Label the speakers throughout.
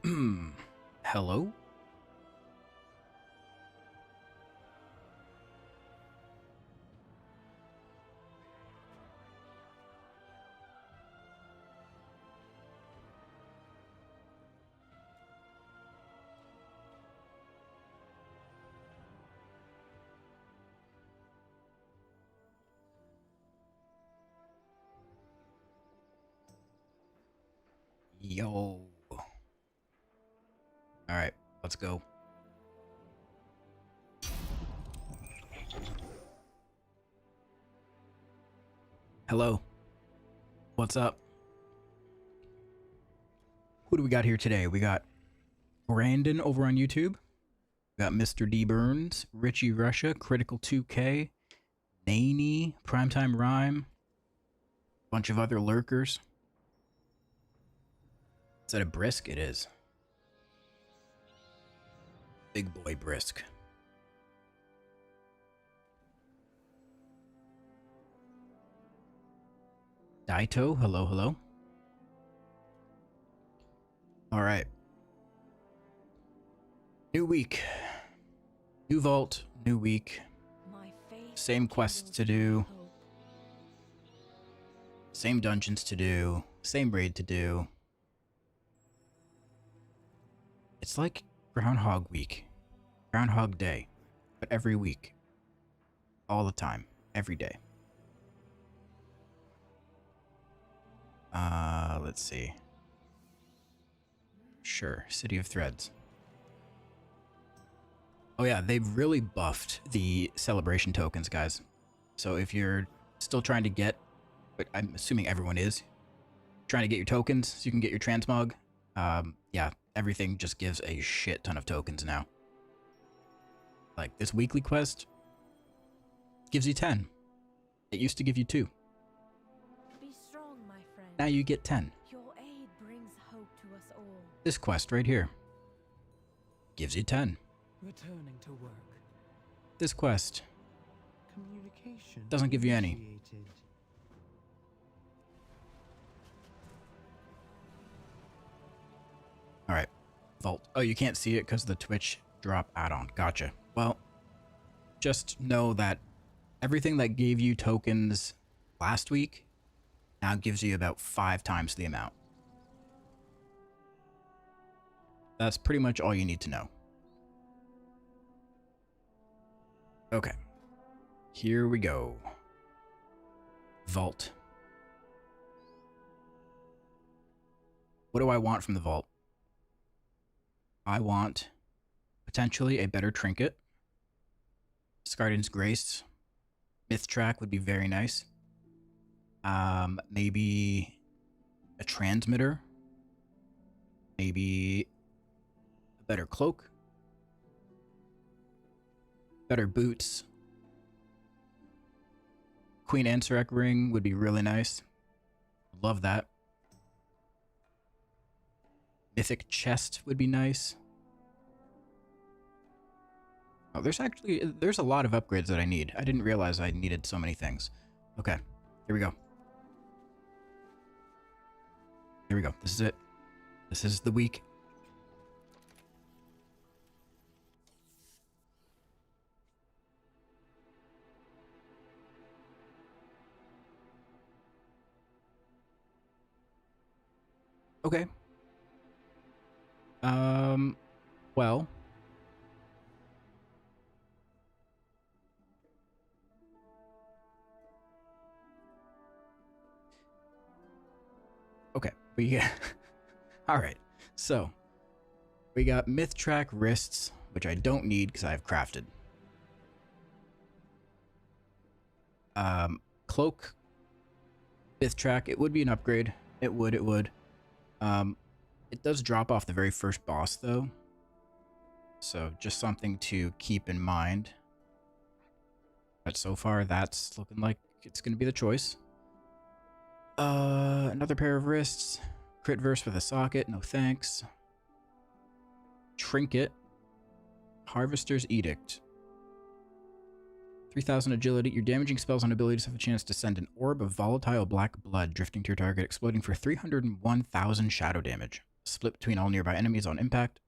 Speaker 1: Hello? Yo. Alright, let's go. Hello. What's up? Who do we got here today? We got Brandon over on YouTube. We got Mr. D Burns, Richie Russia, Critical 2K, Naney, Primetime Rhyme, bunch of other lurkers. Is that a brisk? It is. Big boy brisk. Daito, hello, hello. Alright. New week. New vault, new week. Same quests to do. Same dungeons to do. Same raid to do. It's like Groundhog Week. Groundhog Day. But every week. All the time. Every day. Let's see. Sure. City of Threads. Oh yeah, they've really buffed the celebration tokens, guys. So if you're still trying to get, but I'm assuming everyone is, trying to get your tokens so you can get your transmog, yeah, everything just gives a shit ton of tokens now. Like this weekly quest gives you 10. It used to give you 2.
Speaker 2: Be strong, my friend.
Speaker 1: Now you get 10.
Speaker 2: Your aid brings hope to us all.
Speaker 1: This quest right here gives you 10.
Speaker 3: Returning to work.
Speaker 1: This quest
Speaker 3: Communication
Speaker 1: doesn't give you any.
Speaker 3: initiated.
Speaker 1: Alright. Vault. Oh, you can't see it because of the Twitch drop add-on. Gotcha. Well, just know that everything that gave you tokens last week now gives you about 5 times the amount. That's pretty much all you need to know. Okay. Here we go. Vault. What do I want from the vault? I want potentially a better trinket. Scarden's Grace. Myth track would be very nice. Maybe a transmitter. Maybe a better cloak. Better boots. Queen Ansarek ring would be really nice. Love that. Mythic chest would be nice. Oh, there's a lot of upgrades that I need. I didn't realize I needed so many things. Okay, here we go. Here we go. This is it. This is the week. Okay. Well. Okay, we got... Alright, so. We got Myth Track wrists, which I don't need because I have crafted. Cloak. Myth Track, it would be an upgrade. It would. It does drop off the very first boss, though. So, just something to keep in mind. But so far, that's looking like it's going to be the choice. Another pair of wrists. Crit verse with a socket, no thanks. Trinket. Harvester's Edict. 3000 agility. Your damaging spells and abilities have a chance to send an orb of volatile black blood drifting to your target, exploding for 301,000 shadow damage. Split between all nearby enemies on impact.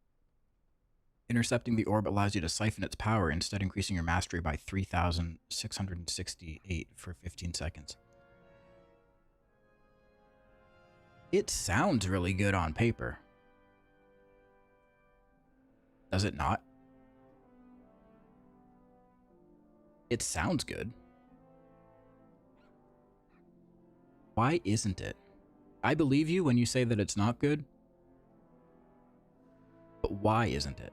Speaker 1: Intercepting the orb allows you to siphon its power, instead increasing your mastery by 3,668 for 15 seconds. It sounds really good on paper. Does it not? It sounds good. Why isn't it? I believe you when you say that it's not good. But why isn't it?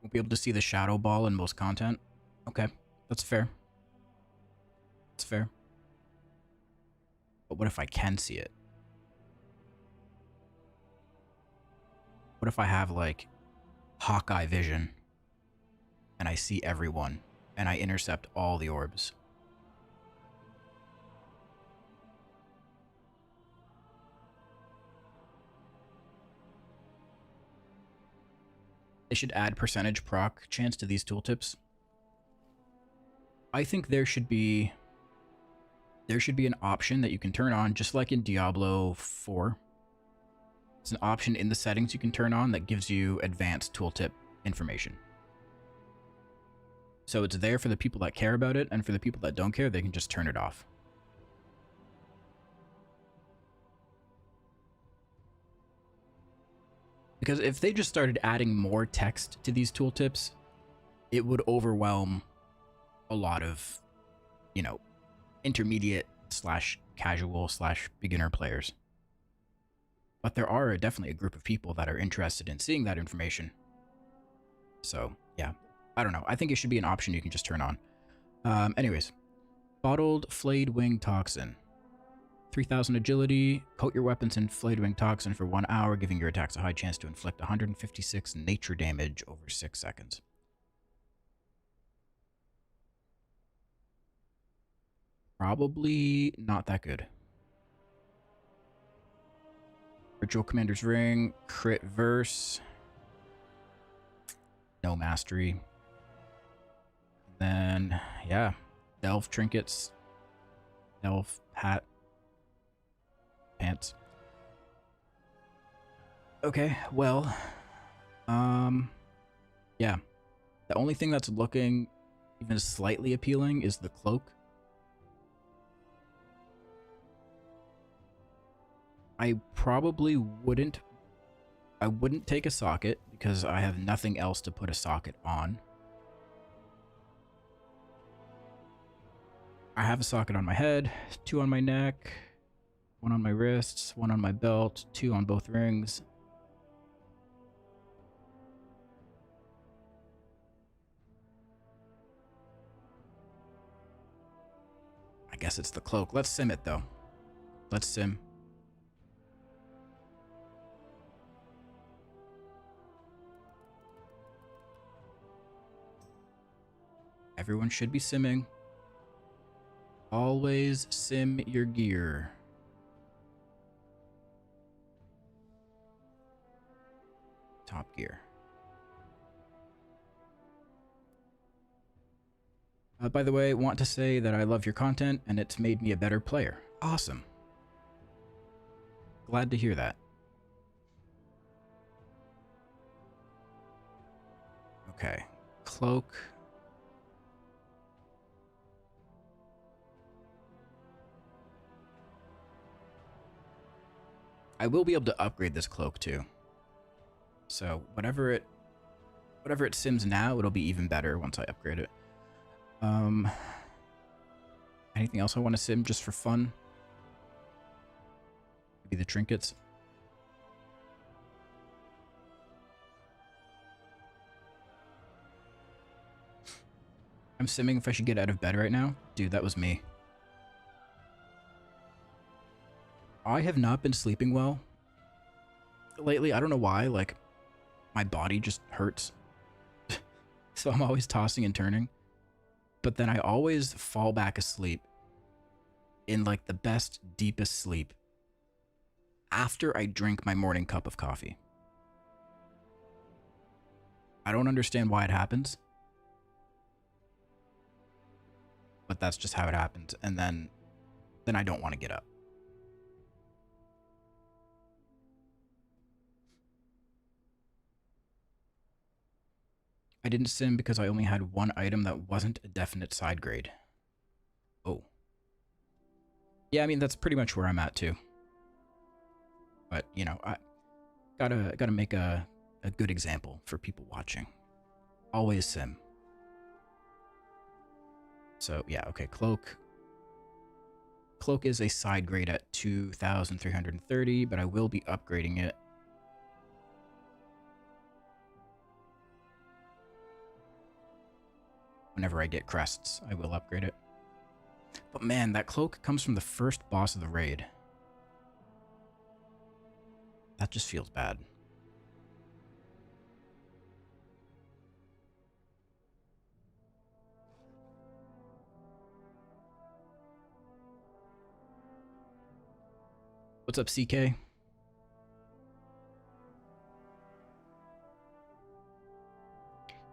Speaker 1: Won't be able to see the shadow ball in most content. Okay, that's fair. That's fair. But what if I can see it? What if I have, like, Hawkeye vision, and I see everyone, and I intercept all the orbs? They should add percentage proc chance to these tooltips. I think there should be an option that you can turn on, just like in Diablo 4. It's an option in the settings you can turn on that gives you advanced tooltip information. So it's there for the people that care about it, and for the people that don't care, they can just turn it off. Because if they just started adding more text to these tooltips, it would overwhelm a lot of, you know, intermediate / casual / beginner players. But there are definitely a group of people that are interested in seeing that information. So, yeah. I don't know. I think it should be an option you can just turn on. Anyways. Bottled Flayed Wing Toxin. 3,000 agility. Coat your weapons in Flayed Wing Toxin for 1 hour, giving your attacks a high chance to inflict 156 nature damage over 6 seconds. Probably not that good. Ritual Commander's Ring, crit verse, no mastery. Then, yeah, Delve Trinkets, Delve Hat, Pants. Okay, well, yeah. The only thing that's looking even slightly appealing is the cloak. I probably wouldn't take a socket because I have nothing else to put a socket on. I have a socket on my head, 2 on my neck, 1 on my wrists, 1 on my belt, 2 on both rings. I guess it's the cloak. Let's sim it though. Let's sim. Everyone should be simming. Always sim your gear. Top gear. By the way, want to say that I love your content and it's made me a better player. Awesome. Glad to hear that. Okay. Cloak. I will be able to upgrade this cloak too. So whatever it sims now, it'll be even better once I upgrade it. Anything else I want to sim just for fun? Maybe the trinkets. I'm simming if I should get out of bed right now. Dude, that was me. I have not been sleeping well lately. I don't know why. Like, my body just hurts. So I'm always tossing and turning. But then I always fall back asleep in like the best, deepest sleep after I drink my morning cup of coffee. I don't understand why it happens. but that's just how it happens. And then I don't want to get up. I didn't sim because I only had one item that wasn't a definite side grade. Oh. Yeah, I mean, that's pretty much where I'm at too. But, you know, I gotta make a good example for people watching. Always sim. So, yeah, okay, Cloak. Cloak is a side grade at 2,330, but I will be upgrading it. Whenever I get crests, I will upgrade it. But man, that cloak comes from the first boss of the raid. That just feels bad. What's up, CK?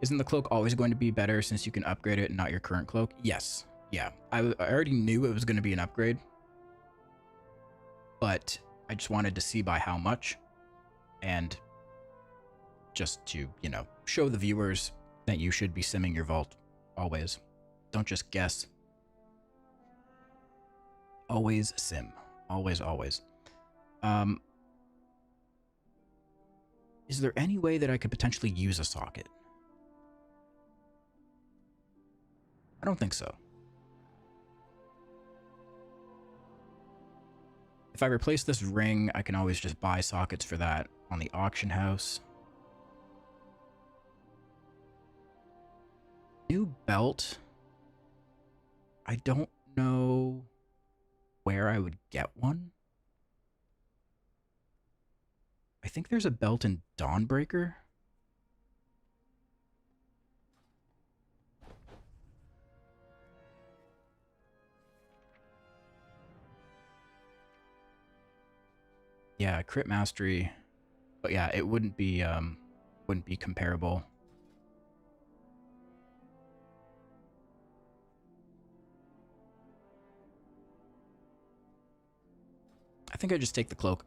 Speaker 1: Isn't the cloak always going to be better since you can upgrade it and not your current cloak? Yes. Yeah. I already knew it was going to be an upgrade. But I just wanted to see by how much. And just to, you know, show the viewers that you should be simming your vault always. Don't just guess. Always sim. Always, always. Is there any way that I could potentially use a socket? I don't think so. If I replace this ring, I can always just buy sockets for that on the auction house. New belt. I don't know where I would get one. I think there's a belt in Dawnbreaker. Yeah, crit mastery. But yeah, it wouldn't be comparable. I think I just take the cloak.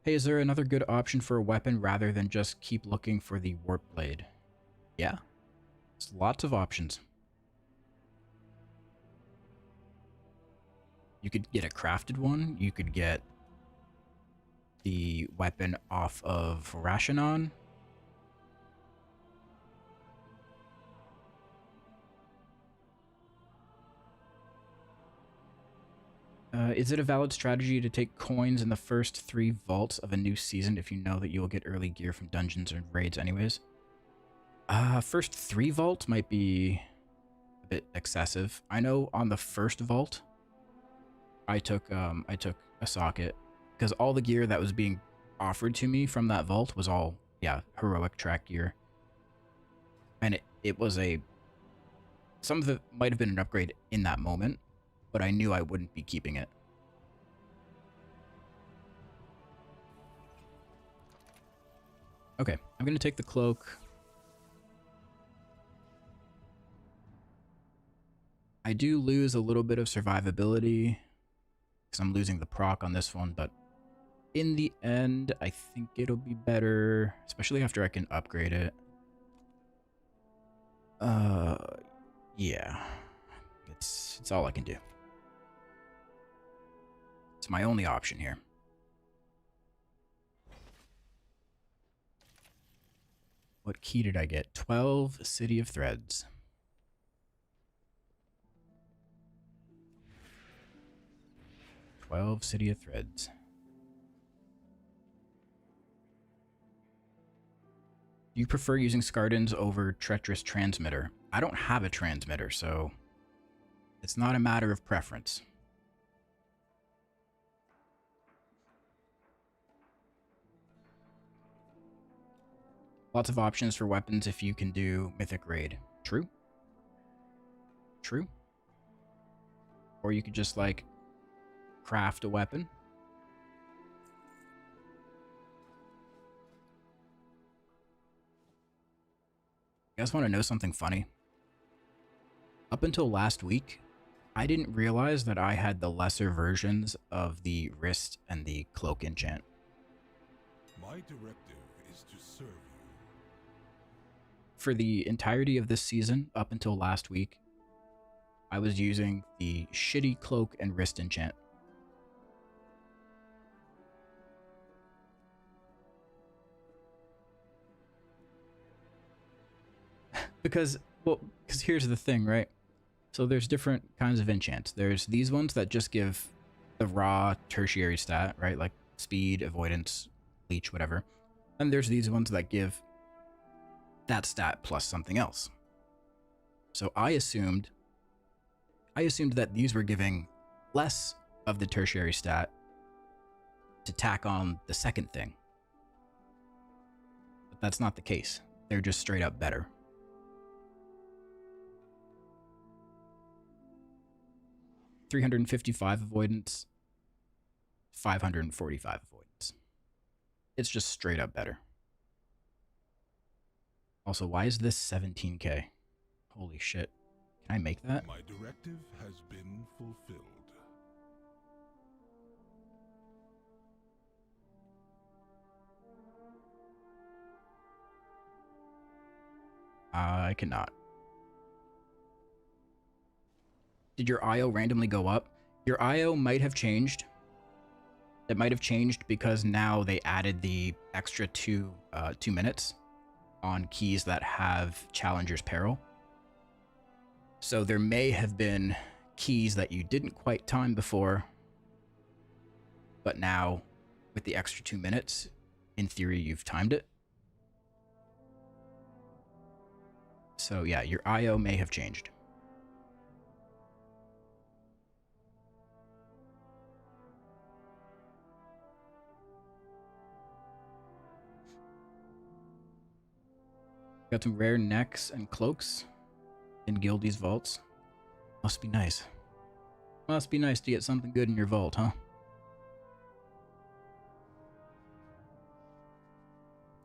Speaker 1: Hey, is there another good option for a weapon rather than just keep looking for the warp blade? Yeah. There's lots of options. You could get a crafted one. You could get the weapon off of Rashanon. Is it a valid strategy to take coins in the first 3 vaults of a new season if you know that you will get early gear from dungeons or raids anyways? First 3 vaults might be a bit excessive. I know on the first vault, I took a socket because all the gear that was being offered to me from that vault was all, yeah, heroic track gear. And it was some of it might have been an upgrade in that moment, but I knew I wouldn't be keeping it. Okay, I'm going to take the cloak. I do lose a little bit of survivability because I'm losing the proc on this one, but in the end, I think it'll be better, especially after I can upgrade it. Yeah. It's all I can do. It's my only option here. What key did I get? 12 City of Threads. City of Threads. Do you prefer using Skardins over Treacherous Transmitter? I don't have a transmitter, so it's not a matter of preference. Lots of options for weapons if you can do Mythic Raid. True. True. Or you could just, like, craft a weapon. You guys want to know something funny? Up until last week, I didn't realize that I had the lesser versions of the wrist and the cloak enchant.
Speaker 4: My directive is to serve you.
Speaker 1: For the entirety of this season, up until last week, I was using the shitty cloak and wrist enchant. because here's the thing, right? So there's different kinds of enchants. There's these ones that just give the raw tertiary stat, right? Like speed, avoidance, leech, whatever. And there's these ones that give that stat plus something else. So I assumed that these were giving less of the tertiary stat to tack on the second thing. But that's not the case. They're just straight up better. $355 avoidance, 545 avoidance. It's just straight up better. Also, why is this 17k? Holy shit. Can I make that?
Speaker 4: My directive has been fulfilled.
Speaker 1: I cannot. Did your IO randomly go up? Your IO might have changed. It might have changed because now they added the extra 2 minutes on keys that have Challenger's Peril. So there may have been keys that you didn't quite time before, but now with the extra 2 minutes, in theory, you've timed it. So yeah, your IO may have changed. Got some rare necks and cloaks in Gildy's vaults. Must be nice. Must be nice to get something good in your vault, huh?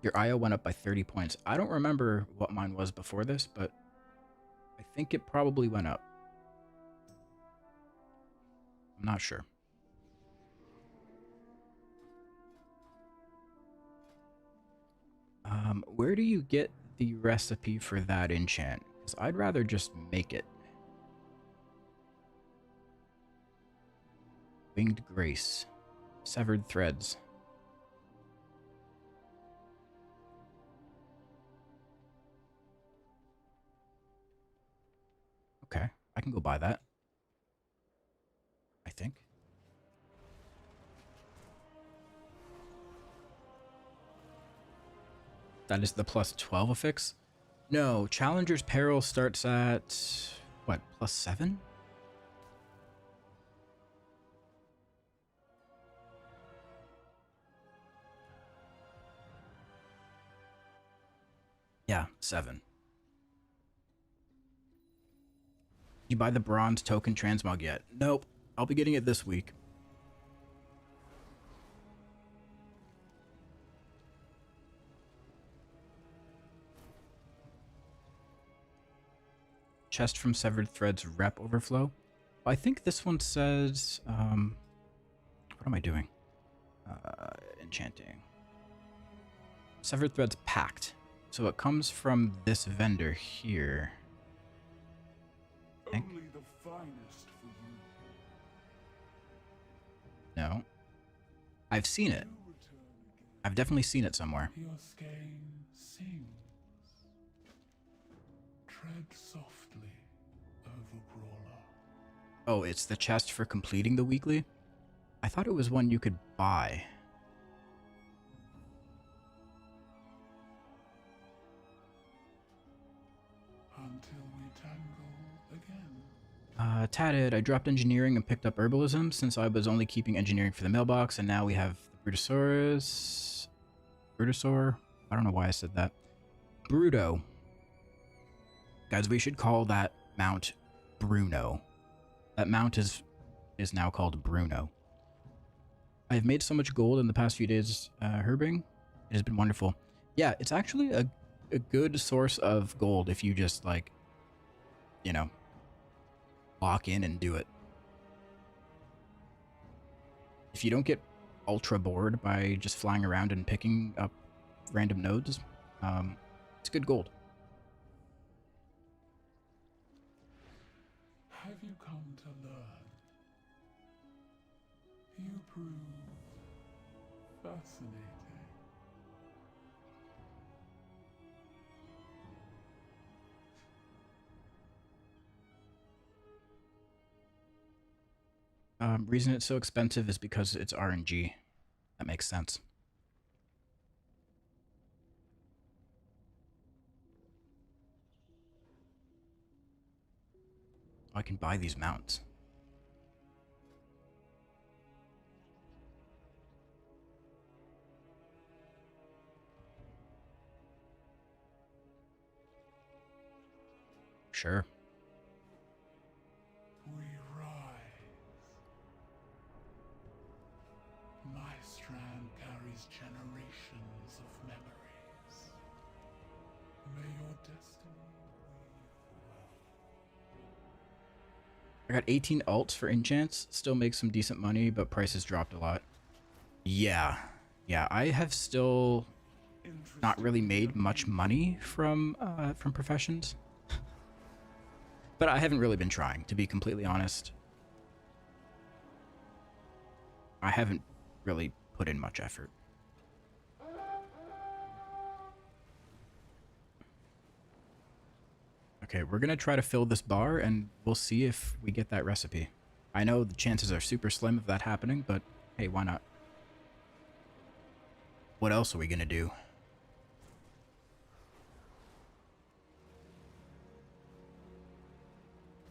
Speaker 1: Your IO went up by 30 points. I don't remember what mine was before this, but I think it probably went up. I'm not sure. Where do you get the recipe for that enchant? Because I'd rather just make it. Winged Grace. Severed Threads. Okay, I can go buy that. I think. That is the plus 12 affix? No, Challenger's Peril starts at, what, plus 7? Yeah, 7. You buy the bronze token transmog yet? Nope. I'll be getting it this week. Chest from Severed Threads rep overflow. I think this one says, what am I doing? Enchanting. Severed Threads packed. So it comes from this vendor here.
Speaker 4: Only the finest for you.
Speaker 1: No. I've seen it.
Speaker 4: You return again.
Speaker 1: I've definitely seen it somewhere.
Speaker 4: Your skein sings. Tread softly, overcrawler.
Speaker 1: Oh, it's the chest for completing the weekly? I thought it was one you could buy.
Speaker 4: Until we tangle again.
Speaker 1: Tatted, I dropped engineering and picked up herbalism since I was only keeping engineering for the mailbox, and now we have the Brutosaurus. Brutosaur? I don't know why I said that. Bruto. Guys, we should call that mount Bruno. That mount is now called Bruno. I have made so much gold in the past few days herbing. It has been wonderful. Yeah, it's actually a a good source of gold if you just, like, you know, lock in and do it. If you don't get ultra bored by just flying around and picking up random nodes, it's good gold.
Speaker 4: Have you come to learn? You prove fascinating.
Speaker 1: Reason it's so expensive is because it's RNG. That makes sense. Oh, I can buy these mounts. Sure.
Speaker 4: We rise. My strand carries generations of memories. May your destiny weave well.
Speaker 1: I got 18 alts for enchants. Still make some decent money, but prices dropped a lot. Yeah. Yeah, I have still not really made much money from professions. But I haven't really been trying, to be completely honest. I haven't really put in much effort. Okay, we're gonna try to fill this bar, and we'll see if we get that recipe. I know the chances are super slim of that happening, but hey, why not? What else are we gonna do?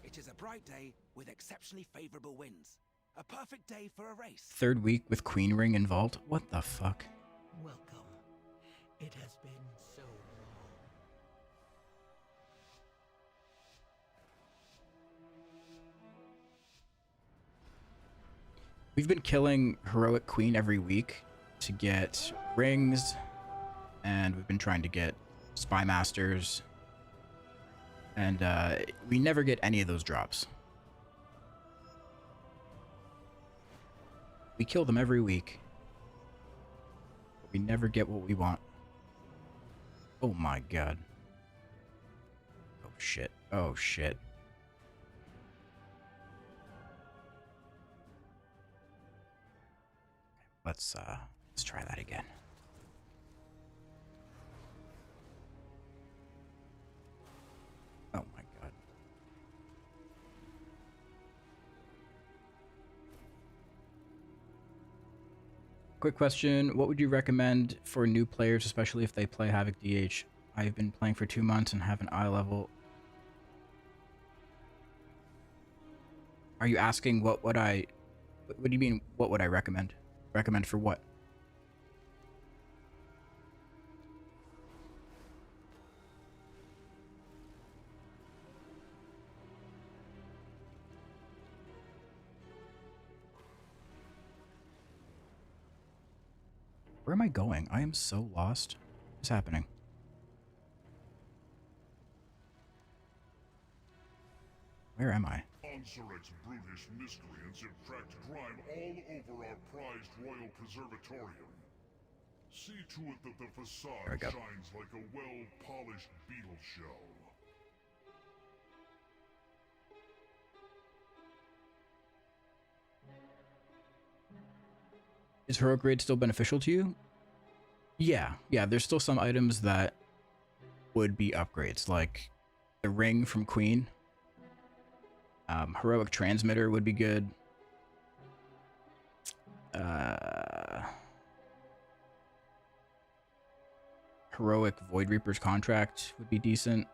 Speaker 5: It is a bright day with exceptionally favorable winds. A perfect day for a race.
Speaker 1: Third week with Queen Ring and Vault? What the fuck?
Speaker 6: Welcome. It has been so long.
Speaker 1: We've been killing Heroic Queen every week to get rings, and we've been trying to get Spy Masters, and we never get any of those drops. We kill them every week, but we never get what we want. Oh my god. Oh shit. Oh shit. Let's try that again. Oh my god. Quick question, what would you recommend for new players, especially if they play Havoc DH? I've been playing for 2 months and have an eye level. Are you asking what do you mean, what would I recommend? Recommend for what? Where am I going? I am so lost. What's happening? Where am I?
Speaker 4: Onsuret's brutish miscreants have tracked crime all over our prized royal preservatorium. See to it that the facade shines like a well-polished beetle shell.
Speaker 1: Is Heroic Grade still beneficial to you? Yeah, there's still some items that would be upgrades, like the ring from Queen. Heroic Transmitter would be good. Heroic Void Reaper's contract would be decent.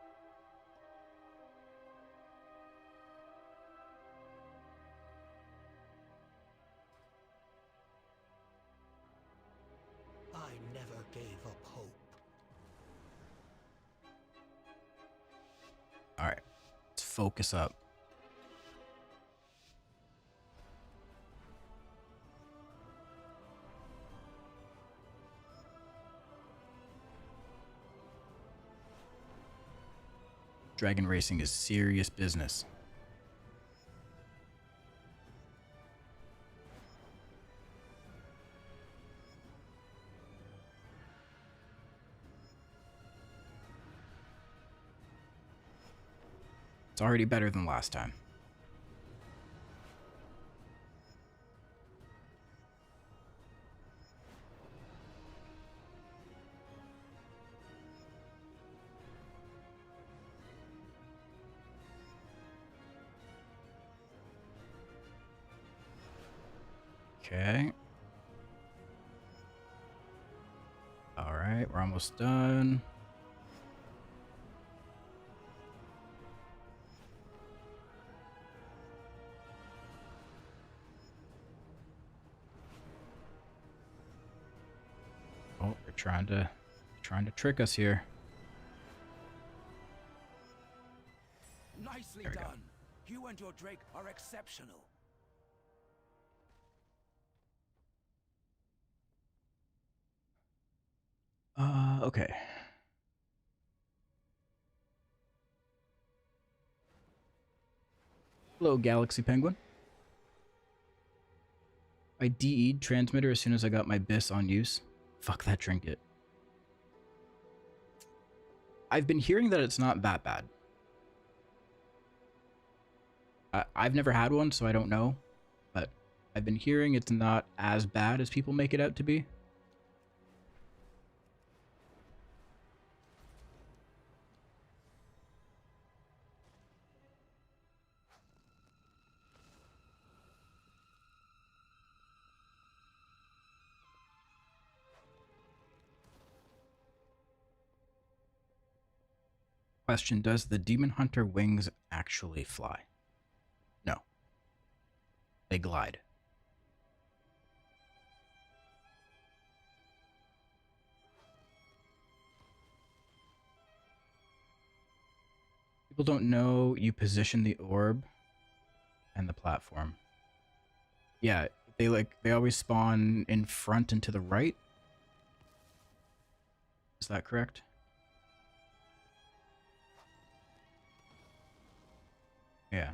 Speaker 6: I never gave up hope.
Speaker 1: Alright, let's focus up. Dragon racing is serious business. It's already better than last time. Okay. All right, we're almost done. Oh, they're trying to trick us here.
Speaker 5: Nicely
Speaker 1: There we go.
Speaker 5: done. You and your Drake are exceptional.
Speaker 1: Okay. Hello, Galaxy Penguin. I DE'd transmitter as soon as I got my BIS on use. Fuck that trinket. I've been hearing that it's not that bad. I've never had one, so I don't know. But I've been hearing it's not as bad as people make it out to be. Question, does the Demon Hunter wings actually fly? No. They glide. People don't know you position the orb and the platform. Yeah, they always spawn in front and to the right. Is that correct? Yeah.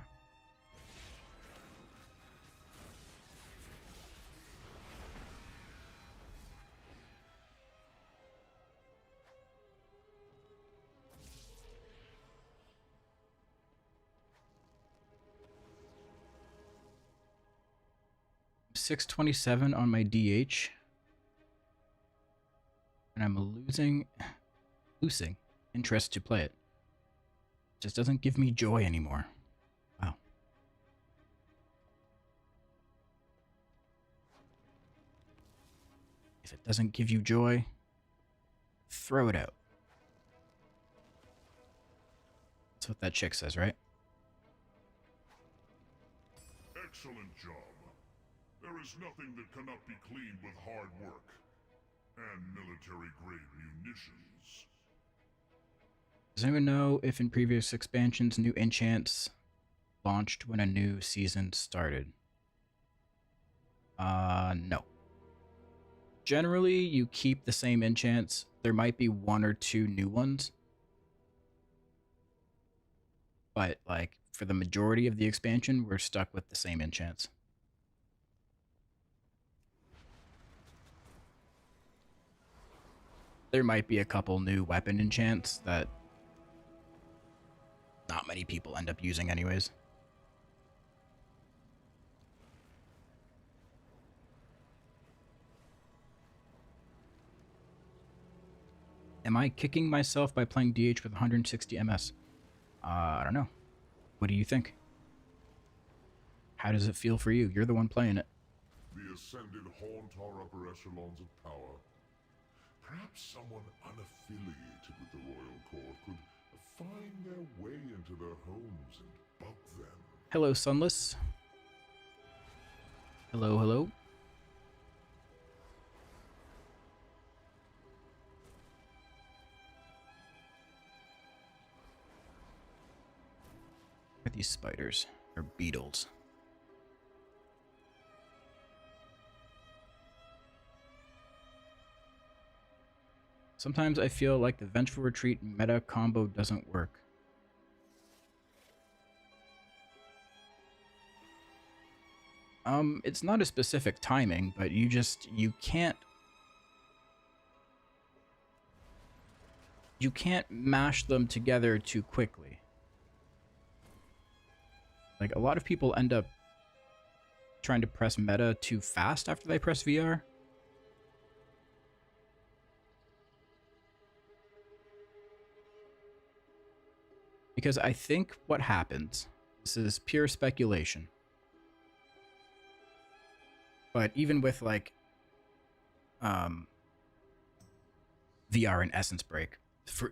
Speaker 1: $627 on my DH. And I'm losing interest to play it. Just doesn't give me joy anymore. Wow. If it doesn't give you joy, throw it out. That's what that chick says, right?
Speaker 4: Excellent job. There is nothing that cannot be cleaned with hard work and military-grade munitions.
Speaker 1: Does anyone know if in previous expansions new enchants launched when a new season started? No. Generally, you keep the same enchants. There might be one or two new ones. But, like, for the majority of the expansion, we're stuck with the same enchants. There might be a couple new weapon enchants that not many people end up using anyways. Am I kicking myself by playing DH with 160 MS? I don't know. What do you think? How does it feel for you? You're the one playing it.
Speaker 4: The Ascended haunt our upper echelons of power. Perhaps someone unaffiliated with the Royal Court could find their way into their homes and bug them.
Speaker 1: Hello, Sunless. Hello, hello. What are these spiders? Or beetles? Sometimes I feel like the Vengeful Retreat meta combo doesn't work. It's not a specific timing, but you can't mash them together too quickly. Like, a lot of people end up trying to press meta too fast after they press VR. Because I think what happens, this is pure speculation, but even with like VR and Essence Break,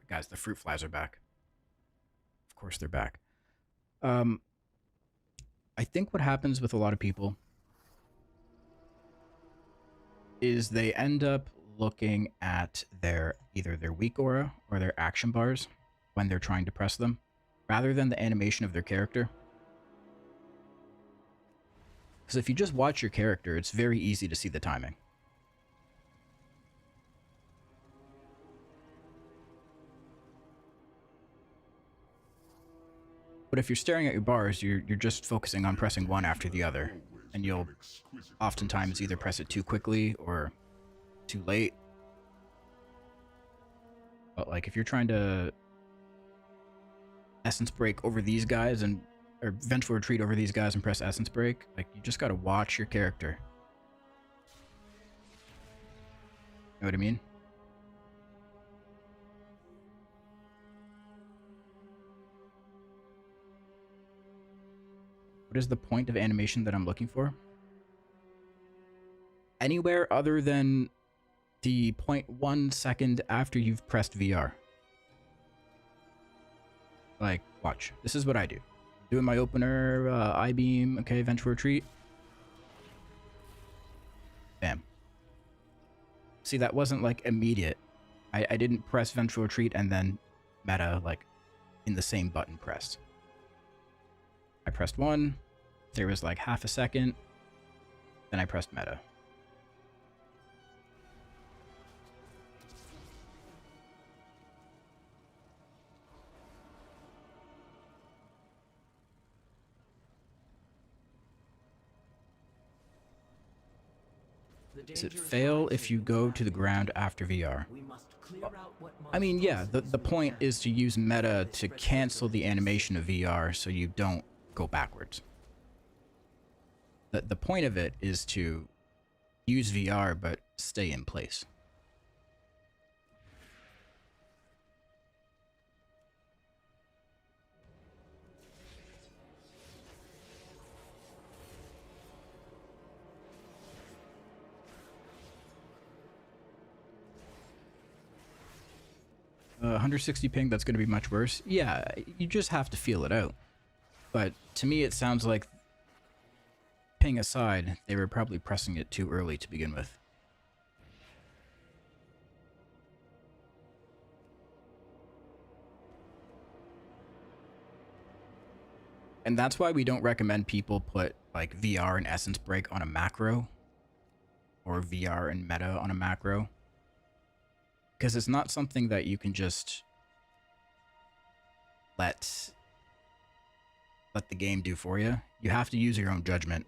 Speaker 1: guys, the fruit flies are back. Of course they're back. I think what happens with a lot of people is they end up looking at either their weak aura or their action bars when they're trying to press them, rather than the animation of their character. Because if you just watch your character, it's very easy to see the timing. But if you're staring at your bars, you're just focusing on pressing one after the other, and you'll oftentimes either press it too quickly or too late. But like if you're trying to Essence Break over these guys or Vengeful Retreat over these guys and press Essence Break, like you just gotta watch your character. You know what I mean? What is the point of animation that I'm looking for? Anywhere other than the 0.1 second after you've pressed VR. Like, watch. This is what I do. Doing my opener, I-beam, okay, Vengeful Retreat. Bam. See, that wasn't like immediate. I didn't press Vengeful Retreat and then meta like in the same button pressed. I pressed one, there was like half a second, then I pressed meta. Does it fail if you go to the ground after VR? I mean, yeah, the point is to use meta to cancel the animation of VR so you don't go backwards. The point of it is to use VR but stay in place. Uh, 160 ping, that's going to be much worse. Yeah, you just have to feel it out. But to me, it sounds like, ping aside, they were probably pressing it too early to begin with. And that's why we don't recommend people put like VR and Essence Break on a macro, or VR and meta on a macro. Because it's not something that you can just let the game do for you. You have to use your own judgment.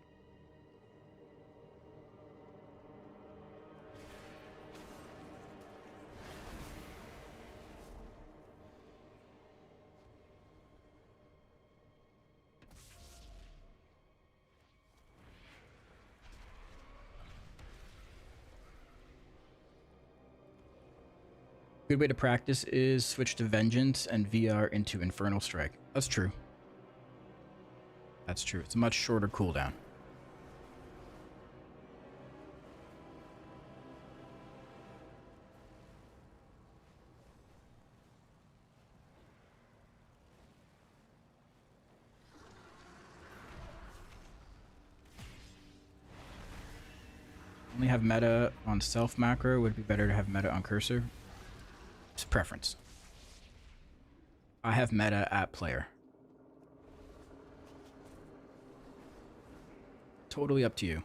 Speaker 1: Good way to practice is switch to Vengeance and VR into Infernal Strike. That's true. That's true. It's a much shorter cooldown. Only have meta on self macro. Would be better to have meta on cursor. It's preference. I have meta at player. Totally up to you.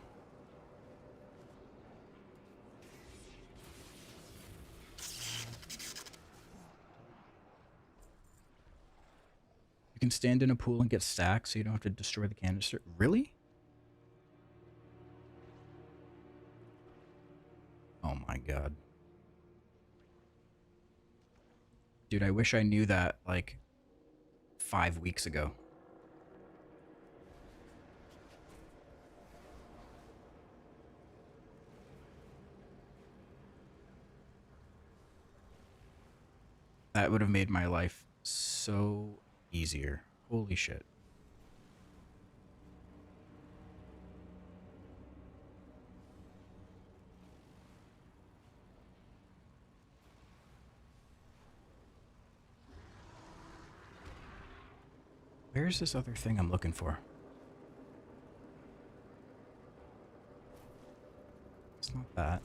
Speaker 1: You can stand in a pool and get stacks so you don't have to destroy the canister. Really? my god. Dude, I wish I knew that, like, 5 weeks ago. That would have made my life so easier. Holy shit. Where's this other thing I'm looking for? It's not that.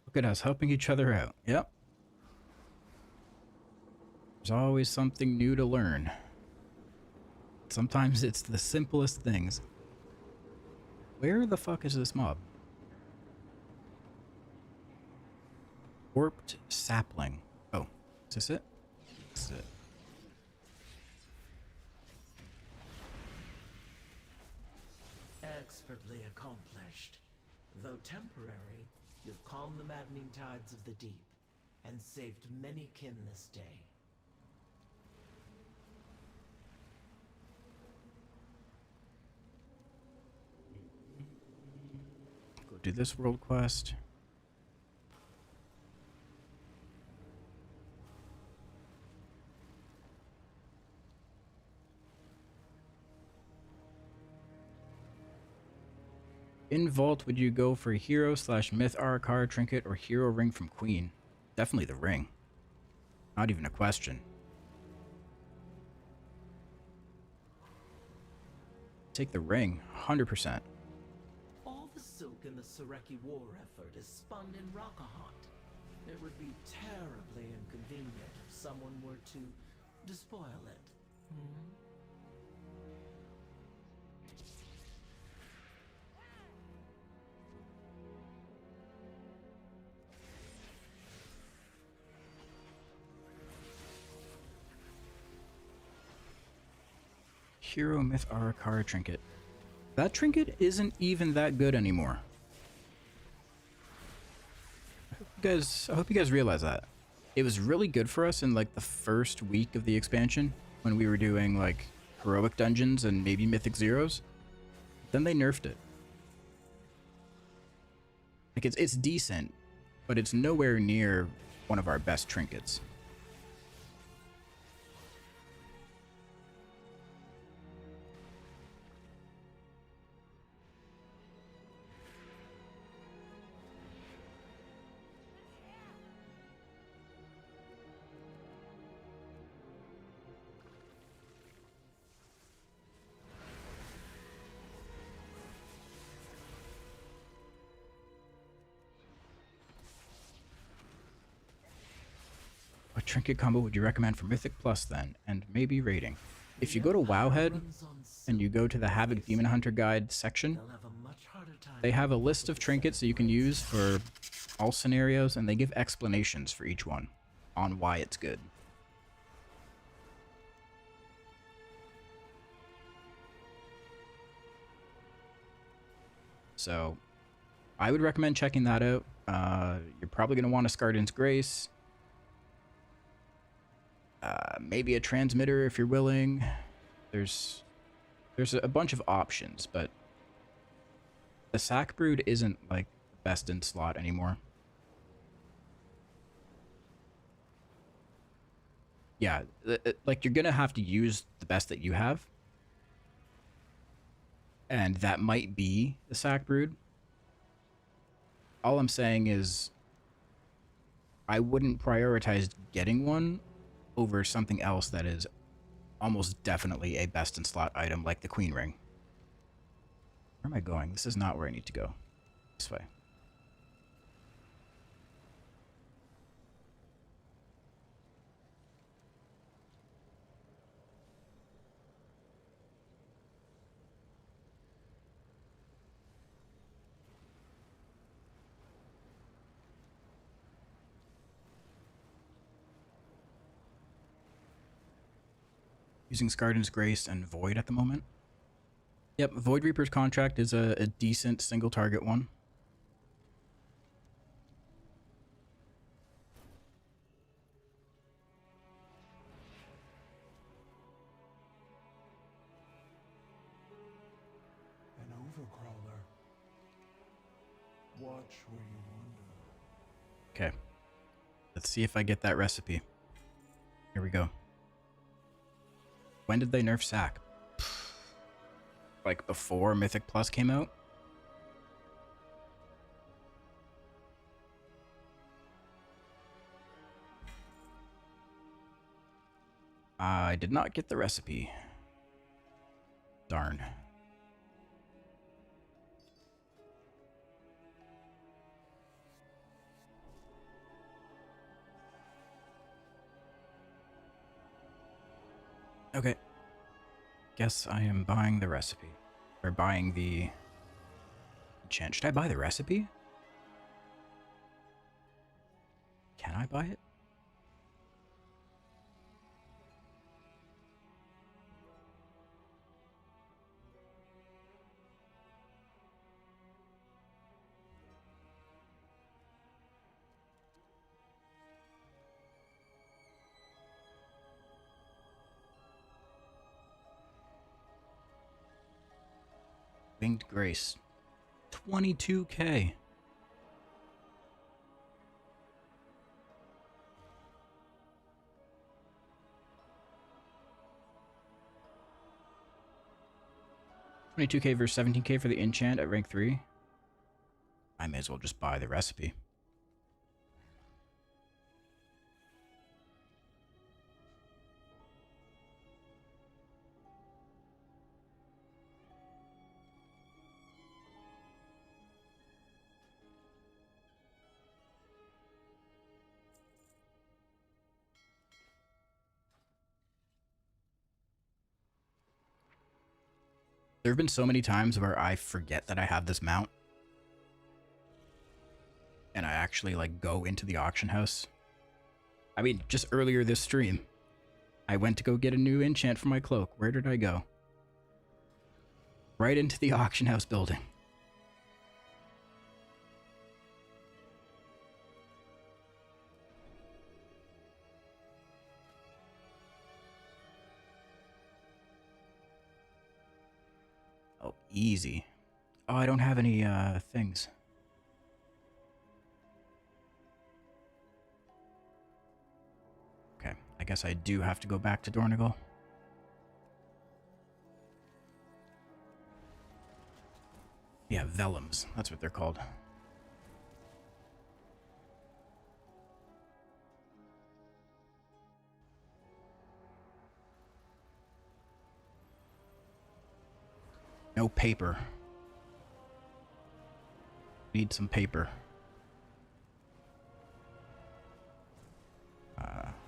Speaker 1: Look at us helping each other out. Yep. There's always something new to learn. Sometimes it's the simplest things. Where the fuck is this mob? Warped sapling. Oh, is this it? This is it.
Speaker 6: Expertly accomplished. Though temporary, you've calmed the maddening tides of the deep, and saved many kin this day.
Speaker 1: Go do this world quest. In Vault, would you go for hero/myth card trinket or hero ring from Queen? Definitely the ring. Not even a question. Take the ring, 100%.
Speaker 6: All the silk in the Sareki war effort is spun in Rockahont. It would be terribly inconvenient if someone were to despoil it.
Speaker 1: Hero myth card trinket. That trinket isn't even that good anymore. I hope you guys realize that. It was really good for us in like the first week of the expansion when we were doing like heroic dungeons and maybe mythic zeros. Then they nerfed it. Like it's decent, but it's nowhere near one of our best trinkets. What trinket combo would you recommend for Mythic Plus then? And maybe rating? If you go to Wowhead and you go to the Havoc Demon Hunter Guide section, they have a list of trinkets that you can use for all scenarios, and they give explanations for each one on why it's good. So I would recommend checking that out. You're probably going to want a Scarden's Grace. Maybe a transmitter if you're willing. There's a bunch of options, but the Sack Brood isn't like best in slot anymore. Yeah, like you're gonna have to use the best that you have, and that might be the Sack Brood. All I'm saying is I wouldn't prioritize getting one over something else that is almost definitely a best in slot item like the Queen Ring. Where am I going? This is not where I need to go. This way. Using Scarden's Grace and Void at the moment. Yep, Void Reaper's contract is a decent single target one.
Speaker 3: An overcrawler. Watch where you wander.
Speaker 1: Okay. Let's see if I get that recipe. Here we go. When did they nerf Sack? Like before Mythic Plus came out? I did not get the recipe. Darn. Okay. Guess I am buying the recipe. Or buying the enchant. Should I buy the recipe? Can I buy it? Winged Grace. 22k. $22k versus 17k for the enchant at rank 3. I may as well just buy the recipe. There have been so many times where I forget that I have this mount. And I actually like go into the auction house. I mean, just earlier this stream, I went to go get a new enchant for my cloak. Where did I go? Right into the auction house building. Oh, easy. Oh, I don't have any things. Okay, I guess I do have to go back to Dornigal. Yeah, vellums. That's what they're called. No paper. Need some paper.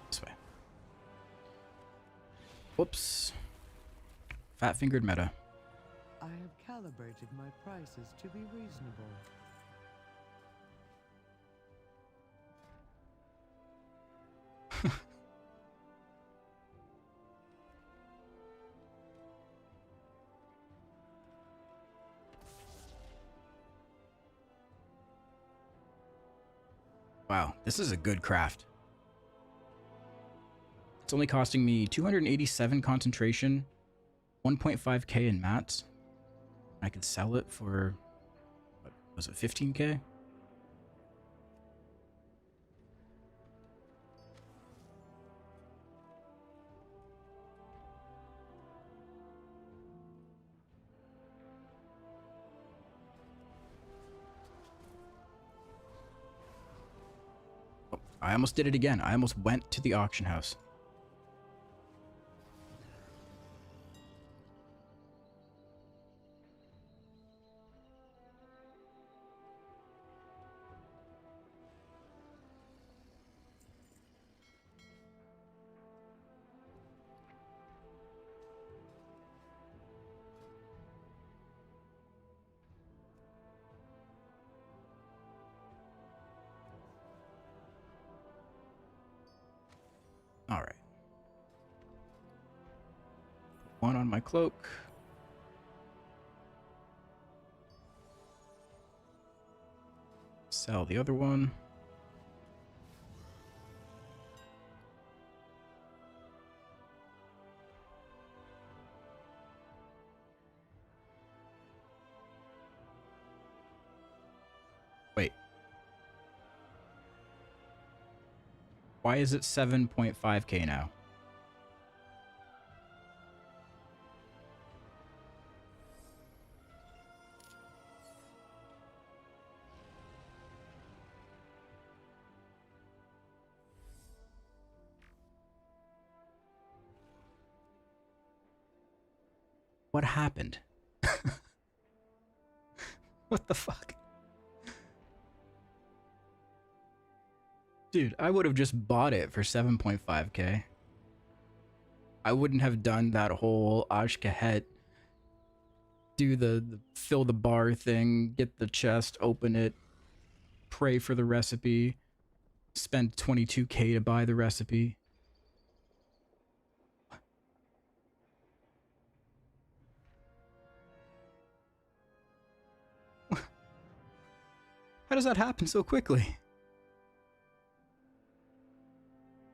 Speaker 1: This way. Whoops. Fat-fingered meta.
Speaker 3: I have calibrated my prices to be reasonable.
Speaker 1: Wow, this is a good craft. It's only costing me 287 concentration, 1.5k in mats. I could sell it for, what was it, 15k? Oh, I almost did it again. I almost went to the auction house. All right. one on my cloak. Sell the other one. Wait. Why is it 7.5k now? What happened? What the fuck? Dude, I would have just bought it for 7.5k. I wouldn't have done that whole Ashkahet, do the fill the bar thing, get the chest, open it, pray for the recipe, spend 22k to buy the recipe. How does that happen so quickly?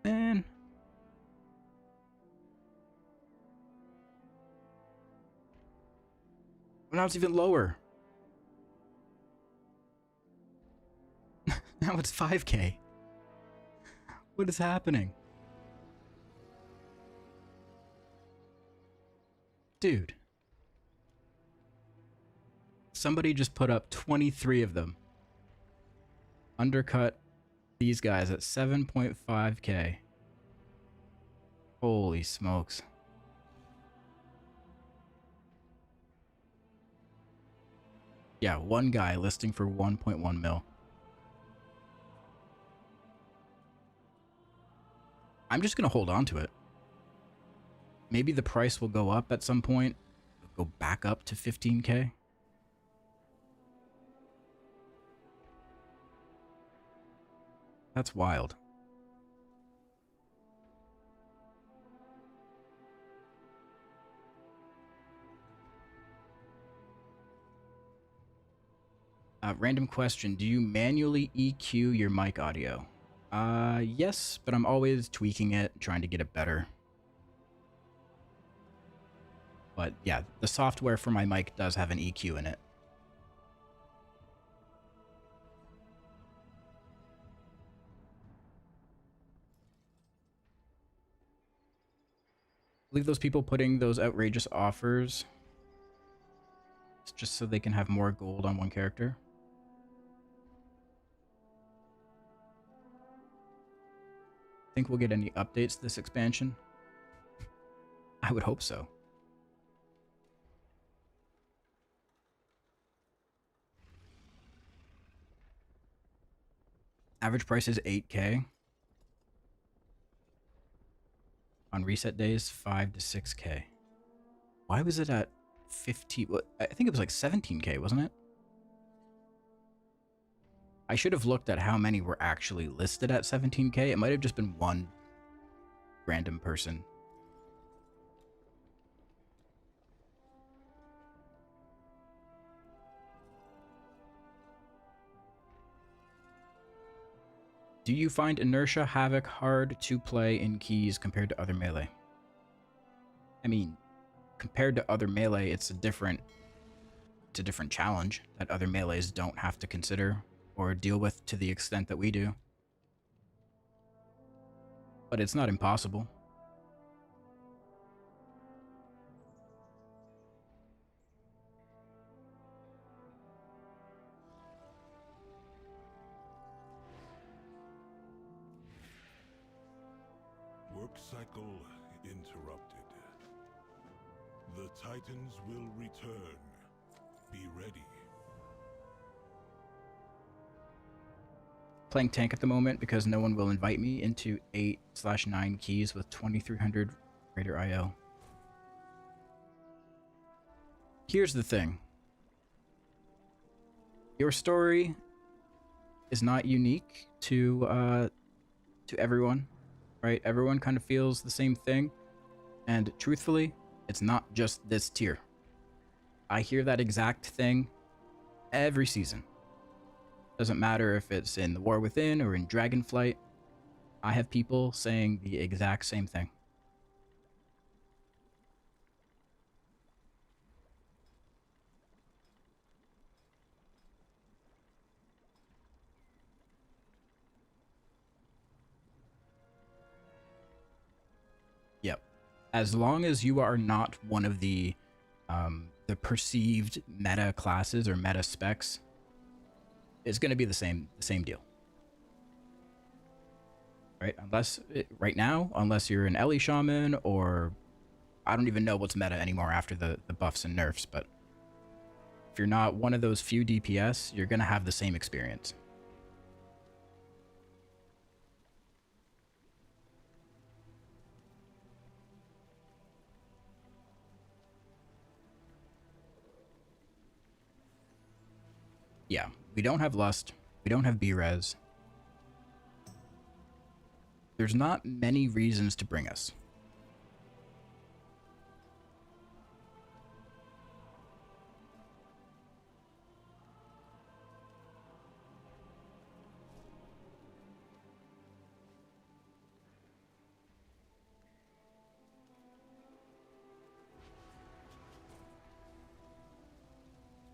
Speaker 1: Man. Now it's even lower. Now it's 5k. What is happening? Dude. Somebody just put up 23 of them. Undercut these guys at 7.5k. Holy smokes. Yeah, one guy listing for 1.1 mil. I'm just gonna hold on to it. Maybe the price will go up at some point. Go back up to 15k. That's wild. Random question. Do you manually EQ your mic audio? Yes, but I'm always tweaking it, trying to get it better. But yeah, the software for my mic does have an EQ in it. I believe those people putting those outrageous offers, it's just so they can have more gold on one character. Think we'll get any updates this expansion? I would hope so. Average price is 8k. On reset days, 5 to 6k. Why was it at 15? Well, I think it was like 17k, wasn't it? I should have looked at how many were actually listed at 17k. It might have just been one random person. Do you find Inertia Havoc hard to play in keys compared to other melee? I mean, compared to other melee, it's a different challenge that other melees don't have to consider or deal with to the extent that we do. But it's not impossible.
Speaker 4: Work cycle interrupted. The Titans will return. Be ready.
Speaker 1: Playing tank at the moment because no one will invite me into 8/9 keys with 2300 greater IO. Here's the thing. Your story is not unique to everyone, right? Everyone kind of feels the same thing. And truthfully, it's not just this tier. I hear that exact thing every season. Doesn't matter if it's in the War Within or in Dragonflight. I have people saying the exact same thing. Yep. As long as you are not one of the perceived meta classes or meta specs, it's going to be the same deal. Right? Right now, unless you're an Ellie Shaman, or I don't even know what's meta anymore after the buffs and nerfs, but if you're not one of those few DPS, you're going to have the same experience. Yeah, we don't have Lust. We don't have B-Res. There's not many reasons to bring us.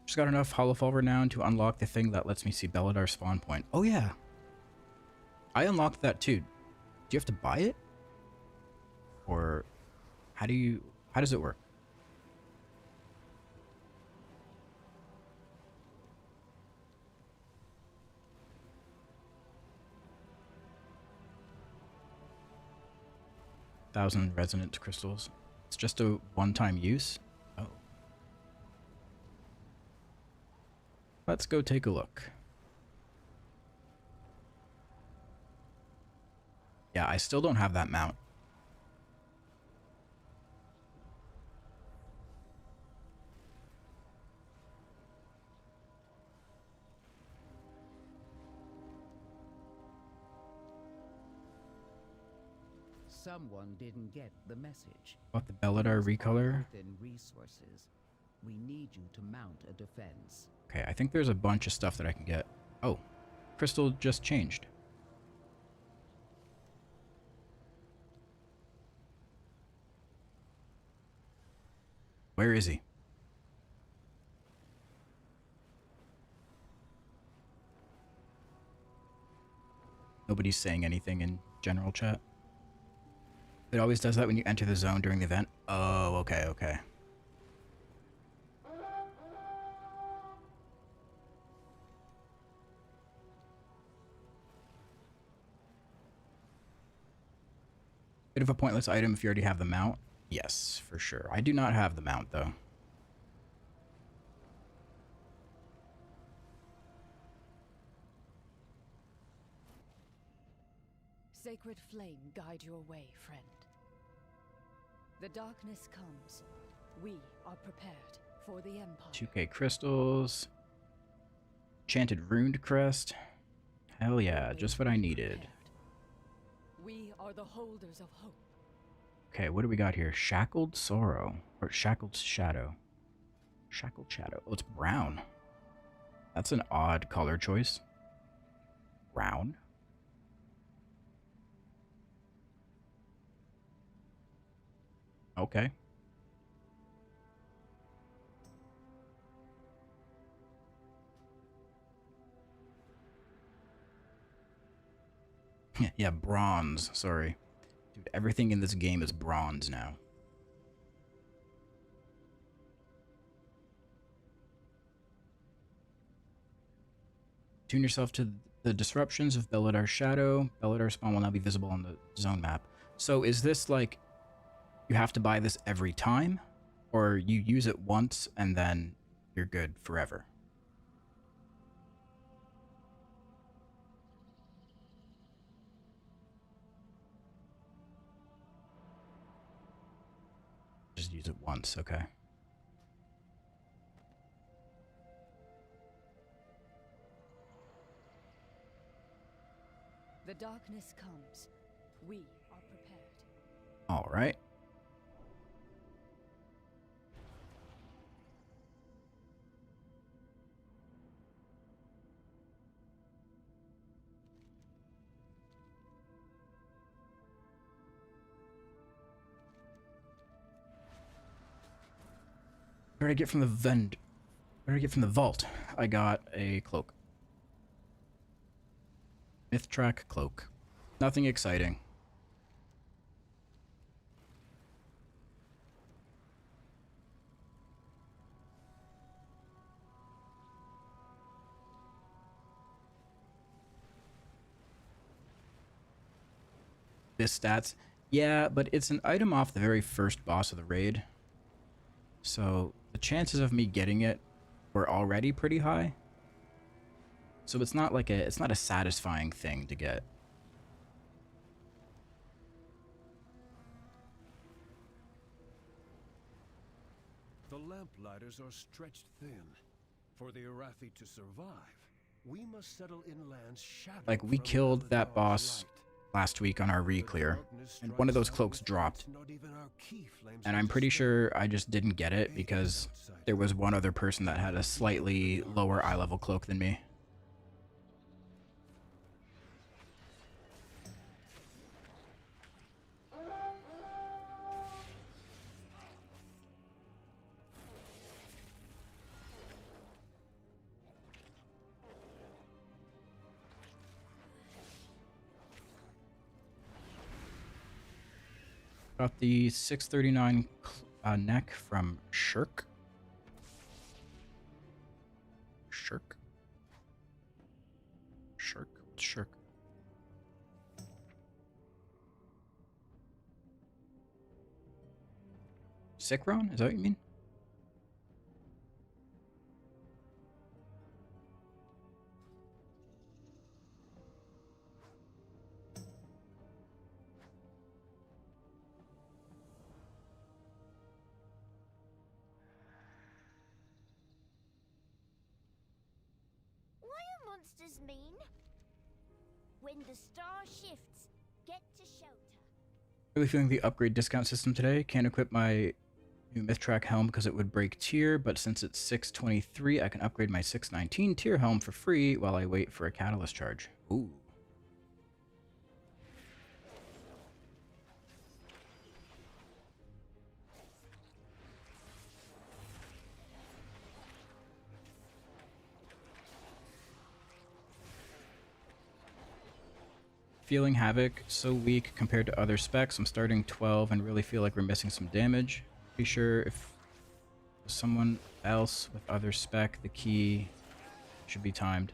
Speaker 1: Just got enough Hollowfall renown to unlock the thing that lets me see Belladar's spawn point. Oh yeah. I unlocked that too. Do you have to buy it? Or how does it work? Thousand resonant crystals. It's just a one-time use? Oh. Let's go take a look. Yeah, I still don't have that mount.
Speaker 7: Someone didn't get the message.
Speaker 1: What, the Belladar recolor?
Speaker 7: Within resources. We need you to mount a defense.
Speaker 1: Okay, I think there's a bunch of stuff that I can get. Oh, crystal just changed. Where is he? Nobody's saying anything in general chat. It always does that when you enter the zone during the event. Oh, okay, okay. Bit of a pointless item if you already have the mount. Yes, for sure. I do not have the mount, though.
Speaker 2: Sacred flame guide your way, friend. The darkness comes. We are prepared for the Empire.
Speaker 1: 2k crystals. Enchanted runed crest. Hell yeah, just what I needed.
Speaker 2: We are the holders of hope.
Speaker 1: Okay, what do we got here? Shackled sorrow. Or shackled shadow. Shackled shadow. Oh, it's brown. That's an odd color choice. Brown. Okay. Yeah, bronze. Sorry. Dude, everything in this game is bronze now. Tune yourself to the disruptions of Belladar's shadow. Belladar's spawn will now be visible on the zone map. So is this like you have to buy this every time? Or you use it once and then you're good forever? Just use it once, okay.
Speaker 2: The darkness comes. We are prepared.
Speaker 1: All right. What did I get from the vend? What did I get from the vault? I got a cloak. Mythic cloak. Nothing exciting. This stats. Yeah, but it's an item off the very first boss of the raid. So the chances of me getting it were already pretty high. So it's not like it's not a satisfying thing to get.
Speaker 8: The lamplighters are stretched thin. For the Arathi to survive, we must settle in lands shadowed.
Speaker 1: Like, we
Speaker 8: from
Speaker 1: killed that
Speaker 8: Eledar's
Speaker 1: boss
Speaker 8: light.
Speaker 1: last week on our re-clear, and one of those cloaks dropped.
Speaker 8: Not even our key flames
Speaker 1: And I'm pretty sure I just didn't get it because there was one other person that had a slightly lower eye level cloak than me. Got the 639 neck from Shirk. Shirk? Shirk? What's Shirk? Sickron? Is that what you mean?
Speaker 9: Monsters mean? When the star shifts, get to shelter.
Speaker 1: Really feeling the upgrade discount system today. Can't equip my new Mythic helm because it would break tier, but since it's 623, I can upgrade my 619 tier helm for free while I wait for a catalyst charge. Ooh. Feeling Havoc so weak compared to other specs. I'm starting 12 and really feel like we're missing some damage. Be sure if someone else with other spec, the key should be timed.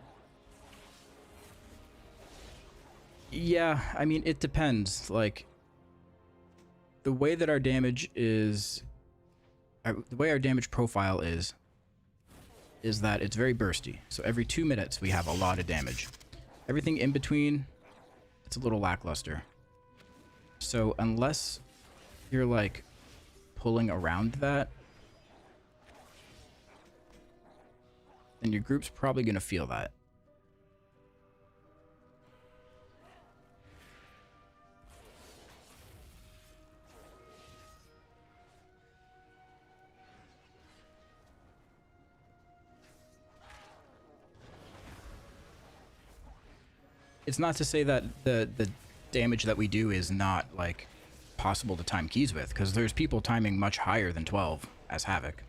Speaker 1: Yeah, I mean, it depends. Like, the way that our damage is, the way our damage profile is that it's very bursty. So every 2 minutes we have a lot of damage. Everything in between, it's a little lackluster. So unless you're like pulling around that, then your group's probably going to feel that. It's not to say that the damage that we do is not like possible to time keys with, because there's people timing much higher than 12 as Havoc.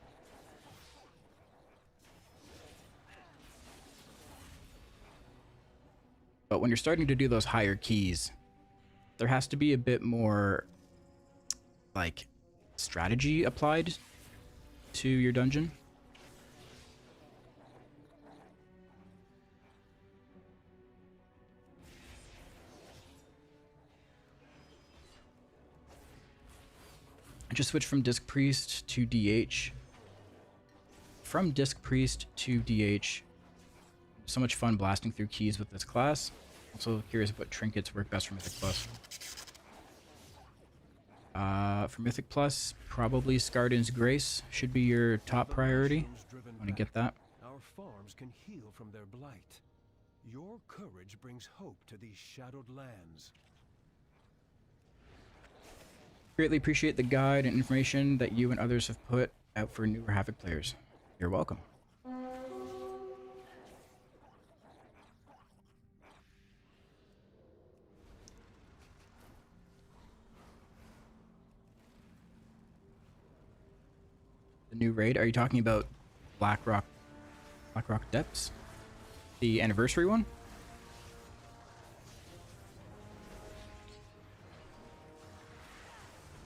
Speaker 1: But when you're starting to do those higher keys, there has to be a bit more like strategy applied to your dungeon. I just switched from Disc Priest to DH. From Disc Priest to DH. So much fun blasting through keys with this class. Also curious what trinkets work best for Mythic Plus. For Mythic Plus, probably Scarden's Grace should be your top priority. Want to get that.
Speaker 8: Our farms can heal from their blight. Your courage brings hope to these shadowed lands.
Speaker 1: Greatly appreciate the guide and information that you and others have put out for newer Havoc players. You're welcome. The new raid. Are you talking about Blackrock Depths? The anniversary one?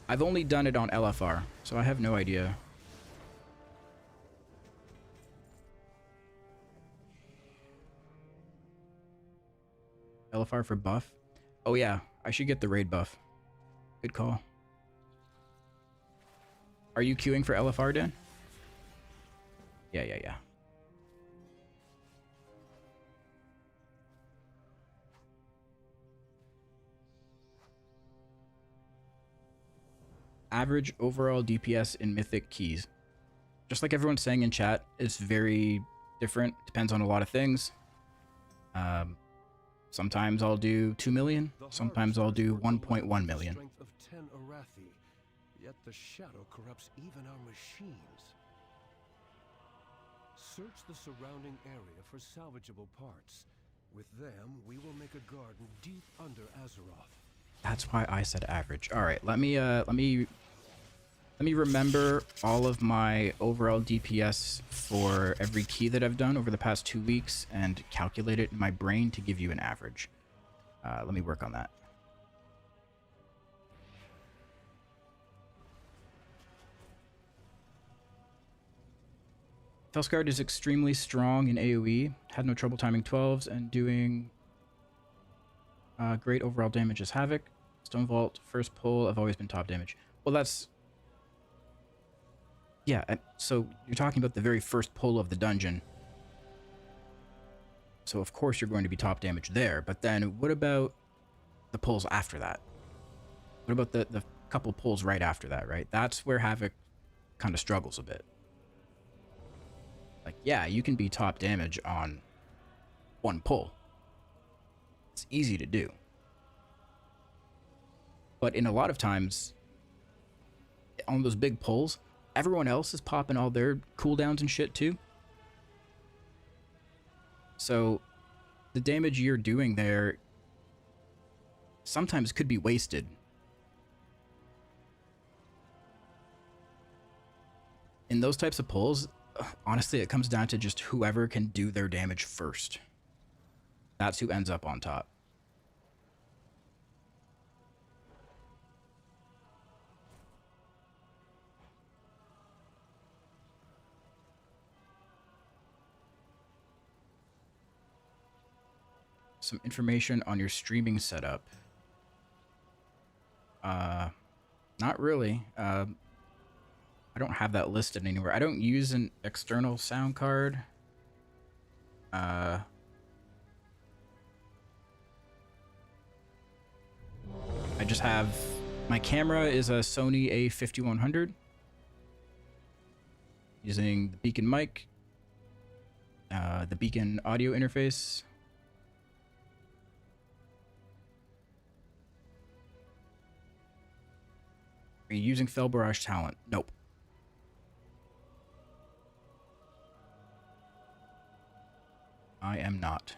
Speaker 1: I've only done it on LFR, so I have no idea. LFR for buff? Oh yeah, I should get the raid buff. Good call. Are you queuing for LFR, Dan? Yeah. Average overall DPS in Mythic keys. Just like everyone's saying in chat, it's very different. Depends on a lot of things. Sometimes I'll do 2 million. Sometimes I'll do 1.1 million.
Speaker 8: Strength of 10 Arathi, yet the shadow corrupts even our machines. Search the surrounding area for salvageable parts. With them, we will make a garden deep under Azeroth.
Speaker 1: That's why I said average. All right, let me remember all of my overall DPS for every key that I've done over the past 2 weeks and calculate it in my brain to give you an average. Let me work on that. Felskard is extremely strong in AoE. Had no trouble timing 12s and doing great overall damage as Havoc. Stone Vault, first pull, I've always been top damage. Well, that's... Yeah, so you're talking about the very first pull of the dungeon. So of course you're going to be top damage there, but then what about the pulls after that? What about the couple pulls right after that, right? That's where Havoc kind of struggles a bit. Like, yeah, you can be top damage on one pull. It's easy to do. But in a lot of times, on those big pulls, everyone else is popping all their cooldowns and shit too. So the damage you're doing there sometimes could be wasted. In those types of pulls, honestly, it comes down to just whoever can do their damage first. That's who ends up on top. Some information on your streaming setup. Not really. I don't have that listed anywhere. I don't use an external sound card. I just have... My camera is a Sony A5100. Using the Beacon mic. The Beacon audio interface. Are you using Fel Barrage Talent? Nope. I am not.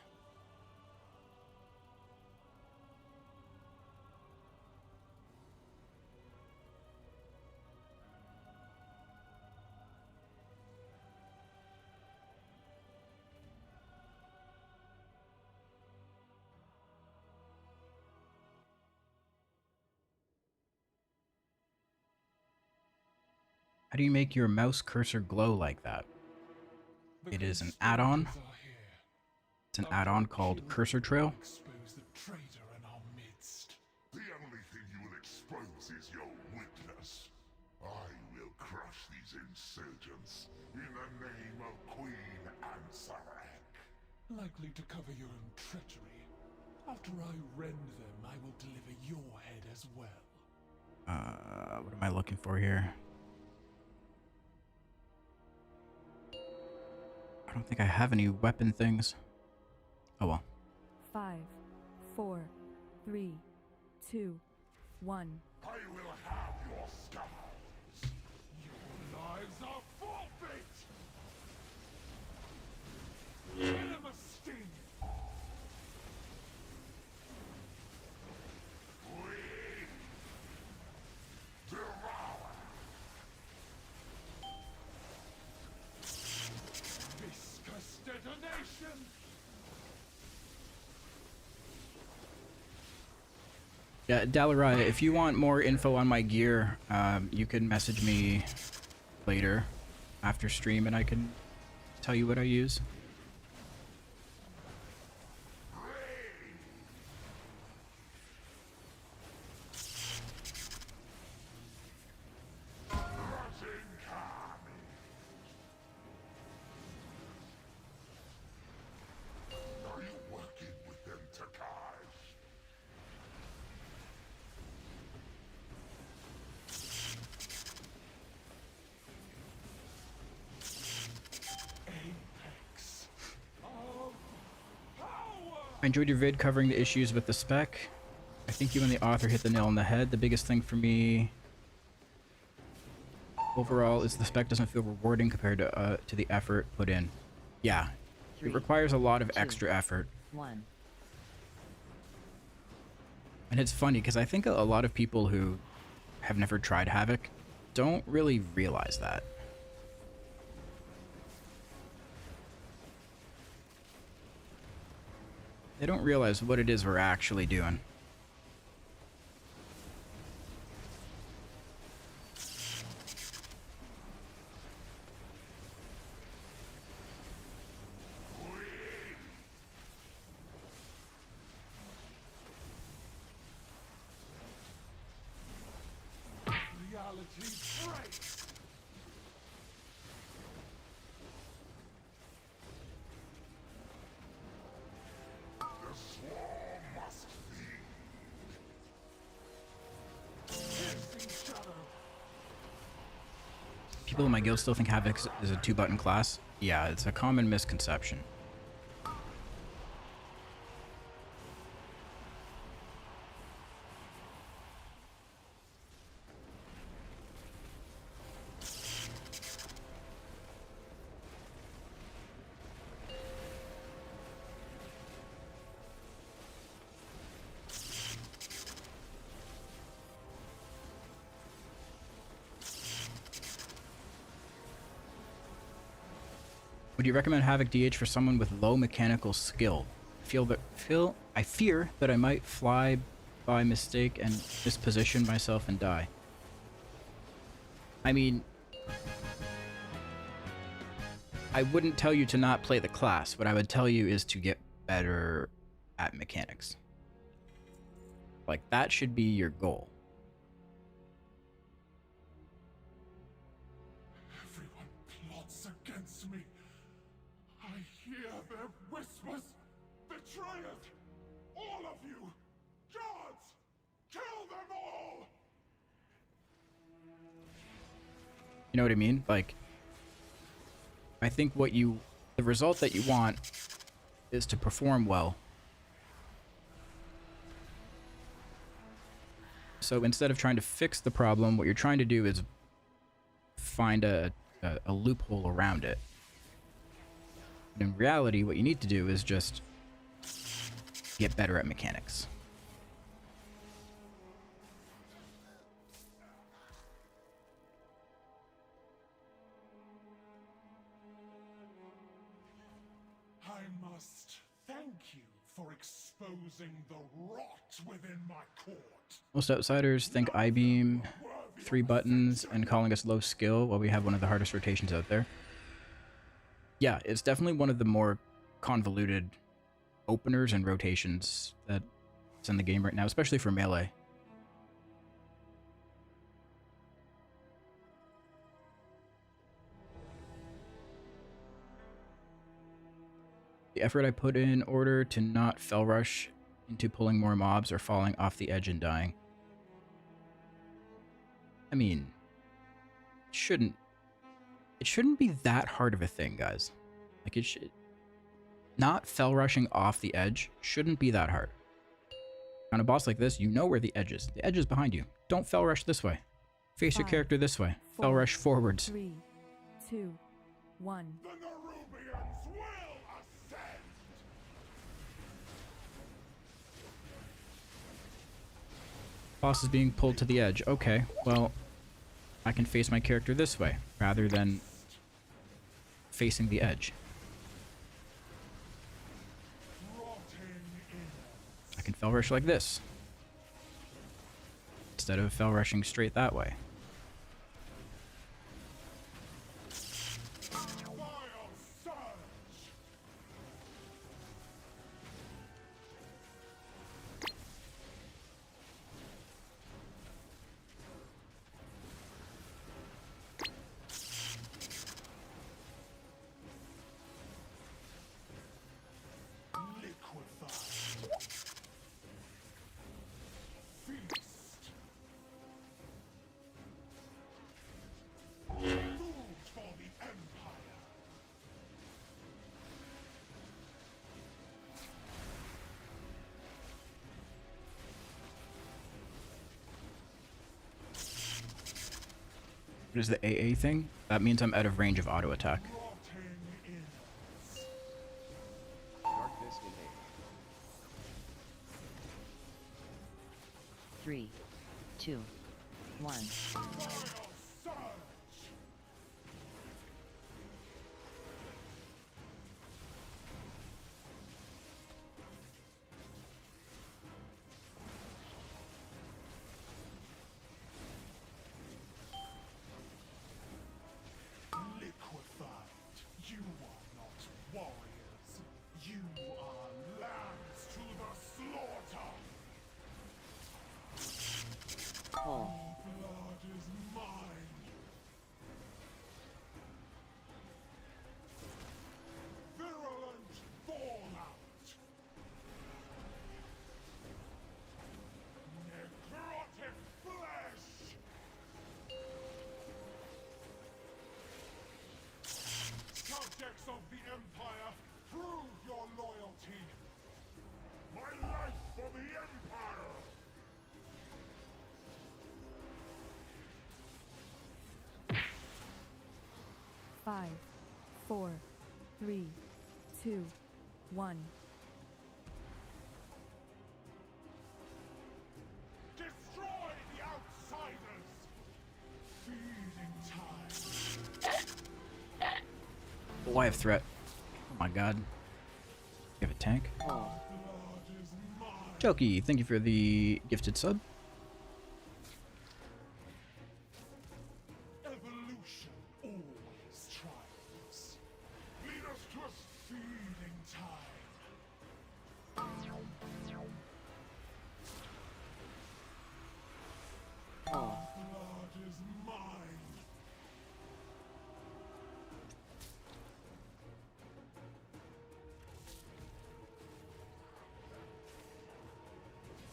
Speaker 1: How do you make your mouse cursor glow like that? It is an add-on. It's an add-on called Cursor Trail.
Speaker 4: The only thing you will expose is your weakness. I will crush these insurgents in the name of Queen Ansarak.
Speaker 10: Likely to cover your own treachery. After I rend them, I will deliver your head as well.
Speaker 1: What am I looking for here? I don't think I have any weapon things. Oh well.
Speaker 2: 5, 4, 3, 2, 1.
Speaker 4: I will have your scars. Your lives are forfeit. Venomous sting. We devour.
Speaker 1: Yeah, Dalarai, if you want more info on my gear, you can message me later after stream and I can tell you what I use. I enjoyed your vid covering the issues with the spec. I think you and the author hit the nail on the head. The biggest thing for me overall is the spec doesn't feel rewarding compared to the effort put in. Yeah, it requires a lot of extra effort. And it's funny because I think a lot of people who have never tried Havoc don't really realize that. They don't realize what it is we're actually doing. People in my guild still think Havoc is a 2-button class. Yeah, it's a common misconception. Would you recommend Havoc DH for someone with low mechanical skill? I fear that I might fly by mistake and misposition myself and die. I mean, I wouldn't tell you to not play the class. What I would tell you is to get better at mechanics. Like, that should be your goal.
Speaker 10: Everyone plots against me. I hear their whispers. Betrayers! All of you! Guards! Kill them all!
Speaker 1: You know what I mean? Like, I think the result that you want is to perform well. So instead of trying to fix the problem, what you're trying to do is find a loophole around it. And in reality, what you need to do is just get better at mechanics.
Speaker 10: I must thank you for exposing the rot within my court.
Speaker 1: Most outsiders think I-beam, 3 buttons, and calling us low skill while we have one of the hardest rotations out there. Yeah, it's definitely one of the more convoluted openers and rotations that's in the game right now, especially for melee. The effort I put in order to not fell rush into pulling more mobs or falling off the edge and dying. I mean, it shouldn't be that hard of a thing, guys. Like, it should not fell rushing off the edge shouldn't be that hard. On a boss like this, you know where the edge is. The edge is behind you. Don't fell rush this way. Face your character this way. Fell rush forwards.
Speaker 2: 3, 2, 1.
Speaker 10: The Nerubians will ascend!
Speaker 1: Boss is being pulled to the edge. Okay, well, I can face my character this way rather than facing the edge. I can fell rush like this. Instead of fell rushing straight that way. What is the AA thing? That means I'm out of range of auto attack.
Speaker 11: Darkness in air.
Speaker 12: 3, 2, 1.
Speaker 4: Subjects of the Empire, prove your loyalty. My life for the Empire!
Speaker 2: 5, 4, 3, 2, 1.
Speaker 4: Destroy the outsiders! Feeding time.
Speaker 1: Oh, I have threat. Oh my god. You have a tank? Toki, thank you for the gifted sub.
Speaker 4: Evolution always triumphs. Lead us to a feeding time. Blood is mine.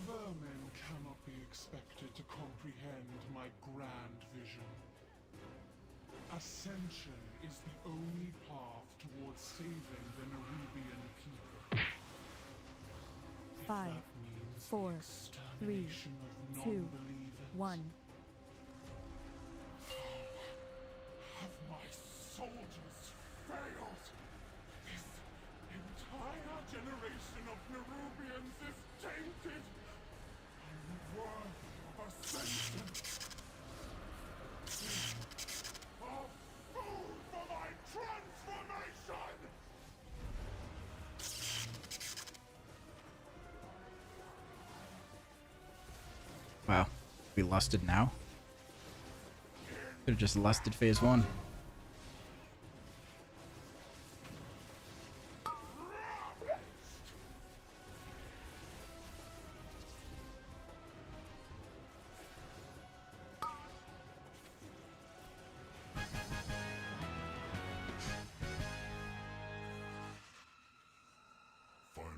Speaker 4: Vermin cannot be expected to comprehend my grand vision. Ascension is the only path towards saving the Nerubian people.
Speaker 2: 5, 4, 3, 2, 1.
Speaker 4: Have my soldiers failed? This entire generation of Nerubians is tainted. Unworthy of ascension. A food for my transformation!
Speaker 1: Wow. We lusted now? Could have just lusted phase 1.
Speaker 4: Finally,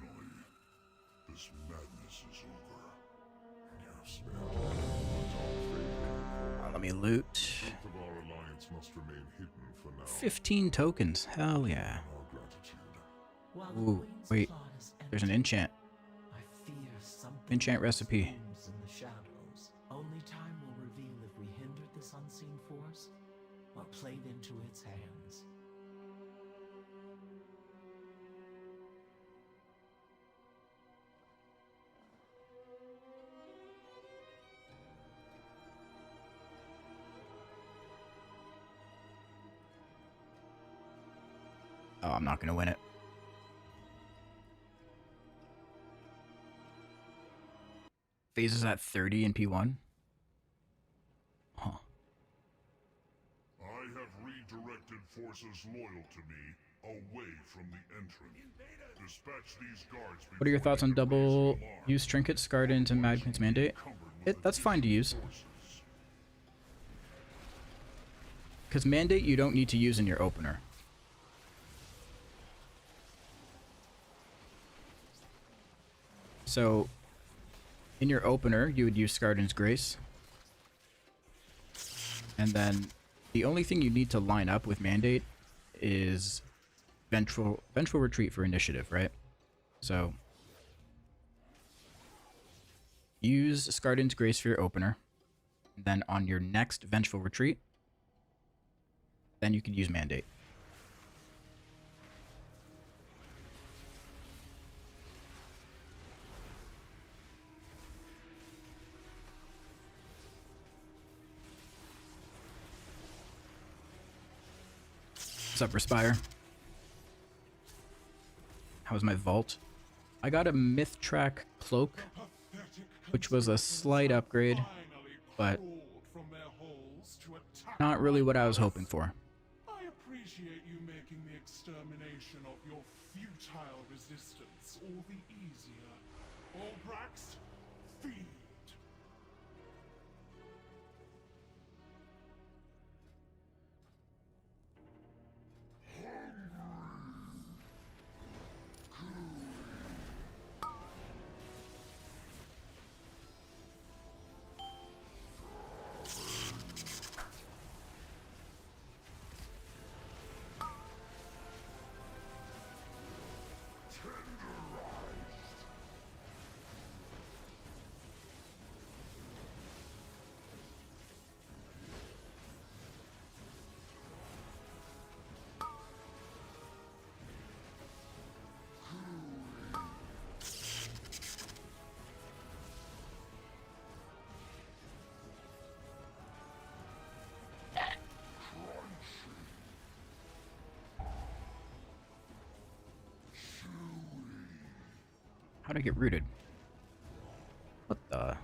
Speaker 4: this madness is over. You've spent all our faith.
Speaker 1: Let me loot.
Speaker 4: Truth of our alliance must remain hidden for now.
Speaker 1: 15 tokens. Hell yeah.
Speaker 4: Our gratitude.
Speaker 6: While the
Speaker 1: Ooh,
Speaker 6: Queen's
Speaker 1: wait.
Speaker 6: plot is
Speaker 1: There's an
Speaker 6: empty,
Speaker 1: enchant.
Speaker 6: I fear something
Speaker 1: Enchant recipe.
Speaker 6: looms in the shadows. Only time will reveal if we hindered this unseen force or played into its hands.
Speaker 1: Oh, I'm not gonna win it. Phases at 30 in P1? Huh.
Speaker 4: I have redirected forces loyal to me away from the entrant. Dispatch these guards.
Speaker 1: What are your thoughts on double use Trinket, Scarred into Madman's Mandate? That's fine to use. Because Mandate you don't need to use in your opener. So, in your opener, you would use Scarden's Grace. And then, the only thing you need to line up with Mandate is Vengeful Retreat for initiative, right? So, use Scarden's Grace for your opener. Then on your next Vengeful Retreat, then you can use Mandate. What's up, Respire? How was my vault? I got a Myth Track Cloak, which was a slight upgrade, but not really what I was hoping for.
Speaker 10: I appreciate you making the extermination of your futile resistance all the easier. Albrax, feed.
Speaker 1: How'd I get rooted? What the?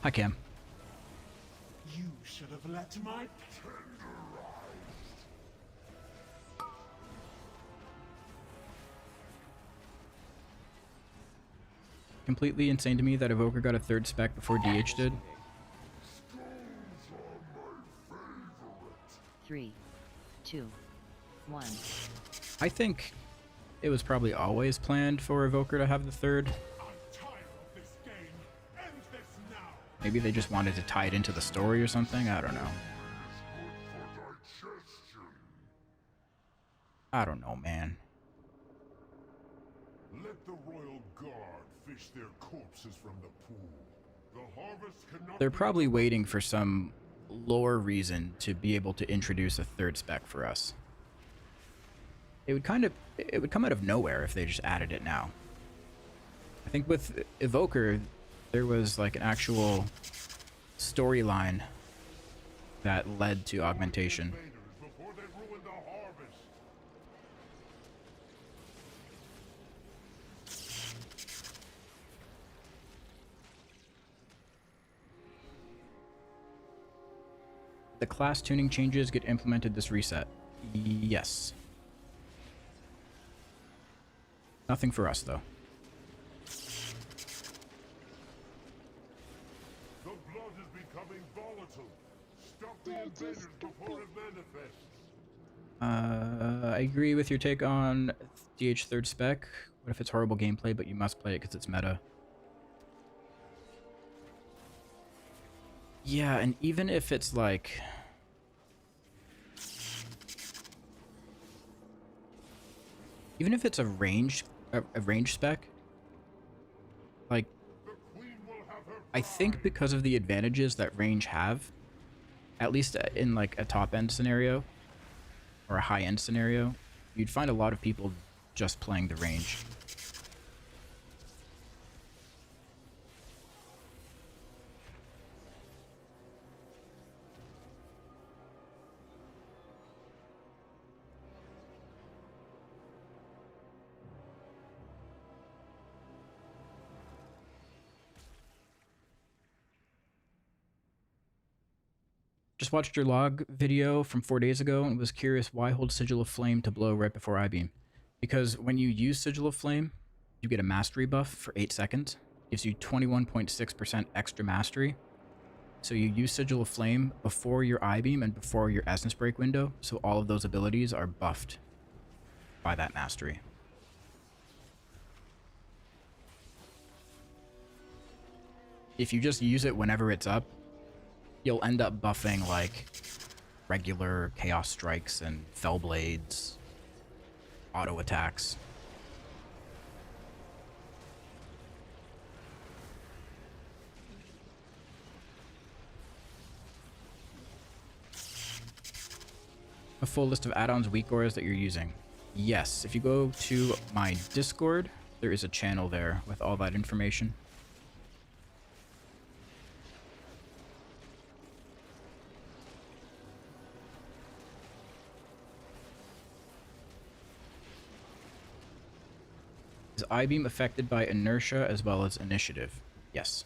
Speaker 1: Hi, Cam.
Speaker 10: You should have let my
Speaker 1: Completely insane to me that Evoker got a third spec before DH did.
Speaker 12: 3, 2, 1.
Speaker 1: I think it was probably always planned for Evoker to have the third. Maybe they just wanted to tie it into the story or something. I don't know. I don't know, man.
Speaker 4: Let the royal guard fish their corpses from the pool. The harvest cannot.
Speaker 1: They're probably waiting for some lore reason to be able to introduce a third spec for us. It would come out of nowhere if they just added it now. I think with Evoker, there was like an actual storyline that led to augmentation. The class tuning changes get implemented this reset. Yes. Nothing for us, though.
Speaker 4: The blood is becoming volatile. Stop the invaders before it manifests.
Speaker 1: I agree with your take on DH third spec. What if it's horrible gameplay, but you must play it because it's meta? Yeah, and even if it's like... Even if it's a range spec, like, I think because of the advantages that range have, at least in like a top-end scenario, or a high-end scenario, you'd find a lot of people just playing the range. Just watched your log video from 4 days ago and was curious why hold Sigil of Flame to blow right before I-beam. Because when you use Sigil of Flame, you get a mastery buff for 8 seconds. Gives you 21.6% extra mastery. So you use Sigil of Flame before your I-beam and before your Essence Break window, so all of those abilities are buffed by that mastery. If you just use it whenever it's up, you'll end up buffing like regular Chaos Strikes and Fell Blades, auto attacks. A full list of add-ons, weak auras that you're using. Yes, if you go to my Discord, there is a channel there with all that information. Is I-beam affected by inertia as well as initiative? Yes.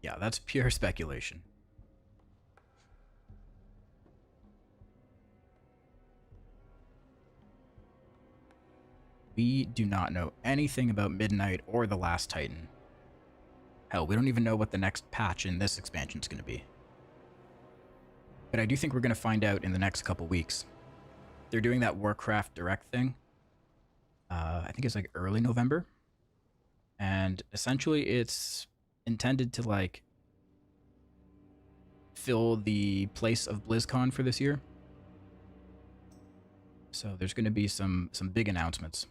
Speaker 1: Yeah, that's pure speculation. We do not know anything about Midnight or the Last Titan. Hell, we don't even know what the next patch in this expansion is going to be. But I do think we're going to find out in the next couple weeks. They're doing that Warcraft Direct thing. I think it's like early November. And essentially it's intended to like fill the place of BlizzCon for this year. So there's going to be some big announcements.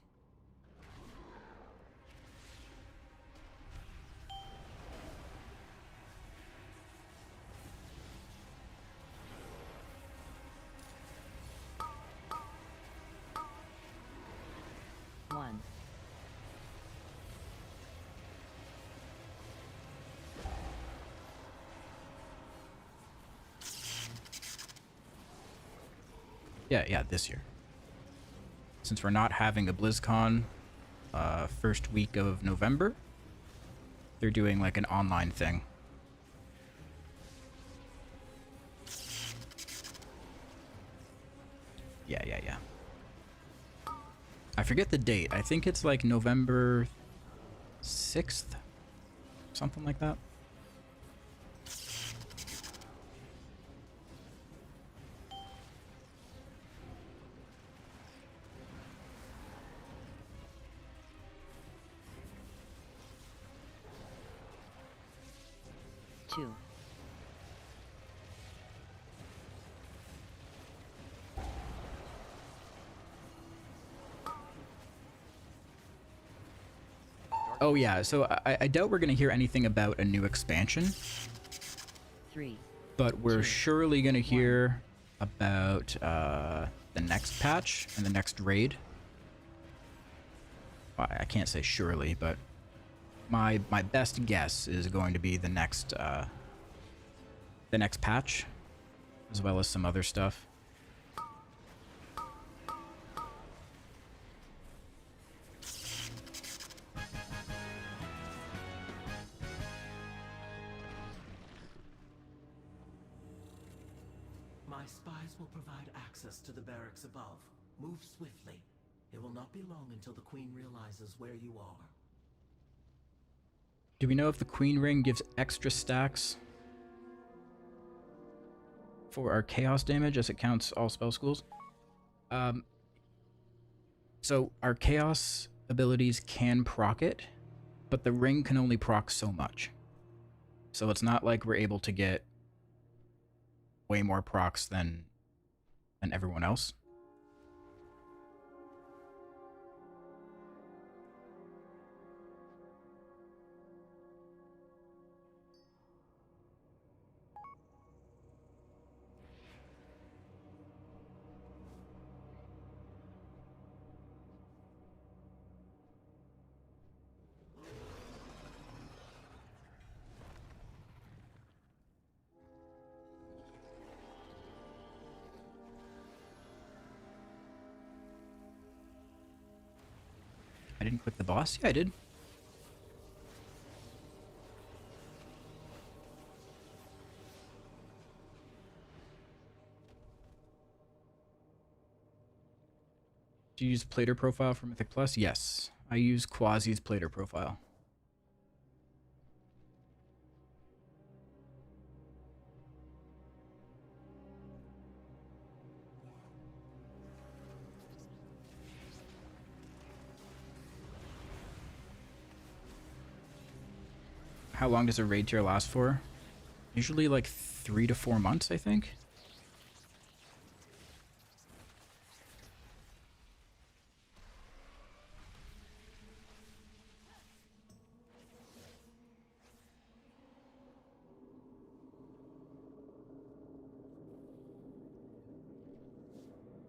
Speaker 12: One.
Speaker 1: Yeah, this year. Since we're not having a BlizzCon first week of November, they're doing like an online thing. Yeah. I forget the date. I think it's like November 6th, something like that.
Speaker 12: Two.
Speaker 1: Oh yeah, so I doubt we're gonna hear anything about a new expansion.
Speaker 12: 3.
Speaker 1: But we're surely gonna hear about the next patch and the next raid. Well, I can't say surely, but my best guess is going to be the next patch, as well as some other stuff.
Speaker 6: My spies will provide access to the barracks above. Move swiftly. It will not be long until the Queen realizes where you are.
Speaker 1: Do we know if the Queen Ring gives extra stacks for our chaos damage as it counts all spell schools? So our chaos abilities can proc it, but the ring can only proc so much. So it's not like we're able to get way more procs than everyone else. I didn't click the boss? Yeah, I did. Do you use Plater profile for Mythic Plus? Yes. I use Quasi's Plater profile. How long does a raid tier last for? Usually like 3 to 4 months, I think.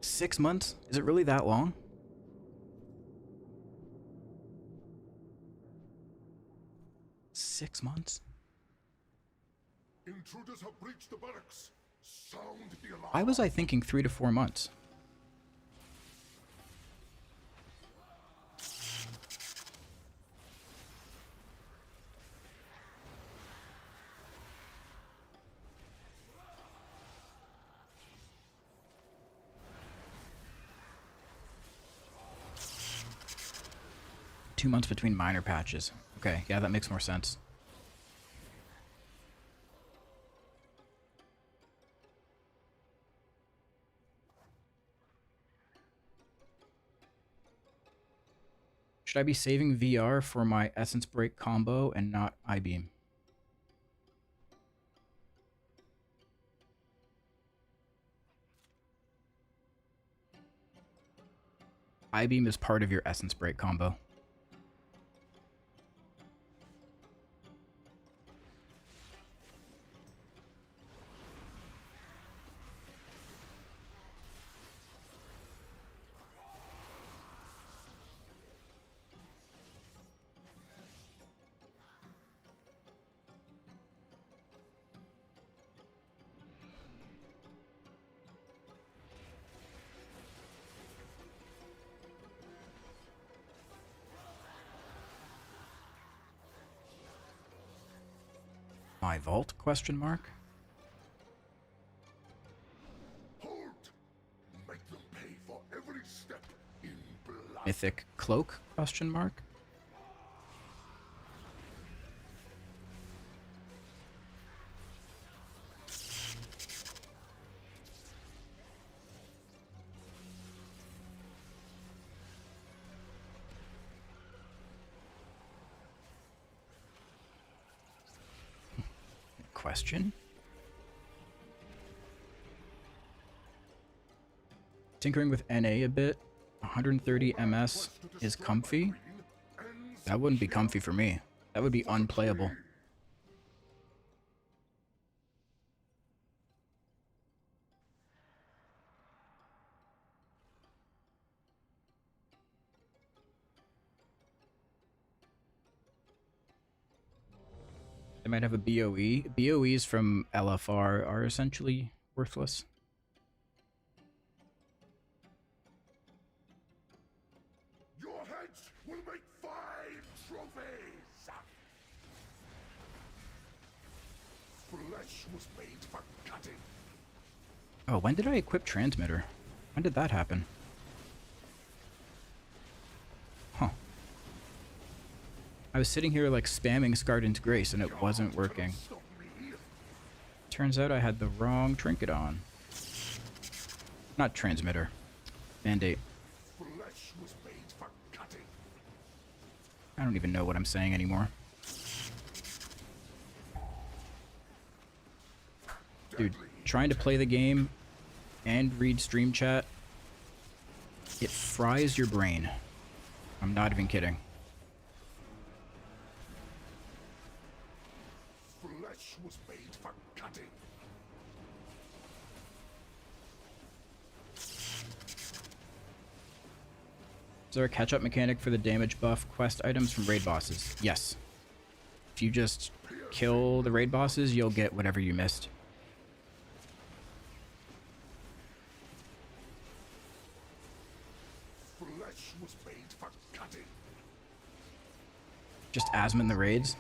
Speaker 1: Six months? Is it really that long? Six months?
Speaker 4: Intruders have breached the barracks. Sound the alarm.
Speaker 1: Why was I thinking 3 to 4 months? Two months between minor patches. Okay, yeah, that makes more sense. Should I be saving VR for my Essence Break combo and not I-Beam? I-Beam is part of your Essence Break combo. My vault? Question mark.
Speaker 4: Halt! Make them pay for every step in blood.
Speaker 1: Mythic cloak? Question mark. Question. Tinkering with NA a bit. 130 MS is comfy. That wouldn't be comfy for me. That would be unplayable. They might have a BOE. BOEs from LFR are essentially worthless.
Speaker 4: Your heads will make 5 trophies. Flesh was made for cutting.
Speaker 1: Oh, when did I equip Transmitter? When did that happen? Huh. I was sitting here like spamming Scarden's Grace and it wasn't working. Turns out I had the wrong trinket on. Not Transmitter. Mandate.
Speaker 4: Flesh was made for cutting.
Speaker 1: I don't even know what I'm saying anymore. Dude, trying to play the game and read stream chat, it fries your brain. I'm not even kidding.
Speaker 4: Flesh was made for cutting.
Speaker 1: Is there a catch-up mechanic for the damage buff quest items from raid bosses? Yes. If you just kill the raid bosses, you'll get whatever you missed.
Speaker 4: Flesh was made for cutting.
Speaker 1: Just asm in the raids.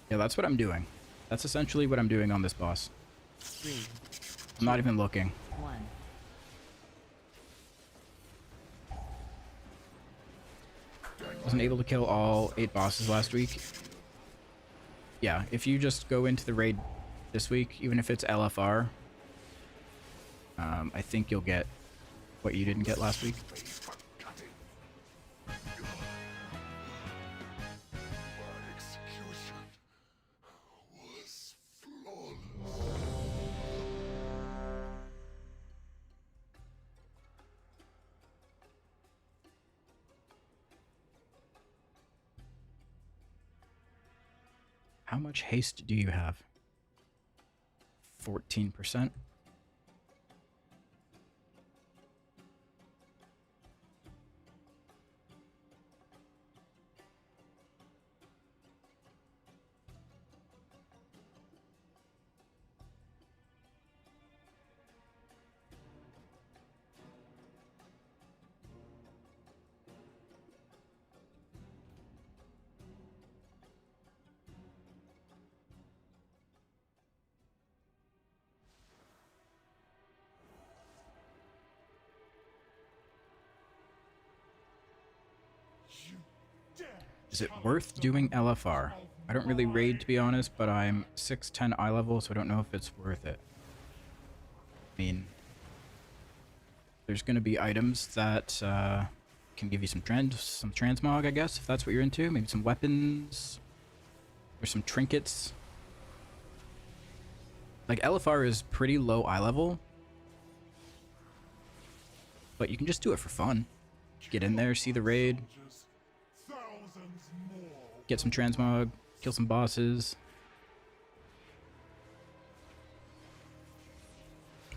Speaker 1: Yeah, that's what I'm doing. That's essentially what I'm doing on this boss.
Speaker 12: 3,
Speaker 1: I'm not even looking.
Speaker 12: 1.
Speaker 1: Wasn't able to kill all 8 bosses last week. Yeah, if you just go into the raid this week, even if it's LFR, I think you'll get what you didn't get last week. How much haste do you have? 14%? Is it worth doing LFR? I don't really raid, to be honest, but I'm 610 eye level, so I don't know if it's worth it. I mean, there's going to be items that can give you some transmog, I guess, if that's what you're into. Maybe some weapons, or some trinkets. Like, LFR is pretty low eye level, but you can just do it for fun. Get in there, see the raid, get some transmog, kill some bosses.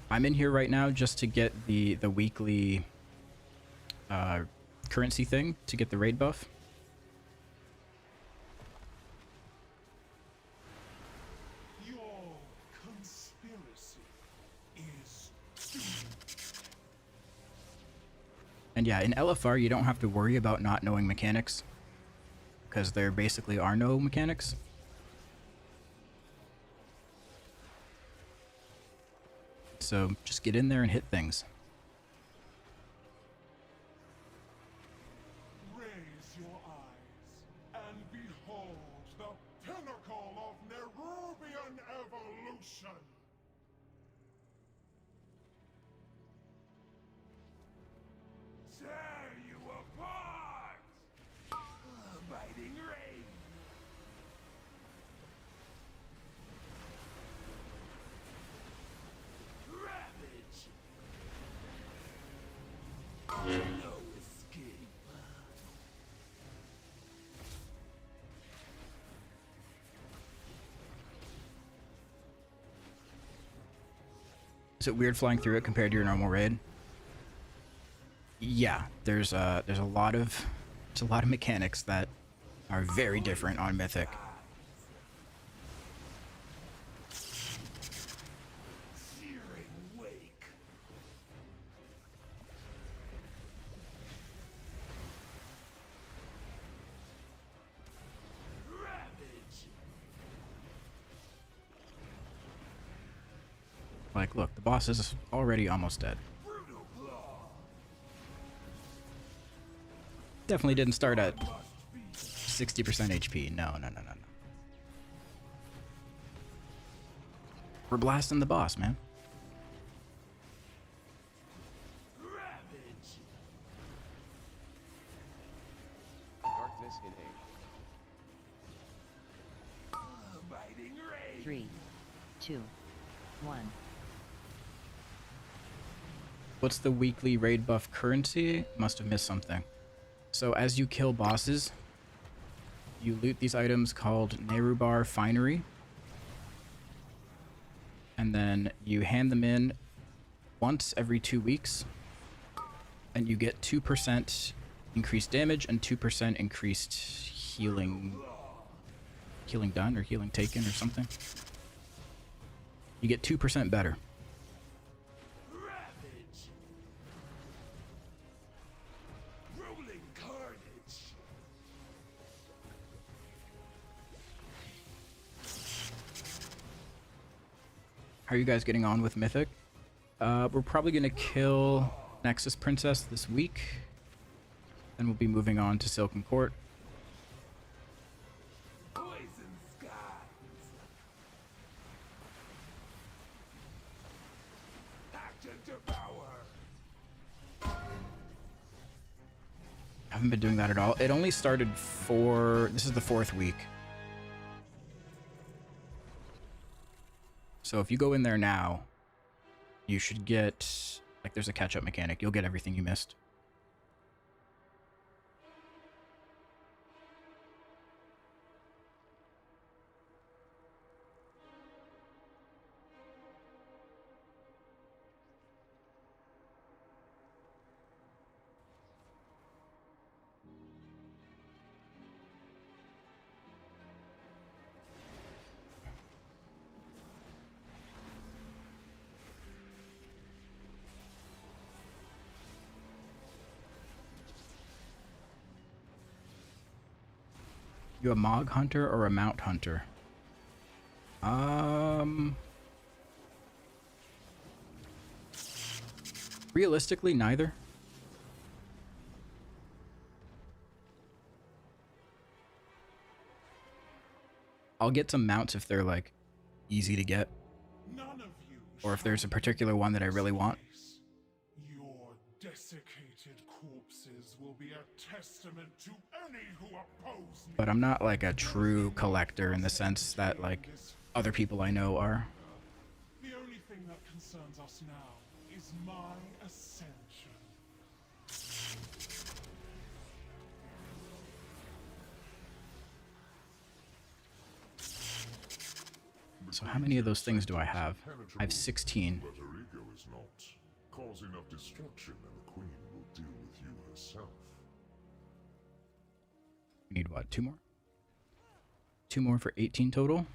Speaker 1: I'm in here right now just to get the weekly currency thing to get the raid buff.
Speaker 10: Your conspiracy is
Speaker 1: And yeah, in LFR you don't have to worry about not knowing mechanics, because there basically are no mechanics. So just get in there and hit things.
Speaker 10: raise your eyes and behold the pinnacle of Nerubian evolution. Tear you apart! Biting rain! Ravage! No escape.
Speaker 1: Is it weird flying through it compared to your normal raid? Yeah, there's a lot of mechanics that are very different on Mythic.
Speaker 10: Searing wake. Ravage.
Speaker 1: Like, look, the boss is already almost dead.
Speaker 10: Brutal claw.
Speaker 1: Definitely didn't start at 60% HP. No. We're blasting the boss, man.
Speaker 10: Ravage.
Speaker 11: Darkness in aim.
Speaker 10: Biting rain.
Speaker 12: 3, 2, 1.
Speaker 1: What's the weekly raid buff currency? Must have missed something. So as you kill bosses, you loot these items called Nerubar Finery. And then you hand them in once every 2 weeks. And you get 2% increased damage and 2% increased healing. Healing done or healing taken or something. You get 2% better.
Speaker 10: Ravage. Rolling carnage.
Speaker 1: How are you guys getting on with Mythic? We're probably gonna kill Nexus Princess this week. Then we'll be moving on to Silken Court. I haven't been doing that at all. It only started this is the 4th week. So if you go in there now, you should get, like, there's a catch-up mechanic. You'll get everything you missed. You a Mog Hunter or a Mount Hunter? Realistically, neither. I'll get some mounts if they're, like, easy to get. Or if there's a particular one that I really want.
Speaker 10: Your desiccated corpses will be a testament to any who oppose me.
Speaker 1: But I'm not, like, a true collector in the sense that, like, other people I know are.
Speaker 10: The only thing that concerns us now is my ascension.
Speaker 1: So how many of those things do I have? I have 16.
Speaker 4: But her ego is not. Cause enough destruction and the queen will deal with you herself.
Speaker 1: We need what, 2 more? 2 more for 18 total?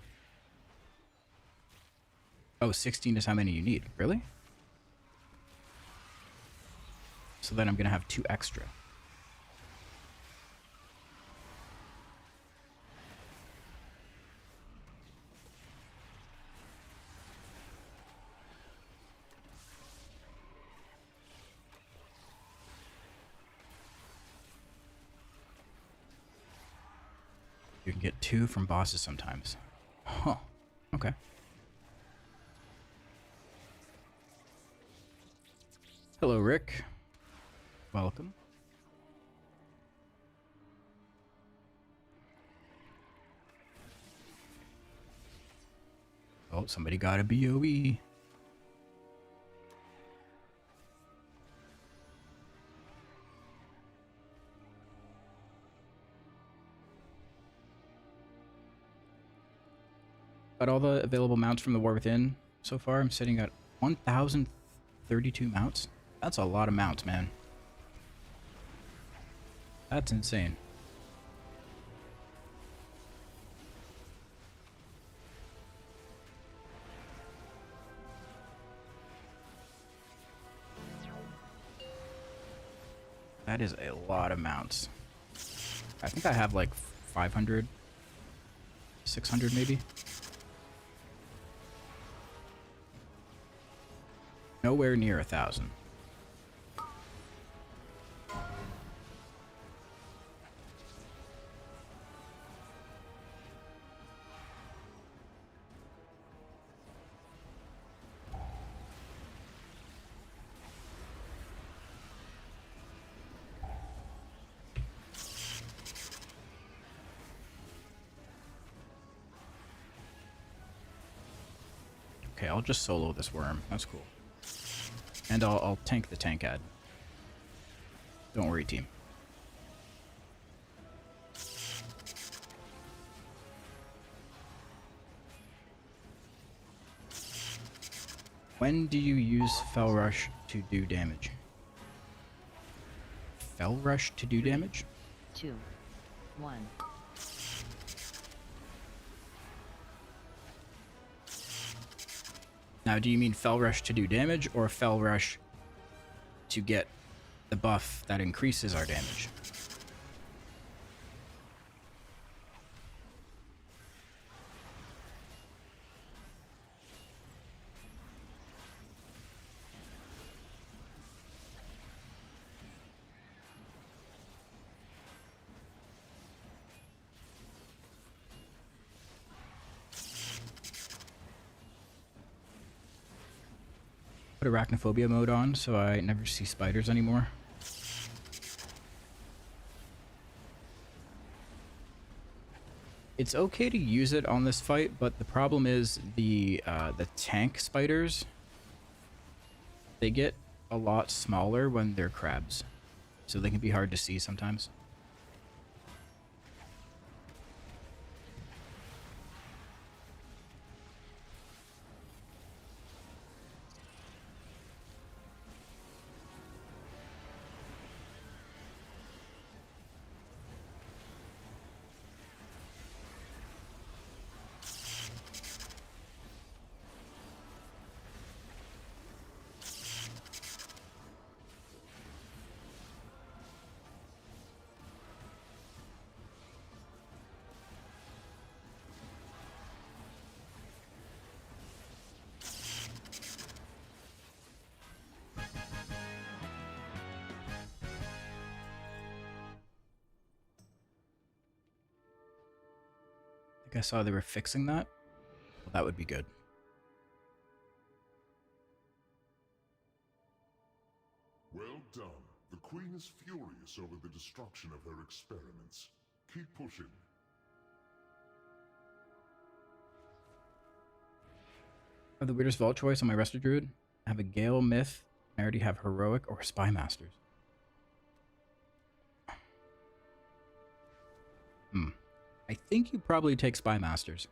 Speaker 1: Oh, 16 is how many you need. Really? So then I'm gonna have 2 extra. You can get 2 from bosses sometimes. Huh. Okay. Hello, Rick. Welcome. Oh, somebody got a BOE. Got all the available mounts from the War Within so far. I'm sitting at 1,032 mounts. That's a lot of mounts, man. That's insane. That is a lot of mounts. I think I have like 500, 600 maybe. Nowhere near 1,000. Okay, I'll just solo this worm. That's cool. And I'll tank the tank ad. Don't worry, team. When do you use Fell Rush to do damage? Fell Rush to do damage?
Speaker 12: 2, 1.
Speaker 1: Now, do you mean Fell Rush to do damage, or Fell Rush to get the buff that increases our damage? arachnophobia mode on, so I never see spiders anymore. It's okay to use it on this fight, but the problem is the tank spiders, they get a lot smaller when they're crabs, so they can be hard to see sometimes. I saw they were fixing that. Well, that would be good.
Speaker 4: Well done. The Queen is furious over the destruction of her experiments. Keep pushing.
Speaker 1: I have the weirdest vault choice on my Resto Druid. I have a Gale Myth. I already have Heroic or Spy Masters. I think you probably take Spy Masters.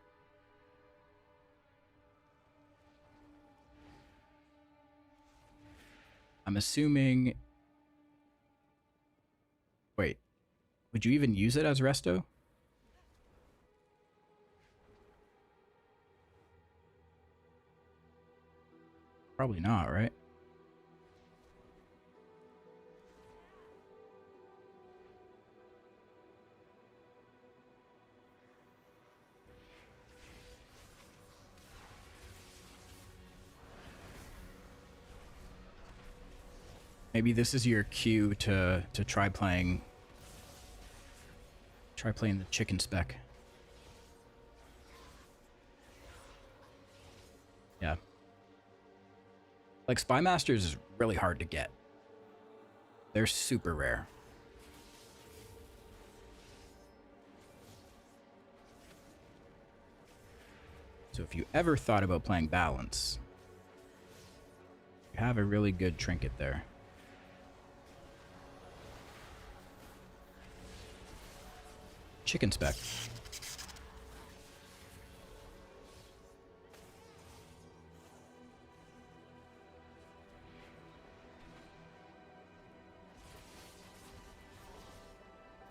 Speaker 1: I'm assuming... Wait. Would you even use it as Resto? Probably not, right? Maybe this is your cue to try playing the chicken spec. Yeah. Like, Spy Masters is really hard to get. They're super rare. So if you ever thought about playing balance, you have a really good trinket there. Chicken spec.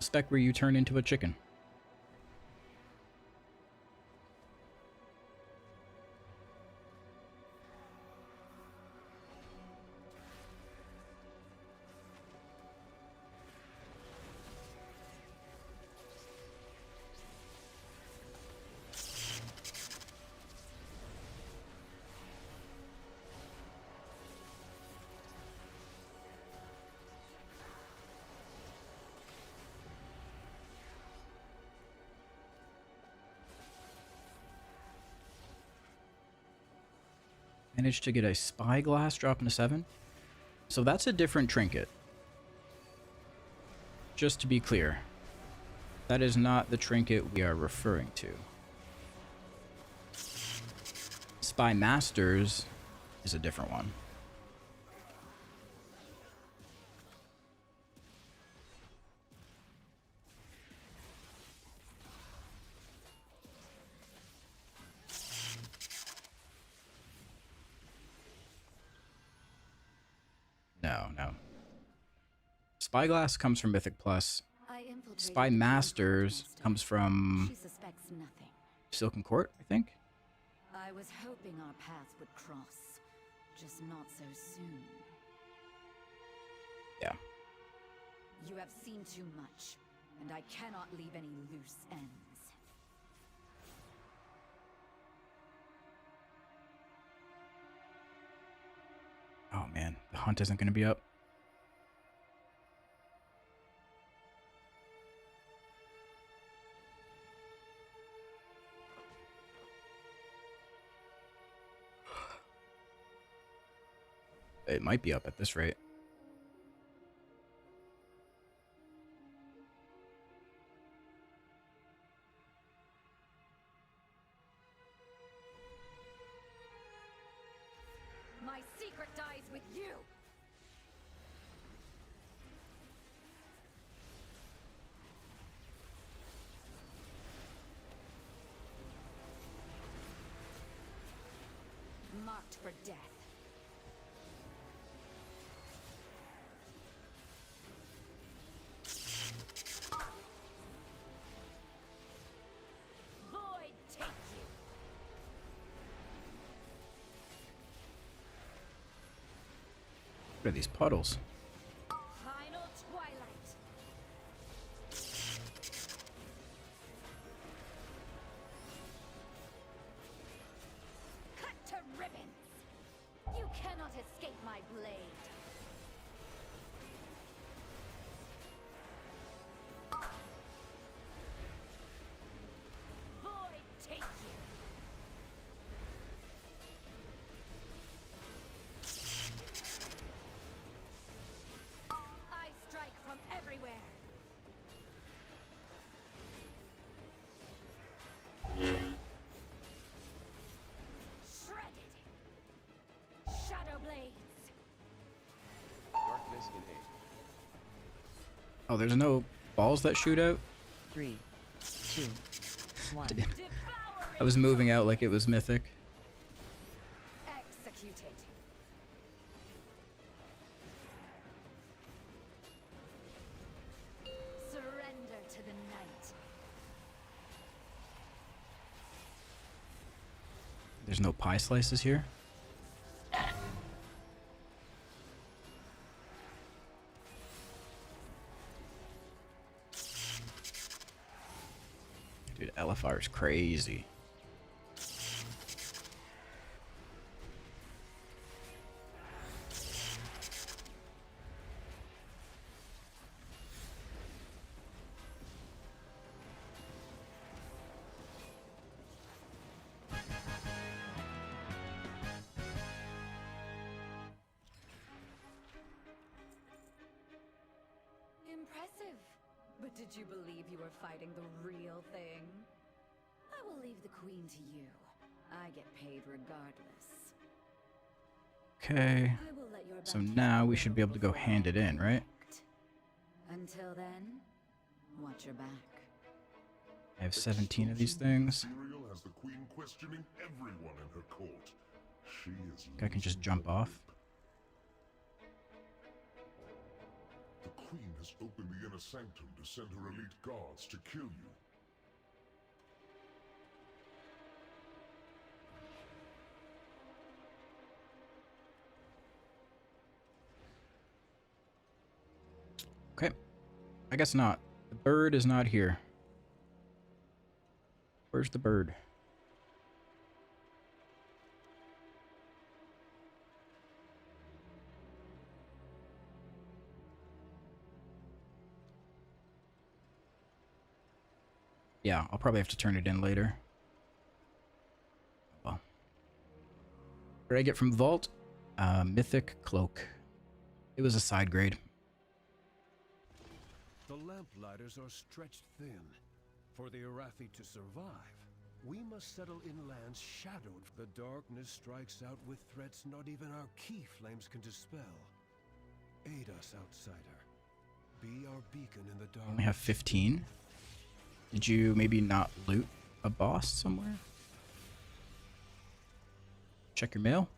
Speaker 1: Spec where you turn into a chicken. Managed to get a spyglass dropping to 7. So that's a different trinket. Just to be clear, that is not the trinket we are referring to. Spy Masters is a different one. No. Spyglass comes from Mythic Plus. Spy Masters comes from Silken Court, I think.
Speaker 2: I was hoping our paths would cross, just not so soon.
Speaker 1: Yeah.
Speaker 2: You have seen too much, and I cannot leave any loose ends.
Speaker 1: Oh man, the hunt isn't going to be up. might be up at this rate.
Speaker 2: My secret dies with you! Marked for death. Void take you.
Speaker 1: What are these puddles?
Speaker 2: Final twilight. Cut to ribbons. You cannot escape my blade. Void take you. I strike from everywhere. Shredded. Shadow blades.
Speaker 11: Darkness in 8.
Speaker 1: Oh, there's no balls that shoot out?
Speaker 12: 3, 2, 1.
Speaker 1: Damn. I was moving out like it was Mythic.
Speaker 2: Executed. Surrender to the night.
Speaker 1: There's no pie slices here. Dude, LFR is crazy.
Speaker 2: Impressive. But did you believe you were fighting the real thing? I will leave the queen to you. I get paid regardless.
Speaker 1: Okay.
Speaker 2: I will let your
Speaker 1: So
Speaker 2: bounty
Speaker 1: now we
Speaker 2: flow
Speaker 1: should be able to go
Speaker 2: before
Speaker 1: hand it in, right?
Speaker 2: Until then, watch your back.
Speaker 1: I have 17 of these things.
Speaker 4: Imperial has the queen questioning everyone in her court. She is.
Speaker 1: I can just jump off.
Speaker 4: The queen has opened the inner sanctum to send her elite guards to kill you.
Speaker 1: Okay. I guess not. The bird is not here. Where's the bird? Yeah, I'll probably have to turn it in later. Well. What did I get from Vault? Mythic Cloak. It was a side grade.
Speaker 8: The lamplighters are stretched thin. For the Arathi to survive, we must settle in lands shadowed. The darkness strikes out with threats not even our key flames can dispel. Aid us, outsider. Be our beacon in the dark.
Speaker 1: I only have 15. Did you maybe not loot a boss somewhere? Check your mail.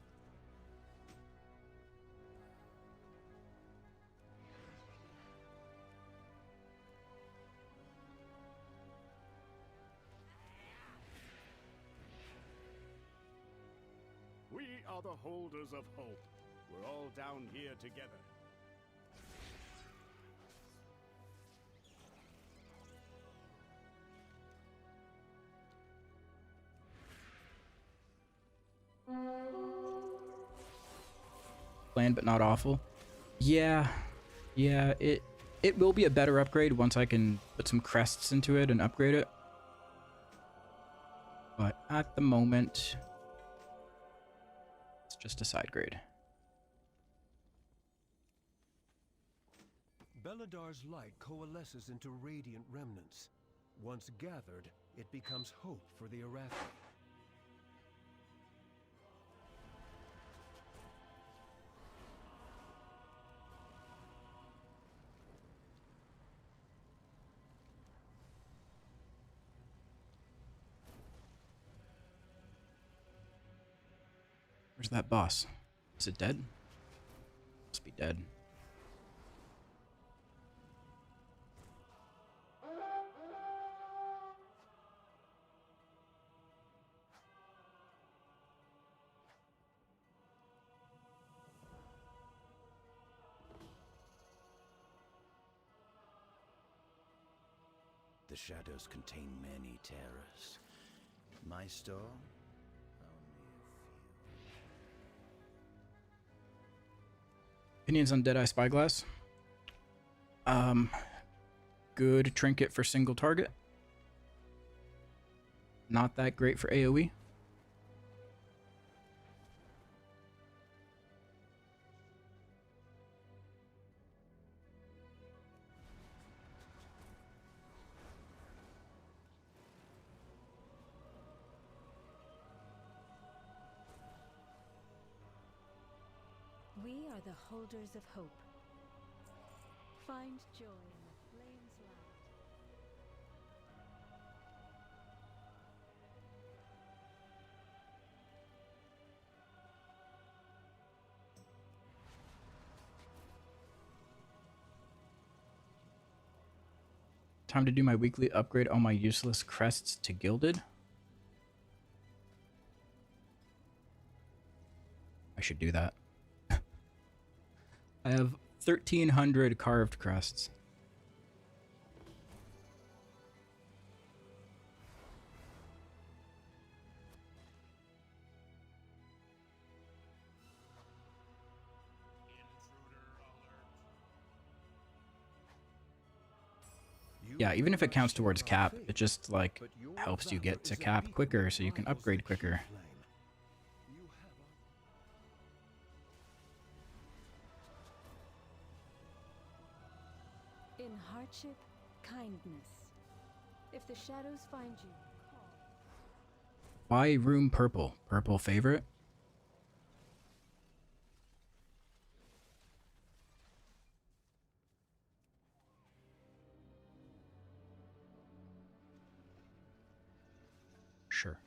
Speaker 13: We are the holders of hope. We're all down here together.
Speaker 1: Bland but not awful. Yeah, it will be a better upgrade once I can put some crests into it and upgrade it. But at the moment, it's just a side grade.
Speaker 8: Beladar's light coalesces into radiant remnants. Once gathered, it becomes hope for the Arathi.
Speaker 1: Where's that boss? Is it dead? Must be dead.
Speaker 5: The shadows contain many terrors. My store?
Speaker 1: Opinions on Deadeye Spyglass. Good trinket for single target. Not that great for AoE.
Speaker 2: We are the holders of hope. Find joy in the flame's light.
Speaker 1: Time to do my weekly upgrade on my useless crests to gilded. I should do that. I have 1,300 carved crests. Yeah, even if it counts towards cap, it just like helps you get to cap quicker so you can upgrade quicker.
Speaker 2: In hardship, kindness. If the shadows find you, call.
Speaker 1: Why room purple? Purple favorite? Sure.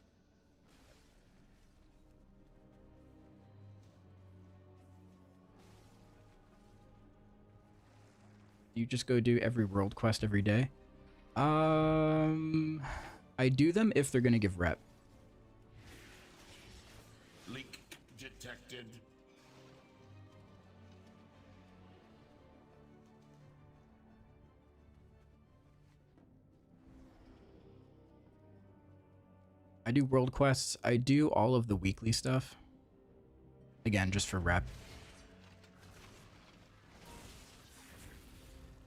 Speaker 1: You just go do every world quest every day? I do them if they're gonna give rep.
Speaker 14: Leak detected.
Speaker 1: I do world quests. I do all of the weekly stuff. Again, just for rep.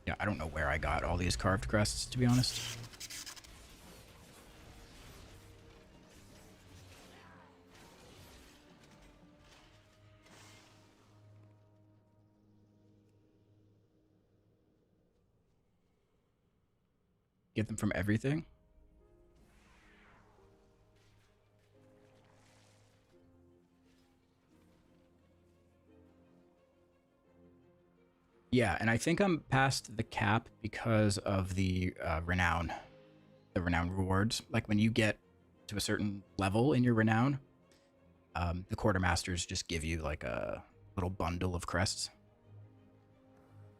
Speaker 1: Yeah, I don't know where I got all these carved crests, to be honest. Get them from everything. Yeah, and I think I'm past the cap because of the renown rewards. Like when you get to a certain level in your renown, the quartermasters just give you like a little bundle of crests.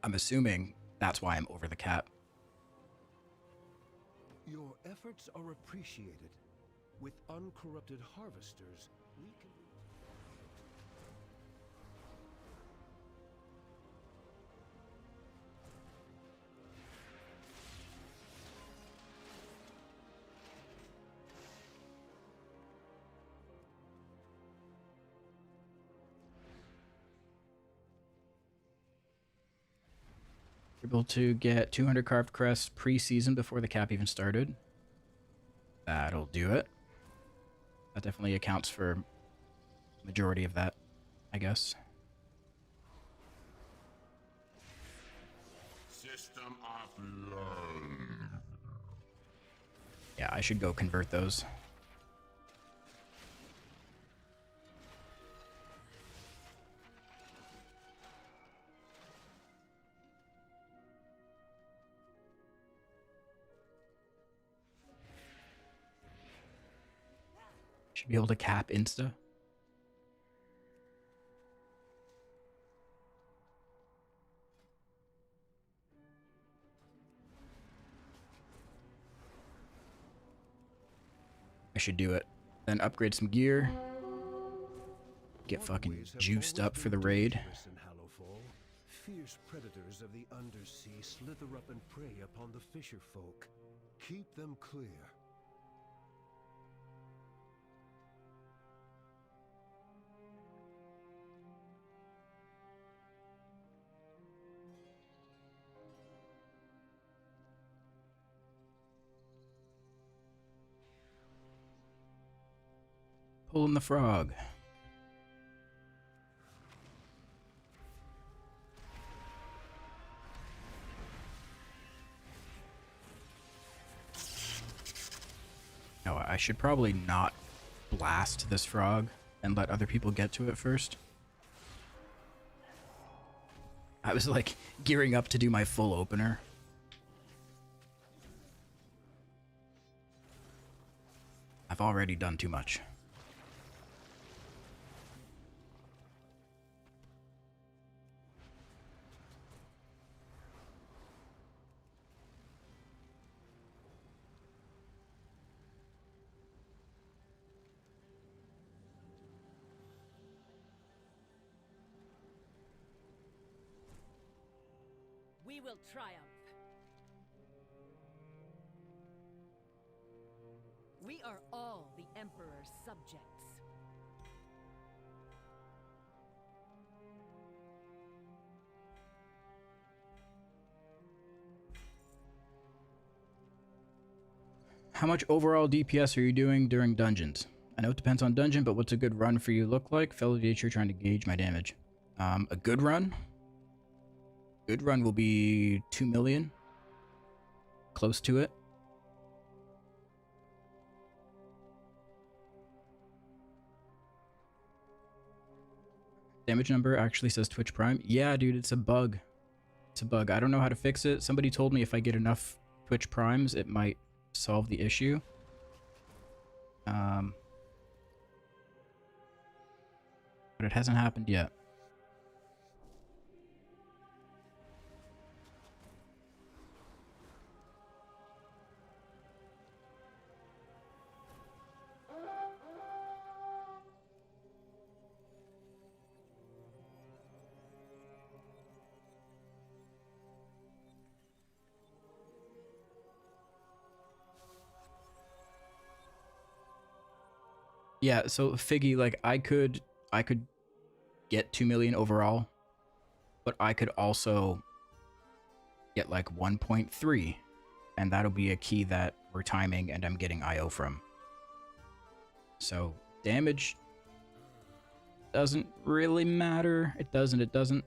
Speaker 1: I'm assuming that's why I'm over the cap.
Speaker 8: Your efforts are appreciated. With uncorrupted harvesters, we can...
Speaker 1: Able to get 200 carved crests pre-season before the cap even started. That'll do it. That definitely accounts for majority of that, I guess.
Speaker 14: system of love.
Speaker 1: Yeah, I should go convert those. Should be able to cap insta. I should do it. Then upgrade some gear. Get fucking juiced up for the raid.
Speaker 8: Fierce predators of the undersea slither up and prey upon the fisher folk. Keep them clear.
Speaker 1: Pulling the frog. No, I should probably not blast this frog and let other people get to it first. I was like gearing up to do my full opener. I've already done too much.
Speaker 2: We will triumph. We are all the Emperor's subjects.
Speaker 1: How much overall DPS are you doing during dungeons? I know it depends on dungeon, but what's a good run for you look like? Fellow DH, trying to gauge my damage. A good run? Good run will be 2 million. Close to it. Damage number actually says Twitch Prime. Yeah, dude, it's a bug. It's a bug. I don't know how to fix it. Somebody told me if I get enough Twitch Primes, it might solve the issue. But it hasn't happened yet. Yeah, so Figgy, like I could get 2 million overall, but I could also get like 1.3, and that'll be a key that we're timing and I'm getting IO from. So damage doesn't really matter. It doesn't.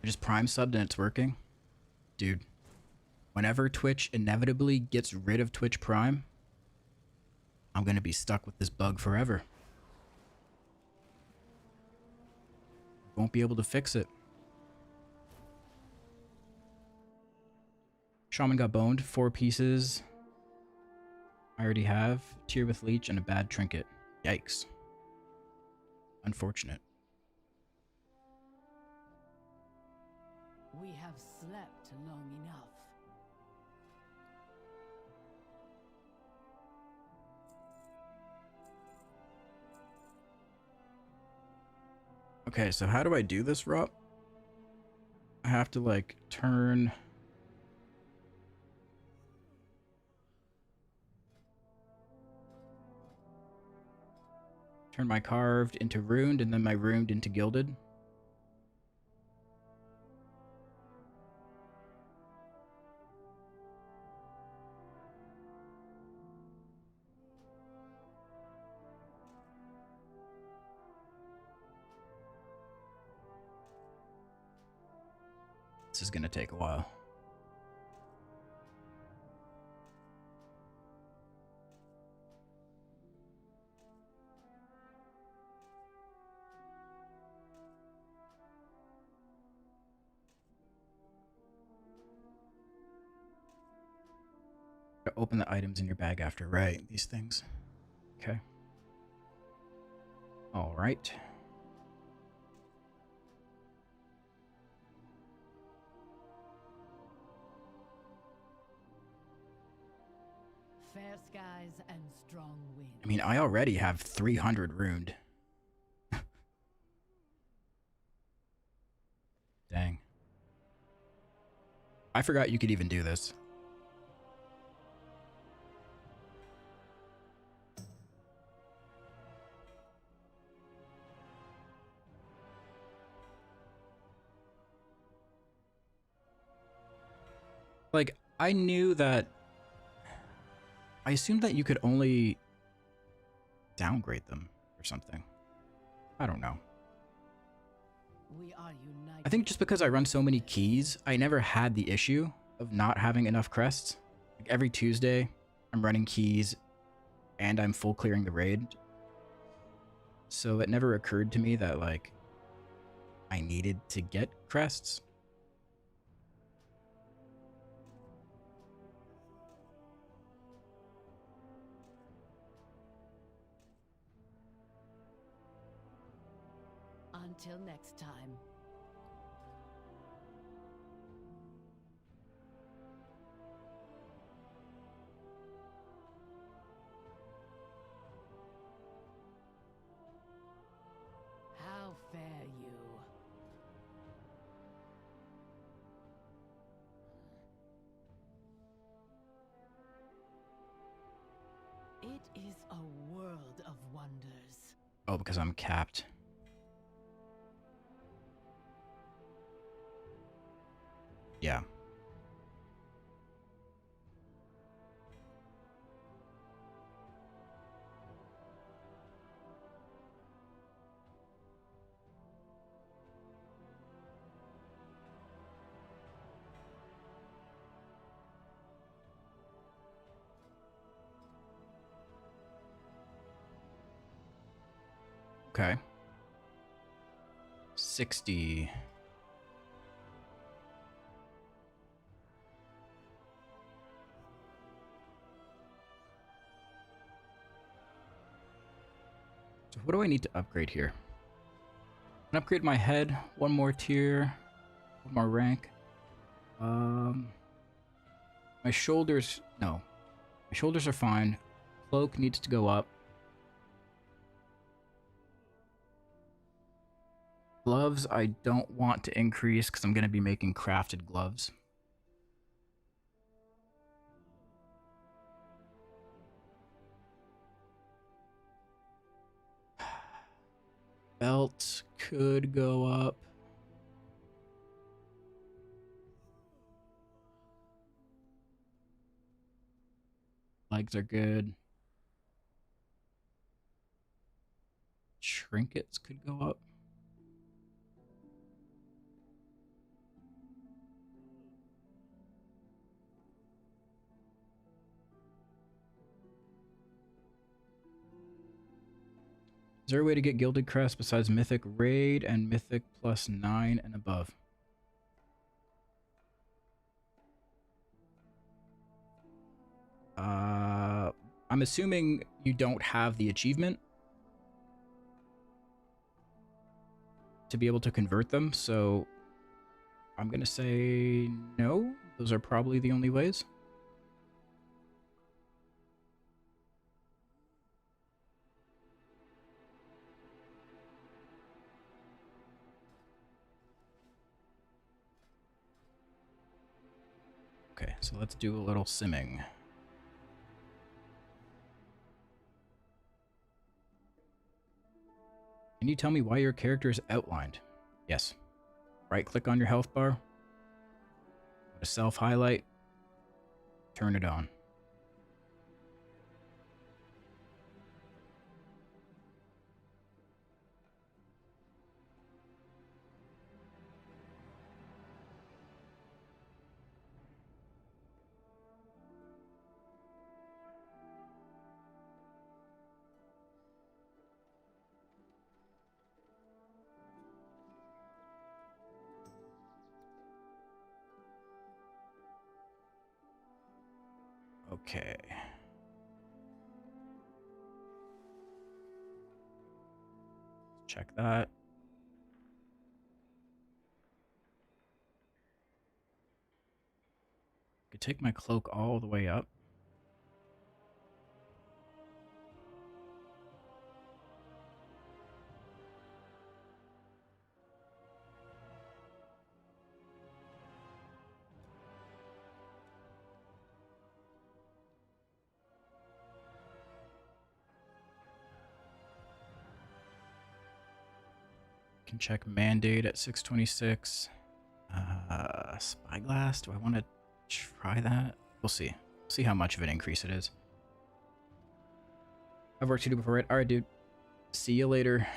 Speaker 1: I just prime subbed and it's working. Dude, whenever Twitch inevitably gets rid of Twitch Prime, I'm gonna be stuck with this bug forever. Won't be able to fix it. Shaman got boned, 4 pieces. I already have. Tear with leech and a bad trinket. Yikes. Unfortunate.
Speaker 12: We have slept long enough.
Speaker 1: Okay, so how do I do this, Rob? I have to like turn my carved into runed and then my runed into gilded. This is gonna take a while. Open the items in your bag after, right? These things. Okay. All right.
Speaker 12: Fair skies and strong winds.
Speaker 1: I mean, I already have 300 ruined. Dang. I forgot you could even do this. Like, I knew that... I assumed that you could only downgrade them or something. I don't know.
Speaker 12: We are united.
Speaker 1: I think just because I run so many keys, I never had the issue of not having enough crests. Like every Tuesday, I'm running keys and I'm full clearing the raid. So it never occurred to me that, like, I needed to get crests.
Speaker 12: Until next time. How fare you? It is a world of wonders.
Speaker 1: Oh, because I'm capped. Yeah. Okay. 60. So what do I need to upgrade here? I can upgrade my head, one more tier, one more rank. My shoulders, no. My shoulders are fine. Cloak needs to go up. Gloves, I don't want to increase because I'm going to be making crafted gloves. Belt could go up. Legs are good. Trinkets could go up. Is there a way to get Gilded Crest besides Mythic Raid and Mythic +9 and above? I'm assuming you don't have the achievement to be able to convert them, so I'm gonna say no. Those are probably the only ways. Okay, so let's do a little simming. Can you tell me why your character is outlined? Yes. Right-click on your health bar. Go to self-highlight. Turn it on. Okay. Check that. Could take my cloak all the way up. Can check Mandate at 626. Spyglass, do I want to try that? We'll see. See how much of an increase it is. I've work to do before it. Alright, dude. See you later.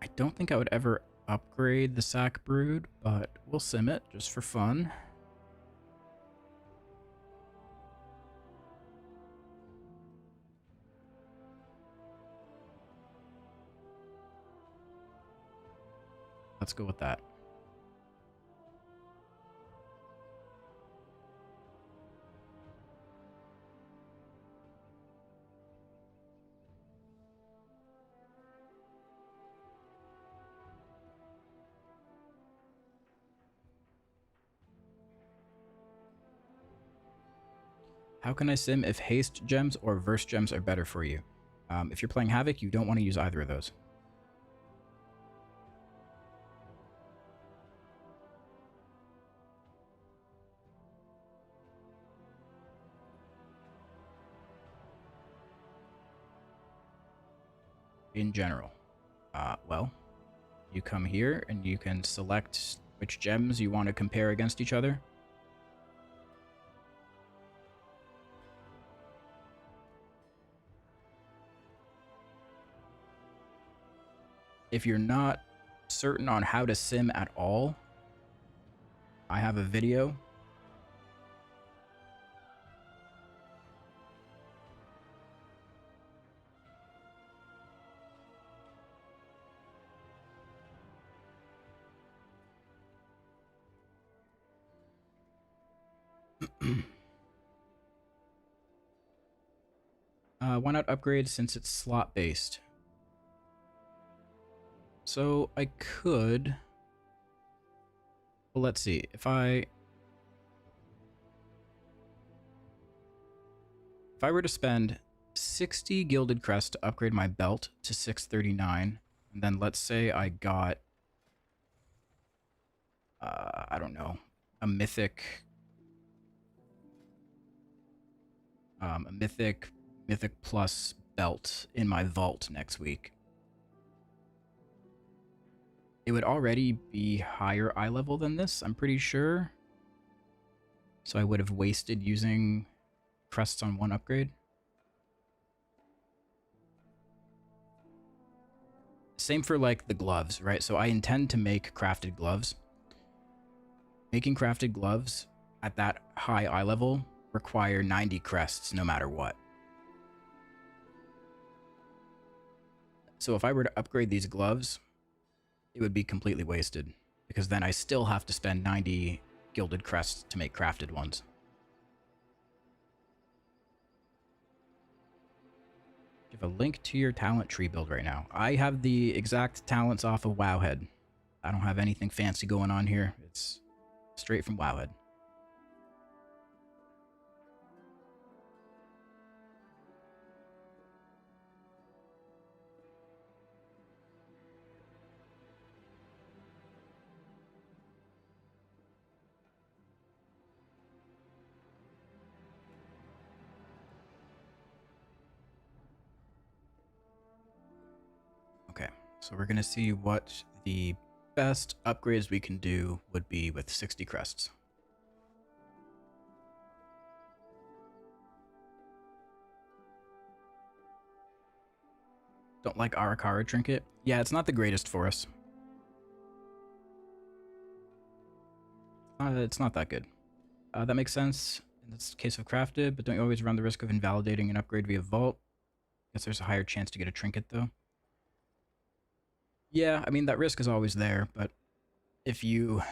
Speaker 1: I don't think I would ever upgrade the Sack Brood, but we'll sim it just for fun. Let's go with that. How can I sim if haste gems or verse gems are better for you? If you're playing Havoc, you don't want to use either of those. In general. Well, you come here and you can select which gems you want to compare against each other. If you're not certain on how to sim at all, I have a video. Why not upgrade since it's slot based? So I could. Well, let's see. If I were to spend 60 gilded crest to upgrade my belt to 639, and then let's say I got I don't know, a mythic plus belt in my vault next week. It would already be higher eye level than this, I'm pretty sure. So I would have wasted using crests on one upgrade. Same for like the gloves, right? So I intend to make crafted gloves. Making crafted gloves at that high eye level require 90 crests no matter what. So if I were to upgrade these gloves, it would be completely wasted, because then I still have to spend 90 gilded crests to make crafted ones. You have a link to your talent tree build right now. I have the exact talents off of Wowhead. I don't have anything fancy going on here. It's straight from Wowhead. Okay, so we're going to see what the best upgrades we can do would be with 60 crests. Don't like Arakara Trinket? Yeah, it's not the greatest for us. It's not that good. That makes sense. in this case of crafted, but don't you always run the risk of invalidating an upgrade via vault? Guess there's a higher chance to get a trinket though. Yeah, I mean that risk is always there, but if you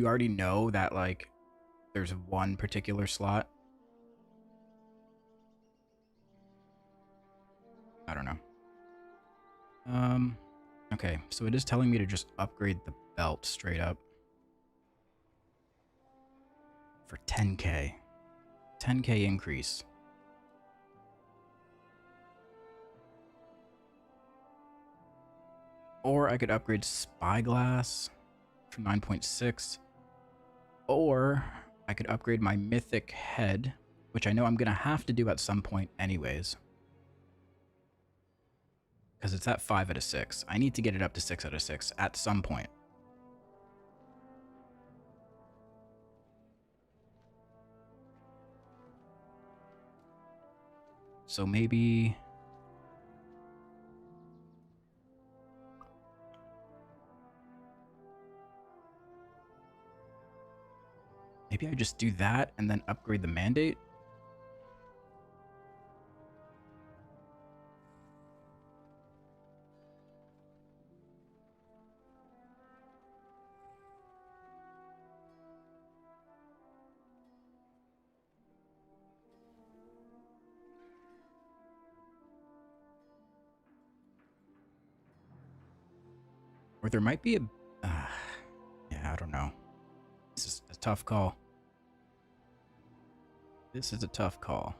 Speaker 1: already know that like there's one particular slot, I don't know. Okay, so it is telling me to just upgrade the belt straight up for 10k. 10k increase. Or I could upgrade Spyglass for 9.6. Or I could upgrade my Mythic head, which I know I'm going to have to do at some point anyways. Because it's at 5 out of 6. I need to get it up to 6 out of 6 at some point. So maybe... maybe I just do that and then upgrade the mandate? Or there might be a... yeah, I don't know. This is a tough call. This is a tough call.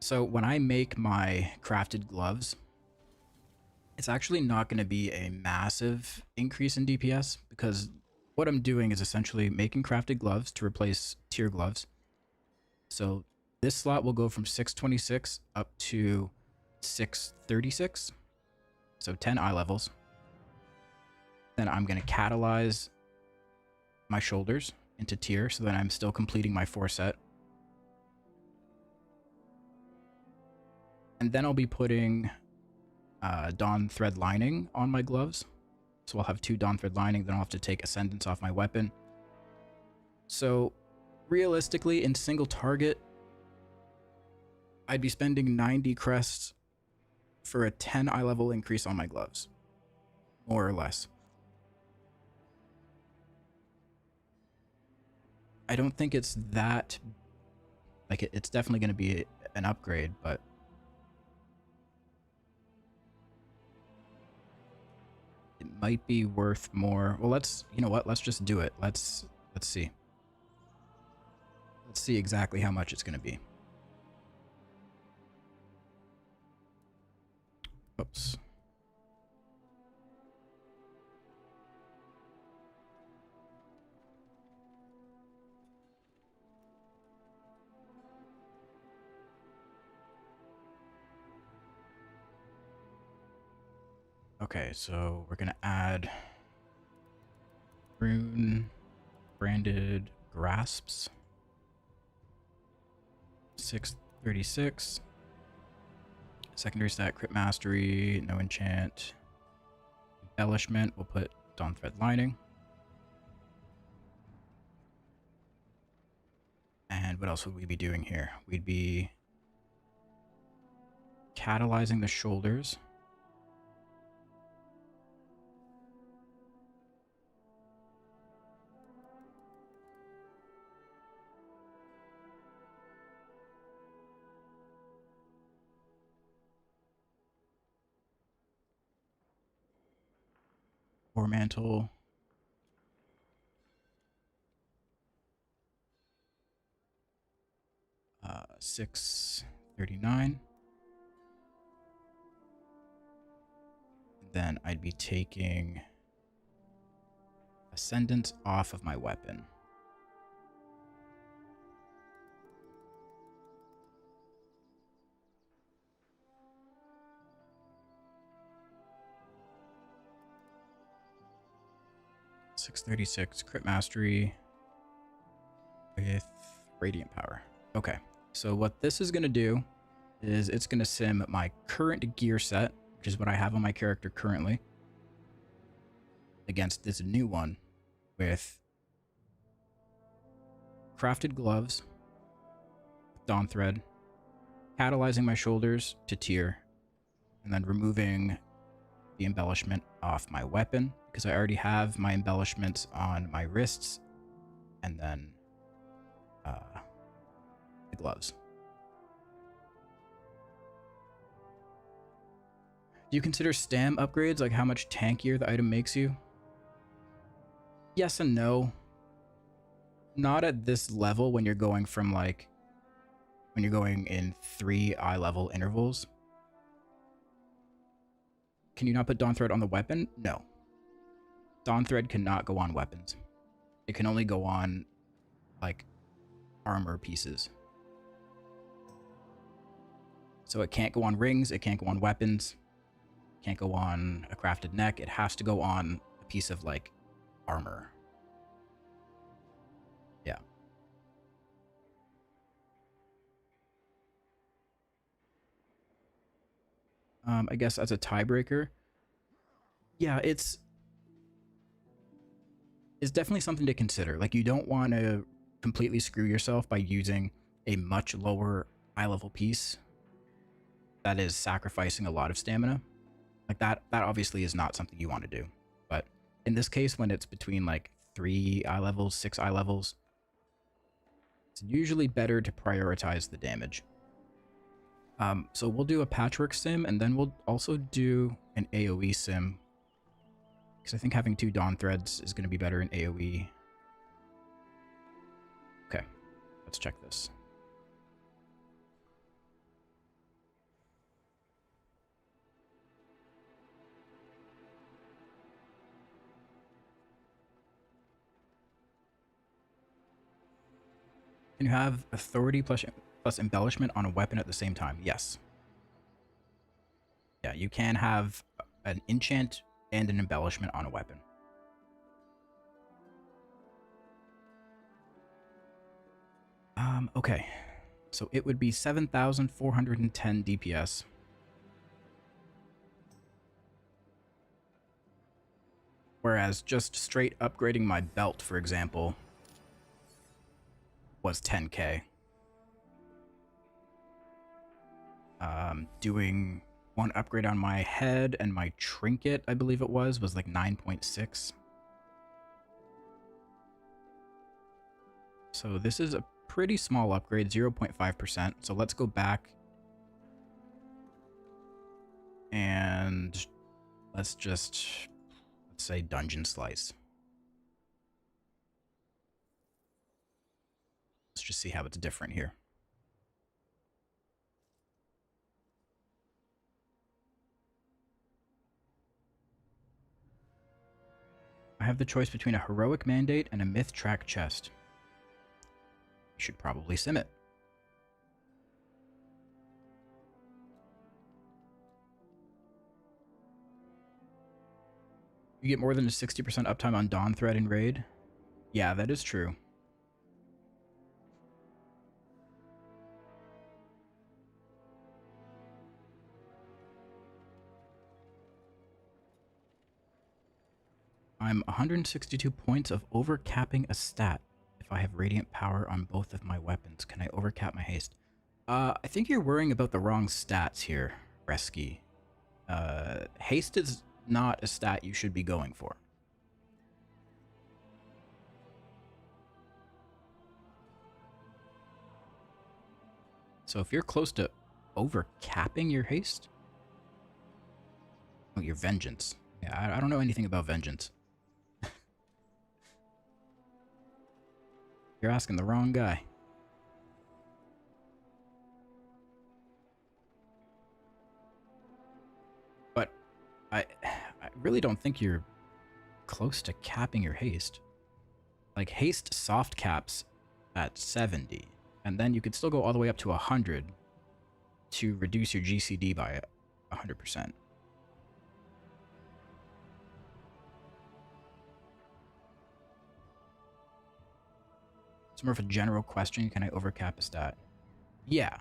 Speaker 1: So when I make my crafted gloves, it's actually not going to be a massive increase in DPS because what I'm doing is essentially making crafted gloves to replace tier gloves. So this slot will go from 626 up to 636. So 10 eye levels. Then I'm going to catalyze my shoulders into tier so that I'm still completing my 4 set. And then I'll be putting Dawn Thread Lining on my gloves. So I'll have 2 Dawn Thread Lining, then I'll have to take Ascendance off my weapon. So realistically, in single target, I'd be spending 90 crests for a 10 eye level increase on my gloves. More or less. I don't think it's that... like, it's definitely going to be an upgrade, but... it might be worth more. Well, you know what? Let's just do it. Let's see. Let's see exactly how much it's going to be. Oops. Okay, so we're gonna add rune branded grasps. 636. Secondary stat, crit mastery, no enchant. Embellishment, we'll put Dawn Thread Lining. And what else would we be doing here? We'd be catalyzing the shoulders. Or mantle. Uh, 639. Then I'd be taking Ascendance off of my weapon. .636 crit mastery with radiant power. Okay, so what this is going to do is it's going to sim my current gear set, which is what I have on my character currently, against this new one with crafted gloves, dawn thread, catalyzing my shoulders to tier, and then removing the embellishment off my weapon because I already have my embellishments on my wrists, and then the gloves. Do you consider stam upgrades, like how much tankier the item makes you? Yes and no. Not at this level when you're going from like, when you're going in 3 eye level intervals. Can you not put Dawn Thread on the weapon? No. Dawn Thread cannot go on weapons. It can only go on like armor pieces. So it can't go on rings, it can't go on weapons, can't go on a crafted neck. It has to go on a piece of like armor. Yeah. I guess as a tiebreaker, yeah, it's definitely something to consider. Like, you don't want to completely screw yourself by using a much lower eye level piece that is sacrificing a lot of stamina. Like that obviously is not something you want to do. But in this case, when it's between like 3 eye levels, 6 eye levels, it's usually better to prioritize the damage. So we'll do a patchwork sim, and then we'll also do an AoE sim, because I think having 2 dawn threads is going to be better in AoE. Okay, let's check this. Can you have authority plus embellishment on a weapon at the same time? Yes. Yeah, you can have an enchant and an embellishment on a weapon. Okay. So it would be 7,410 DPS. Whereas just straight upgrading my belt, for example, was 10k. Doing one upgrade on my head and my trinket, I believe it was like 9.6. So this is a pretty small upgrade, 0.5%. So let's go back and let's say dungeon slice. Let's just see how it's different here. I have the choice between a heroic mandate and a myth track chest. You should probably sim it. You get more than a 60% uptime on Dawn Thread in Raid? Yeah, that is true. I'm 162 points of overcapping a stat if I have radiant power on both of my weapons. Can I overcap my haste? I think you're worrying about the wrong stats here, Resky. Haste is not a stat you should be going for. So if you're close to overcapping your haste... Oh, your vengeance. Yeah, I don't know anything about vengeance. You're asking the wrong guy. But I really don't think you're close to capping your haste. Like, haste soft caps at 70, and then you could still go all the way up to 100 to reduce your GCD by 100%. It's more of a general question. Can I overcap a stat? Yeah.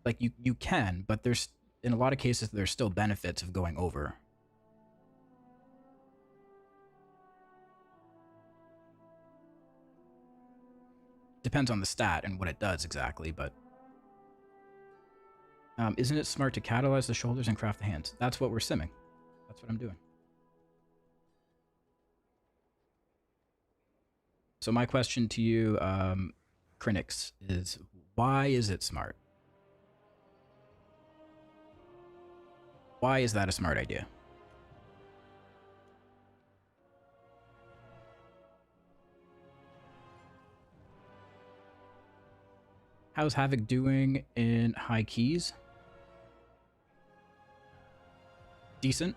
Speaker 1: Like, you can, but there's, in a lot of cases, there's still benefits of going over. depends on the stat and what it does exactly, but isn't it smart to catalyze the shoulders and craft the hands? That's what we're simming. That's what I'm doing. So my question to you, Crinix, is why is it smart? Why is that a smart idea? How's Havoc doing in high keys? Decent,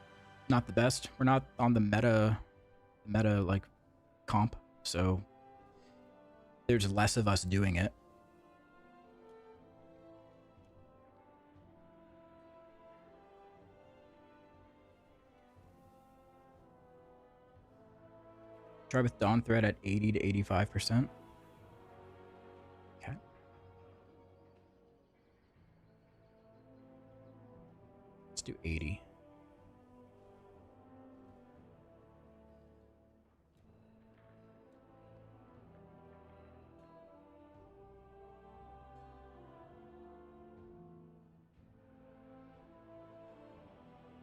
Speaker 1: not the best. We're not on the meta like comp, so there's less of us doing it. Try with Dawn Thread at 80 to 85%. Okay. Let's do 80.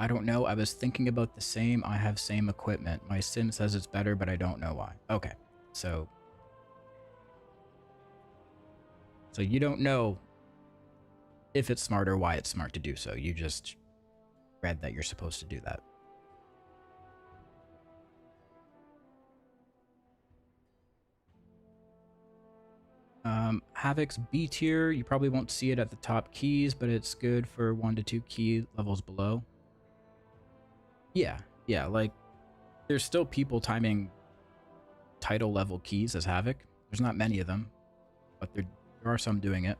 Speaker 1: I don't know. I was thinking about the same. I have same equipment. My sim says it's better, but I don't know why. Okay. So you don't know if it's smart or why it's smart to do so. You just read that you're supposed to do that. Havoc's B tier. You probably won't see it at the top keys, but it's good for 1 to 2 key levels below. Yeah, like, there's still people timing title level keys as Havoc. There's not many of them, but there are some doing it.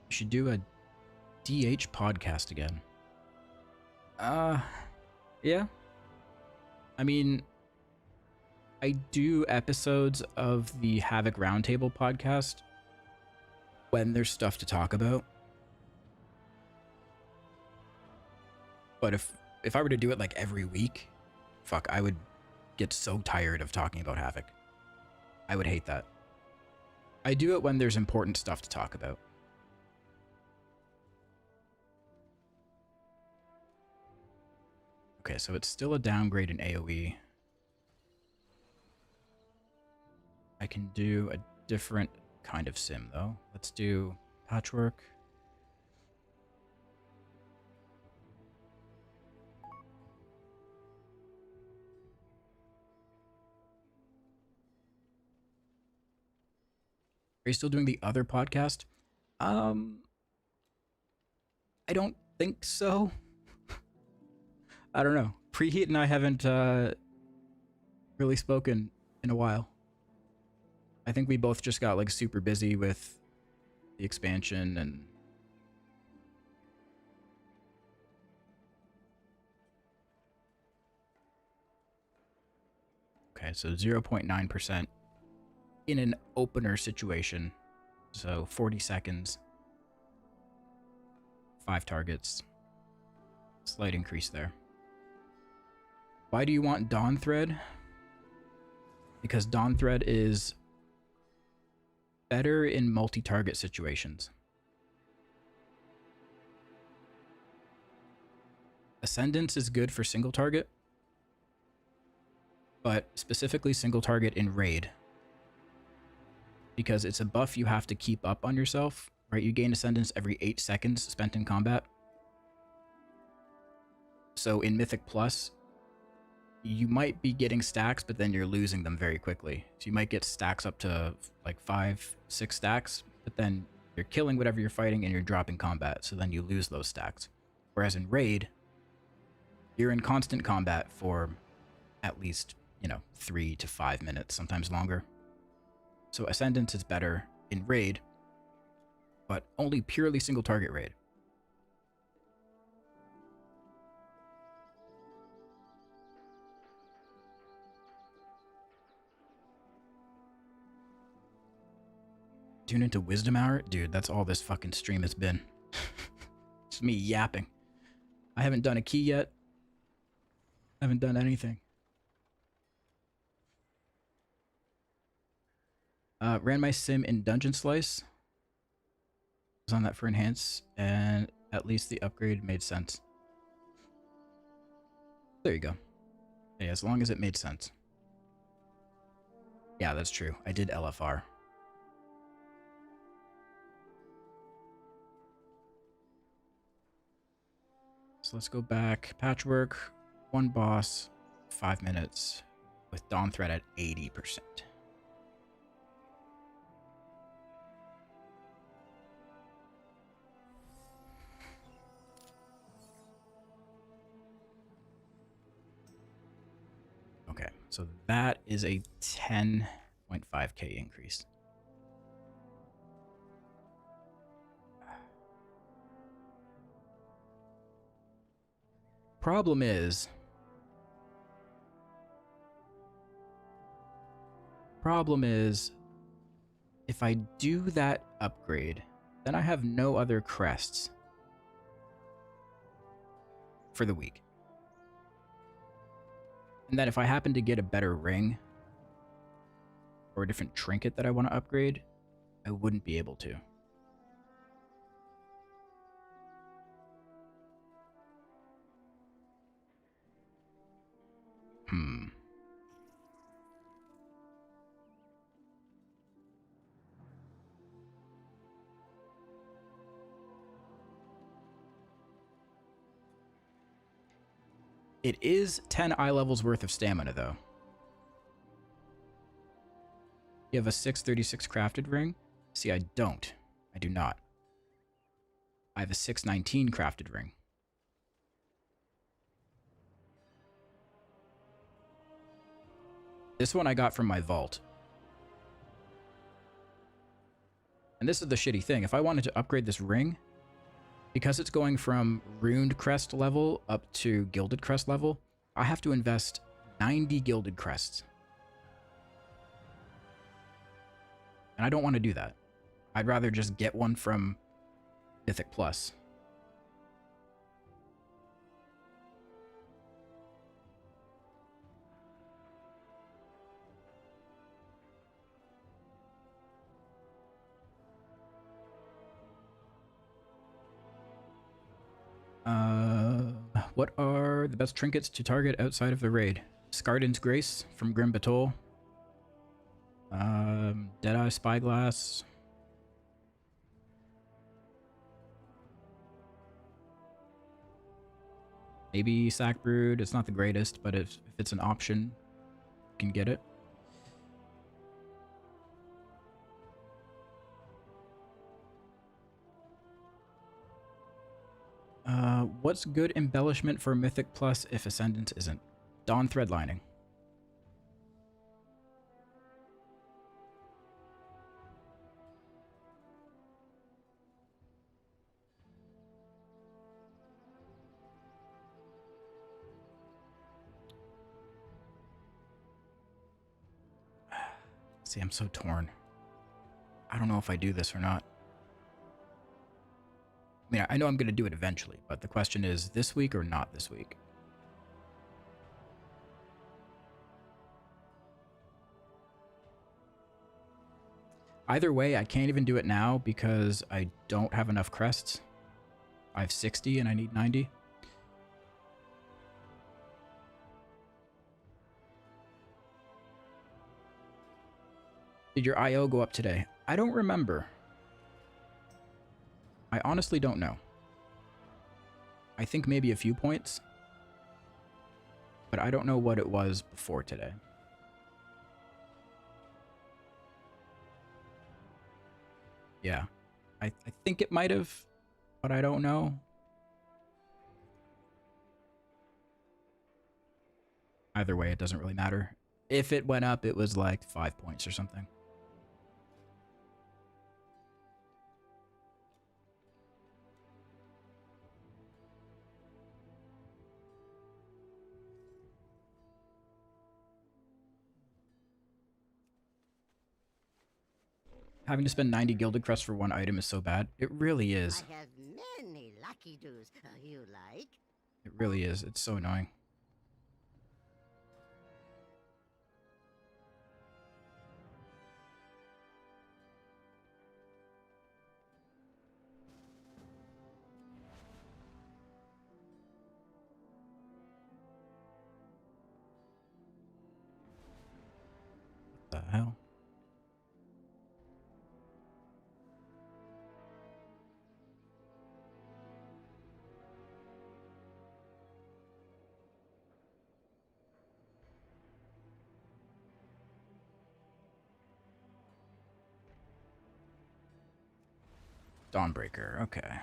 Speaker 1: You should do a DH podcast again. Yeah. I mean, I do episodes of the Havoc Roundtable podcast when there's stuff to talk about. But if I were to do it like every week, fuck, I would get so tired of talking about Havoc. I would hate that. I do it when there's important stuff to talk about. Okay, so it's still a downgrade in AoE. I can do a different kind of sim, though. Let's do patchwork. Are you still doing the other podcast? I don't think so. I don't know. Preheat and I haven't really spoken in a while. I think we both just got like super busy with the expansion and okay, so 0.9% in an opener situation. So 40 seconds, 5 targets, slight increase there. Why do you want Dawn Thread? Because Dawn Thread is better in multi-target situations. Ascendance is good for single target, but specifically single target in raid. Because it's a buff you have to keep up on yourself, right? You gain Ascendance every 8 seconds spent in combat. So in Mythic Plus, you might be getting stacks, but then you're losing them very quickly. So you might get stacks up to like 5, 6 stacks, but then you're killing whatever you're fighting and you're dropping combat. So then you lose those stacks. Whereas in raid, you're in constant combat for at least, 3 to 5 minutes, sometimes longer. So Ascendance is better in raid, but only purely single target raid. Tune into Wisdom Hour? Dude, that's all this fucking stream has been. It's me yapping. I haven't done a key yet. I haven't done anything. Ran my sim in Dungeon Slice. Was on that for enhance, and at least the upgrade made sense. There you go. Yeah, as long as it made sense. Yeah, that's true. I did LFR. So let's go back. Patchwork, 1 boss, 5 minutes, with Dawn Threat at 80%. Okay, so that is a 10.5k increase. Problem is, if I do that upgrade, then I have no other crests for the week. And then if I happen to get a better ring or a different trinket that I want to upgrade, I wouldn't be able to. It is 10 eye levels worth of stamina, though. You have a 636 crafted ring? See, I don't. I do not. I have a 619 crafted ring. This one I got from my vault. And this is the shitty thing. If I wanted to upgrade this ring, because it's going from runed crest level up to gilded crest level, I have to invest 90 gilded crests. And I don't want to do that. I'd rather just get one from Mythic Plus. What are the best trinkets to target outside of the raid? Scarden's Grace from Grim Batol. Deadeye Spyglass. Maybe Sack Brood. It's not the greatest, but if it's an option, you can get it. What's good embellishment for Mythic Plus if Ascendance isn't? Dawn Threadlining. See, I'm so torn. I don't know if I do this or not. I mean, I know I'm going to do it eventually, but the question is this week or not this week? Either way, I can't even do it now because I don't have enough crests. I have 60 and I need 90. Did your IO go up today? I don't remember. I honestly don't know. I think maybe a few points, but I don't know what it was before today. Yeah, I think it might have, but I don't know. Either way, it doesn't really matter. If it went up, it was like 5 points or something. Having to spend 90 gilded crests for 1 item is so bad. It really is.
Speaker 15: I have many lucky doos. You like?
Speaker 1: It really is. It's so annoying. What the hell? Dawnbreaker, okay.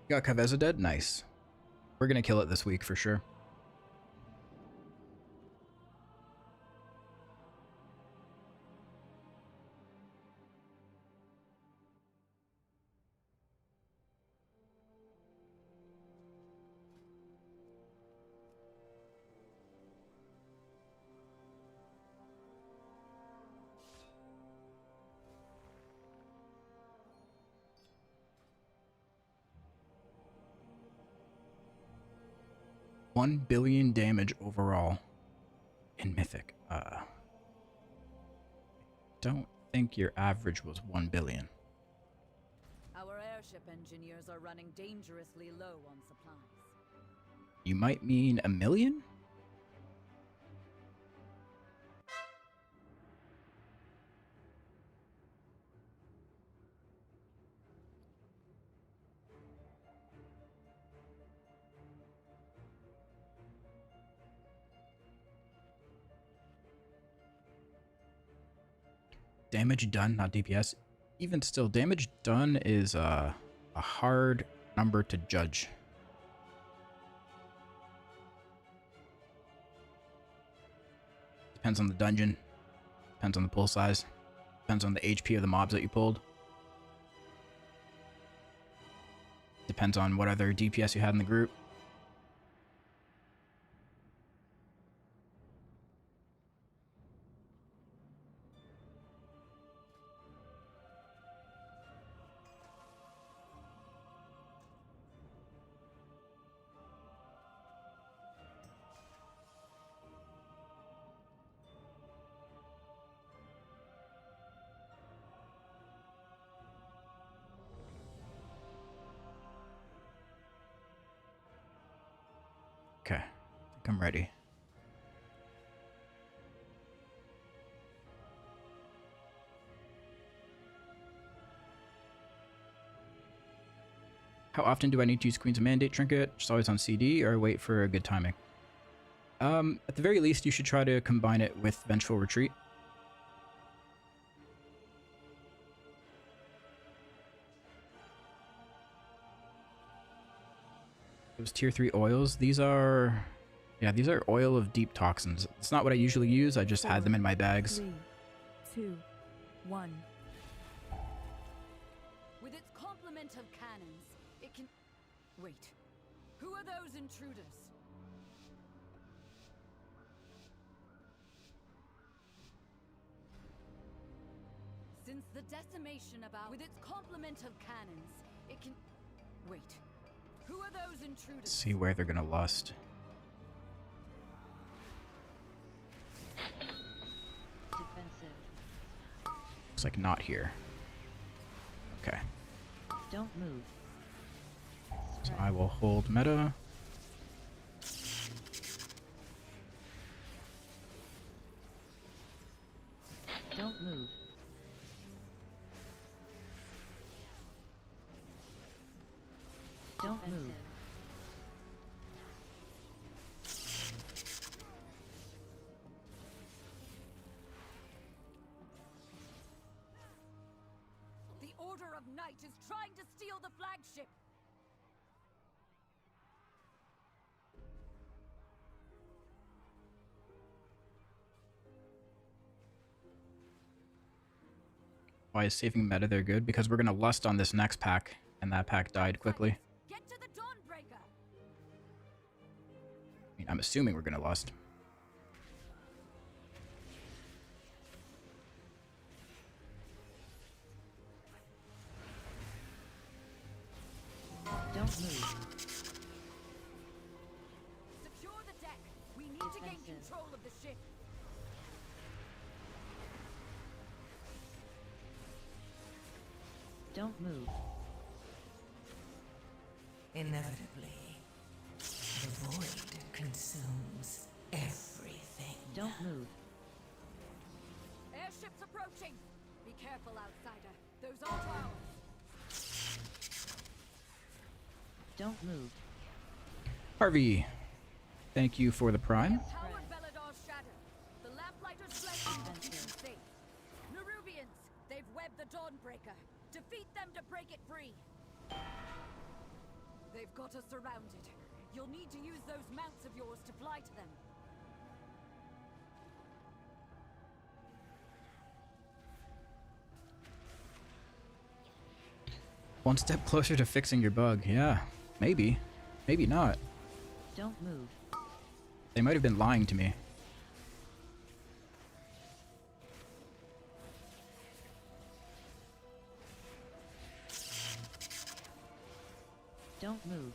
Speaker 1: Got Kaveza dead? Nice. We're gonna kill it this week for sure. $1 billion damage overall in Mythic. Don't think your average was 1 billion.
Speaker 2: Our airship engineers are running dangerously low on supplies.
Speaker 1: You might mean 1 million? Damage done, not DPS. Even still, damage done is a hard number to judge. Depends on the dungeon, depends on the pull size, depends on the HP of the mobs that you pulled. Depends on what other DPS you had in the group. Okay, I think I'm ready. How often do I need to use Queen's Mandate Trinket? Just always on CD or wait for a good timing? At the very least, you should try to combine it with Vengeful Retreat. Those tier 3 oils, these are... Yeah, these are oil of deep toxins. It's not what I usually use, I just had them in my bags.
Speaker 2: 3, 2, 1. With its complement of cannons, it can... Wait. Who are those intruders? Since the decimation about... With its complement of cannons, it can... Wait. Who are those intruders?
Speaker 1: Let's see where they're gonna lust.
Speaker 15: Defensive.
Speaker 1: Looks like not here. Okay.
Speaker 15: Don't move.
Speaker 1: So I will hold meta.
Speaker 15: Don't move. Don't move.
Speaker 2: The Order of Night is trying to steal the flagship.
Speaker 1: Why is saving meta there good? Because we're gonna lust on this next pack, and that pack died quickly.
Speaker 2: Get to the Dawnbreaker.
Speaker 1: I mean, I'm assuming we're gonna lust.
Speaker 15: Don't move.
Speaker 2: Secure the deck. We need to gain
Speaker 15: Defensive.
Speaker 2: control of the ship.
Speaker 15: Don't move.
Speaker 16: Inevitably, the void consumes everything.
Speaker 15: Don't move.
Speaker 2: Airships approaching. Be careful, outsider. Those aren't ours.
Speaker 15: Don't move.
Speaker 1: Harvey, thank you for the prime.
Speaker 2: Howard Belladar's shadow. The lamplighters blessing will keep you safe. Nerubians, they've webbed the Dawnbreaker. Defeat them to break it free. They've got us surrounded. You'll need to use those mounts of yours to fly to them.
Speaker 1: One step closer to fixing your bug. Yeah, maybe. Maybe not.
Speaker 15: Don't move.
Speaker 1: They might have been lying to me.
Speaker 15: Don't move.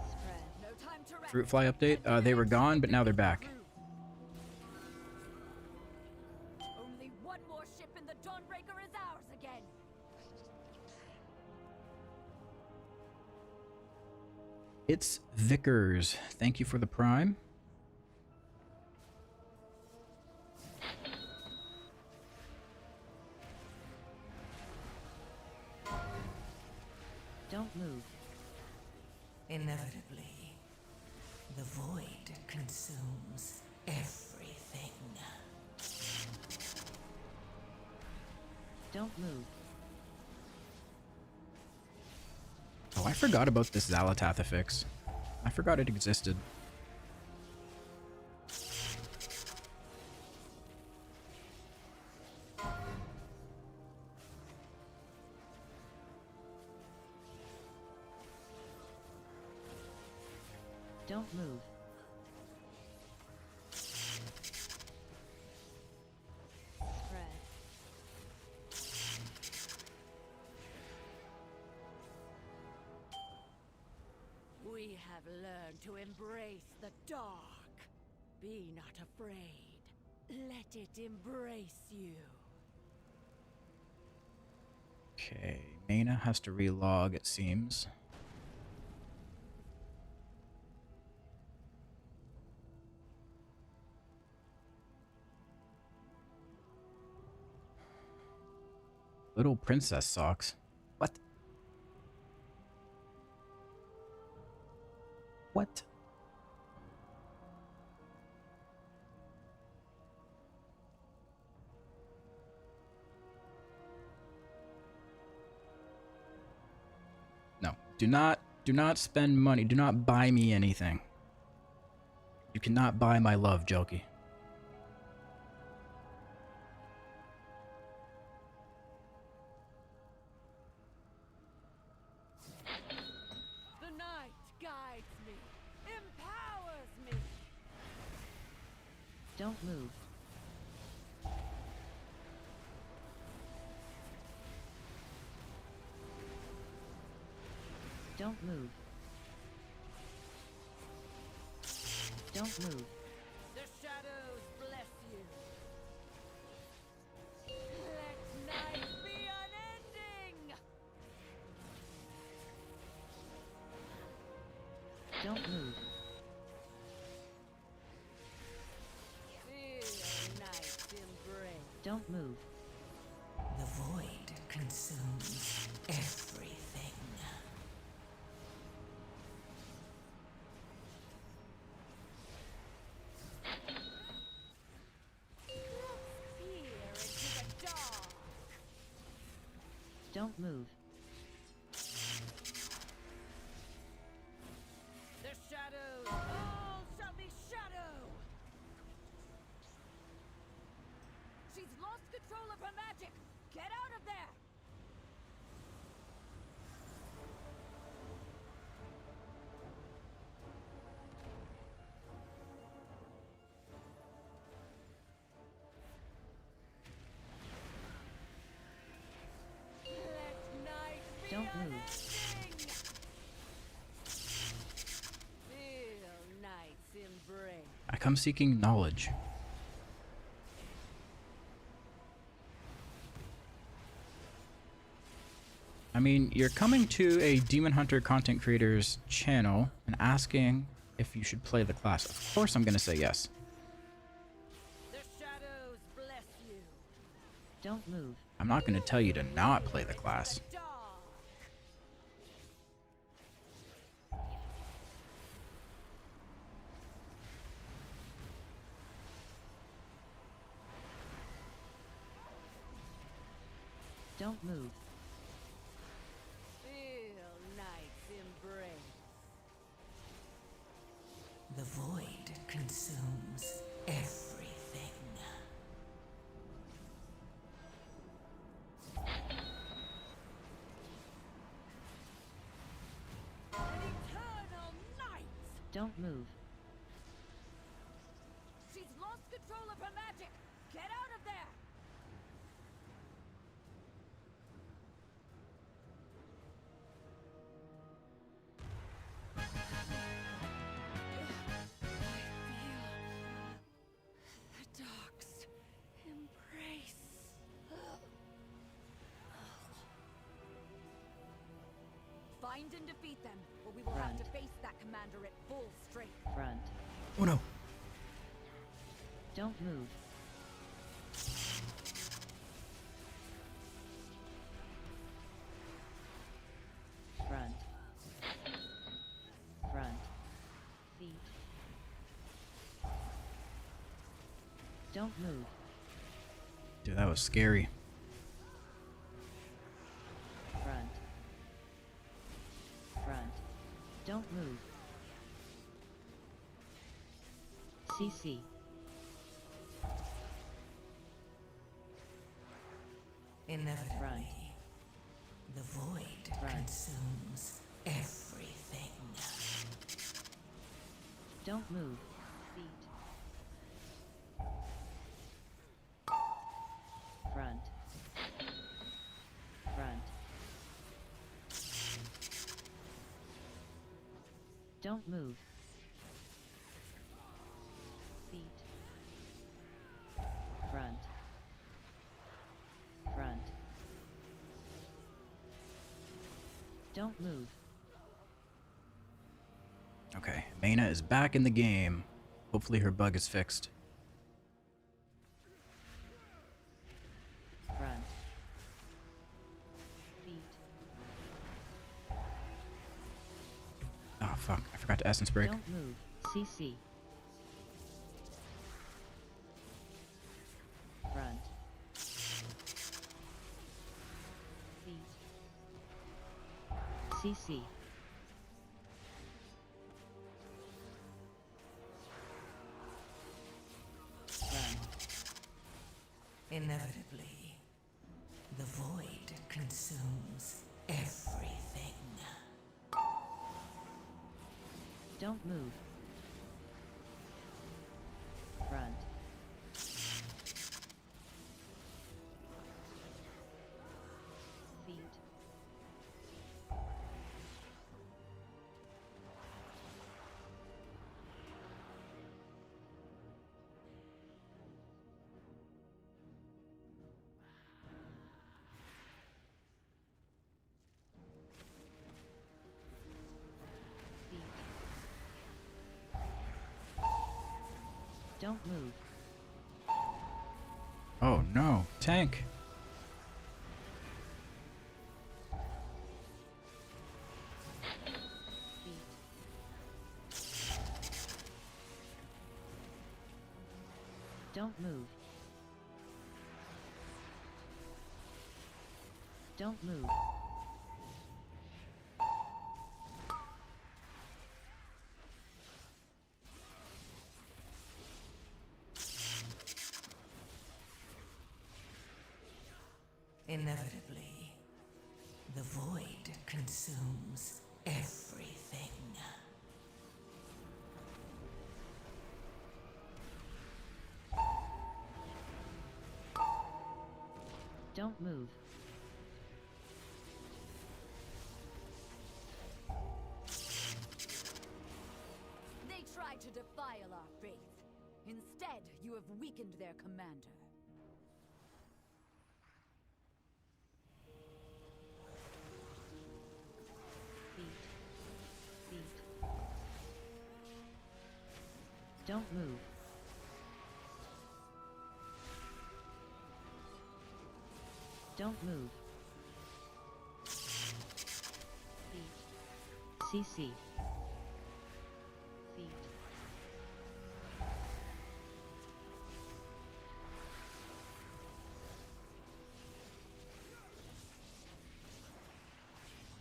Speaker 15: Spread.
Speaker 2: No time to rest.
Speaker 1: Fruit fly update. They were gone, but now they're back.
Speaker 2: Only one more ship in the Dawnbreaker is ours again.
Speaker 1: It's Vickers. Thank you for the prime.
Speaker 15: Don't move.
Speaker 16: Inevitably, the void consumes everything.
Speaker 15: Don't move.
Speaker 1: Oh, I forgot about this Xalatath affix. I forgot it existed.
Speaker 15: Don't move. Spread.
Speaker 2: We have learned to embrace the dark. Be not afraid. Let it embrace you.
Speaker 1: Okay, Mana has to relog, it seems. Little princess socks. What? What? No. Do not spend money. Do not buy me anything. You cannot buy my love, Jokey.
Speaker 2: The night guides me, empowers me.
Speaker 15: Don't move. Don't move. Don't move.
Speaker 2: The shadows bless you. Let night be unending.
Speaker 15: Don't move.
Speaker 2: Feel night's embrace.
Speaker 15: Don't move.
Speaker 16: The void consumes everything.
Speaker 2: Peer into the dark.
Speaker 15: Don't move.
Speaker 2: The shadows all shall be shadow. She's lost control of her magic. Get out of there.
Speaker 15: move.
Speaker 2: Feel night's embrace.
Speaker 1: I come seeking knowledge. I mean, you're coming to a Demon Hunter content creator's channel and asking if you should play the class. Of course I'm gonna say yes.
Speaker 2: The shadows bless you.
Speaker 15: Don't move.
Speaker 1: I'm not gonna tell you to not play the class.
Speaker 15: Don't move.
Speaker 2: Feel night's embrace.
Speaker 16: The void consumes everything.
Speaker 2: Eternal night.
Speaker 15: Don't move.
Speaker 2: She's lost control of her magic. Get out of there. The dark's embrace. Find and defeat them, or we will have to face that commander at full strength.
Speaker 15: Front.
Speaker 1: Oh no.
Speaker 15: Don't move. Front. Front. Feet. Don't move.
Speaker 1: Dude, that was scary.
Speaker 15: Front. Front. Don't move. CC.
Speaker 16: Inevitably, the void consumes everything.
Speaker 15: Don't move. Feet. Front. Front. Don't move. Feet. Front. Front. Don't move.
Speaker 1: Okay, Maina is back in the game. Hopefully her bug is fixed.
Speaker 15: Front. Feet.
Speaker 1: Oh fuck, I forgot to essence break.
Speaker 15: Don't move. CC. Front. Feet. CC. Front.
Speaker 16: Inevitably, the void consumes everything.
Speaker 15: Don't move. Front. Feet. Don't move.
Speaker 1: Oh no, tank.
Speaker 15: Don't move. Don't move.
Speaker 16: Inevitably, the void consumes everything.
Speaker 15: Don't move.
Speaker 2: defile our faith. Instead, you have weakened their commander.
Speaker 15: Feet. Don't move. Don't move. Feet. CC. Feet.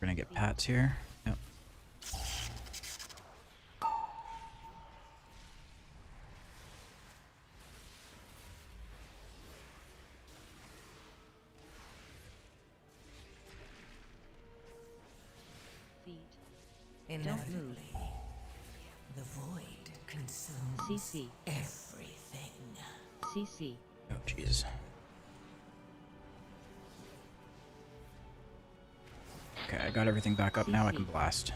Speaker 1: We're gonna get Pats here. Yep.
Speaker 15: Feet.
Speaker 16: Inevitably, the void consumes
Speaker 15: CC.
Speaker 16: everything.
Speaker 15: CC.
Speaker 1: Oh, jeez. Okay, I got everything back up. Now I can blast.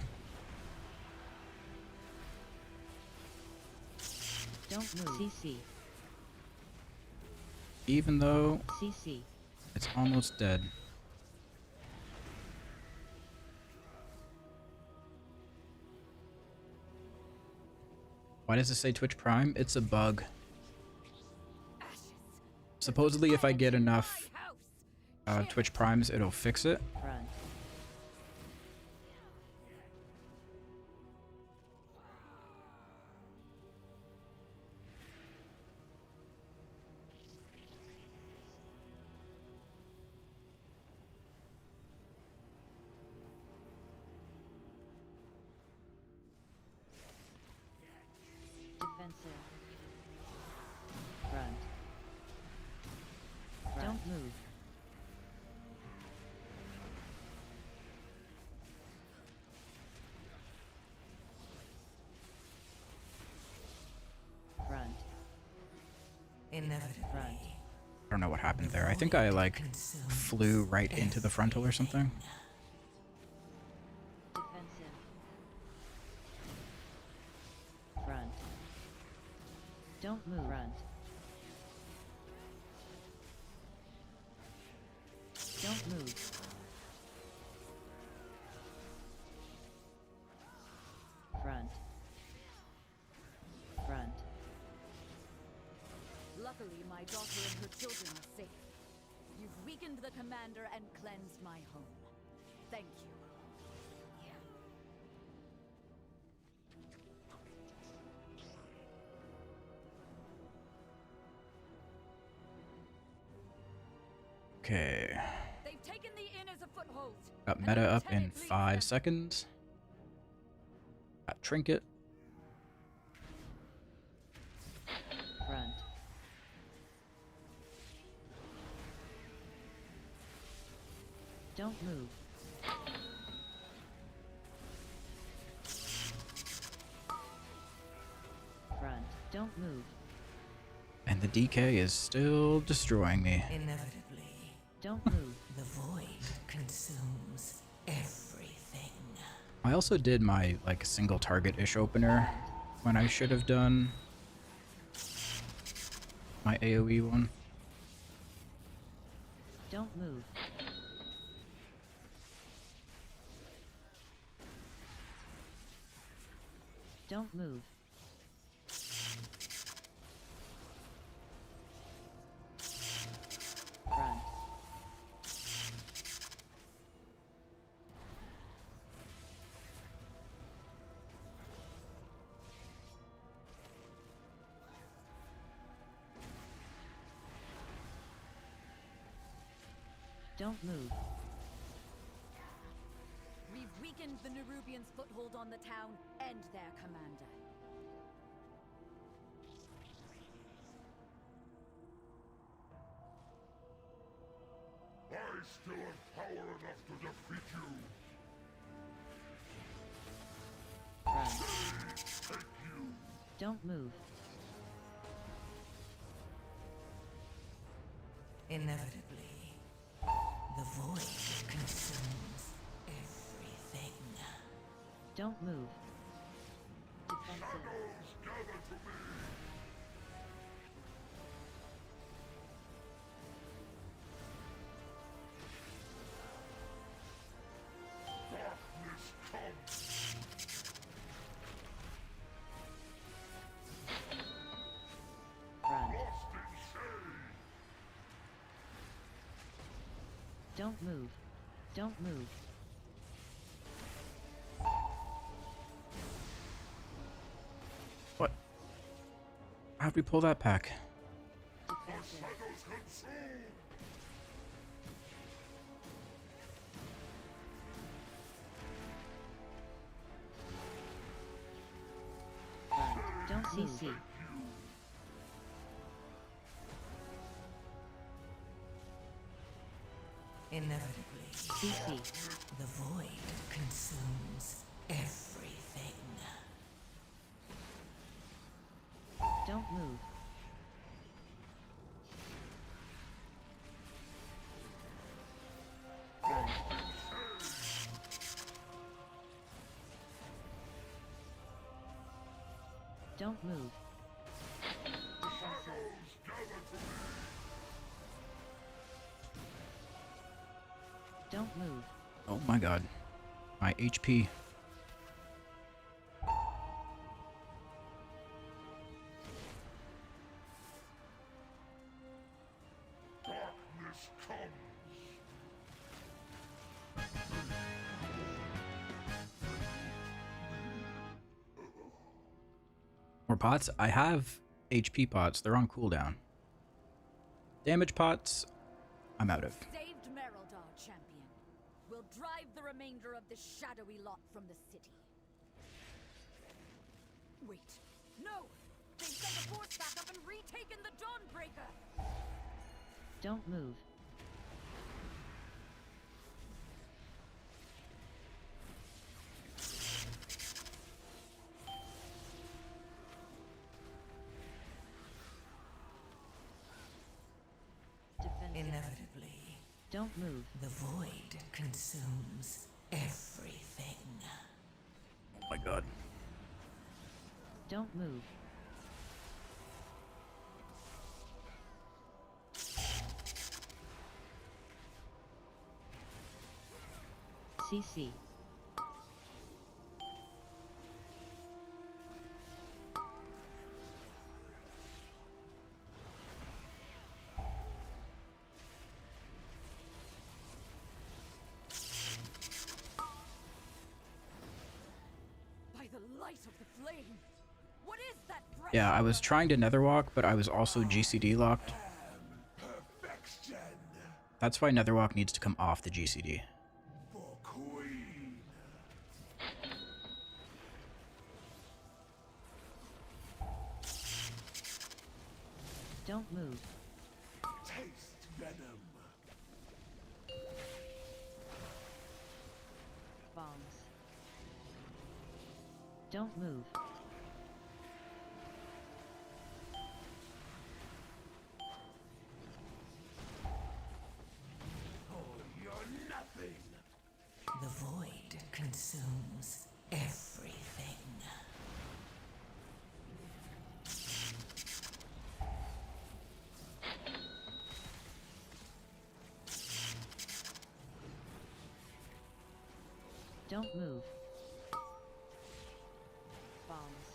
Speaker 15: Don't move. CC.
Speaker 1: Even though
Speaker 15: CC.
Speaker 1: it's almost dead. Why does it say Twitch Prime? It's a bug. Supposedly, if I get enough Twitch Primes, it'll fix it.
Speaker 15: Front. Defensive. Front. Don't move. Front.
Speaker 16: Inevitably.
Speaker 15: Front.
Speaker 1: I don't know what happened there. I think I like flew right into the frontal or something.
Speaker 15: Defensive. Front. Don't move. Front. Don't move. Front. Front.
Speaker 2: Luckily, my daughter and her children are safe. You've weakened the commander and cleansed my home. Thank you.
Speaker 1: Okay.
Speaker 2: They've taken the inn as a foothold.
Speaker 1: Got meta up in 5 seconds. Got Trinket.
Speaker 15: Front. Don't move. Front. Don't move.
Speaker 1: And the DK is still destroying me.
Speaker 16: Inevitably,
Speaker 15: Don't move.
Speaker 16: the void consumes everything.
Speaker 1: I also did my like single target-ish opener when I should have done my AoE one.
Speaker 15: Don't move. Don't move. Front. Don't move.
Speaker 2: We've weakened the Nerubians' foothold on the town and their commander.
Speaker 4: I still have power enough to defeat you.
Speaker 15: Front.
Speaker 4: Take you.
Speaker 15: Don't move.
Speaker 16: Inevitably, the void consumes everything.
Speaker 15: Don't move. Defensive.
Speaker 4: Shadows
Speaker 15: Don't move. Don't move.
Speaker 1: What? How'd we pull that pack?
Speaker 15: Don't CC.
Speaker 16: Inevitably,
Speaker 15: CC.
Speaker 16: the void consumes everything.
Speaker 15: Don't move. Run. Don't move. Don't move.
Speaker 1: Oh my god. My HP. More pots? I have HP pots. They're on cooldown. Damage pots, I'm out of.
Speaker 2: Saved Merildar, champion. We'll drive the remainder of this shadowy lot from the city. Wait. No! They've sent a force back up and retaken the Dawnbreaker!
Speaker 15: Don't move.
Speaker 16: Inevitably,
Speaker 15: don't move.
Speaker 16: The void consumes everything.
Speaker 1: Oh my god.
Speaker 15: Don't move. CC.
Speaker 2: By the light of the flame! What is that breath?
Speaker 1: Yeah, I was trying to netherwalk, but I was also GCD locked. That's why netherwalk needs to come off the GCD.
Speaker 15: Don't move.
Speaker 13: Taste venom.
Speaker 15: Bombs. Don't move.
Speaker 13: Oh, you're nothing.
Speaker 16: The void consumes everything.
Speaker 15: Don't move. Bombs.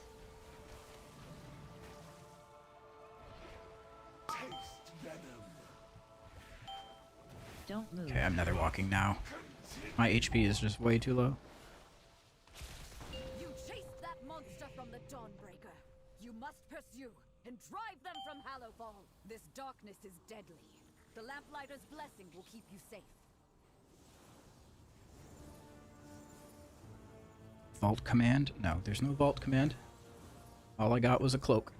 Speaker 13: Taste venom.
Speaker 15: Don't move.
Speaker 1: Okay, I'm netherwalking now. My HP is just way too low.
Speaker 2: You chased that monster from the Dawnbreaker. You must pursue and drive them from Hallowfall. This darkness is deadly. The Lamplighter's blessing will keep you safe.
Speaker 1: Vault command? No, there's no vault command. All I got was a cloak.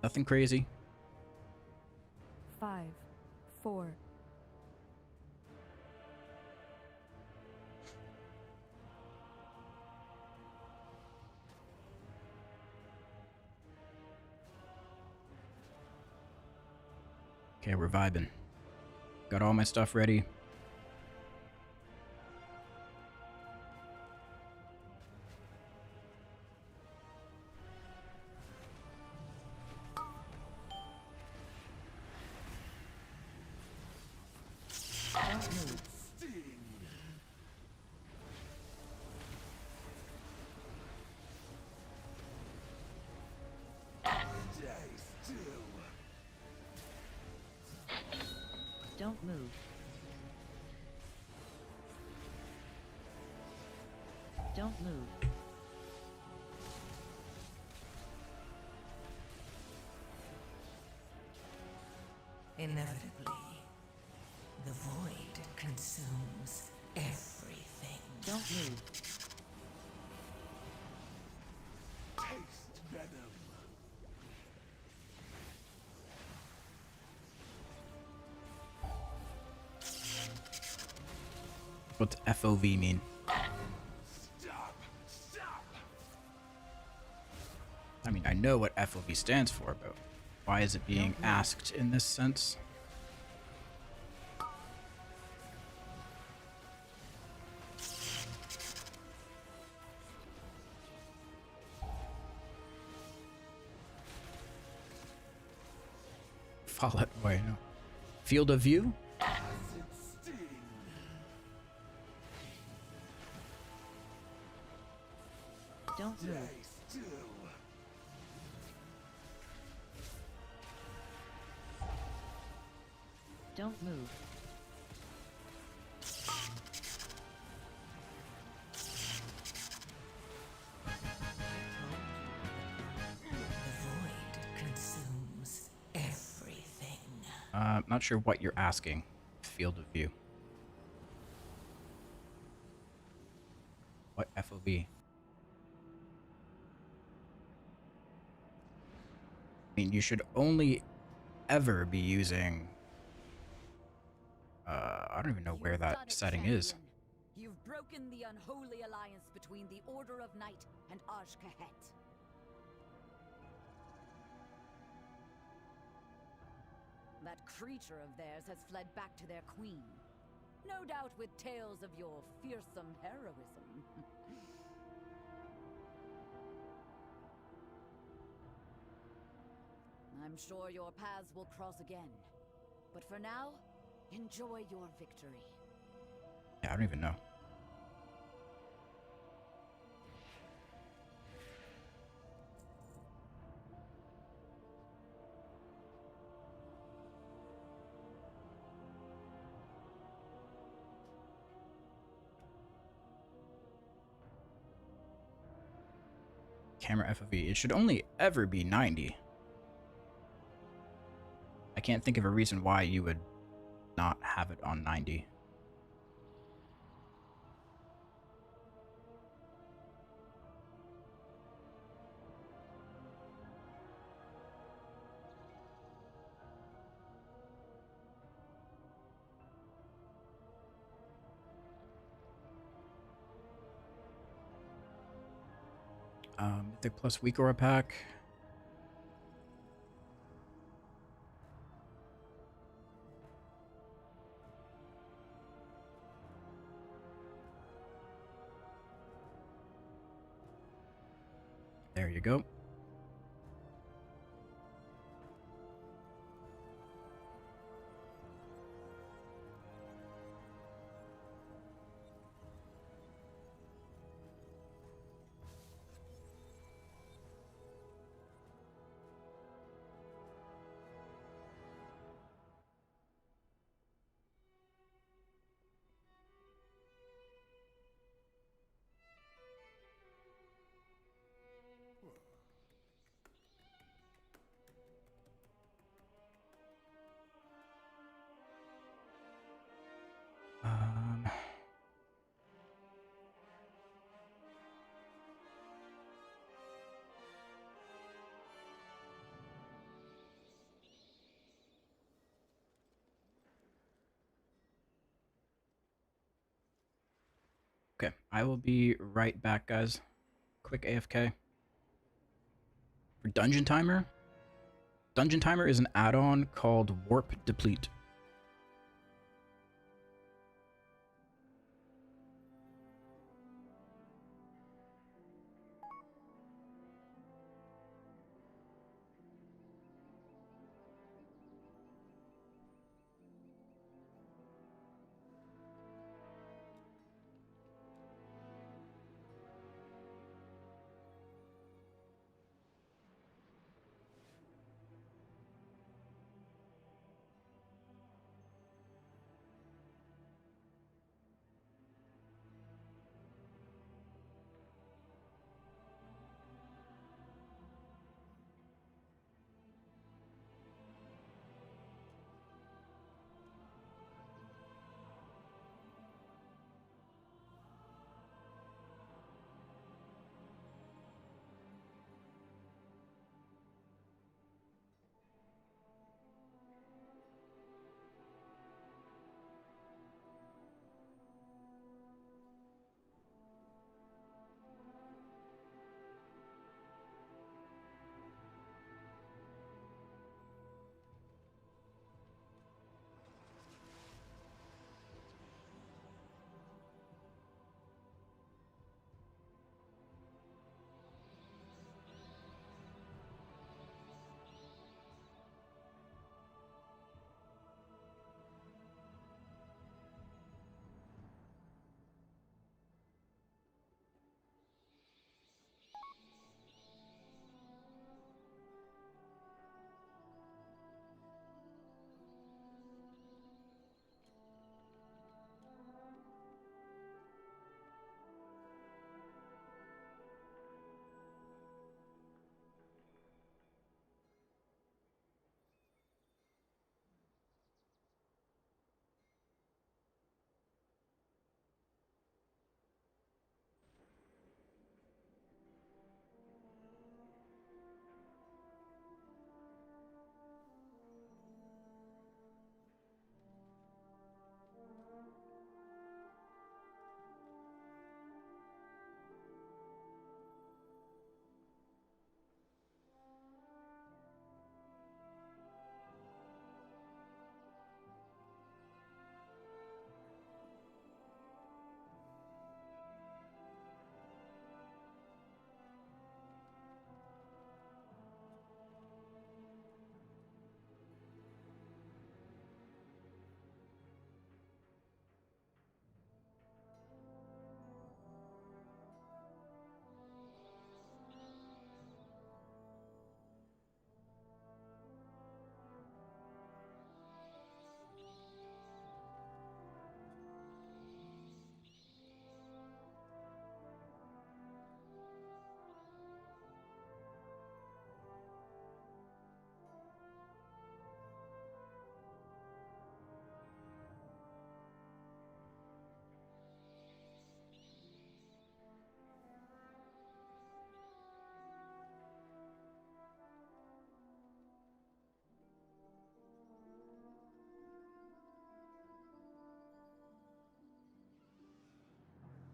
Speaker 1: Nothing crazy.
Speaker 17: 5, 4.
Speaker 1: Okay, we're vibing. Got all my stuff ready.
Speaker 15: Don't move. Don't move.
Speaker 16: Inevitably, the void consumes everything.
Speaker 15: Don't move.
Speaker 10: Taste venom.
Speaker 1: What's FOV mean?
Speaker 10: Stop! Stop!
Speaker 1: I mean, I know what FOV stands for, but why is it being asked in this sense? Follow it. Wait, no. Field of view?
Speaker 10: Acid sting.
Speaker 15: Don't move.
Speaker 10: Stay still.
Speaker 15: Don't move.
Speaker 16: The void consumes everything.
Speaker 1: Not sure what you're asking. Field of view. What FOV? I mean, you should only ever be using... I don't even know where that setting is.
Speaker 2: You've broken the unholy alliance between the Order of Night and Ajkahet. That creature of theirs has fled back to their queen. No doubt with tales of your fearsome heroism. I'm sure your paths will cross again. But for now, enjoy your victory.
Speaker 1: Yeah, I don't even know. Camera FOV. It should only ever be 90. I can't think of a reason why you would not have it on 90. Mythic plus weak aura pack. There you go. Okay, I will be right back, guys. Quick AFK. For Dungeon Timer? Dungeon Timer is an add-on called Warp Deplete.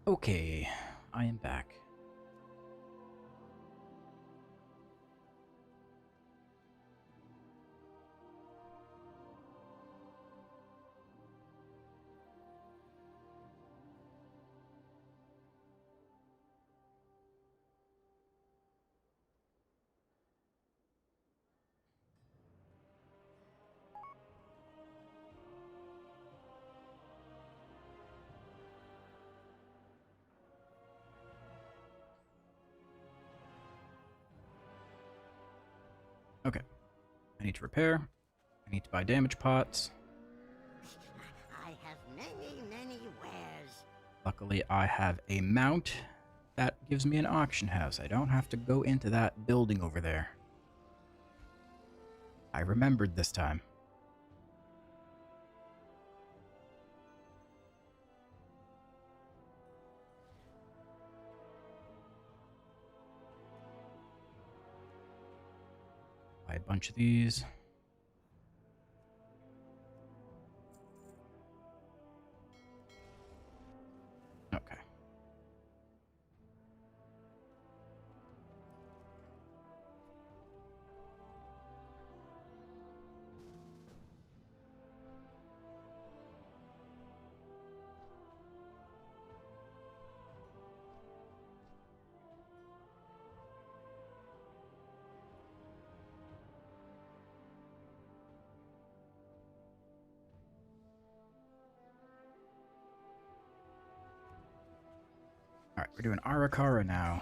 Speaker 1: Okay, I am back. Okay. I need to repair. I need to buy damage pots.
Speaker 9: I have many wares.
Speaker 1: Luckily, I have a mount that gives me an auction house. I don't have to go into that building over there. I remembered this time. Buy a bunch of these. Okay. Alright, we're doing Arakara now.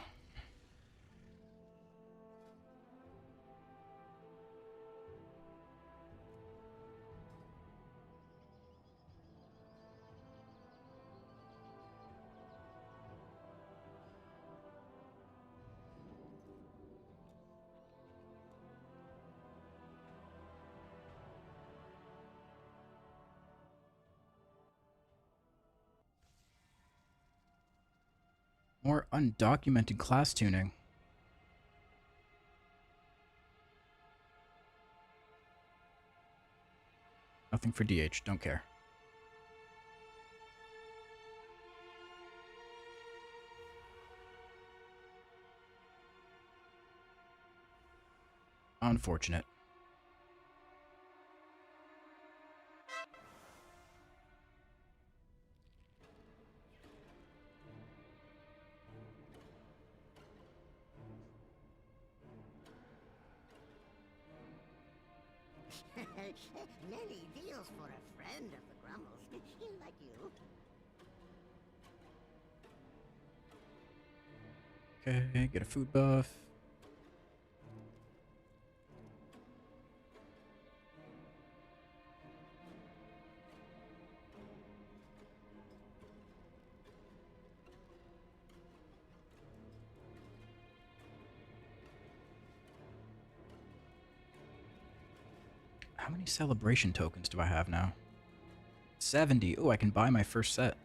Speaker 1: More undocumented class tuning. Nothing for DH, don't care. Unfortunate.
Speaker 9: Many deals for a friend of the Grummles. Like you.
Speaker 1: Okay, get a food buff. How many celebration tokens do I have now? 70. Oh, I can buy my first set.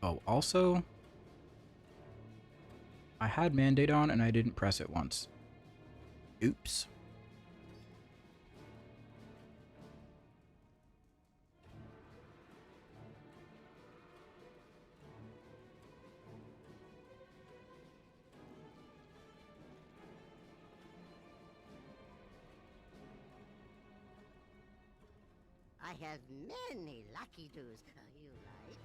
Speaker 1: Oh, also, I had Mandate on and I didn't press it once. Oops.
Speaker 9: I have many lucky doos. You like?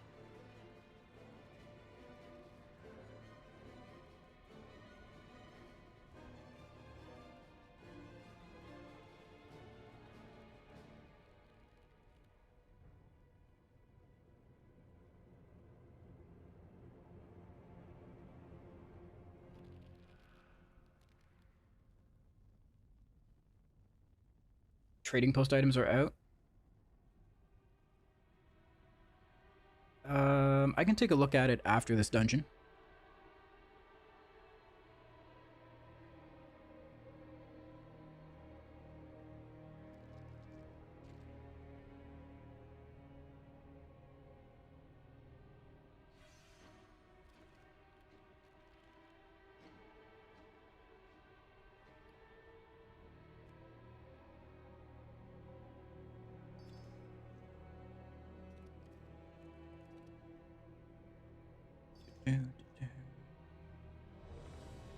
Speaker 1: Trading post items are out. I can take a look at it after this dungeon.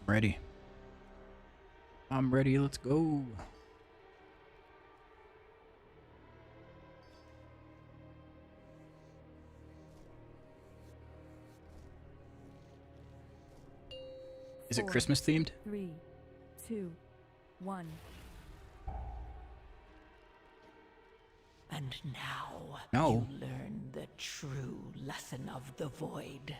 Speaker 1: Ready. I'm ready, let's go. Is it Christmas themed?
Speaker 2: 3, 2, 1.
Speaker 16: And now
Speaker 1: No.
Speaker 16: you learn the true lesson of the void.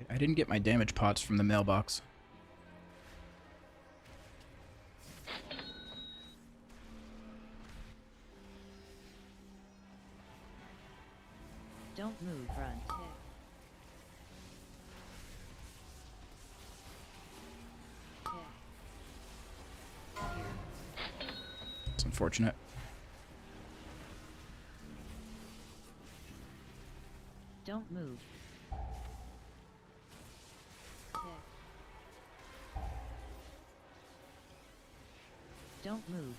Speaker 1: I didn't get my damage pots from the mailbox.
Speaker 15: Don't move, run.
Speaker 1: It's unfortunate.
Speaker 15: Don't move. Don't move.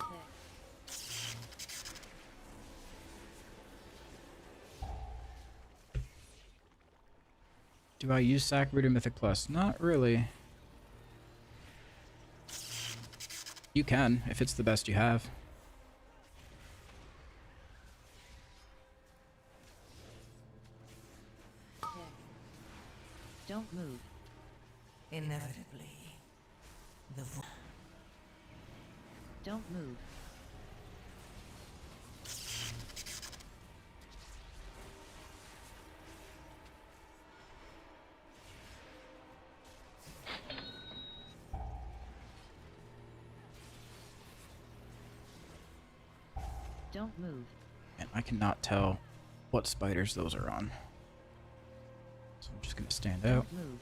Speaker 1: Do I use Sackroot or Mythic Plus? Not really. You can, if it's the best you have.
Speaker 15: Don't move.
Speaker 16: Inevitably, the void.
Speaker 15: Don't move. Don't move.
Speaker 1: And I cannot tell what spiders those are on. So I'm just gonna stand out.
Speaker 15: Don't move.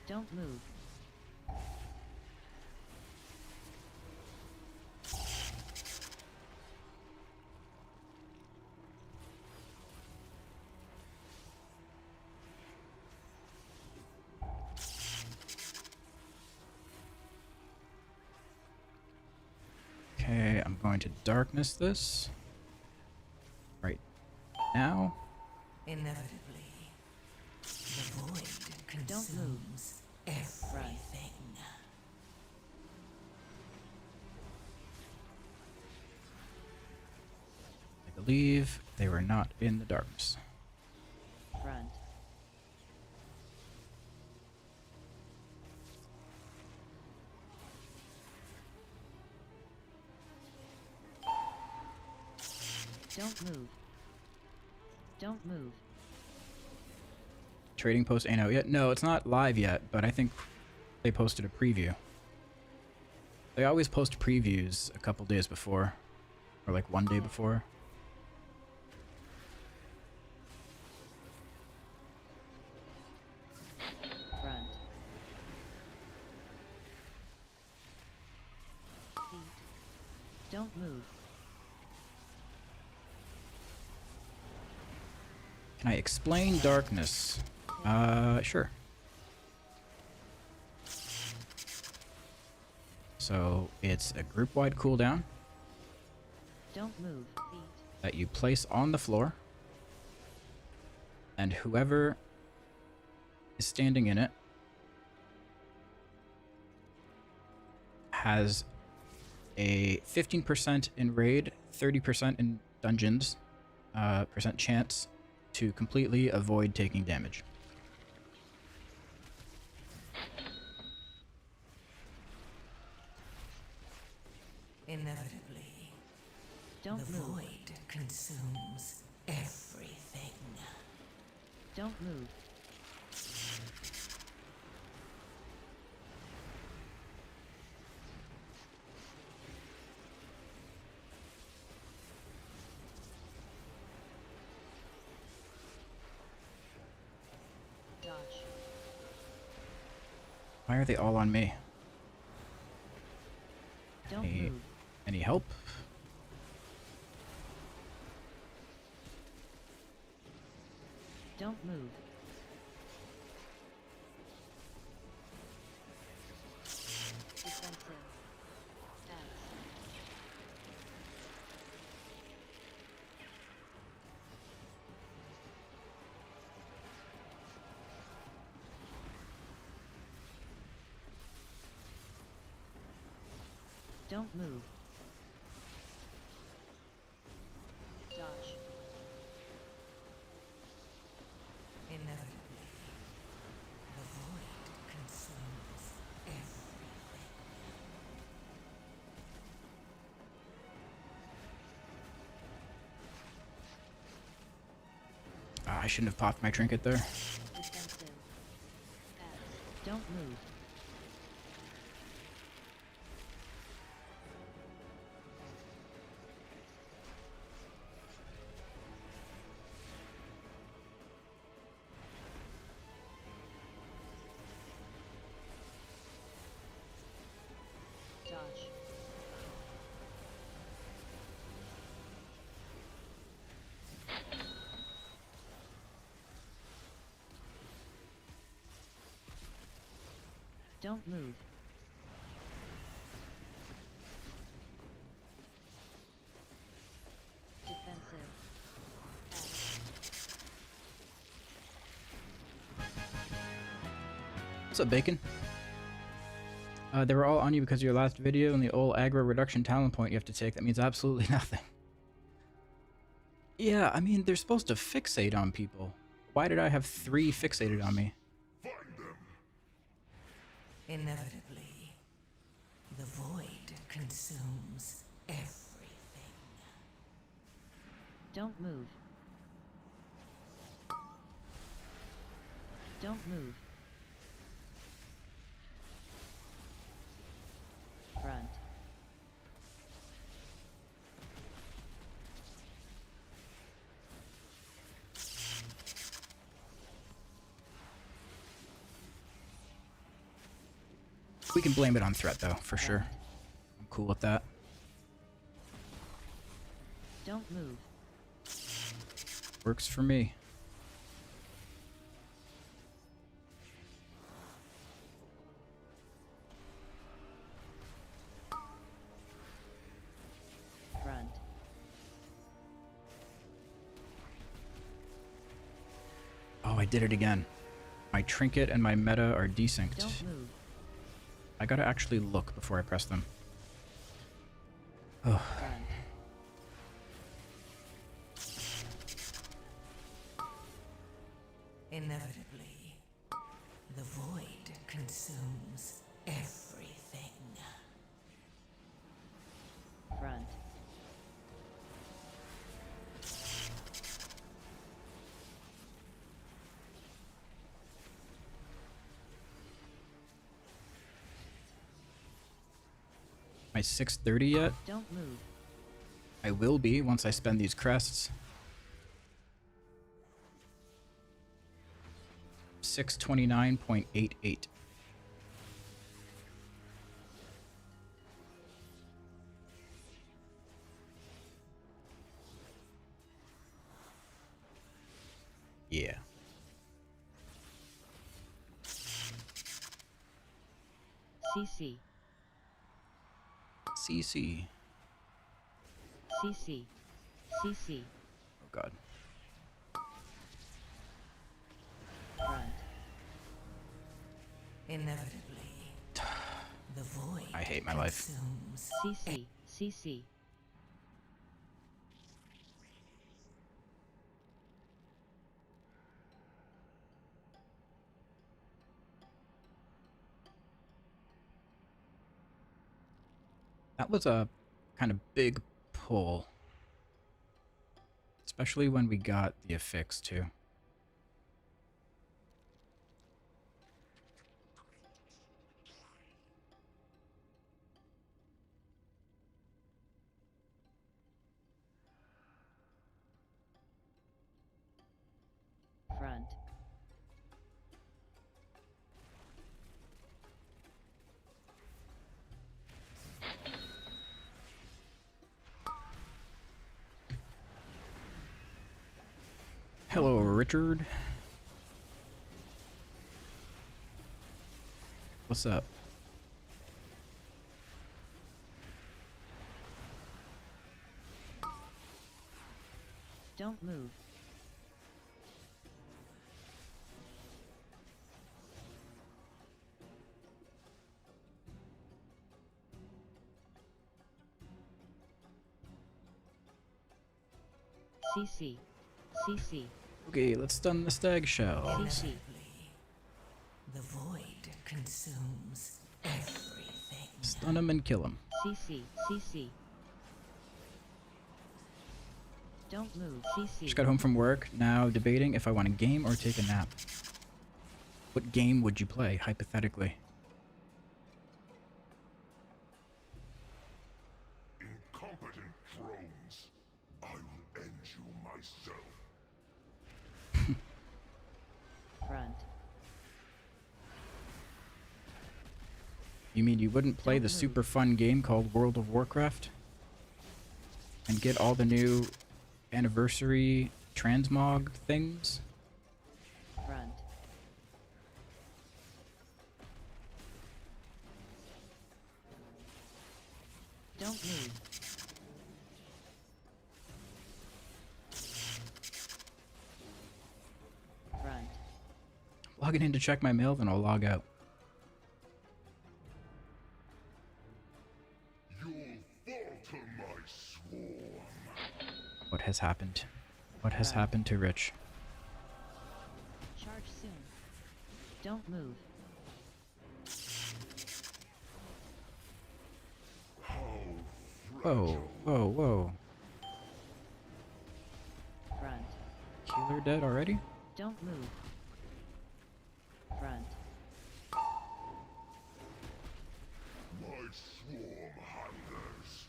Speaker 15: Don't move.
Speaker 1: Okay, I'm going to darkness this right now.
Speaker 16: Inevitably, the void consumes everything.
Speaker 1: I believe they were not in the darkness.
Speaker 15: Front. Don't move. Don't move.
Speaker 1: Trading post ain't out yet? No, it's not live yet, but I think they posted a preview. They always post previews a couple days before, or like one day before.
Speaker 15: Front. Feet. Don't move.
Speaker 1: Can I explain darkness? Sure. So it's a group-wide cooldown
Speaker 15: Don't move. Feet.
Speaker 1: that you place on the floor, and whoever is standing in it has a 15% in raid, 30% in dungeons, percent chance to completely avoid taking damage.
Speaker 16: Inevitably,
Speaker 15: Don't
Speaker 16: the
Speaker 15: move.
Speaker 16: void consumes everything.
Speaker 15: Don't move.
Speaker 1: Why are they all on me?
Speaker 15: Don't move.
Speaker 1: Any help?
Speaker 15: Don't move. Defensive. Don't move. Dodge.
Speaker 16: Inevitably, the void consumes everything.
Speaker 1: I shouldn't have popped my trinket there.
Speaker 15: Defensive. Don't move. Dodge. Don't move. Defensive.
Speaker 1: What's up, Bacon? They were all on you because of your last video and the old aggro reduction talent point you have to take. That means absolutely nothing. Yeah, I mean, they're supposed to fixate on people. Why did I have 3 fixated on me?
Speaker 16: Inevitably, the void consumes everything.
Speaker 15: Don't move. Don't move. Front.
Speaker 1: We can blame it on threat, though, for sure. I'm cool with that.
Speaker 15: Don't move.
Speaker 1: Works for me.
Speaker 15: Front.
Speaker 1: Oh, I did it again. My trinket and my meta are desynced.
Speaker 15: Don't move.
Speaker 1: I gotta actually look before I press them. Oh.
Speaker 15: Front.
Speaker 16: Inevitably, the void consumes everything.
Speaker 15: Front.
Speaker 1: Am I 630 yet?
Speaker 15: Don't move.
Speaker 1: I will be once I spend these crests. 629.88. Yeah.
Speaker 15: CC.
Speaker 1: CC.
Speaker 15: CC. CC.
Speaker 1: Oh god.
Speaker 16: Front. Inevitably, the void
Speaker 1: I hate my life.
Speaker 16: consumes
Speaker 15: CC. CC.
Speaker 1: That was a kind of big pull. Especially when we got the affix too.
Speaker 15: Front.
Speaker 1: Hello, Richard. What's up?
Speaker 15: Don't move. CC. CC.
Speaker 1: Okay, let's stun the stag shells.
Speaker 15: CC.
Speaker 16: The void consumes everything.
Speaker 1: Stun him and kill him.
Speaker 15: CC. CC. Don't move. CC.
Speaker 1: Just got home from work, now debating if I want a game or take a nap. What game would you play, hypothetically?
Speaker 4: Incompetent drones. I will end you myself.
Speaker 15: Front.
Speaker 1: You mean you wouldn't play the super fun game called World of Warcraft? And get all the new anniversary transmog things?
Speaker 15: Front. Don't move. Front.
Speaker 1: Logging in to check my mail, then I'll log out.
Speaker 4: You'll falter my swarm.
Speaker 1: What has happened? What has happened to Rich?
Speaker 15: Charge soon. Don't move.
Speaker 1: Whoa, whoa, whoa.
Speaker 15: Front.
Speaker 1: Killer dead already?
Speaker 15: Don't move. Front.
Speaker 4: My swarm hungers.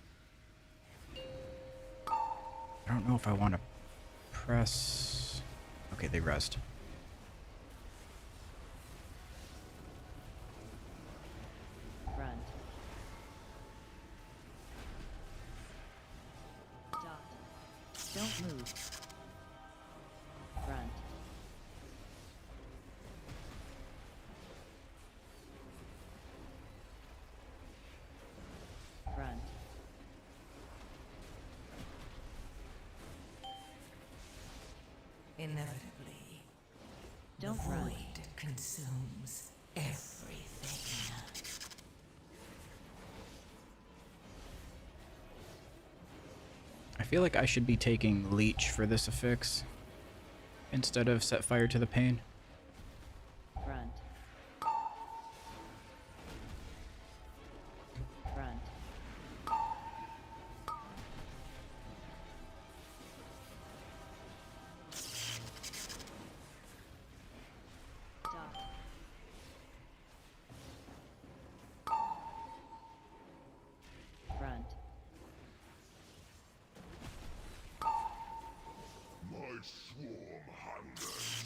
Speaker 1: I don't know if I want to press... Okay, they rest.
Speaker 15: Front. Dot. Don't move. Front. Front.
Speaker 16: Inevitably,
Speaker 15: Don't
Speaker 16: the
Speaker 15: run.
Speaker 16: void consumes everything.
Speaker 1: I feel like I should be taking Leech for this affix instead of Set Fire to the Pain.
Speaker 15: Front. Front. Dot. Front.
Speaker 4: My swarm hungers.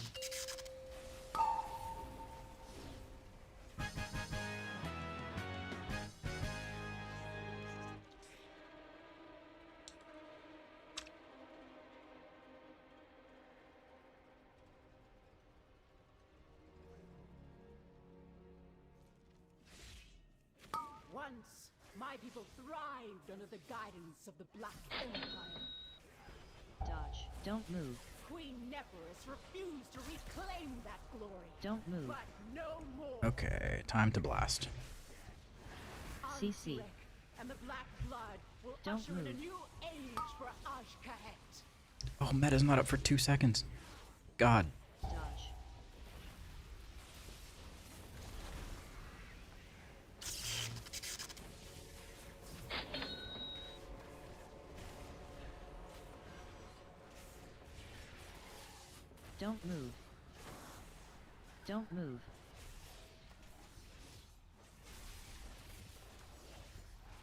Speaker 12: Once, my people thrived under the guidance of the Black Empire.
Speaker 15: Dodge. Don't move.
Speaker 12: Queen Neferus refused to reclaim that glory.
Speaker 15: Don't move.
Speaker 12: But no more.
Speaker 1: Okay, time to blast.
Speaker 15: CC.
Speaker 12: Alfric and the Black Blood will
Speaker 15: Don't
Speaker 12: usher in a
Speaker 15: move.
Speaker 12: new age for Ashkahet.
Speaker 1: Oh, meta's not up for 2 seconds. God.
Speaker 15: Dodge. Don't move. Don't move.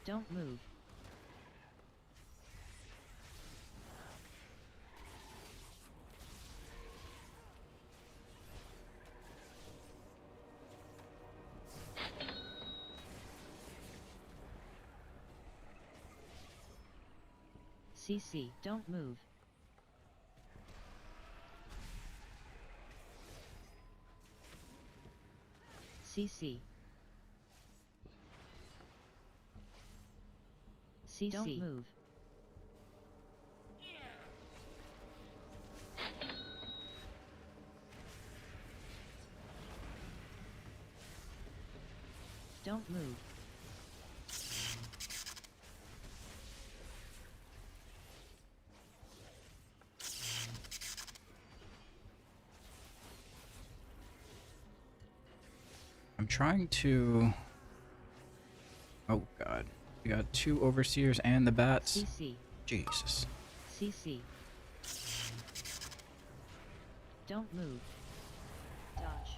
Speaker 15: Don't move. CC, don't move. CC. CC. Don't move. Don't move.
Speaker 1: I'm trying to... Oh god. We got 2 overseers and the bats.
Speaker 15: CC.
Speaker 1: Jesus.
Speaker 15: CC. Don't move. Dodge.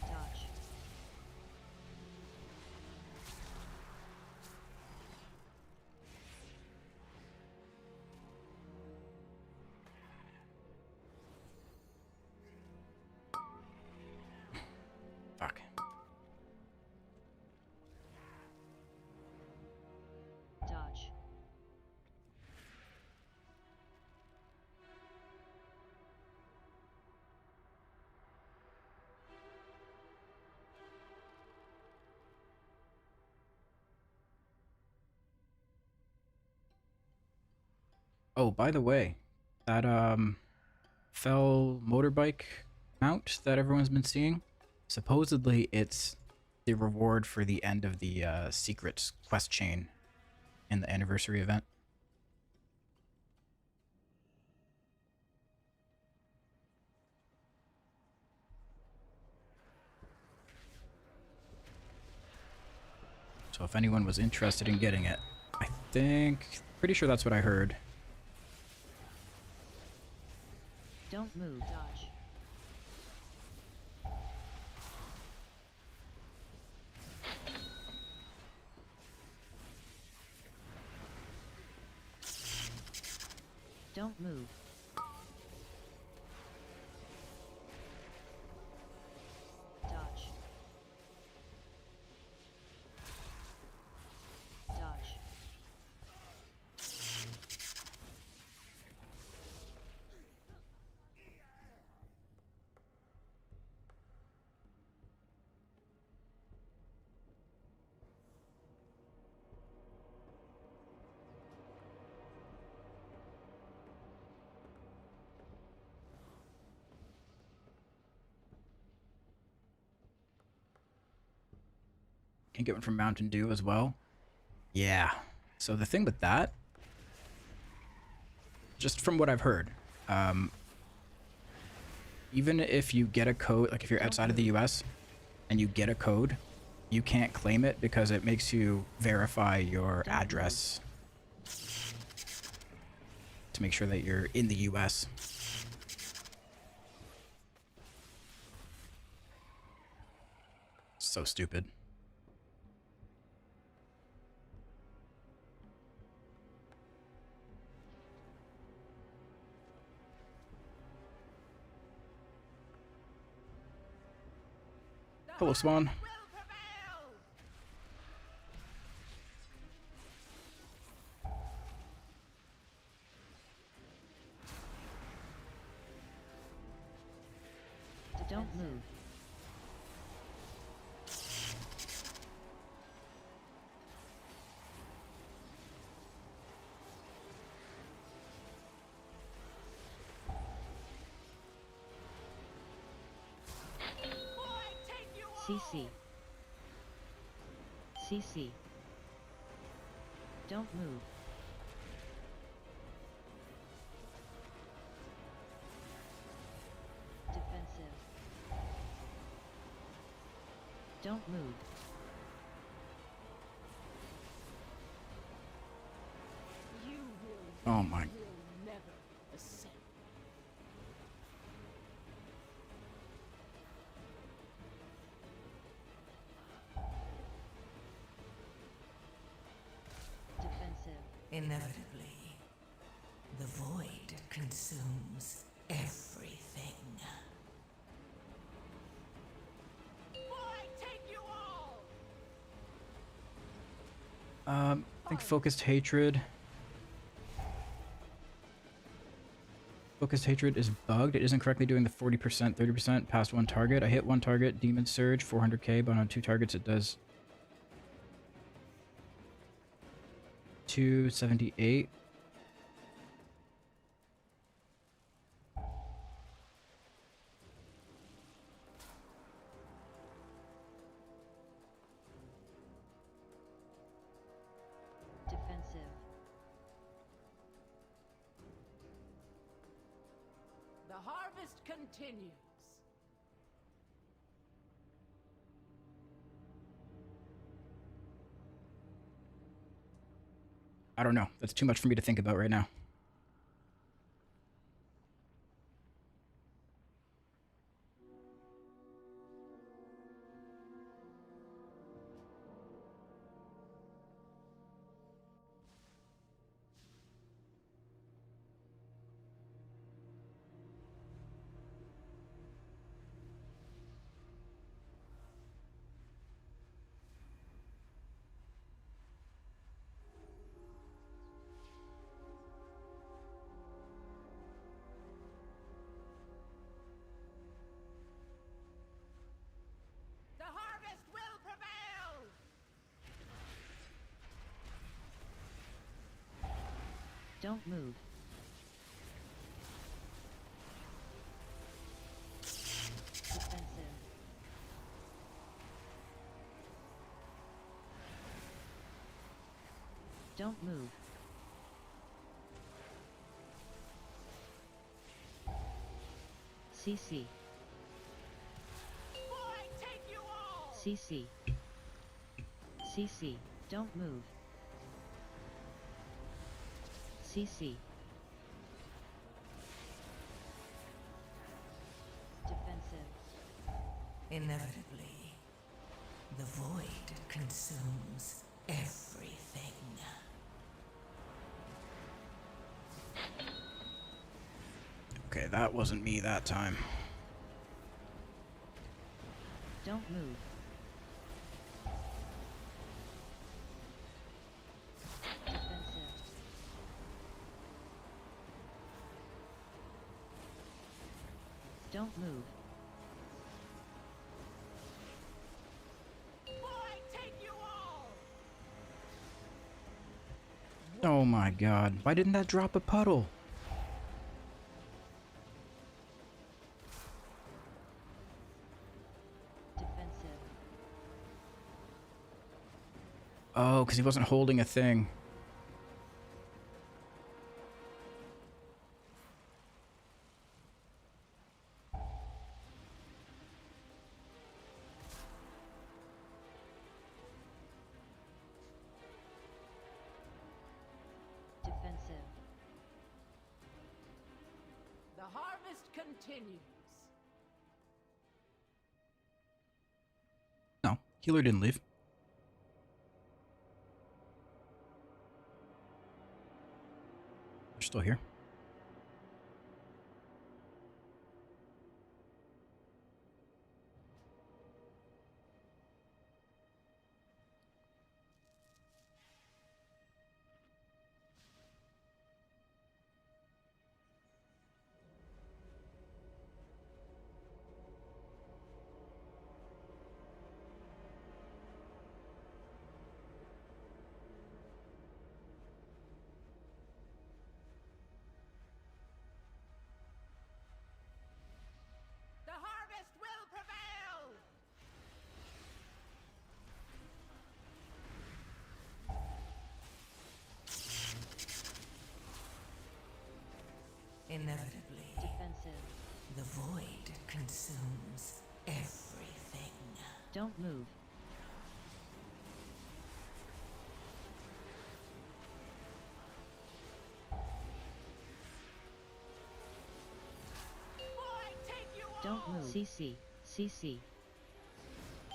Speaker 15: Dodge.
Speaker 1: Fuck.
Speaker 15: Dodge.
Speaker 1: Oh, by the way, that fell motorbike mount that everyone's been seeing, supposedly it's the reward for the end of the secrets quest chain in the anniversary event. So if anyone was interested in getting it, I think, pretty sure that's what I heard.
Speaker 15: Don't move. Dodge. Don't move. Dodge. Dodge.
Speaker 1: Can get one from Mountain Dew as well. Yeah. So the thing with that, just from what I've heard, even if you get a code, like if you're outside of the US and you get a code, you can't claim it because it makes you verify your address to make sure that you're in the US. So stupid. Hello, Swan.
Speaker 15: Don't move. CC. CC. Don't move. Defensive. Don't move.
Speaker 12: You will,
Speaker 1: Oh my.
Speaker 12: will never ascend.
Speaker 15: Defensive.
Speaker 16: Inevitably, the void consumes everything.
Speaker 1: I think focused hatred. Focused hatred is bugged. It isn't correctly doing the 40%, 30% past one target. I hit one target, demon surge, 400k, but on 2 targets it does 278.
Speaker 15: Defensive.
Speaker 12: The harvest continues.
Speaker 1: I don't know. That's too much for me to think about right now.
Speaker 12: The harvest will prevail!
Speaker 15: Don't move. Defensive. Don't move. CC. CC. CC. Don't move. CC. Defensive.
Speaker 16: Inevitably, the void consumes everything.
Speaker 1: Okay, that wasn't me that time.
Speaker 15: Don't move. Defensive. Don't move.
Speaker 1: Oh my god. Why didn't that drop a puddle?
Speaker 15: Defensive.
Speaker 1: Oh, because he wasn't holding a thing.
Speaker 15: Defensive.
Speaker 12: The harvest continues.
Speaker 1: No, healer didn't leave. They're still here.
Speaker 12: The harvest will prevail!
Speaker 16: Inevitably,
Speaker 15: Defensive.
Speaker 16: the void consumes everything.
Speaker 15: Don't move. Don't move. CC. CC.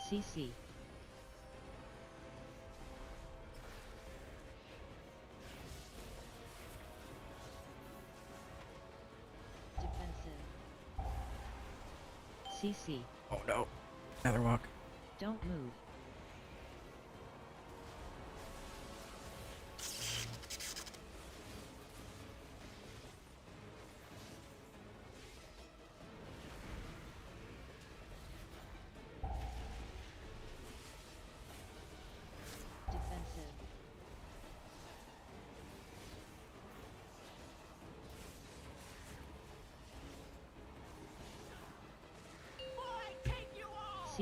Speaker 15: CC. Defensive. CC.
Speaker 1: Oh no. Another walk.
Speaker 15: Don't move.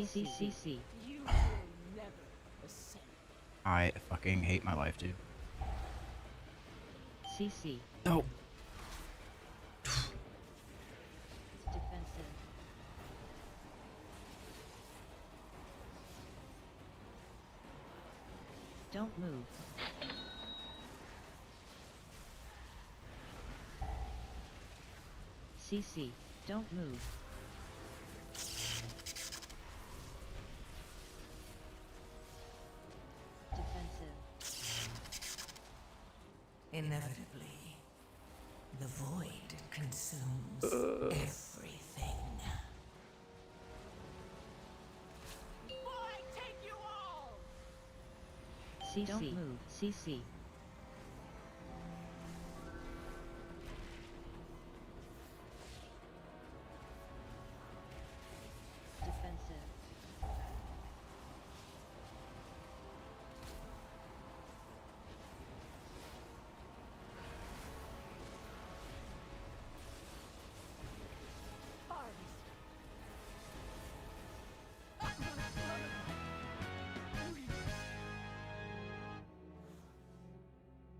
Speaker 15: CCCC.
Speaker 12: You will never ascend.
Speaker 1: I fucking hate my life, dude.
Speaker 15: CC.
Speaker 1: No.
Speaker 15: Defensive. Don't move. CC. Don't move. Defensive.
Speaker 16: Inevitably, the void consumes everything.
Speaker 12: Will I take you all?
Speaker 15: CC. Don't move. CC. Defensive.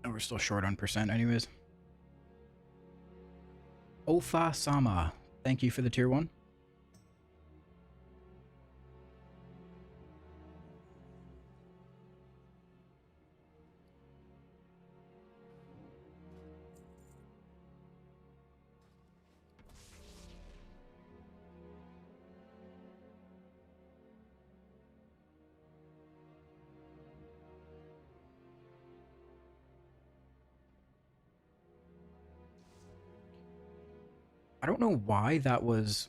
Speaker 1: And we're still short on percent anyways. Ofa Sama, thank you for the tier 1. I don't know why that was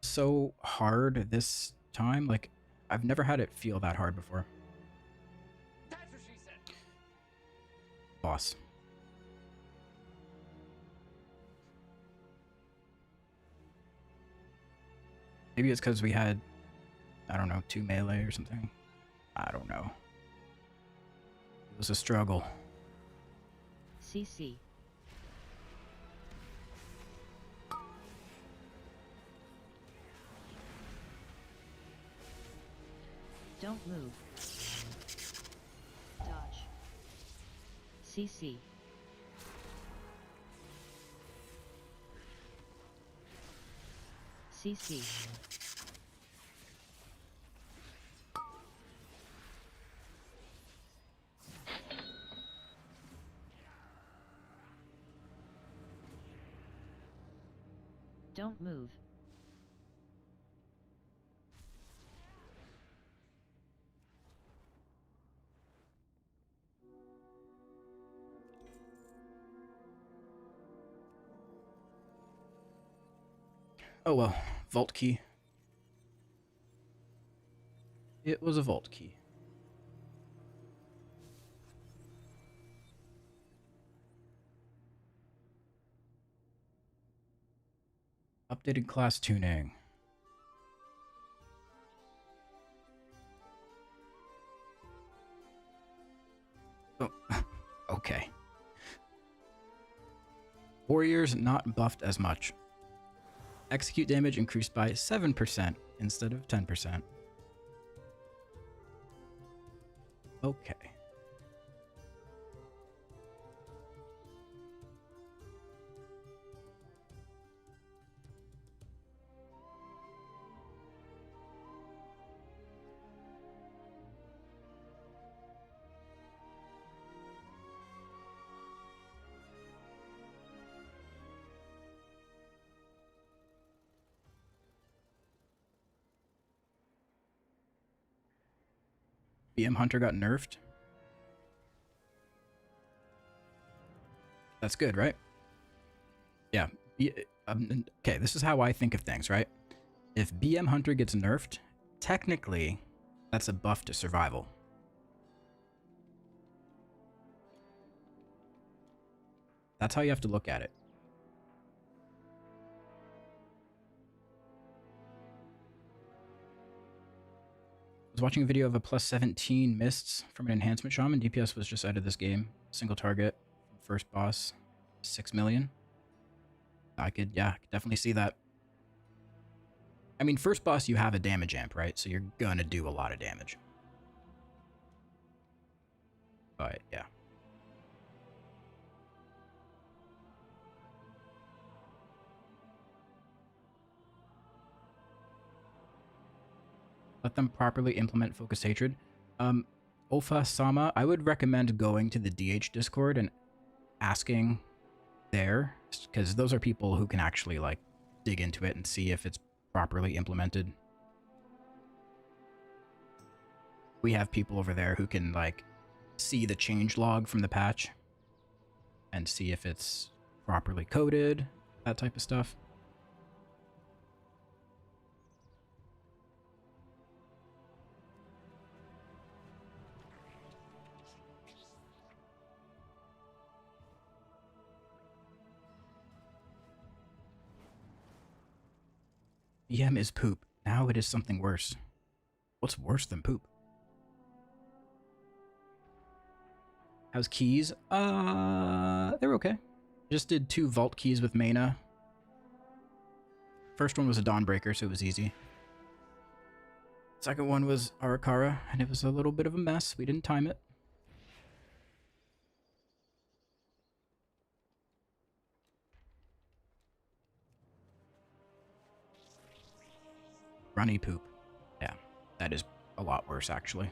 Speaker 1: so hard this time. Like, I've never had it feel that hard before.
Speaker 17: That's what she said.
Speaker 1: Boss. Maybe it's because we had, I don't know, 2 melee or something. I don't know. It was a struggle.
Speaker 15: CC. Don't move. Dodge. CC. CC. Don't move.
Speaker 1: Oh well, vault key. It was a vault key. Updated class tuning. Oh, okay. Warriors not buffed as much. Execute damage increased by 7% instead of 10%. Okay. BM Hunter got nerfed. That's good, right? Yeah. Okay, this is how I think of things, right? If BM Hunter gets nerfed, technically, that's a buff to survival. That's how you have to look at it. I was watching a video of a plus 17 mists from an enhancement shaman. DPS was just out of this game. Single target, first boss, 6 million. I could definitely see that. I mean, first boss, you have a damage amp, right? So you're gonna do a lot of damage. But, yeah. Let them properly implement Focused Hatred. Ofa-sama, I would recommend going to the DH Discord and asking there, because those are people who can actually, like, dig into it and see if it's properly implemented. We have people over there who can, like, see the change log from the patch and see if it's properly coded, that type of stuff. BM is poop. Now it is something worse. What's worse than poop? How's keys? They're okay. Just did 2 vault keys with Mana. First one was a Dawnbreaker, so it was easy. Second one was Arakara, and it was a little bit of a mess. We didn't time it. Runny poop. Yeah, that is a lot worse, actually.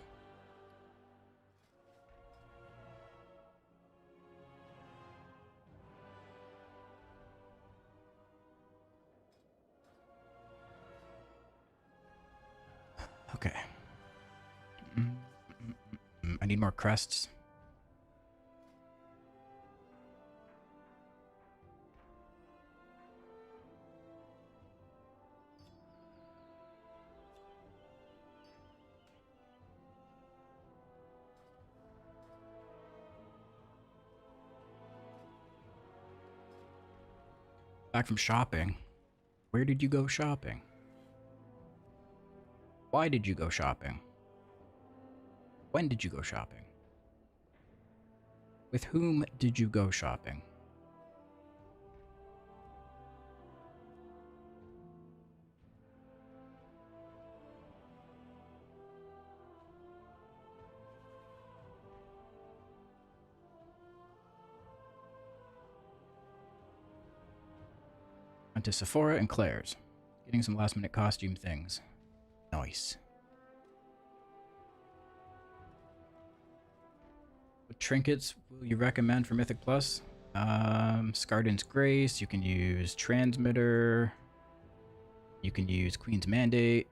Speaker 1: Okay. I need more crests. Back from shopping. Where did you go shopping? Why did you go shopping? When did you go shopping? With whom did you go shopping? Went to Sephora and Claire's. Getting some last minute costume things. Nice. What trinkets will you recommend for Mythic Plus? Scarden's Grace. You can use Transmitter. You can use Queen's Mandate.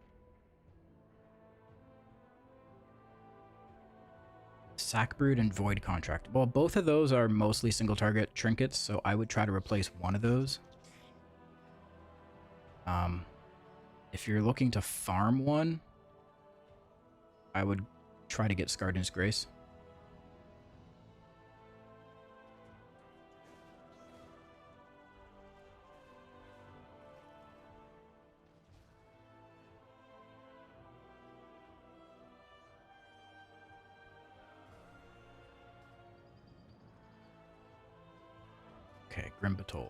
Speaker 1: Sackbrood and Void Contract. Well, both of those are mostly single target trinkets, so I would try to replace one of those. If you're looking to farm one, I would try to get Scarden's Grace. Okay, Grimbatol.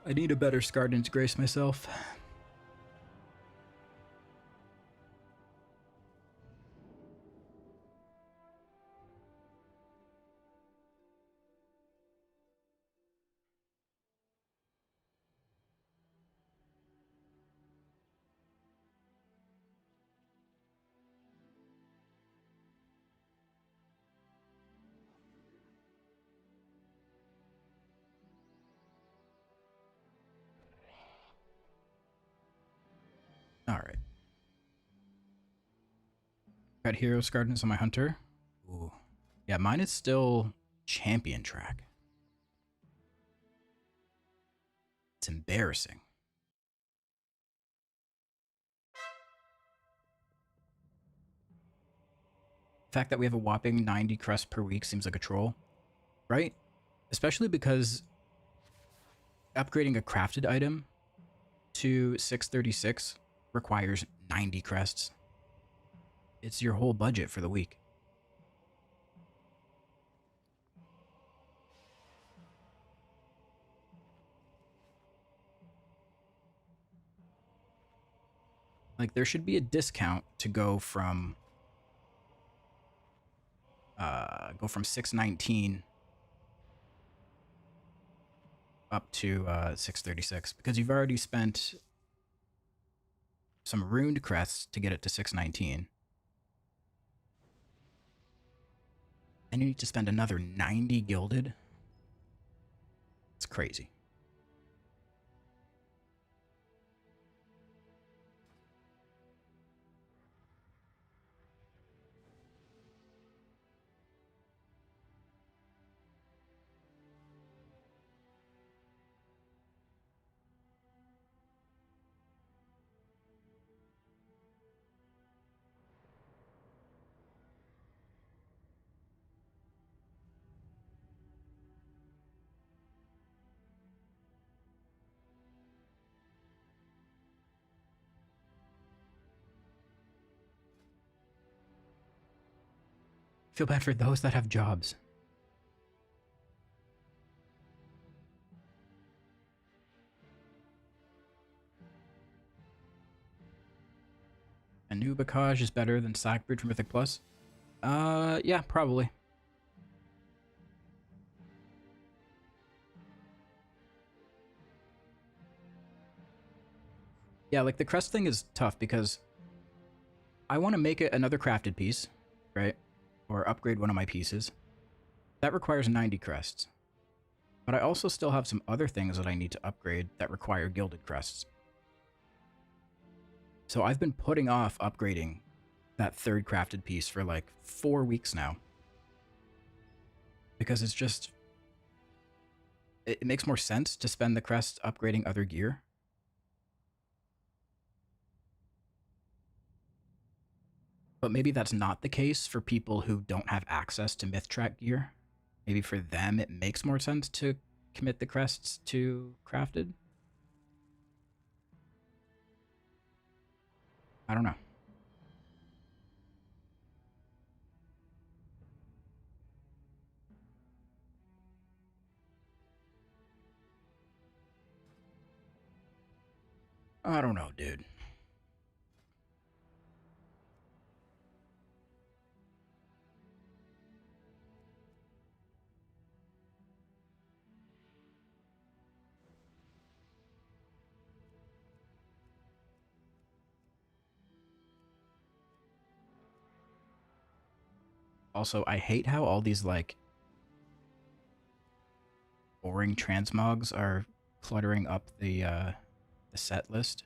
Speaker 1: I need a better Scarden's Grace myself. Alright. Got Hero Scardens on my Hunter. Ooh. Yeah, mine is still Champion track. It's embarrassing. The fact that we have a whopping 90 crests per week seems like a troll, right? Especially because upgrading a crafted item to 636 requires 90 crests. It's your whole budget for the week. Like, there should be a discount to go from 619 up to 636, because you've already spent some runed crests to get it to 619. And you need to spend another 90 gilded. It's crazy. Feel bad for those that have jobs. A new Bacage is better than Sackbridge for Mythic Plus? Yeah, probably. Yeah, like the crest thing is tough because I want to make it another crafted piece, right? Or upgrade one of my pieces. That requires 90 crests. But I also still have some other things that I need to upgrade that require gilded crests. So I've been putting off upgrading that third crafted piece for like 4 weeks now. Because it's just... It makes more sense to spend the crest upgrading other gear. But maybe that's not the case for people who don't have access to MythTrack gear. Maybe for them it makes more sense to commit the crests to crafted. I don't know. I don't know, dude. Also, I hate how all these, like, boring transmogs are cluttering up the set list.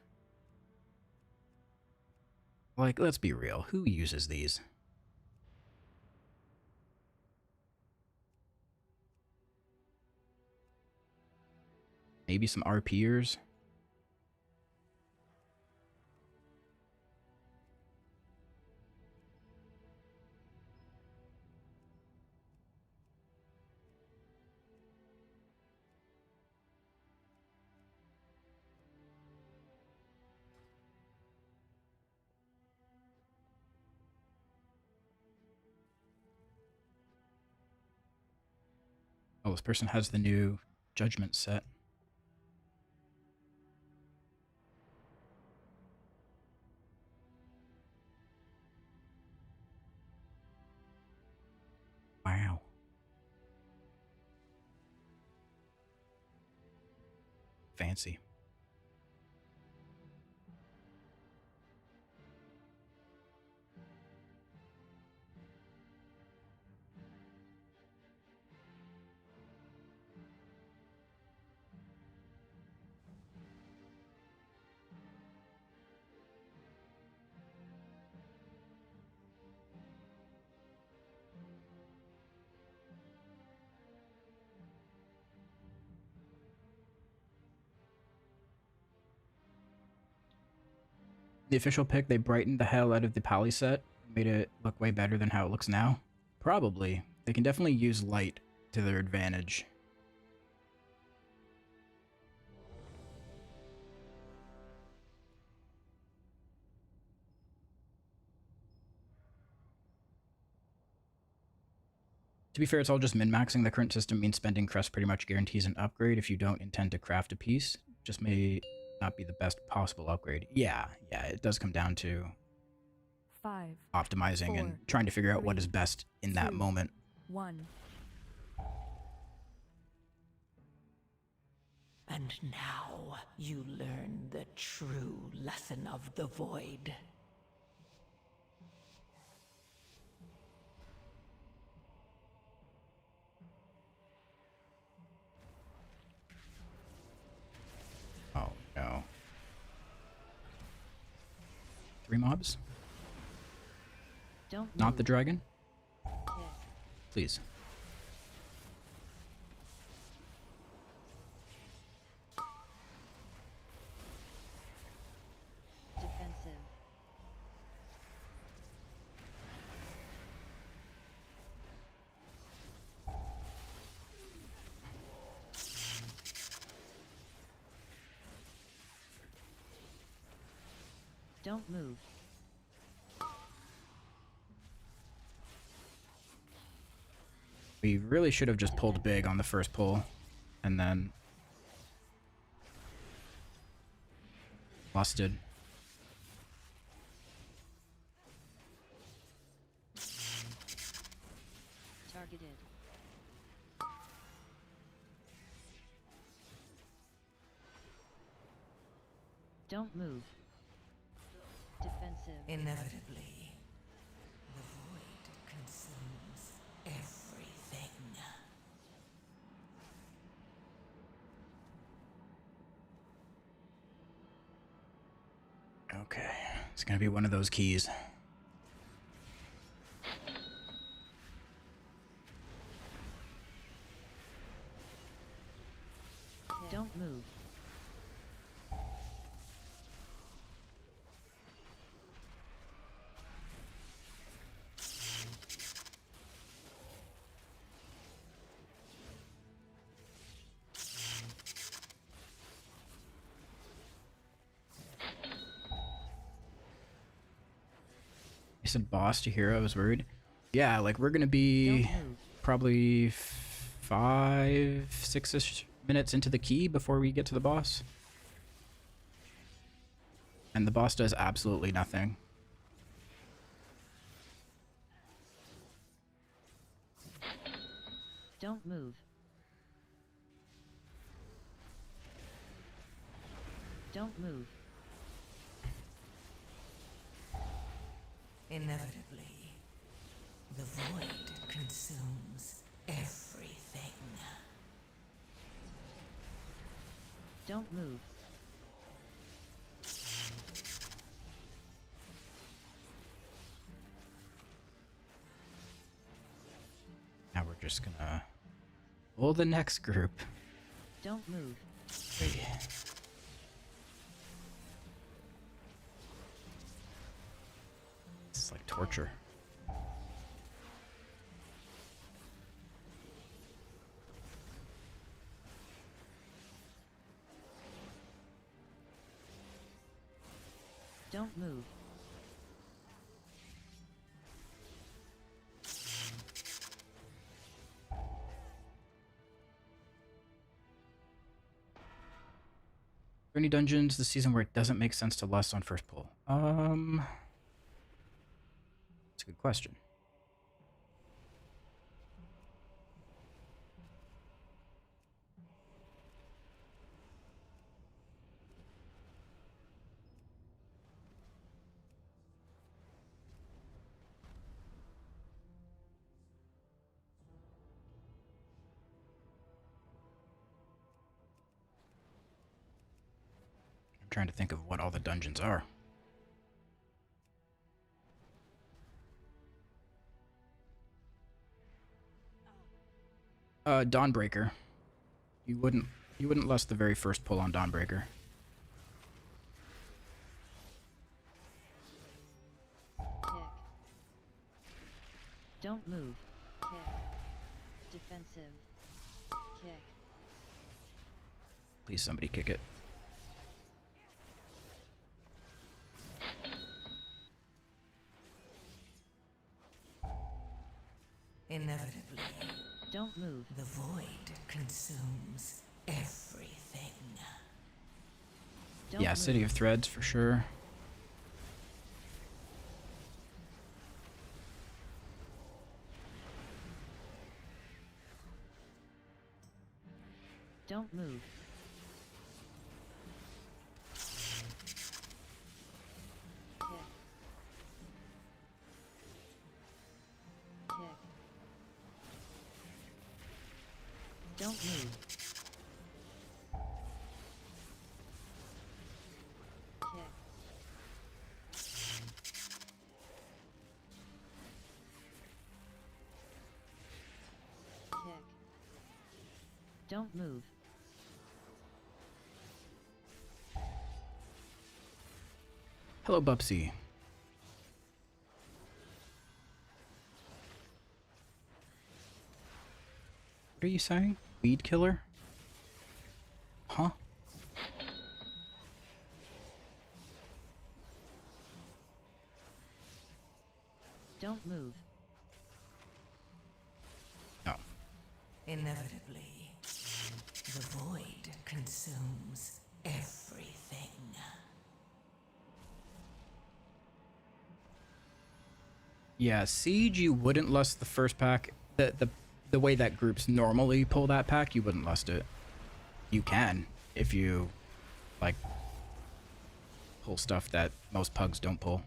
Speaker 1: Like, let's be real. Who uses these? Maybe some RPers? Oh, this person has the new Judgment set. Wow. Fancy. The official pick, they brightened the hell out of the Pally set, made it look way better than how it looks now. Probably. They can definitely use light to their advantage. To be fair, it's all just min-maxing. The current system means spending crest pretty much guarantees an upgrade if you don't intend to craft a piece. Just may not be the best possible upgrade. Yeah, it does come down to
Speaker 18: 5,
Speaker 1: optimizing
Speaker 18: 4,
Speaker 1: and trying to figure out what
Speaker 18: 3,
Speaker 1: is best in that
Speaker 18: 2,
Speaker 1: moment.
Speaker 18: 1.
Speaker 16: And now you learn the true lesson of the void.
Speaker 1: Oh no. 3 mobs?
Speaker 15: Don't
Speaker 1: Not
Speaker 15: move.
Speaker 1: the dragon?
Speaker 15: Kick.
Speaker 1: Please.
Speaker 15: Defensive. Don't move.
Speaker 1: We really should have just pulled big on the first pull, and then busted.
Speaker 15: Targeted. Don't move. Defensive.
Speaker 16: Inevitably, the void consumes everything.
Speaker 1: Okay, it's gonna be one of those keys.
Speaker 15: Don't move.
Speaker 1: You said boss to hero, I was worried. Yeah, like we're gonna be probably 5, 6-ish minutes into the key before we get to the boss. And the boss does absolutely nothing.
Speaker 15: Don't move. Don't move.
Speaker 16: Inevitably, the void consumes everything.
Speaker 15: Don't move.
Speaker 1: Now we're just gonna pull the next group.
Speaker 15: Don't move.
Speaker 1: It's like torture.
Speaker 15: Don't move.
Speaker 1: Are there any dungeons this season where it doesn't make sense to lust on first pull? That's a good question. I'm trying to think of what all the dungeons are. Dawnbreaker. You wouldn't lust the very first pull on Dawnbreaker.
Speaker 15: Kick. Don't move. Kick. Defensive. Kick.
Speaker 1: Please somebody kick it.
Speaker 16: Inevitably,
Speaker 15: don't move.
Speaker 16: The void consumes everything.
Speaker 1: Yeah, City of Threads for sure.
Speaker 15: Don't move. Tick. Tick. Don't move. Tick. Tick. Don't move.
Speaker 1: Hello, Bubsy. What are you saying? Weed killer? Huh?
Speaker 15: Don't move.
Speaker 1: No.
Speaker 16: Inevitably, the void consumes everything.
Speaker 1: Yeah, Siege, you wouldn't lust the first pack. The way that groups normally pull that pack, you wouldn't lust it. You can, if you, like, pull stuff that most pugs don't pull.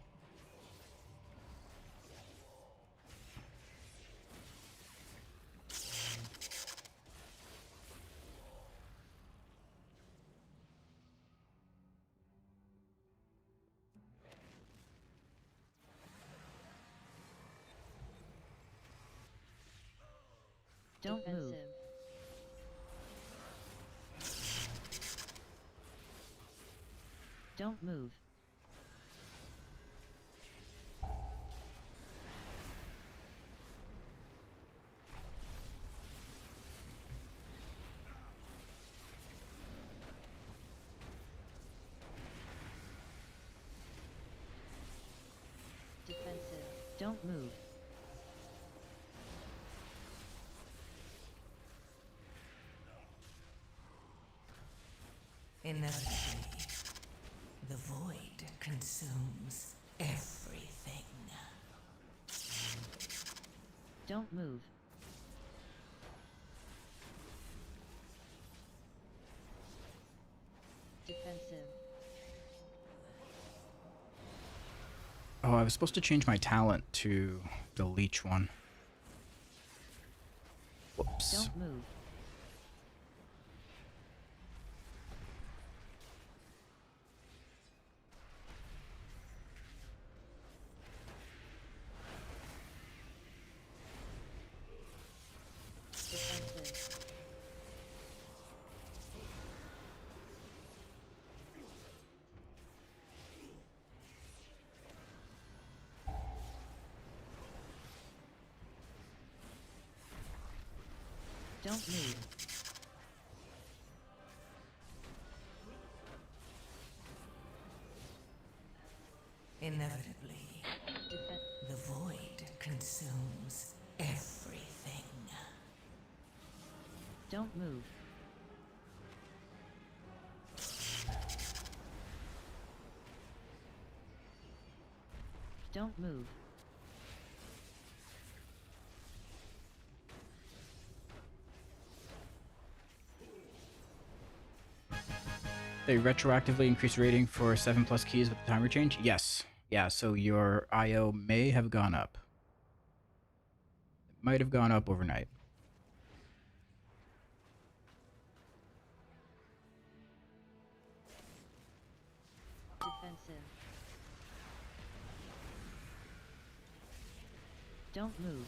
Speaker 15: Don't move. Don't move. Defensive. Don't move.
Speaker 16: Inevitably, the void consumes everything.
Speaker 15: Don't move. Defensive.
Speaker 1: Oh, I was supposed to change my talent to the leech one. Whoops.
Speaker 15: Don't move. Defensive. Don't move.
Speaker 16: Inevitably, the void consumes everything.
Speaker 15: Don't move. Don't move.
Speaker 1: They retroactively increase rating for 7+ keys with the timer change? Yes. Yeah, so your IO may have gone up. It might have gone up overnight.
Speaker 15: Defensive. Don't move.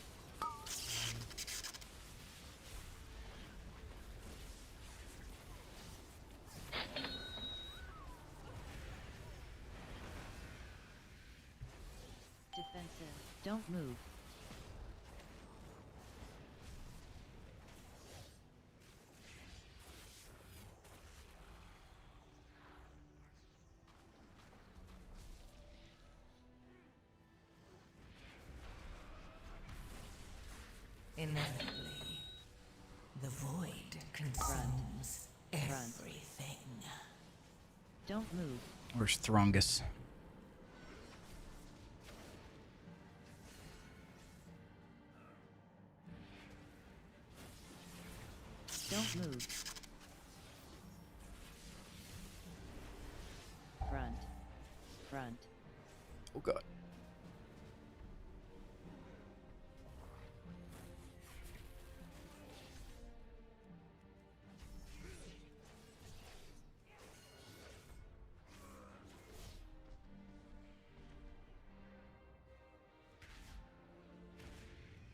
Speaker 15: Defensive. Don't move.
Speaker 16: Inevitably, the void consumes everything.
Speaker 15: Don't move.
Speaker 1: Where's Throngus?
Speaker 15: Don't move. Front. Front.
Speaker 1: Oh god.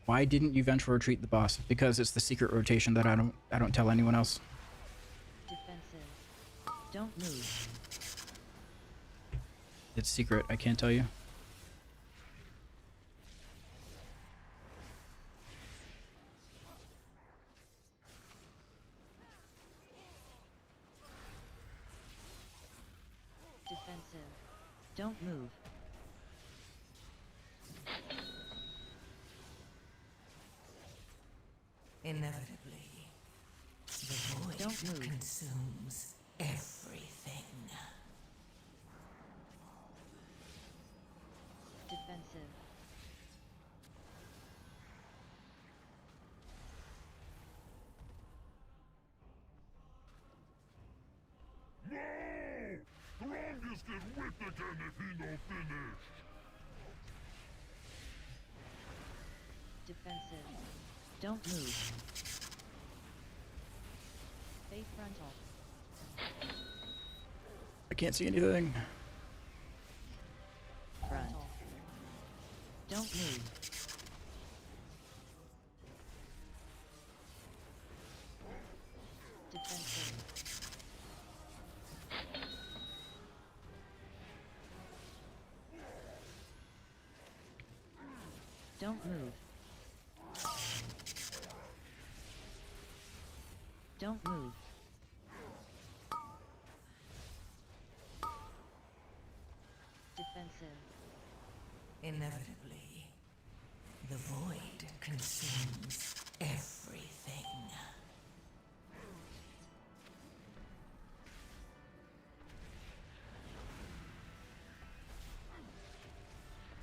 Speaker 1: Why didn't you vengeful retreat the boss? Because it's the secret rotation that I don't tell anyone else.
Speaker 15: Defensive. Don't move.
Speaker 1: It's secret, I can't tell you.
Speaker 15: Defensive. Don't move.
Speaker 16: Inevitably, the void
Speaker 15: Don't move.
Speaker 16: consumes everything.
Speaker 15: Defensive.
Speaker 4: No! Throngus get whipped again if he no finish!
Speaker 15: Defensive. Don't move. Face frontal.
Speaker 1: I can't see anything.
Speaker 15: Front. Don't move. Defensive. Don't move. Don't move. Defensive.
Speaker 16: Inevitably, the void consumes everything.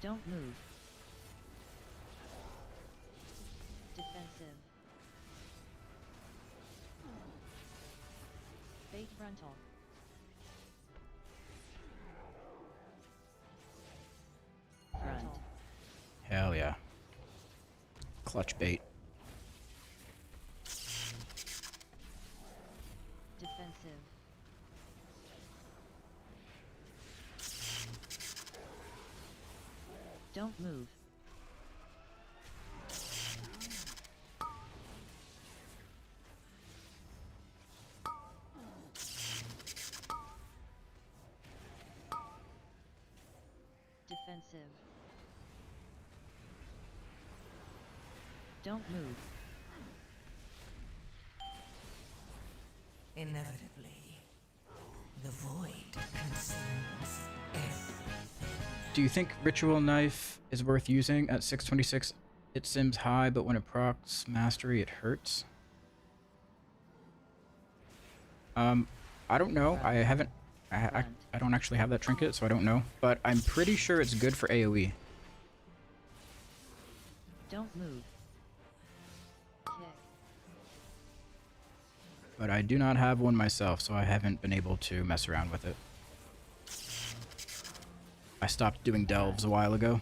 Speaker 15: Don't move. Defensive. Fate frontal. Front.
Speaker 1: Hell yeah. Clutch bait.
Speaker 15: Defensive. Don't move. Defensive. Don't move.
Speaker 16: Inevitably, the void consumes everything.
Speaker 1: Do you think Ritual Knife is worth using at 626? It sims high, but when it procs Mastery, it hurts. I don't know. I haven't... I don't actually have that trinket, so I don't know. But I'm pretty sure it's good for AoE.
Speaker 15: Don't move. Kick.
Speaker 1: But I do not have one myself, so I haven't been able to mess around with it. I stopped doing delves a while ago.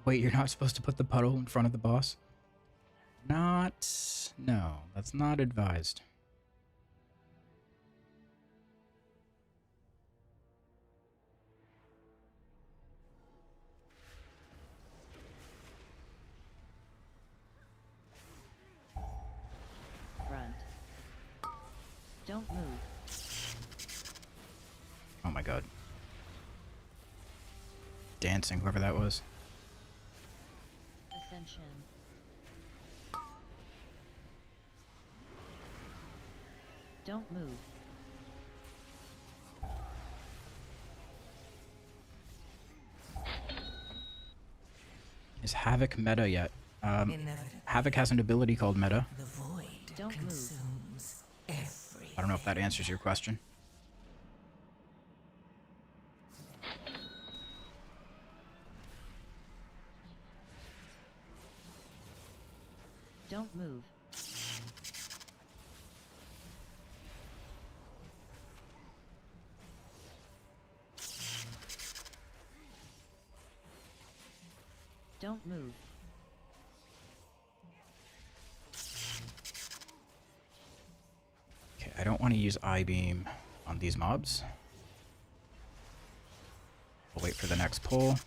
Speaker 1: Wait, you're not supposed to put the puddle in front of the boss? No, that's not advised.
Speaker 15: Front. Don't move.
Speaker 1: Oh my god. Dancing, whoever that was.
Speaker 15: Ascension. Don't move.
Speaker 1: Is Havoc meta yet? Havoc has an ability called meta.
Speaker 16: The void consumes everything.
Speaker 1: I don't know if that answers your question.
Speaker 15: Don't move. Don't move.
Speaker 1: Okay, I don't want to use I-beam on these mobs. I'll wait for the next pull.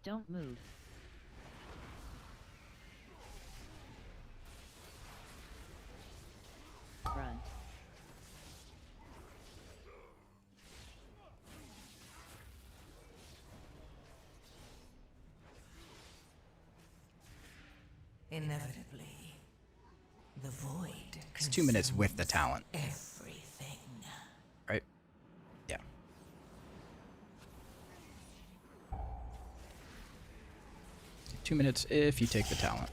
Speaker 15: Don't move. Front.
Speaker 16: Inevitably, the void.
Speaker 1: It's 2 minutes with the talent.
Speaker 16: Everything.
Speaker 1: Right? Yeah. Two minutes if you take the talent.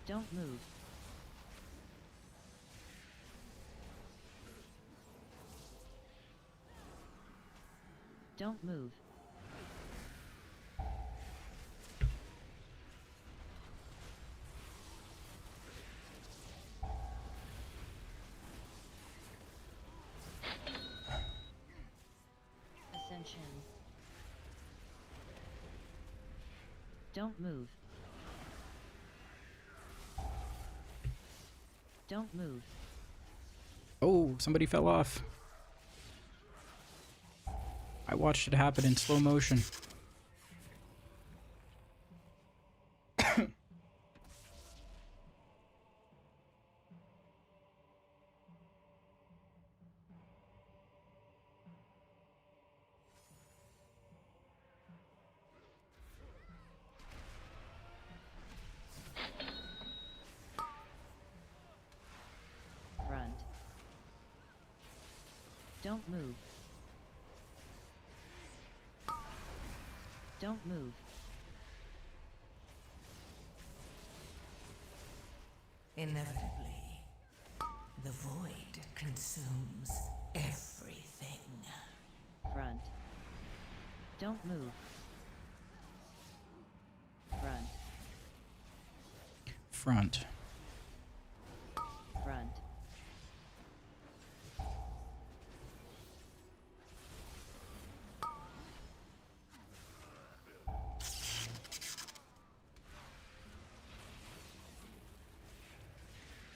Speaker 15: Don't move. Don't move. Ascension. Don't move. Don't move.
Speaker 1: Oh, somebody fell off. I watched it happen in slow motion.
Speaker 15: Front. Don't move. Don't move.
Speaker 16: Inevitably, the void consumes everything.
Speaker 15: Front. Don't move. Front.
Speaker 1: Front.
Speaker 15: Front.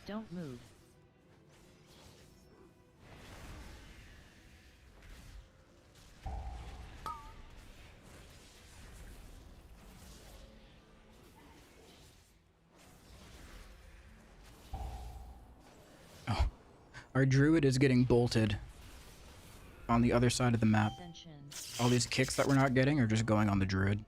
Speaker 15: Don't move.
Speaker 1: Oh, our druid is getting bolted on the other side of the map.
Speaker 15: Ascension.
Speaker 1: All these kicks that we're not getting are just going on the druid.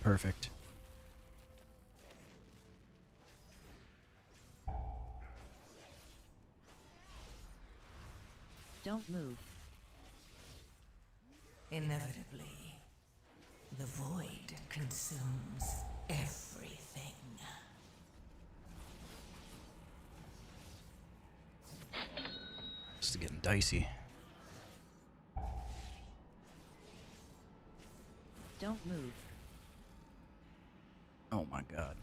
Speaker 1: Perfect.
Speaker 15: Don't move.
Speaker 16: Inevitably, the void consumes everything.
Speaker 1: This is getting dicey.
Speaker 15: Don't move.
Speaker 1: Oh my god.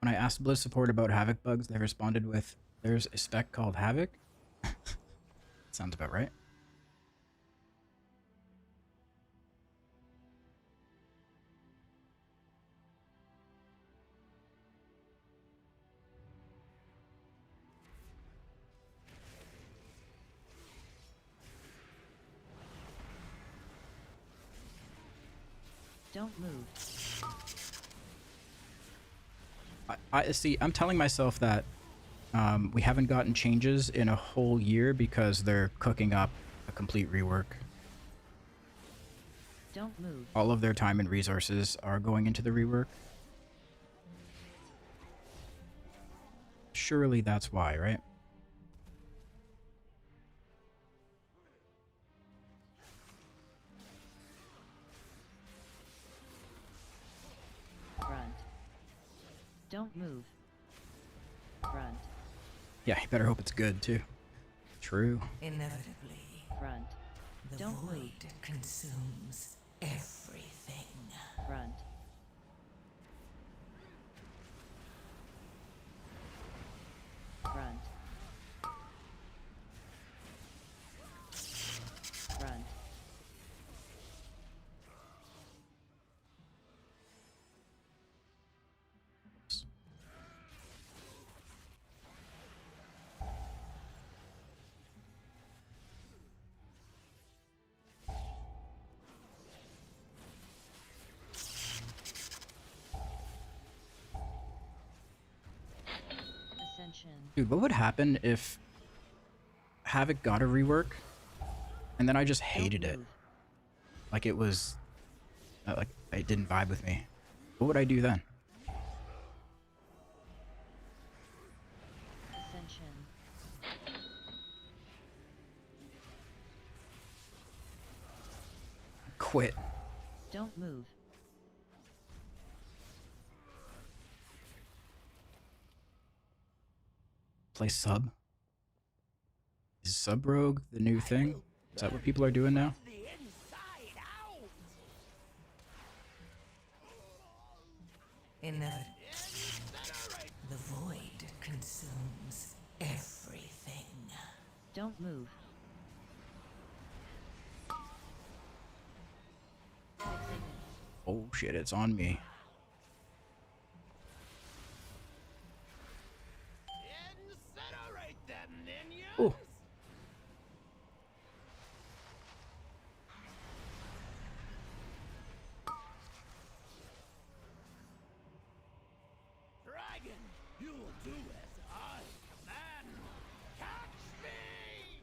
Speaker 1: When I asked Blizz support about Havoc bugs, they responded with, "There's a spec called Havoc." Sounds about right.
Speaker 15: Don't move.
Speaker 1: I see. I'm telling myself that We haven't gotten changes in a whole year because they're cooking up a complete rework.
Speaker 15: Don't move.
Speaker 1: All of their time and resources are going into the rework. Surely that's why, right?
Speaker 15: Front. Don't move. Front.
Speaker 1: Yeah, you better hope it's good too. True.
Speaker 16: Inevitably,
Speaker 15: Front.
Speaker 16: the
Speaker 15: Don't
Speaker 16: void
Speaker 15: move.
Speaker 16: consumes everything.
Speaker 15: Front. Front. Front. Ascension.
Speaker 1: Dude, what would happen if Havoc got a rework and then I just hated it? Like it was... like it didn't vibe with me. What would I do then?
Speaker 15: Ascension.
Speaker 1: Quit.
Speaker 15: Don't move.
Speaker 1: Play sub? Is sub rogue the new thing? Is that what people are doing now?
Speaker 16: Inevitably, the void consumes everything.
Speaker 15: Don't move.
Speaker 1: Oh shit, it's on me. Oh.
Speaker 5: Dragon, you will do as I command. Catch me!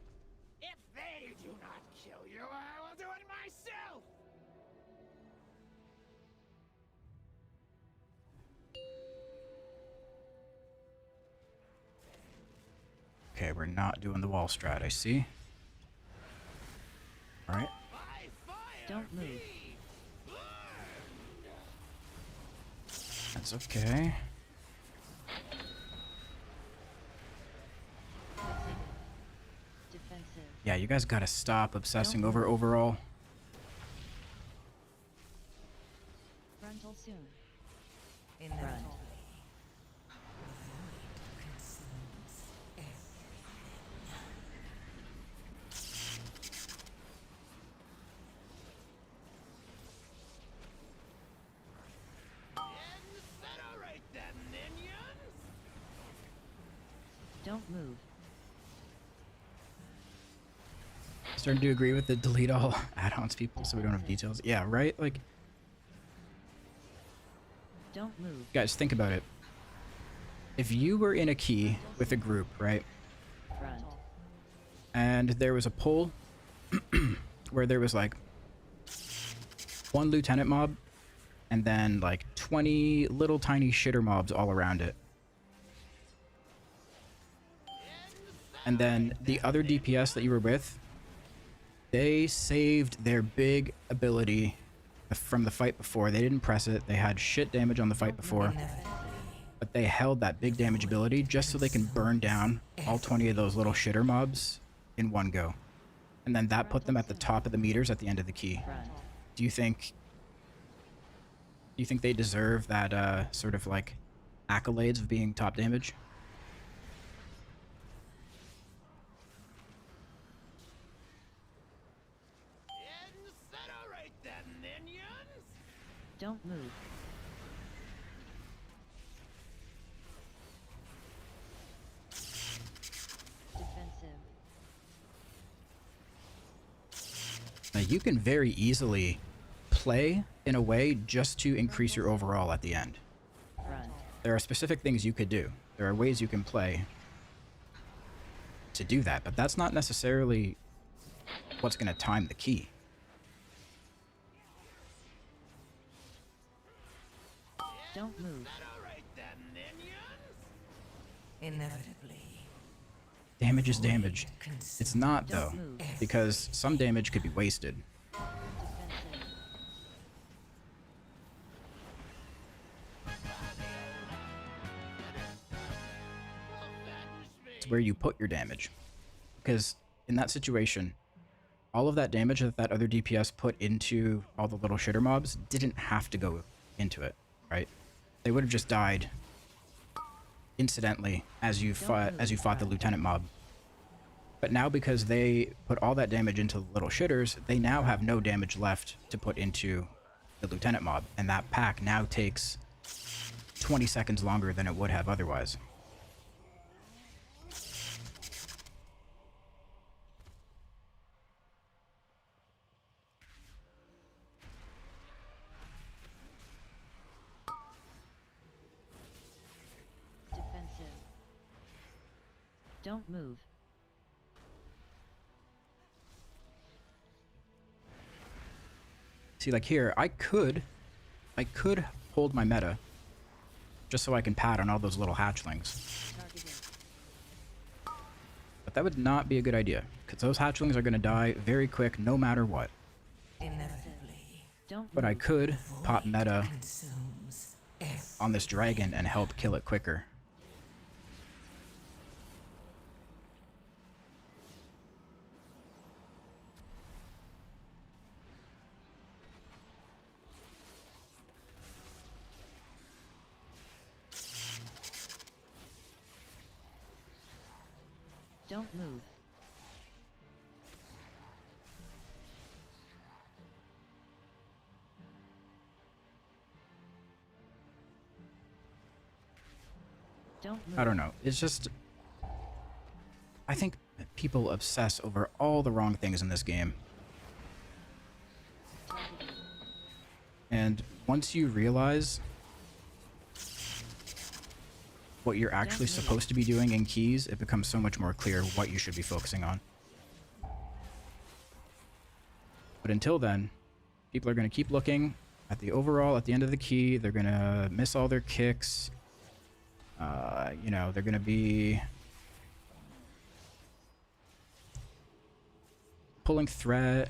Speaker 5: If they do not kill you, I will do it myself!
Speaker 1: Okay, we're not doing the wall strat, I see. Alright.
Speaker 15: Don't move.
Speaker 1: That's okay.
Speaker 15: Defensive.
Speaker 1: Yeah, you guys gotta stop obsessing over overall.
Speaker 15: Frontal soon.
Speaker 16: Inevitably,
Speaker 15: Front.
Speaker 16: the void consumes everything.
Speaker 5: Incinerate them, minions!
Speaker 15: Don't move.
Speaker 1: Starting to agree with the delete all add-ons people so we don't have details. Yeah, right? Like,
Speaker 15: Don't move.
Speaker 1: guys, think about it. If you were in a key with a group, right?
Speaker 15: Front.
Speaker 1: And there was a poll where there was like one lieutenant mob and then like 20 little tiny shitter mobs all around it. And then the other DPS that you were with, they saved their big ability from the fight before. They didn't press it. They had shit damage on the fight before. But they held that big damage ability just so they can burn down all 20 of those little shitter mobs in one go. And then that put them at the top of the meters at the end of the key. Do you think they deserve that sort of like accolades of being top damage?
Speaker 5: Incinerate them, minions!
Speaker 15: Don't move. Defensive.
Speaker 1: Now you can very easily play in a way just to increase your overall at the end.
Speaker 15: Front.
Speaker 1: There are specific things you could do. There are ways you can play to do that, but that's not necessarily what's going to time the key.
Speaker 15: Don't move.
Speaker 16: Inevitably.
Speaker 1: Damage is damage. It's not, though, because some damage could be wasted. It's where you put your damage. Because in that situation, all of that damage that that other DPS put into all the little shitter mobs didn't have to go into it, right? They would have just died incidentally as you fought the lieutenant mob. But now, because they put all that damage into the little shitters, they now have no damage left to put into the lieutenant mob, and that pack now takes 20 seconds longer than it would have otherwise.
Speaker 15: Defensive. Don't move.
Speaker 1: See, like here, I could hold my meta just so I can pad on all those little hatchlings. But that would not be a good idea, because those hatchlings are going to die very quick no matter what. But I could pop meta on this dragon and help kill it quicker.
Speaker 15: Don't move. Don't move.
Speaker 1: I don't know. It's just... I think people obsess over all the wrong things in this game. And once you realize what you're actually supposed to be doing in keys, it becomes so much more clear what you should be focusing on. But until then, people are going to keep looking at the overall at the end of the key. They're going to miss all their kicks. You know, they're going to be pulling threat,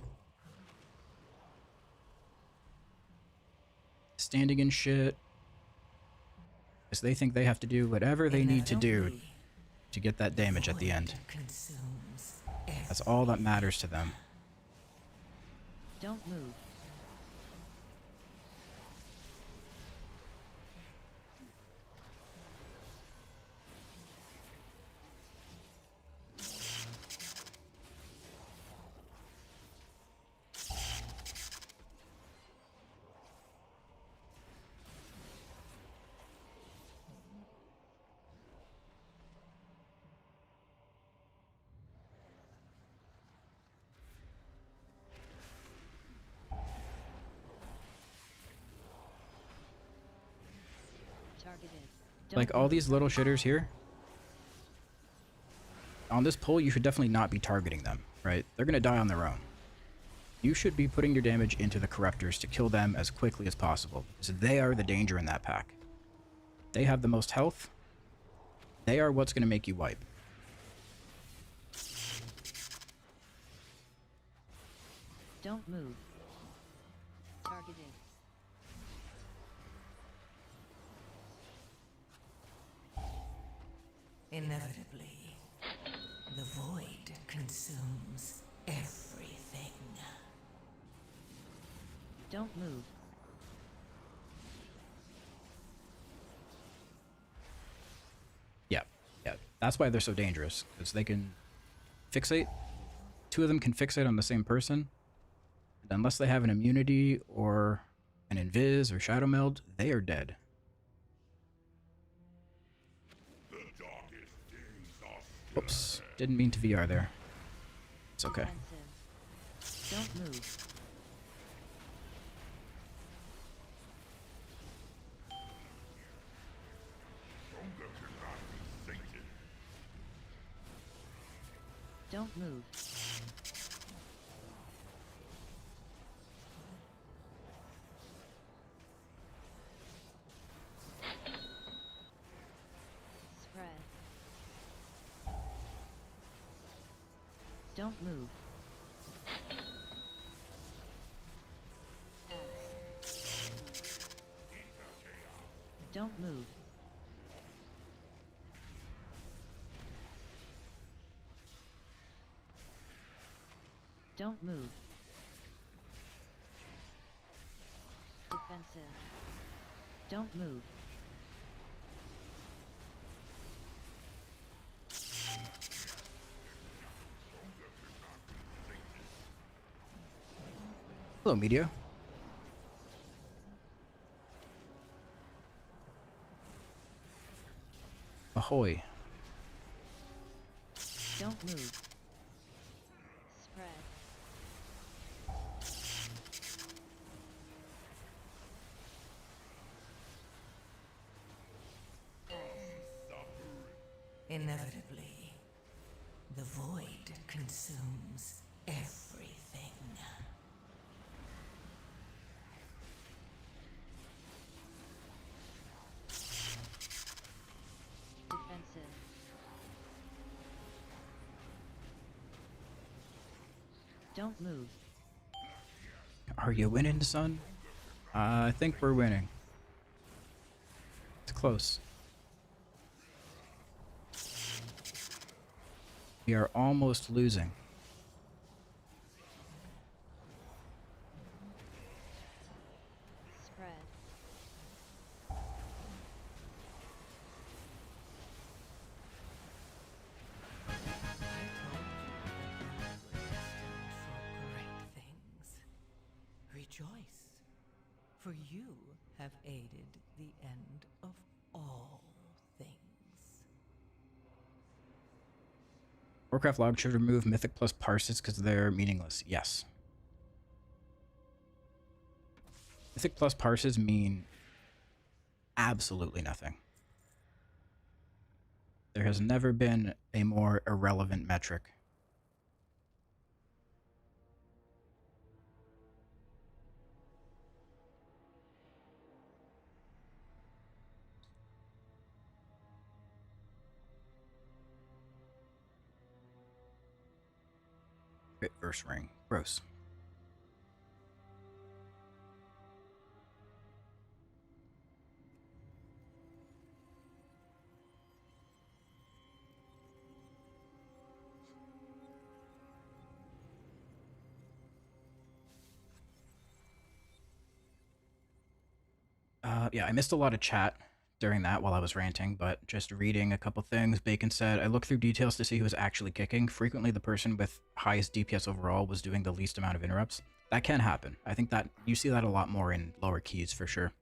Speaker 1: standing in shit. So they think they have to do whatever they need to do to get that damage at the end. That's all that matters to them.
Speaker 15: Don't move.
Speaker 1: Like all these little shitters here, on this pull, you should definitely not be targeting them, right? They're going to die on their own. You should be putting your damage into the corruptors to kill them as quickly as possible, because they are the danger in that pack. They have the most health. They are what's going to make you wipe.
Speaker 15: Don't move. Targeted.
Speaker 16: Inevitably, the void consumes everything.
Speaker 15: Don't move.
Speaker 1: Yeah. That's why they're so dangerous, because they can fixate. Two of them can fixate on the same person. And unless they have an immunity or an invis or shadow meld, they are dead. Oops, didn't mean to VR there. It's okay.
Speaker 15: Don't move. Don't move. Spread. Don't move. Don't move. Don't move. Defensive. Don't move.
Speaker 1: Hello, Meteor. Ahoy.
Speaker 15: Don't move. Spread.
Speaker 16: Inevitably, the void consumes everything.
Speaker 15: Defensive. Don't move.
Speaker 1: Are you winning, son? I think we're winning. It's close. We are almost losing.
Speaker 15: Spread.
Speaker 16: Rejoice, for you have aided the end of all things.
Speaker 1: Warcraft log should remove Mythic plus parses because they're meaningless. Yes. Mythic plus parses mean absolutely nothing. There has never been a more irrelevant metric. Crit verse ring. Gross. Yeah, I missed a lot of chat during that while I was ranting, but just reading a couple things. Bacon said, I looked through details to see who was actually kicking. Frequently, the person with highest DPS overall was doing the least amount of interrupts. That can happen. I think that you see that a lot more in lower keys for sure.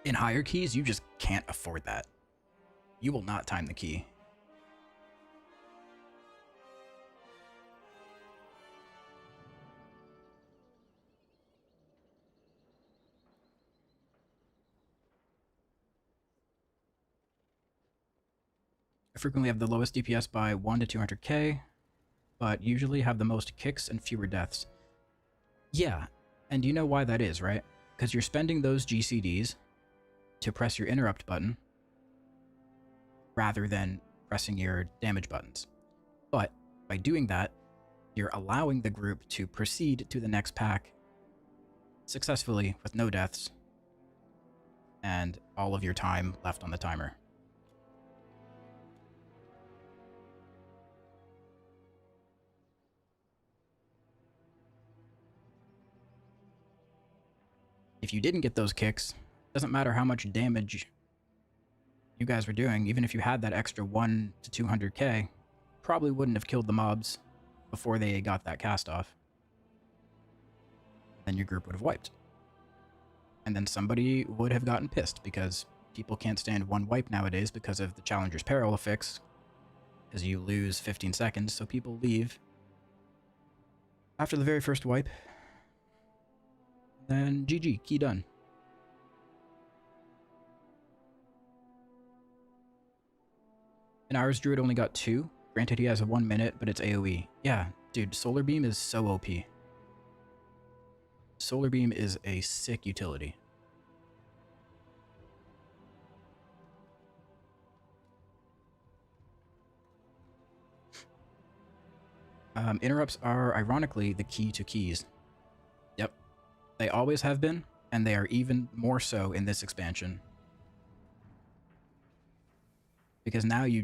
Speaker 1: In higher keys, you just can't afford that. You will not time the key. I frequently have the lowest DPS by 1 to 200k, but usually have the most kicks and fewer deaths. Yeah, and you know why that is, right? Because you're spending those GCDs to press your interrupt button rather than pressing your damage buttons. But by doing that, you're allowing the group to proceed to the next pack successfully with no deaths and all of your time left on the timer. If you didn't get those kicks, doesn't matter how much damage you guys were doing, even if you had that extra 1 to 200k, probably wouldn't have killed the mobs before they got that cast off. Then your group would have wiped. And then somebody would have gotten pissed because people can't stand one wipe nowadays because of the Challenger's Peril affix, because you lose 15 seconds, so people leave after the very first wipe. Then GG, key done. An Iris Druid only got 2. Granted, he has a 1 minute, but it's AoE. Yeah, dude, Solar Beam is so OP. Solar Beam is a sick utility. Interrupts are, ironically, the key to keys. Yep. They always have been, and they are even more so in this expansion. Because now you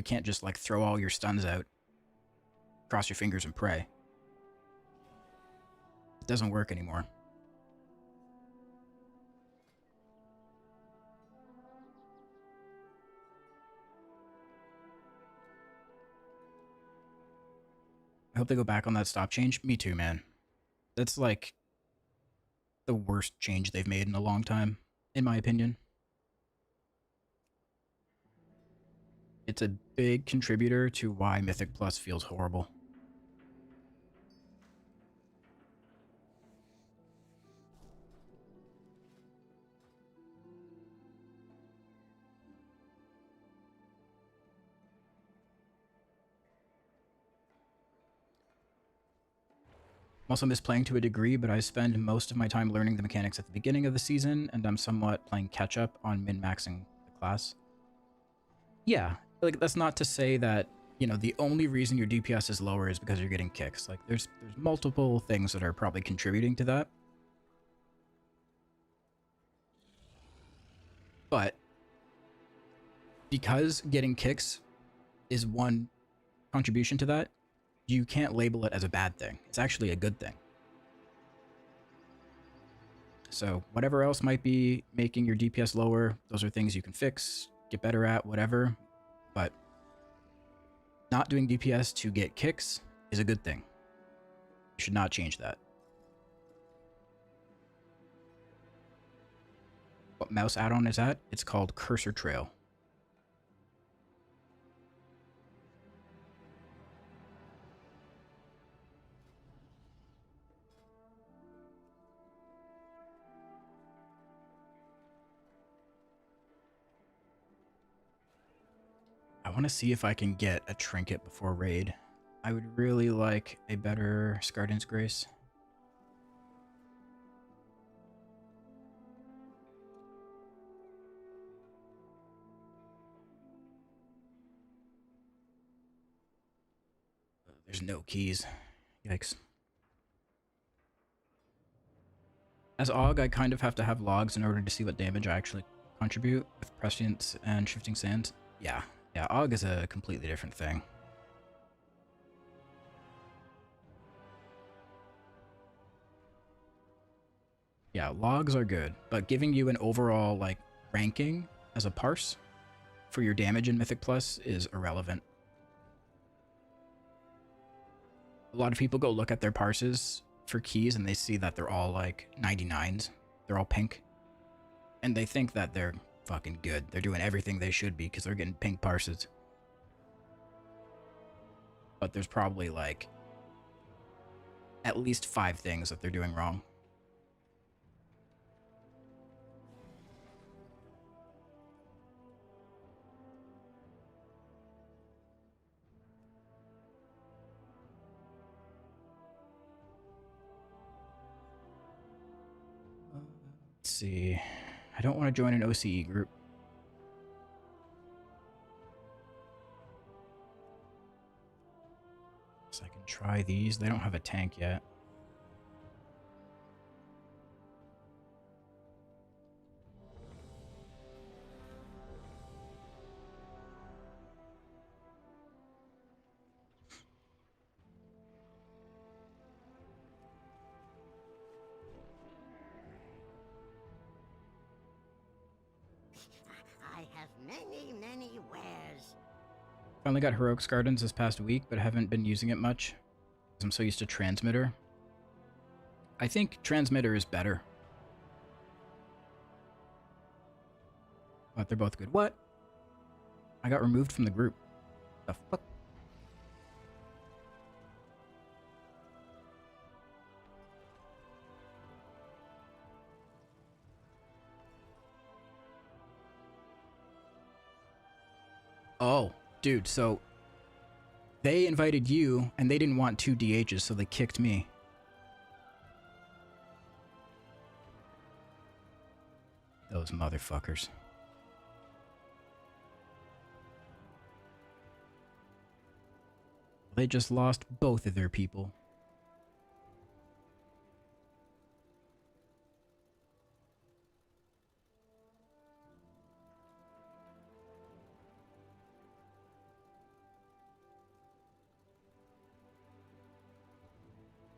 Speaker 1: can't just like throw all your stuns out, cross your fingers and pray. It doesn't work anymore. I hope they go back on that stop change. Me too, man. That's like the worst change they've made in a long time, in my opinion. It's a big contributor to why Mythic Plus feels horrible. I'm also misplaying to a degree, but I spend most of my time learning the mechanics at the beginning of the season, and I'm somewhat playing catch-up on min-maxing the class. Yeah, like, that's not to say that, you know, the only reason your DPS is lower is because you're getting kicks. Like, there's multiple things that are probably contributing to that. But because getting kicks is one contribution to that, you can't label it as a bad thing. It's actually a good thing. So whatever else might be making your DPS lower, those are things you can fix, get better at, whatever. But not doing DPS to get kicks is a good thing. You should not change that. What mouse add-on is that? It's called Cursor Trail. I want to see if I can get a Trinket before raid. I would really like a better Scarden's Grace. There's no keys. Yikes. As AUG, I kind of have to have logs in order to see what damage I actually contribute with Prescience and Shifting Sands. Yeah, AUG is a completely different thing. Yeah, logs are good, but giving you an overall, like, ranking as a parse for your damage in Mythic Plus is irrelevant. A lot of people go look at their parses for keys and they see that they're all like 99s. They're all pink. And they think that they're fucking good. They're doing everything they should be because they're getting pink parses. But there's probably like at least 5 things that they're doing wrong. Let's see. I don't want to join an OCE group. So I can try these. They don't have a tank yet.
Speaker 9: I have many wares.
Speaker 1: Finally got Heroics Gardens this past week, but haven't been using it much because I'm so used to Transmitter. I think Transmitter is better. But they're both good. What? I got removed from the group. The fuck? Oh, Dude, so they invited you, and they didn't want 2 DHs, so they kicked me. Those motherfuckers. They just lost both of their people.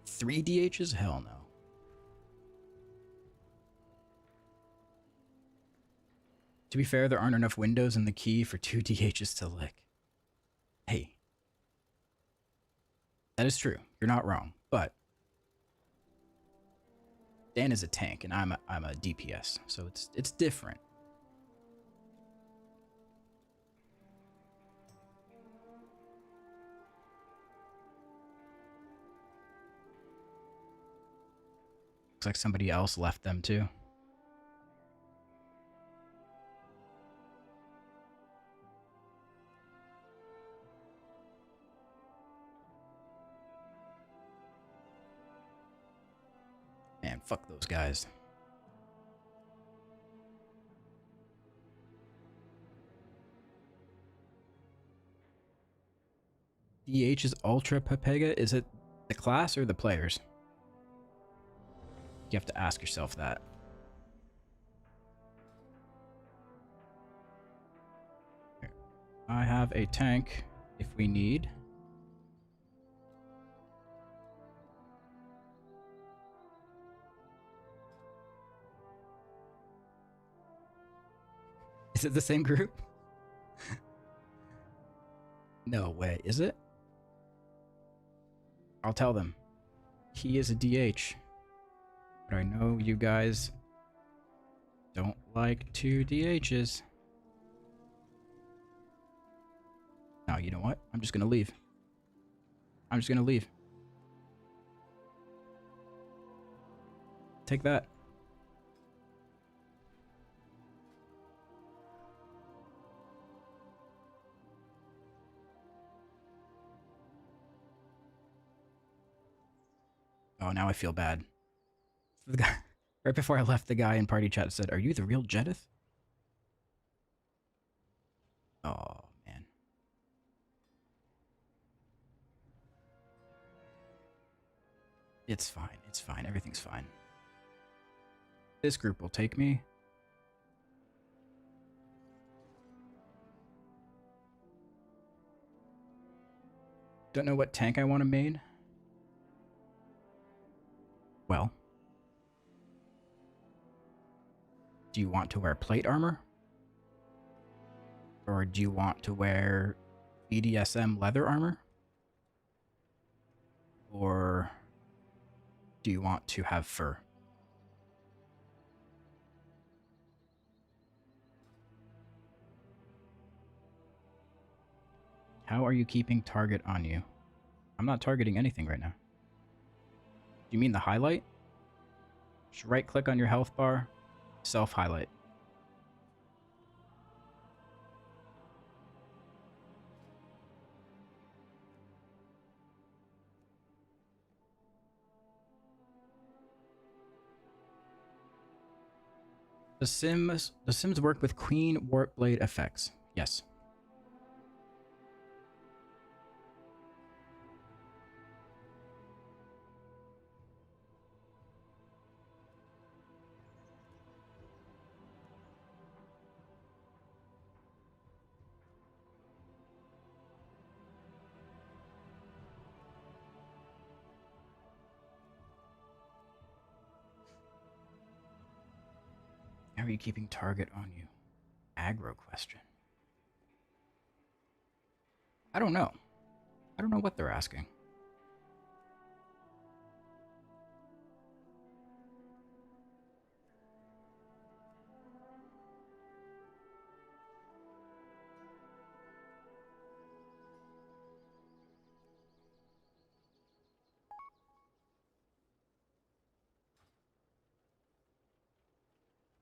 Speaker 1: Three DHs? Hell no. To be fair, there aren't enough windows in the key for 2 DHs to lick. Hey. That is true. You're not wrong. But Dan is a tank and I'm a DPS, so it's different. Looks like somebody else left them too. Man, fuck those guys. DH is Ultra Pepega? Is it the class or the players? You have to ask yourself that. Here. I have a tank if we need. Is it the same group? No way. Is it? I'll tell them. He is a DH. But I know you guys don't like 2 DHs. No, you know what? I'm just gonna leave. I'm just gonna leave. Take that. Oh, now I feel bad. The guy, right before I left, the guy in party chat said, "Are you the real Jedith?" Oh, man. It's fine. It's fine. Everything's fine. This group will take me. Don't know what tank I want to main. Well, do you want to wear plate armor? Or do you want to wear BDSM leather armor? Or do you want to have fur? How are you keeping target on you? I'm not targeting anything right now. Do you mean the highlight? Just right click on your health bar, self highlight. The Sims work with Queen Warp Blade effects. Yes. How are you keeping target on you? Aggro question. I don't know. I don't know what they're asking.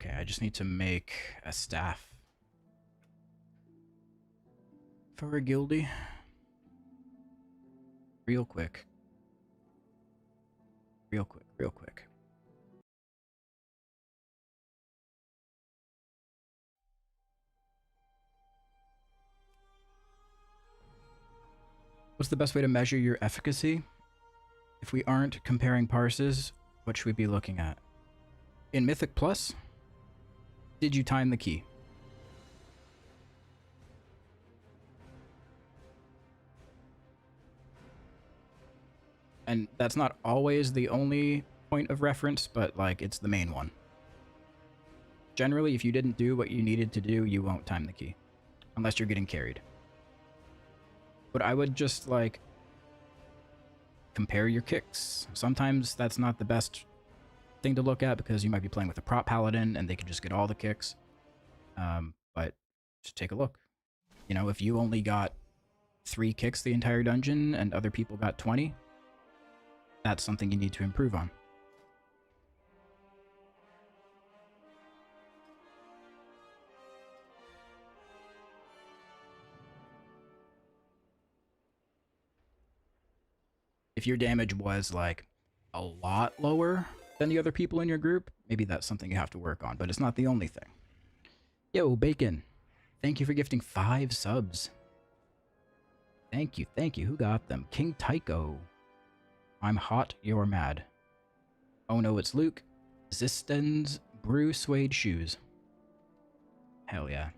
Speaker 1: Okay, I just need to make a staff for a guildie. Real quick. Real quick, real quick. What's the best way to measure your efficacy? If we aren't comparing parses, what should we be looking at? In Mythic Plus, did you time the key? And that's not always the only point of reference, but like it's the main one. Generally, if you didn't do what you needed to do, you won't time the key. Unless you're getting carried. But I would just like compare your kicks. Sometimes that's not the best thing to look at because you might be playing with a prop paladin and they can just get all the kicks. But just take a look. You know, if you only got 3 kicks the entire dungeon and other people got 20, that's something you need to improve on. If your damage was like a lot lower than the other people in your group, maybe that's something you have to work on, but it's not the only thing. Yo, Bacon, thank you for gifting 5 subs. Thank you, thank you. Who got them? King Tycho. I'm hot, you're mad. Oh no, it's Luke. Zisten's Brew Suede Shoes. Hell yeah.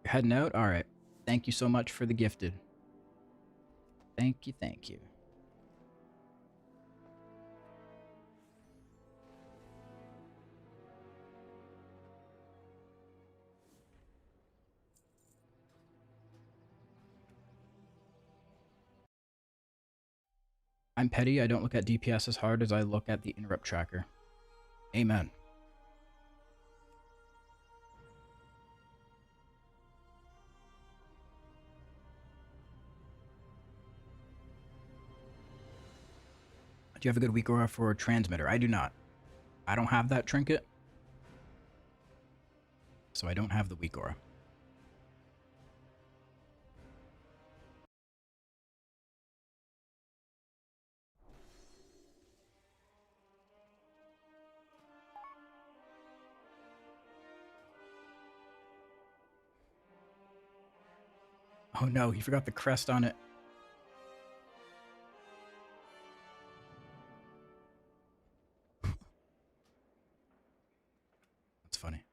Speaker 1: You're heading out? Alright. Thank you so much for the gifted. Thank you, thank you. I'm petty, I don't look at DPS as hard as I look at the interrupt tracker. Amen. Do you have a good weak aura for transmitter? I do not. I don't have that trinket. So I don't have the weak aura. Oh no, he forgot the crest on it. That's funny.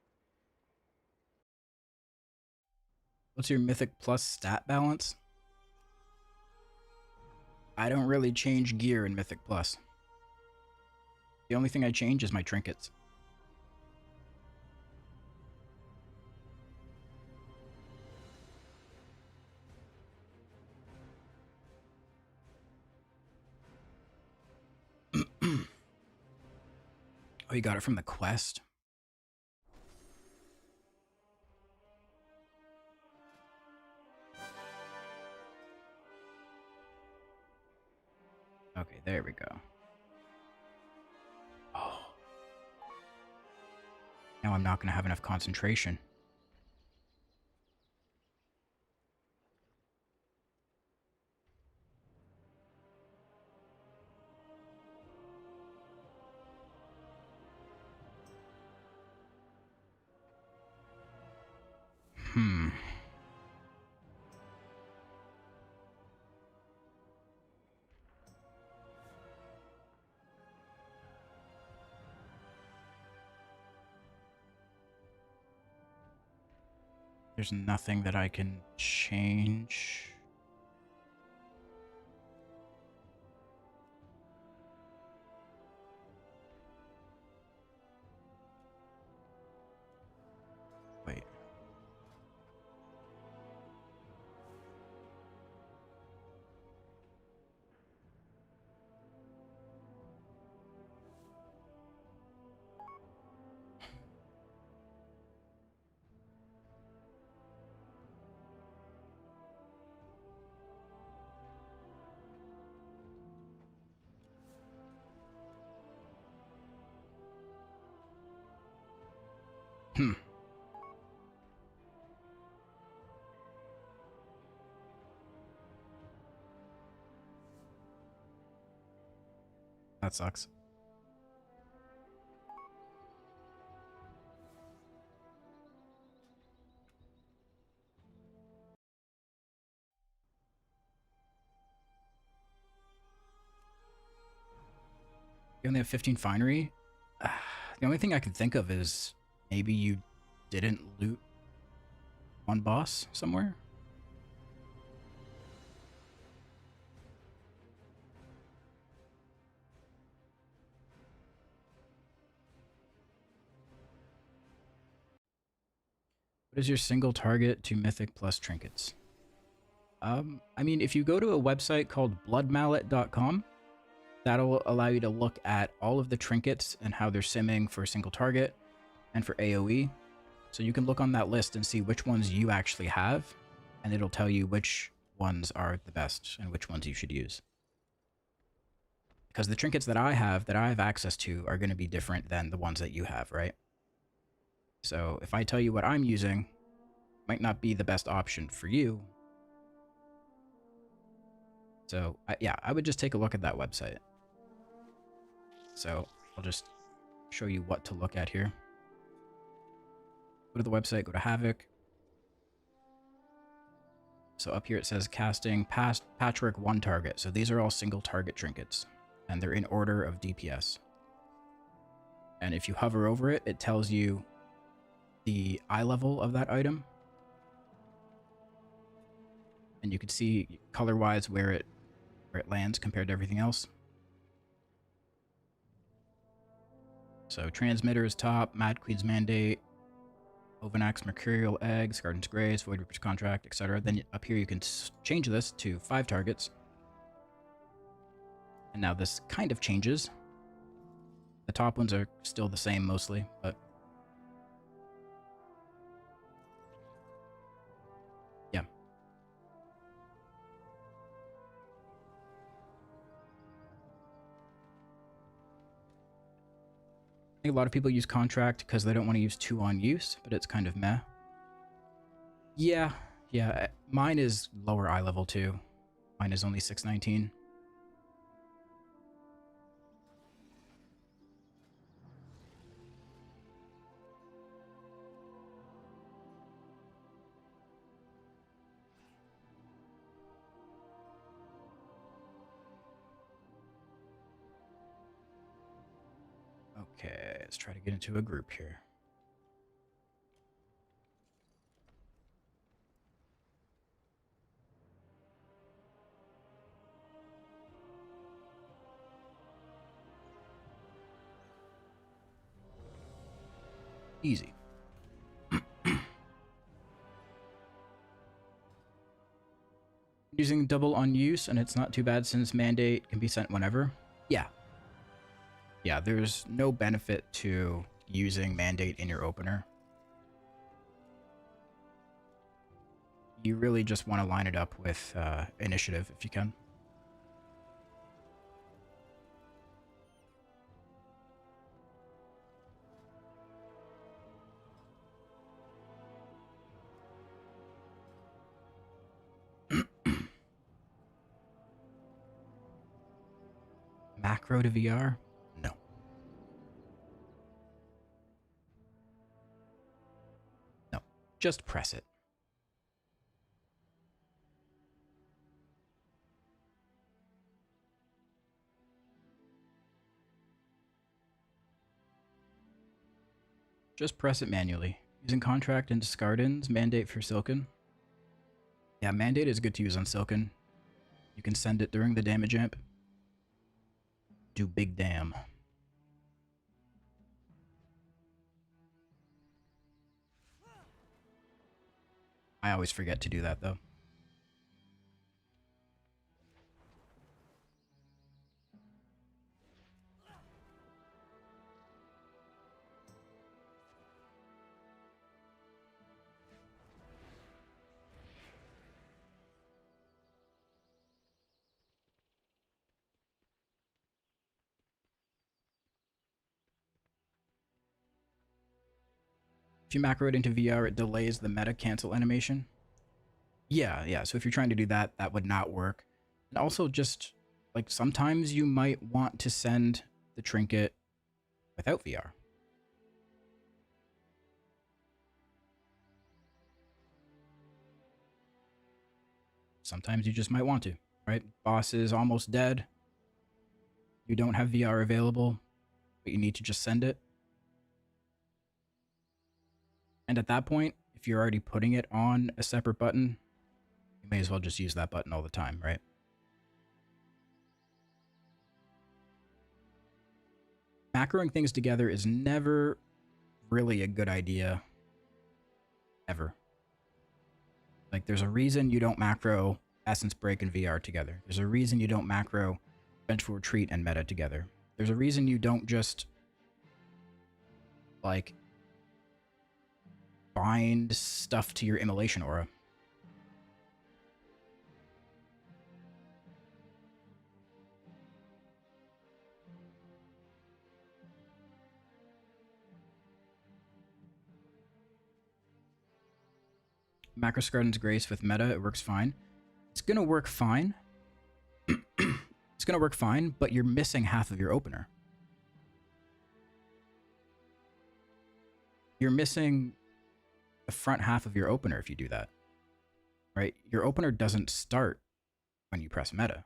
Speaker 1: What's your Mythic Plus stat balance? I don't really change gear in Mythic Plus. The only thing I change is my trinkets. Oh, you got it from the quest? Okay, there we go. Oh. Now I'm not going to have enough concentration. There's nothing that I can change. Wait. That sucks. You only have 15 finery? The only thing I can think of is maybe you didn't loot one boss somewhere? What is your single target to Mythic plus trinkets? I mean, if you go to a website called bloodmallet.com, that'll allow you to look at all of the trinkets and how they're simming for single target and for AoE. So you can look on that list and see which ones you actually have, and it'll tell you which ones are the best and which ones you should use. Because the trinkets that I have access to are going to be different than the ones that you have, right? So if I tell you what I'm using, might not be the best option for you. So yeah, I would just take a look at that website. So I'll just show you what to look at here. Go to the website, go to Havoc. So up here it says casting patchwork 1 target. So these are all single target trinkets, and they're in order of DPS. And if you hover over it, it tells you the eye level of that item. And you can see color-wise where it lands compared to everything else. So Transmitter is top, Mad Queen's Mandate, Ovanax Mercurial Eggs, Garden's Grace, Void Reaper's Contract, etc. Then up here you can change this to 5 targets. And now this kind of changes. The top ones are still the same mostly, but yeah. I think a lot of people use contract because they don't want to use 2 on use, but it's kind of meh. Yeah, mine is lower eye level too. Mine is only 619. Okay, let's try to get into a group here. Easy. Using double on use, and it's not too bad since mandate can be sent whenever. Yeah, there's no benefit to using mandate in your opener. You really just want to line it up with initiative if you can. Macro to VR? No. No, just press it. Just press it manually. Using contract and discardins, mandate for Silken. Yeah, mandate is good to use on Silken. You can send it during the damage amp. Do big damn. I always forget to do that though. If you macro it into VR, it delays the meta cancel animation. Yeah, so if you're trying to do that, that would not work. And also just Like, sometimes you might want to send the trinket without VR. Sometimes you just might want to, right? Boss is almost dead. You don't have VR available, but you need to just send it. And at that point, if you're already putting it on a separate button, you may as well just use that button all the time, right? Macroing things together is never really a good idea. Ever. Like, there's a reason you don't macro Essence Break and VR together. There's a reason you don't macro Vengeful Retreat and Meta together. There's a reason you don't just, like, bind stuff to your Immolation Aura. Macros Garden's Grace with Meta, it works fine. It's gonna work fine. It's gonna work fine, but you're missing half of your opener. You're missing the front half of your opener if you do that. Right? Your opener doesn't start when you press Meta.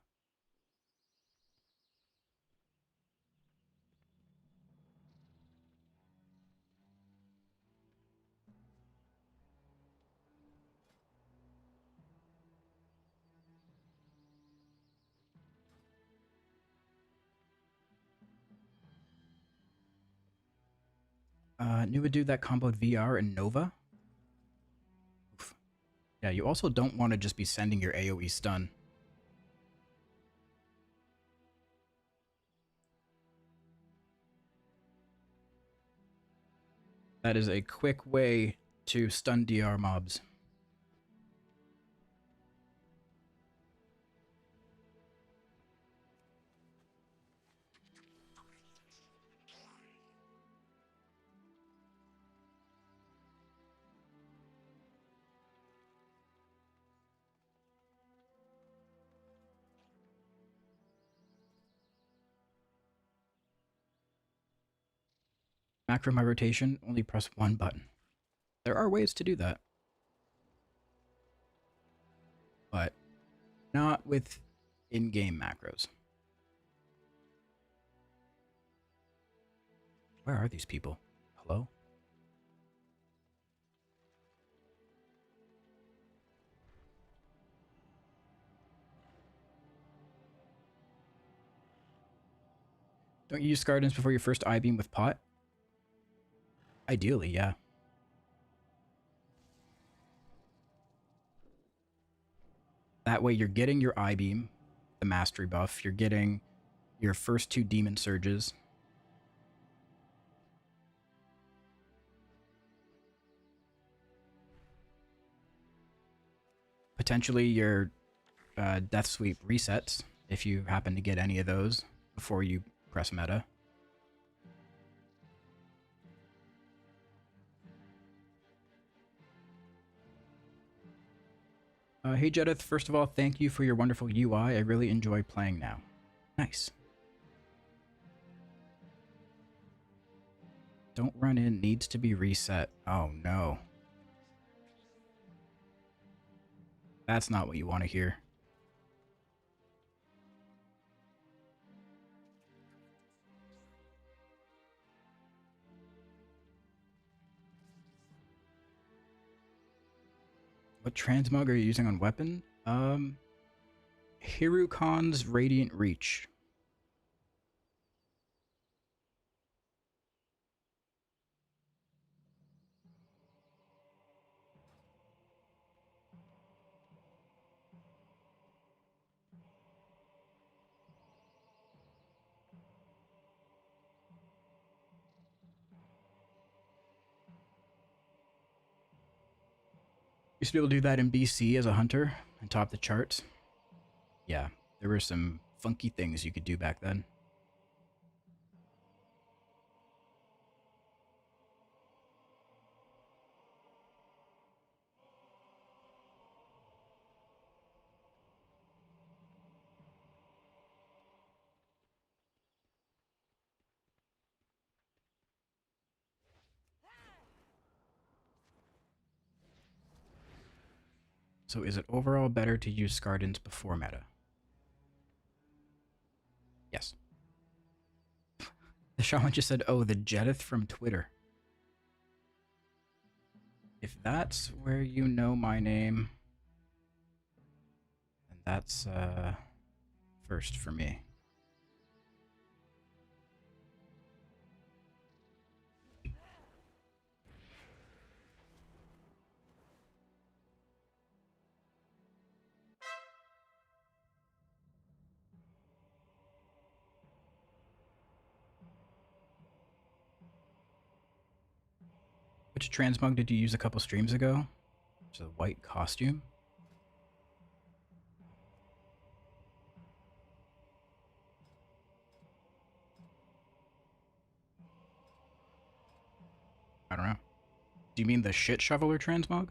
Speaker 1: Knew a dude that comboed VR and Nova. Oof. Yeah, you also don't want to just be sending your AoE stun. That is a quick way to stun DR mobs. Macro my rotation, only press one button. There are ways to do that. But not with in-game macros. Where are these people? Hello? Don't you use Gardens before your first I-beam with pot? Ideally, yeah. That way you're getting your I-beam, the mastery buff, you're getting your first 2 demon surges. Potentially your death sweep resets, if you happen to get any of those before you press Meta. Hey Jedith, first of all, thank you for your wonderful UI. I really enjoy playing now. Nice. Don't run in, needs to be reset. Oh no. That's not what you want to hear. What transmog are you using on weapon? Hirukon's Radiant Reach. Used to be able to do that in BC as a hunter and top the charts. Yeah, there were some funky things you could do back then. So is it overall better to use Scardins before meta? Yes. The shaman just said, oh, the Jedith from Twitter. If that's where you know my name, then that's first for me. Which transmog did you use a couple streams ago? It's a white costume. I don't know. Do you mean the shit shoveler transmog?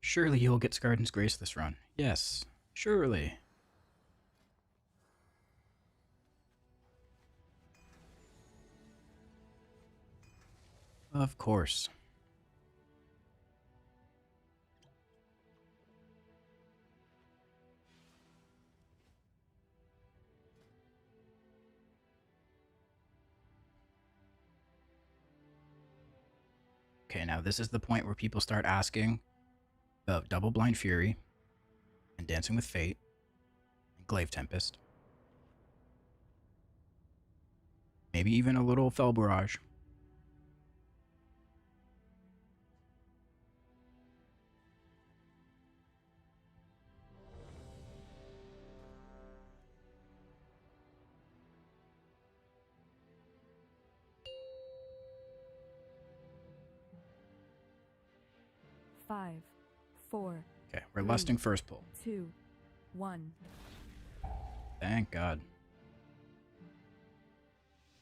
Speaker 1: Surely you'll get Scardin's Grace this run. Yes, surely. Of course. Okay, now this is the point where people start asking about Double Blind Fury and Dancing with Fate and Glaive Tempest. Maybe even a little Fell Barrage.
Speaker 18: Five, 4.
Speaker 1: Okay, we're lusting first pull.
Speaker 18: 2, 1.
Speaker 1: Thank God.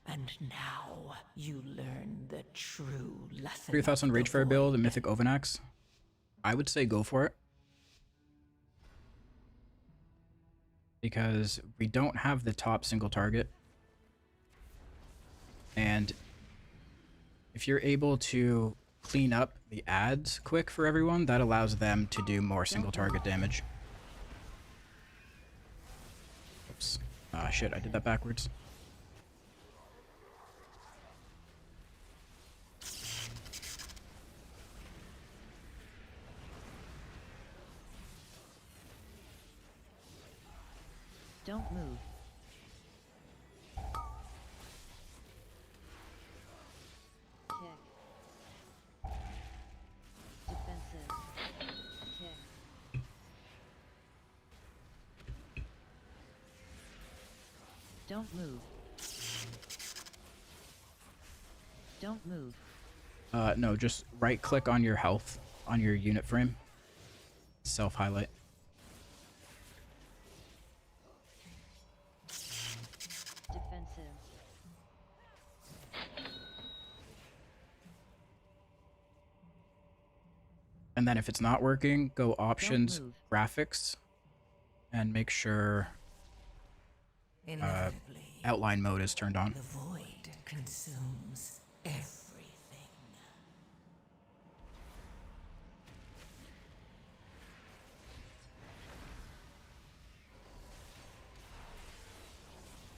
Speaker 16: And now you learn the true lesson.
Speaker 1: What are your thoughts on Ragefire build and Mythic Ovanax? I would say go for it. Because we don't have the top single target. And if you're able to clean up the ads quick for everyone, that allows them to do more single target damage. Oops. Ah, shit, I did that backwards.
Speaker 15: Don't move. Tick. Defensive. Tick. Don't move. Don't move.
Speaker 1: No, just right click on your health on your unit frame. Self highlight.
Speaker 15: Defensive.
Speaker 1: And then if it's not working, go options, graphics, and make sure outline mode is turned on.
Speaker 16: The void consumes everything.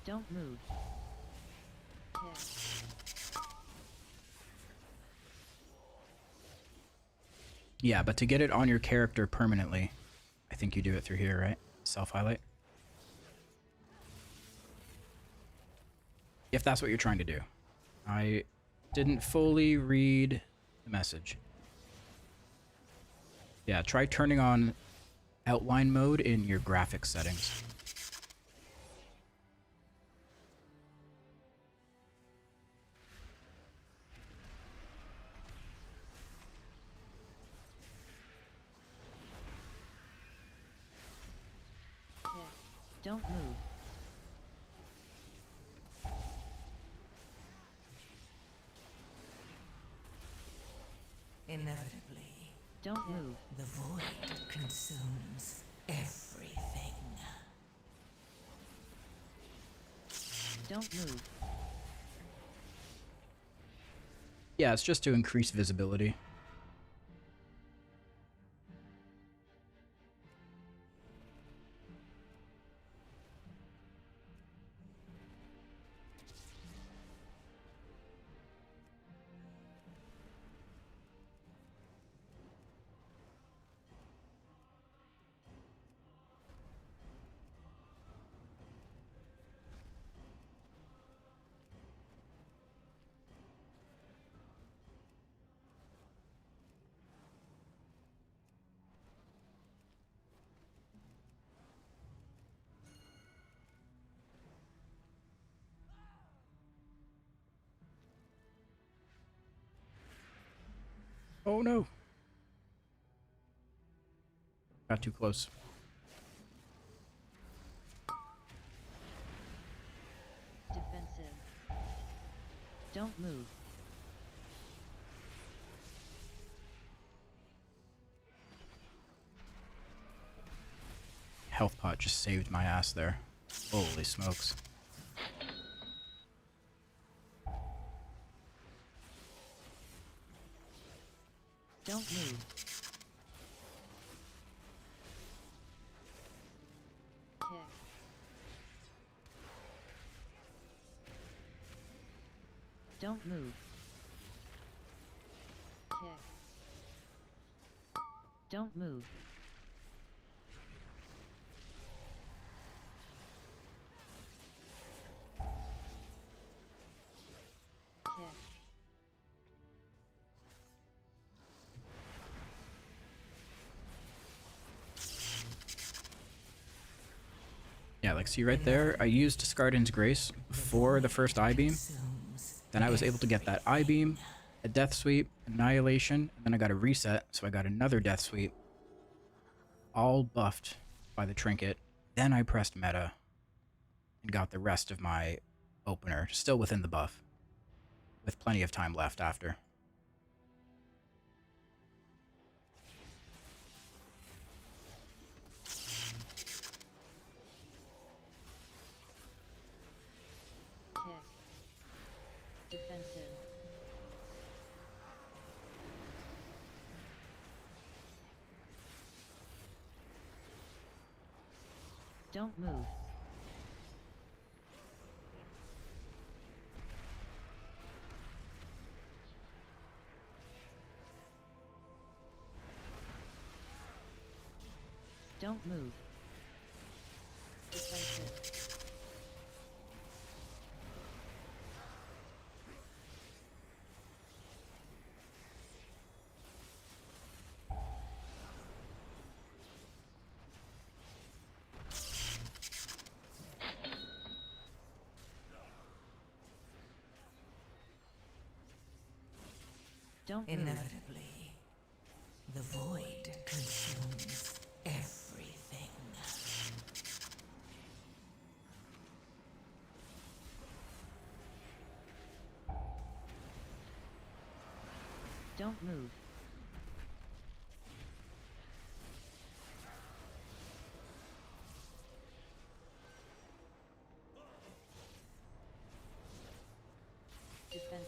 Speaker 15: Don't move. Tick.
Speaker 1: Yeah, but to get it on your character permanently, I think you do it through here, right? Self-highlight. If that's what you're trying to do. I didn't fully read the message. Yeah, try turning on outline mode in your graphics settings.
Speaker 15: Don't move.
Speaker 16: Inevitably,
Speaker 15: Don't move.
Speaker 16: The void consumes everything.
Speaker 15: Don't move.
Speaker 1: Yeah, it's just to increase visibility. Oh no. Got too close.
Speaker 15: Defensive. Don't move.
Speaker 1: Health pot just saved my ass there. Holy smokes.
Speaker 15: Don't move. Kick. Don't move. Kick. Don't move. Kick.
Speaker 1: Yeah, like see right there, I used Discardin's Grace before the first I-Beam. Then I was able to get that I-Beam, a Death Sweep, Annihilation, and then I got a reset, so I got another Death Sweep. All buffed by the Trinket. Then I pressed meta and got the rest of my opener, still within the buff, with plenty of time left after.
Speaker 15: Defensive. Don't move. Don't move. Defensive. Don't move.
Speaker 16: Inevitably, the void consumes everything.
Speaker 15: Don't move. Defensive.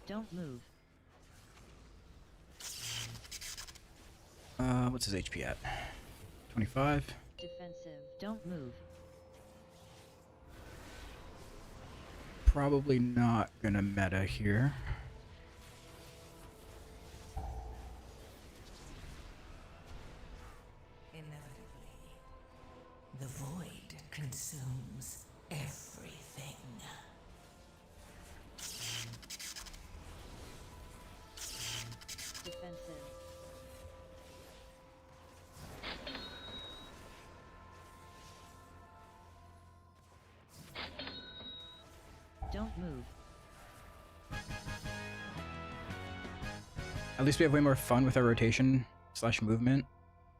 Speaker 15: Don't move.
Speaker 1: What's his HP at? 25.
Speaker 15: Defensive. Don't move.
Speaker 1: Probably not gonna meta here.
Speaker 16: Inevitably, the void consumes everything.
Speaker 15: Defensive. Don't move.
Speaker 1: At least we have way more fun with our rotation / movement,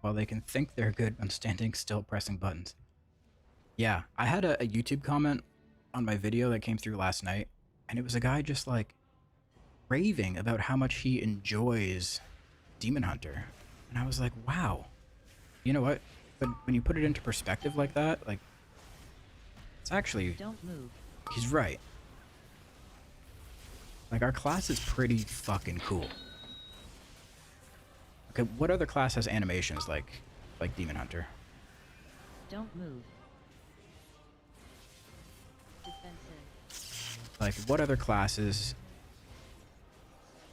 Speaker 1: while they can think they're good on standing still pressing buttons. Yeah, I had a YouTube comment on my video that came through last night, and it was a guy just like raving about how much he enjoys Demon Hunter. And I was like, wow, you know what? But when you put it into perspective like that, like, it's actually...
Speaker 15: Don't move.
Speaker 1: He's right. Like, our class is pretty fucking cool. Okay, what other class has animations like Demon Hunter?
Speaker 15: Don't move. Defensive.
Speaker 1: Like, what other classes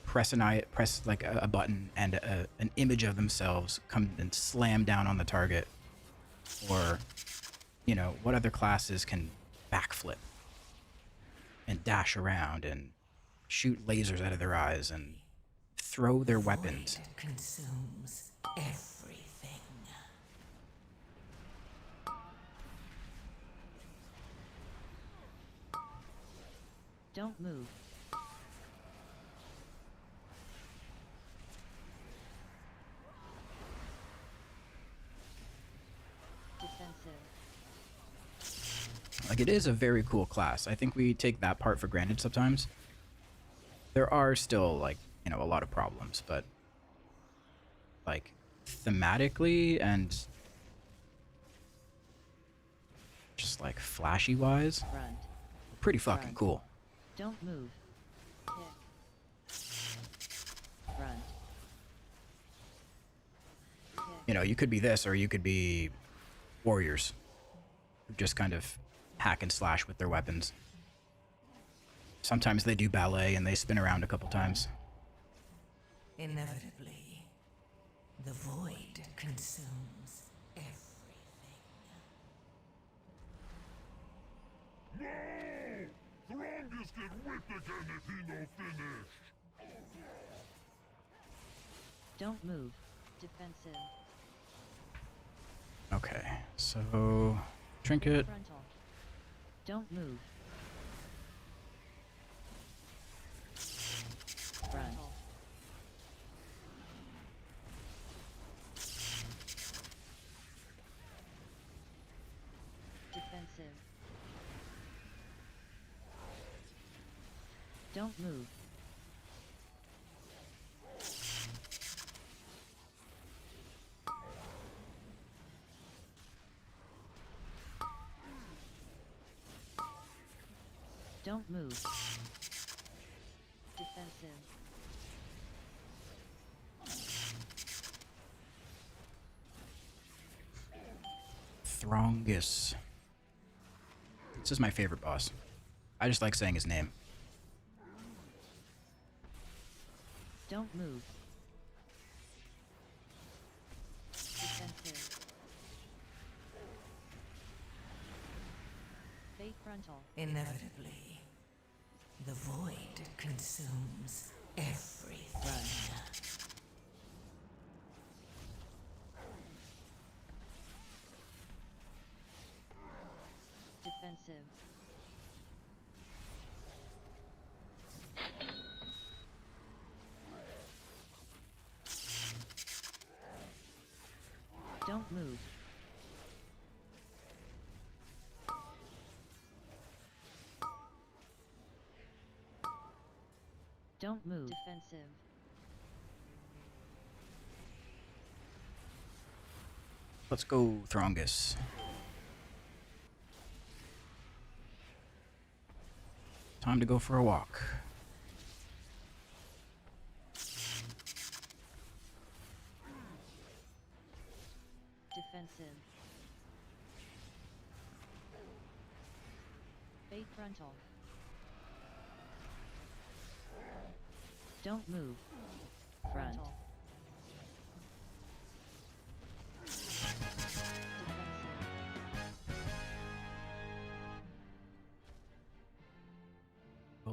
Speaker 1: press like a button and an image of themselves come and slam down on the target? Or, you know, what other classes can backflip and dash around and shoot lasers out of their eyes and throw their weapons?
Speaker 16: Void consumes everything.
Speaker 15: Don't move. Defensive.
Speaker 1: Like, it is a very cool class. I think we take that part for granted sometimes. There are still, like, you know, a lot of problems, but like thematically and just like flashy wise,
Speaker 15: Front.
Speaker 1: pretty fucking cool.
Speaker 15: Don't move. Kick. Front. Kick.
Speaker 1: You know, you could be this or you could be warriors who just kind of hack and slash with their weapons. Sometimes they do ballet and they spin around a couple times.
Speaker 16: Inevitably, the void consumes everything.
Speaker 4: No! Throngis get whipped again if he no finish!
Speaker 15: Don't move. Defensive.
Speaker 1: Okay, so Trinket.
Speaker 15: Frontal. Don't move. Front. Defensive. Don't move. Don't move. Defensive.
Speaker 1: Throngis. This is my favorite boss. I just like saying his name.
Speaker 15: Don't move. Defensive. Fate frontal.
Speaker 16: Inevitably, the void consumes everything.
Speaker 15: Defensive. Don't move. Don't move. Defensive.
Speaker 1: Let's go, Throngis. Time to go for a walk.
Speaker 15: Defensive. Fate frontal. Don't move. Front.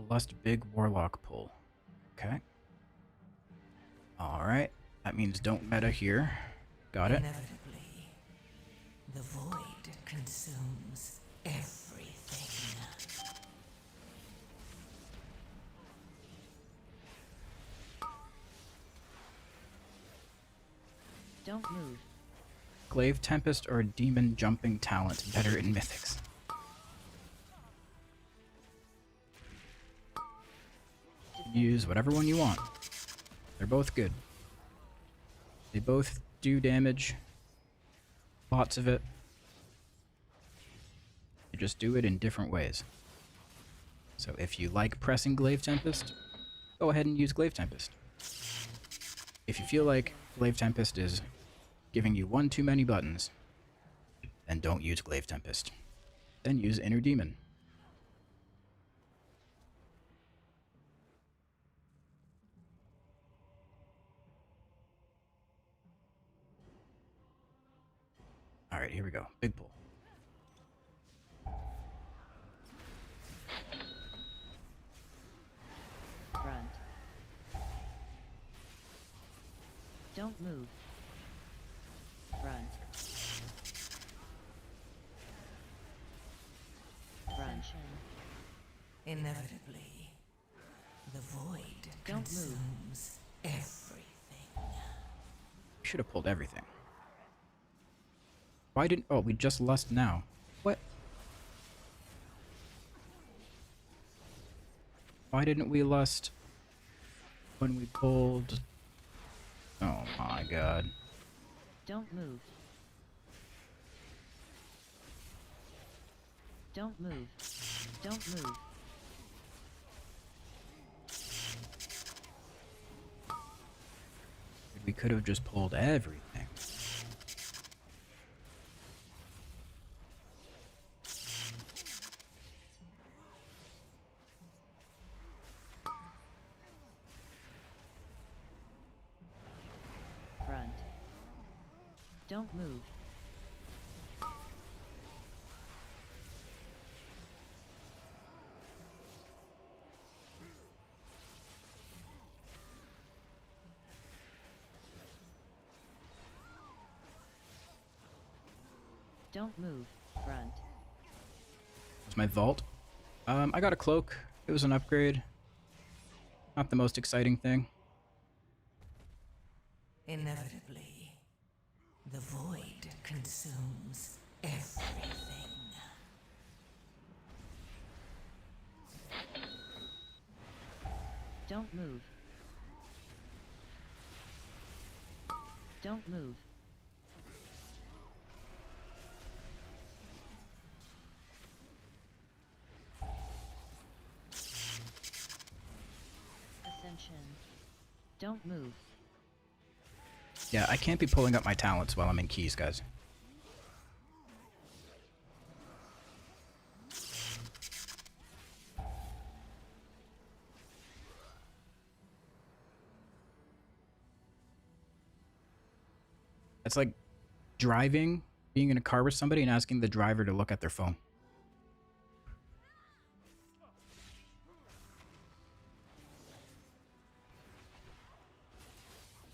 Speaker 1: Lust big warlock pull. Okay. Alright. That means don't meta here. Got it.
Speaker 16: Inevitably, the void consumes everything.
Speaker 15: Don't move.
Speaker 1: Glaive Tempest or Demon Jumping Talent better in Mythics? Use whatever one you want. They're both good. They both do damage. Lots of it. You just do it in different ways. So if you like pressing Glaive Tempest, go ahead and use Glaive Tempest. If you feel like Glaive Tempest is giving you one too many buttons, then don't use Glaive Tempest. Then use Inner Demon. Alright, here we go. Big pull.
Speaker 15: Front. Don't move. Front. Front.
Speaker 16: Inevitably, the void consumes everything.
Speaker 1: Should have pulled everything. Why didn't... Oh, we just lust now. What? Why didn't we lust when we pulled... Oh my god.
Speaker 15: Don't move. Don't move. Don't move.
Speaker 1: We could have just pulled everything.
Speaker 15: Front. Don't move. Don't move. Front.
Speaker 1: It's my vault. I got a cloak. It was an upgrade. Not the most exciting thing.
Speaker 16: Inevitably, the void consumes everything.
Speaker 15: Don't move. Don't move. Ascension. Don't move.
Speaker 1: Yeah, I can't be pulling up my talents while I'm in keys, guys. It's like driving, being in a car with somebody and asking the driver to look at their phone.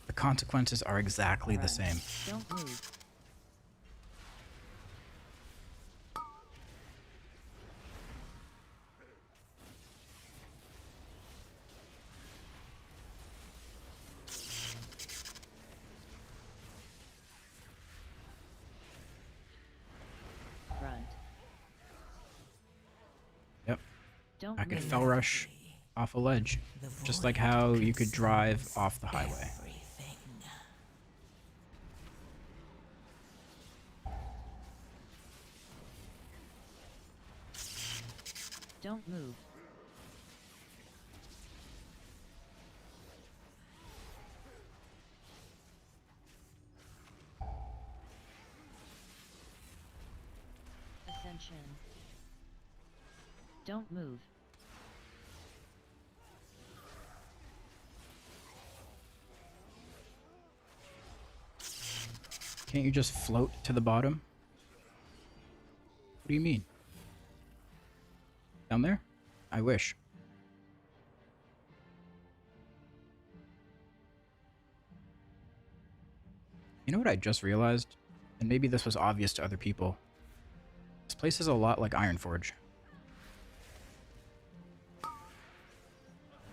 Speaker 1: The consequences are exactly the same.
Speaker 15: Don't move. Front.
Speaker 1: Yep.
Speaker 15: Don't
Speaker 1: I could
Speaker 15: move.
Speaker 1: fell rush off a ledge, just like how you could drive off the highway.
Speaker 15: Don't move. Ascension. Don't move.
Speaker 1: Can't you just float to the bottom? What do you mean? Down there? I wish. You know what I just realized? And maybe this was obvious to other people. This place is a lot like Ironforge.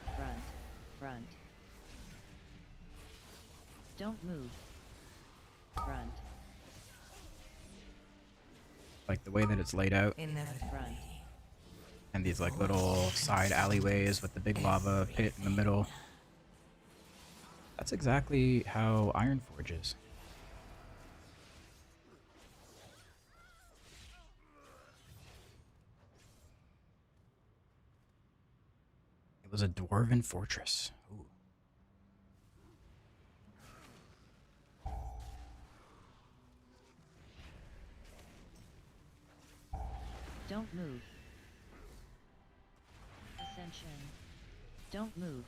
Speaker 15: Front. Front. Don't move. Front.
Speaker 1: Like the way that it's laid out.
Speaker 16: Inevitably.
Speaker 1: And these like little side alleyways with the big lava pit in the middle. That's exactly how Ironforge is. It was a dwarven fortress. Ooh.
Speaker 15: Don't move. Ascension. Don't move.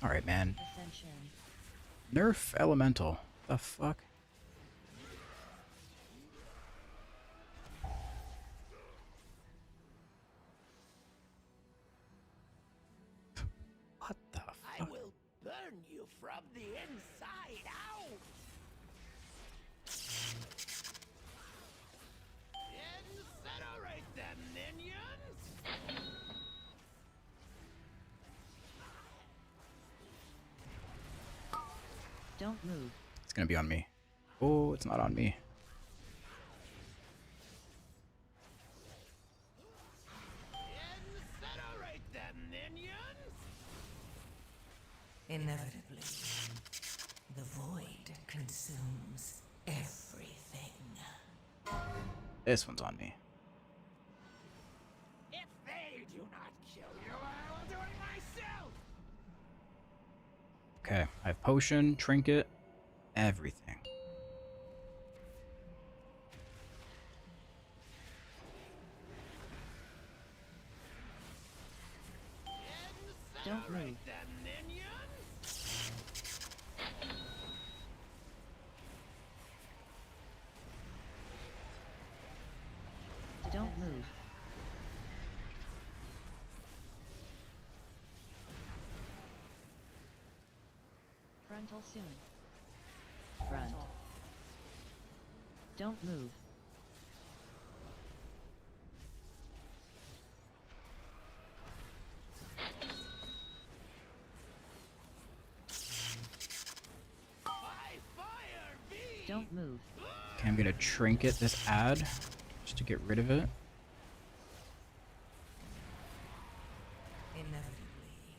Speaker 1: Alright, man.
Speaker 15: Ascension.
Speaker 1: Nerf elemental. The fuck? What the fuck?
Speaker 5: I will burn you from the inside out. Incinerate them, minions.
Speaker 15: Don't move.
Speaker 1: It's gonna be on me. Oh, it's not on me.
Speaker 5: Incinerate them, minions.
Speaker 16: Inevitably, the void consumes everything.
Speaker 1: This one's on me.
Speaker 5: If they do not kill you, I will do it myself.
Speaker 1: Okay, I have potion, trinket, everything.
Speaker 15: Don't move.
Speaker 5: Them, minions.
Speaker 15: Don't move. Frontal soon. Front. Don't move. Don't move.
Speaker 1: Okay, I'm gonna trinket this ad just to get rid of it.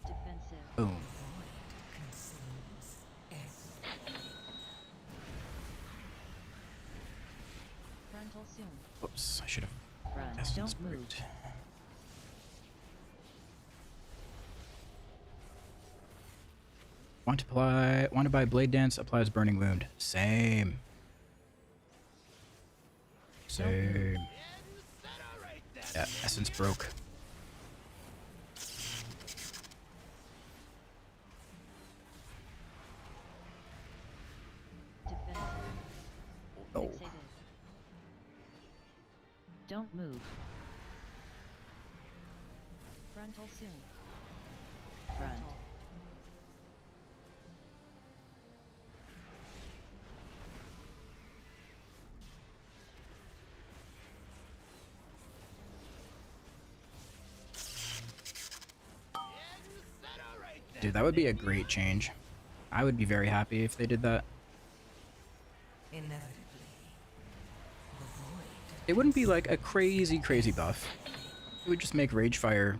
Speaker 15: Defensive.
Speaker 1: Boom.
Speaker 15: Frontal soon.
Speaker 1: Oops, I should have.
Speaker 15: Front.
Speaker 1: Essence
Speaker 15: Don't move.
Speaker 1: brute. Want to buy Blade Dance, applies Burning Wound. Same. Same. Yeah, Essence broke.
Speaker 15: Defensive.
Speaker 1: No.
Speaker 15: Fixated. Don't move. Frontal soon. Front.
Speaker 1: Dude, that would be a great change. I would be very happy if they did that.
Speaker 16: Inevitably,
Speaker 1: It wouldn't be like a crazy buff. It would just make Ragefire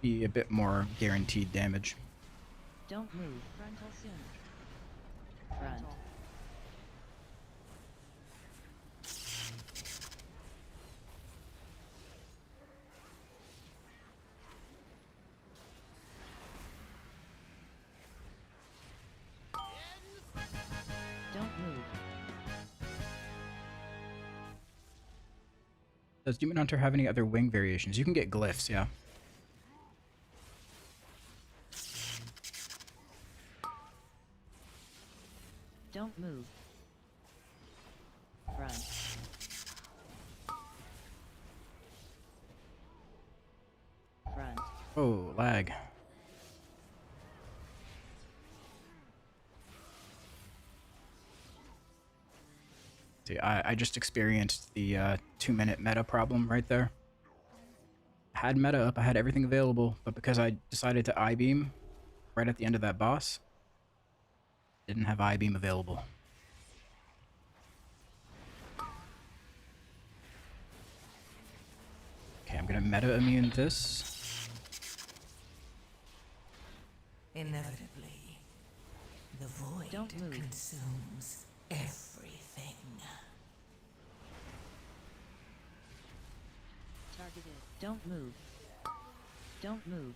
Speaker 1: be a bit more guaranteed damage.
Speaker 15: Don't move. Frontal soon. Front. Don't move.
Speaker 1: Does Demon Hunter have any other wing variations? You can get glyphs, yeah.
Speaker 15: Don't move. Front. Front.
Speaker 1: Oh, lag. See, I just experienced the 2-minute meta problem right there. I had meta up, I had everything available, but because I decided to I-beam right at the end of that boss, Didn't have eye beam available. Okay, I'm gonna meta immune this.
Speaker 16: Inevitably, the void consumes everything.
Speaker 15: Targeted. Don't move. Don't move.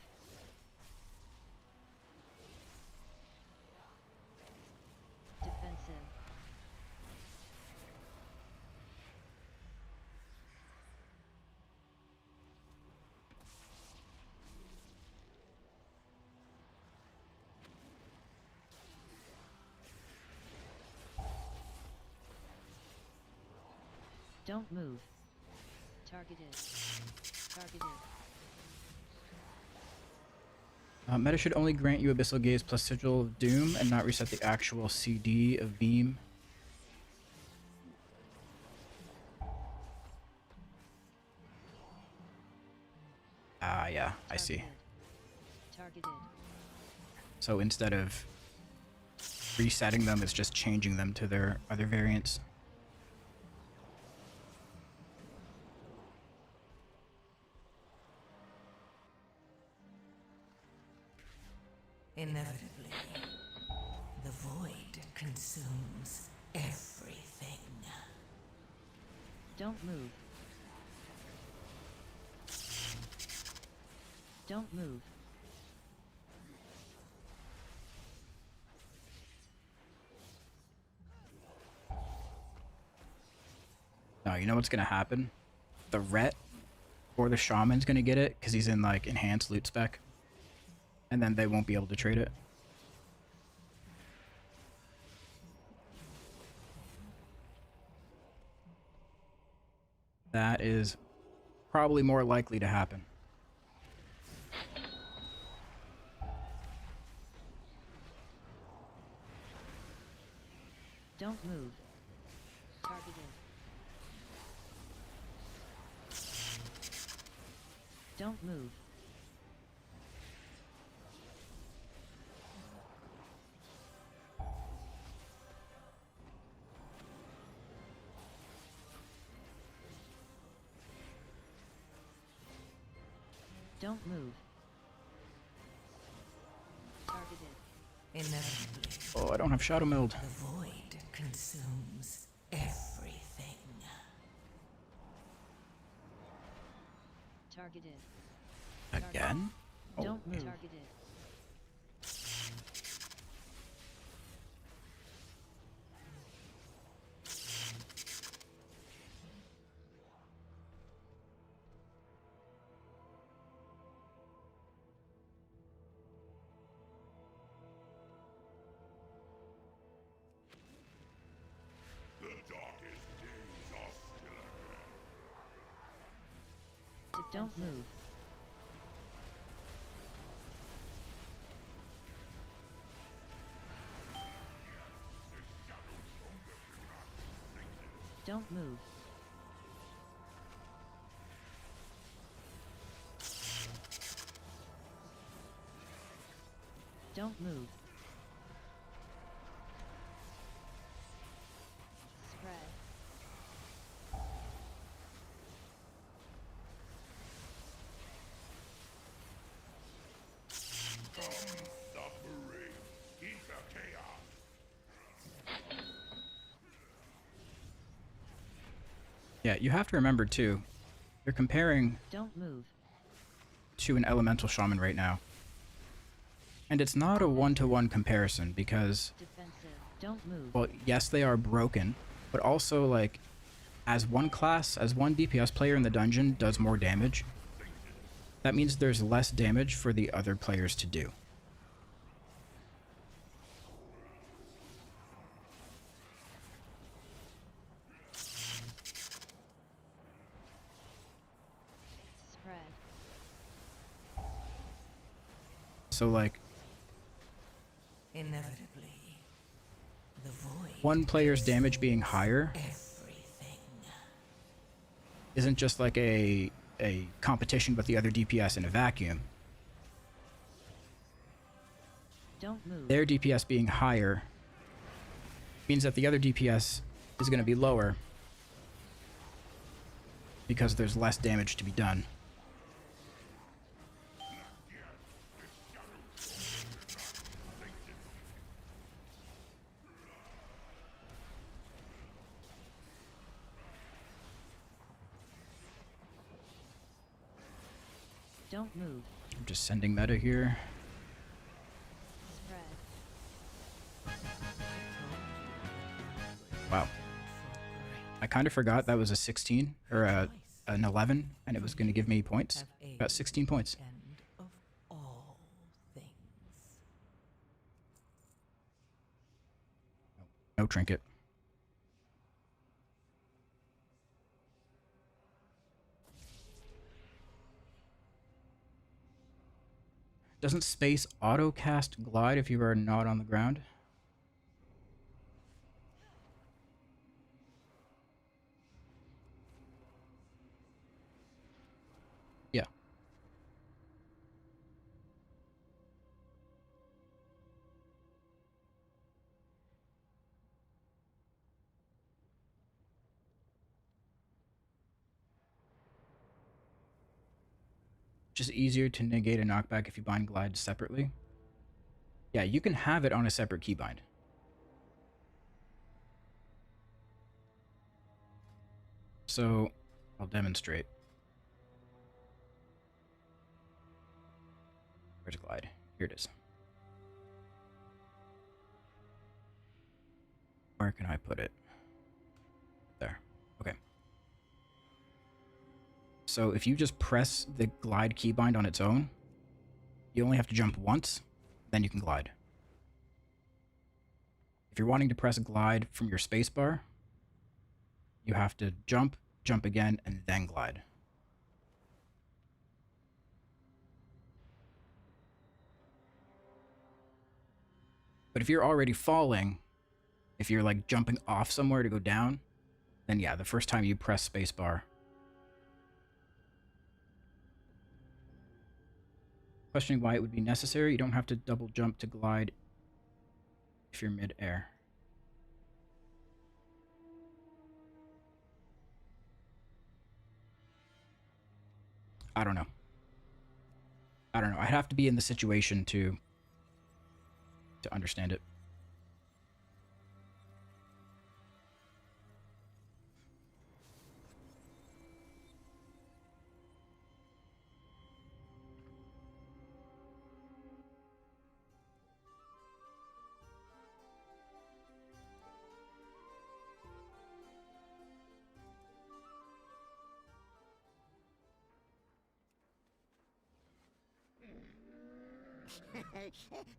Speaker 15: Defensive. Don't move. Targeted. Targeted.
Speaker 1: Meta should only grant you Abyssal Gaze plus Sigil of Doom and not reset the actual CD of Beam. Ah, yeah, I see.
Speaker 15: Targeted.
Speaker 1: So instead of resetting them, it's just changing them to their other variants.
Speaker 16: Inevitably, the void consumes everything.
Speaker 15: Don't move. Don't move.
Speaker 1: No, you know what's gonna happen? The Ret or the Shaman's gonna get it because he's in like enhanced loot spec. And then they won't be able to trade it. That is probably more likely to happen.
Speaker 15: Don't move. Targeted. Don't move. Don't move. Targeted.
Speaker 16: Inevitably.
Speaker 1: Oh, I don't have Shadow Meld.
Speaker 16: The void consumes everything.
Speaker 15: Targeted.
Speaker 1: Again? Oh.
Speaker 15: Don't move. Targeted. Don't move. Don't move. Don't move. Spread.
Speaker 1: Yeah, you have to remember too, you're comparing
Speaker 15: Don't move.
Speaker 1: to an elemental shaman right now. And it's not a one-to-one comparison because,
Speaker 15: Defensive. Don't move.
Speaker 1: well, yes, they are broken, but also, like, as one class, as one DPS player in the dungeon does more damage, that means there's less damage for the other players to do.
Speaker 15: Spread.
Speaker 1: So, like,
Speaker 16: Inevitably, the void
Speaker 1: one player's damage being higher isn't just like a competition with the other DPS in a vacuum.
Speaker 15: Don't move.
Speaker 1: Their DPS being higher Means that the other DPS is going to be lower because there's less damage to be done.
Speaker 15: Don't move.
Speaker 1: I'm just sending meta here.
Speaker 15: Spread.
Speaker 1: Wow. I kind of forgot that was a 16 or an 11 and it was going to give me points. Got 16 points.
Speaker 16: End of all things.
Speaker 1: No trinket. Doesn't space auto cast glide if you are not on the ground? Yeah. Just easier to negate a knockback if you bind glide separately. Yeah, you can have it on a separate keybind. So, I'll demonstrate. Where's glide? Here it is. Where can I put it? There. Okay. So if you just press the glide keybind on its own, you only have to jump once, then you can glide. If you're wanting to press glide from your spacebar, you have to jump, jump again, and then glide. But if you're already falling, if you're like jumping off somewhere to go down, then yeah, the first time you press spacebar. Questioning why it would be necessary. You don't have to double jump to glide if you're mid-air. I don't know. I don't know. I'd have to be in the situation to understand it.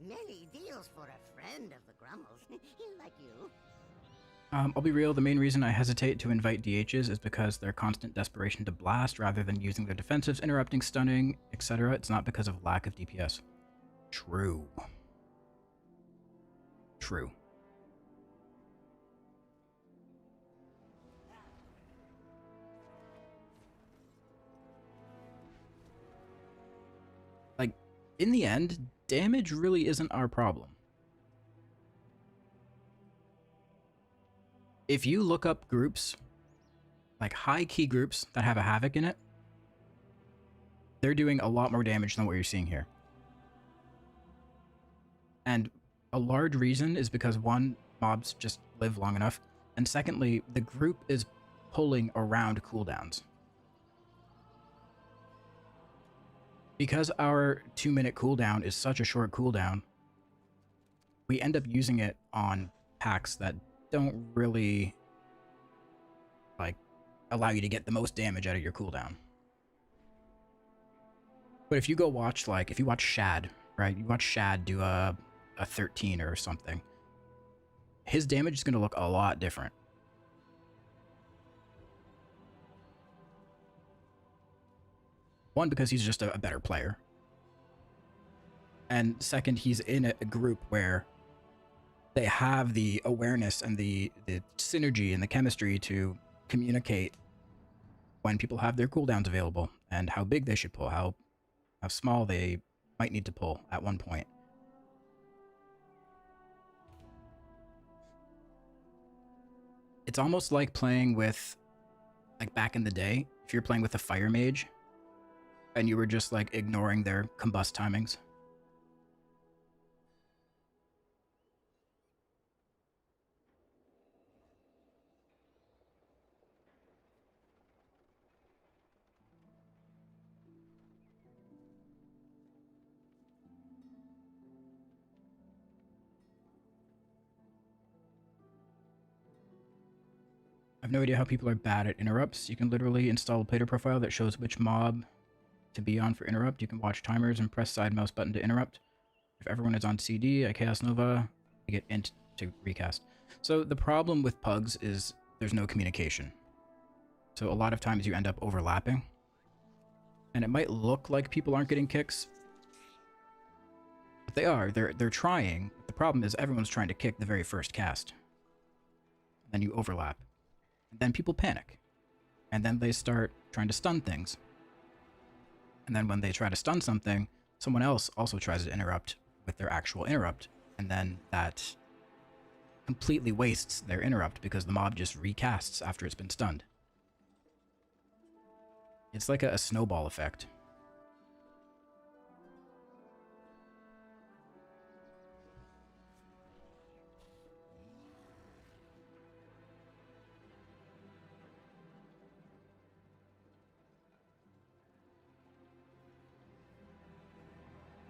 Speaker 19: Many deals for a friend of the Grummles. Like you.
Speaker 1: I'll be real, the main reason I hesitate to invite DHs is because their constant desperation to blast rather than using their defensives, interrupting, stunning, etc. It's not because of lack of DPS. True. True. Like, in the end, damage really isn't our problem. If you look up groups, like high key groups that have a Havoc in it, they're doing a lot more damage than what you're seeing here. And a large reason is because one, mobs just live long enough, and secondly, the group is pulling around cooldowns. Because our 2-minute cooldown is such a short cooldown, we end up using it on packs that don't really, like, allow you to get the most damage out of your cooldown. But if you go watch, like, if you watch Shad, right? You watch Shad do a 13 or something. His damage is going to look a lot different. One, because he's just a better player. And second, he's in a group where they have the awareness and the synergy and the chemistry to communicate when people have their cooldowns available and how big they should pull, how small they might need to pull at one point. It's almost like playing with, like back in the day, if you're playing with a fire mage and you were just like ignoring their combust timings. I have no idea how people are bad at interrupts. You can literally install a player profile that shows which mob to be on for interrupt. You can watch timers and press side mouse button to interrupt. If everyone is on CD at Chaos Nova, you get int to recast. So the problem with pugs is there's no communication. So a lot of times you end up overlapping. And it might look like people aren't getting kicks, but they are. They're trying. The problem is everyone's trying to kick the very first cast. Then you overlap. And then people panic. And then they start trying to stun things. And then when they try to stun something, someone else also tries to interrupt with their actual interrupt. And then that completely wastes their interrupt because the mob just recasts after it's been stunned. It's like a snowball effect.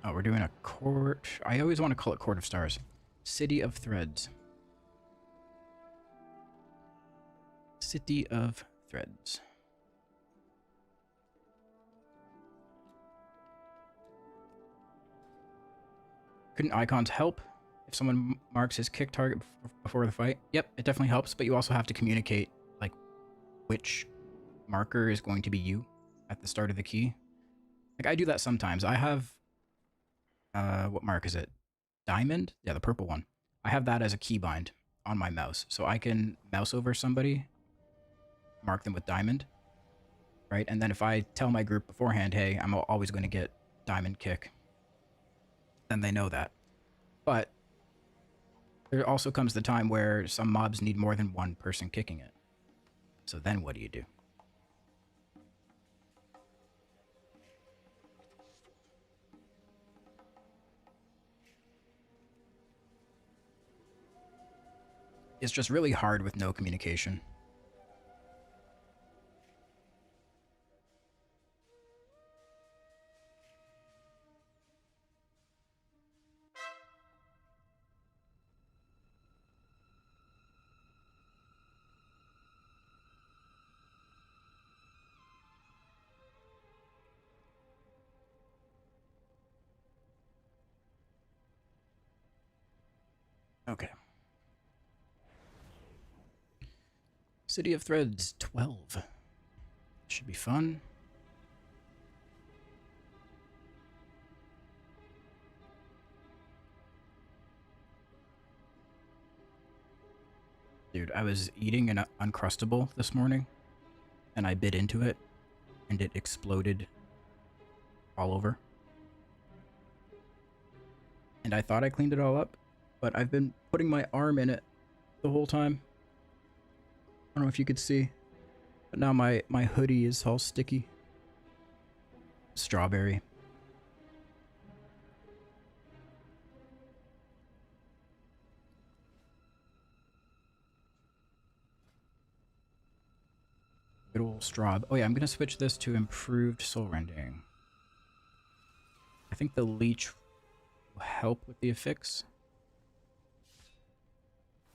Speaker 1: Oh, we're doing a court. I always want to call it Court of Stars. City of Threads. City of Threads. Couldn't icons help if someone marks his kick target before the fight? Yep, it definitely helps, but you also have to communicate, like, which marker is going to be you at the start of the key. Like, I do that sometimes. I have... what mark is it? Diamond? Yeah, the purple one. I have that as a keybind on my mouse. So I can mouse over somebody, mark them with diamond, right? And then if I tell my group beforehand, hey, I'm always going to get diamond kick, then they know that. But there also comes the time where some mobs need more than one person kicking it. So then what do you do? It's just really hard with no communication. Okay. City of Threads 12. Should be fun. Dude, I was eating an Uncrustable this morning, and I bit into it, and it exploded all over. And I thought I cleaned it all up, but I've been putting my arm in it the whole time. I don't know if you could see, but now my hoodie is all sticky. Strawberry. Good old Straub. Oh yeah, I'm gonna switch this to improved soul rending. I think the leech will help with the affix.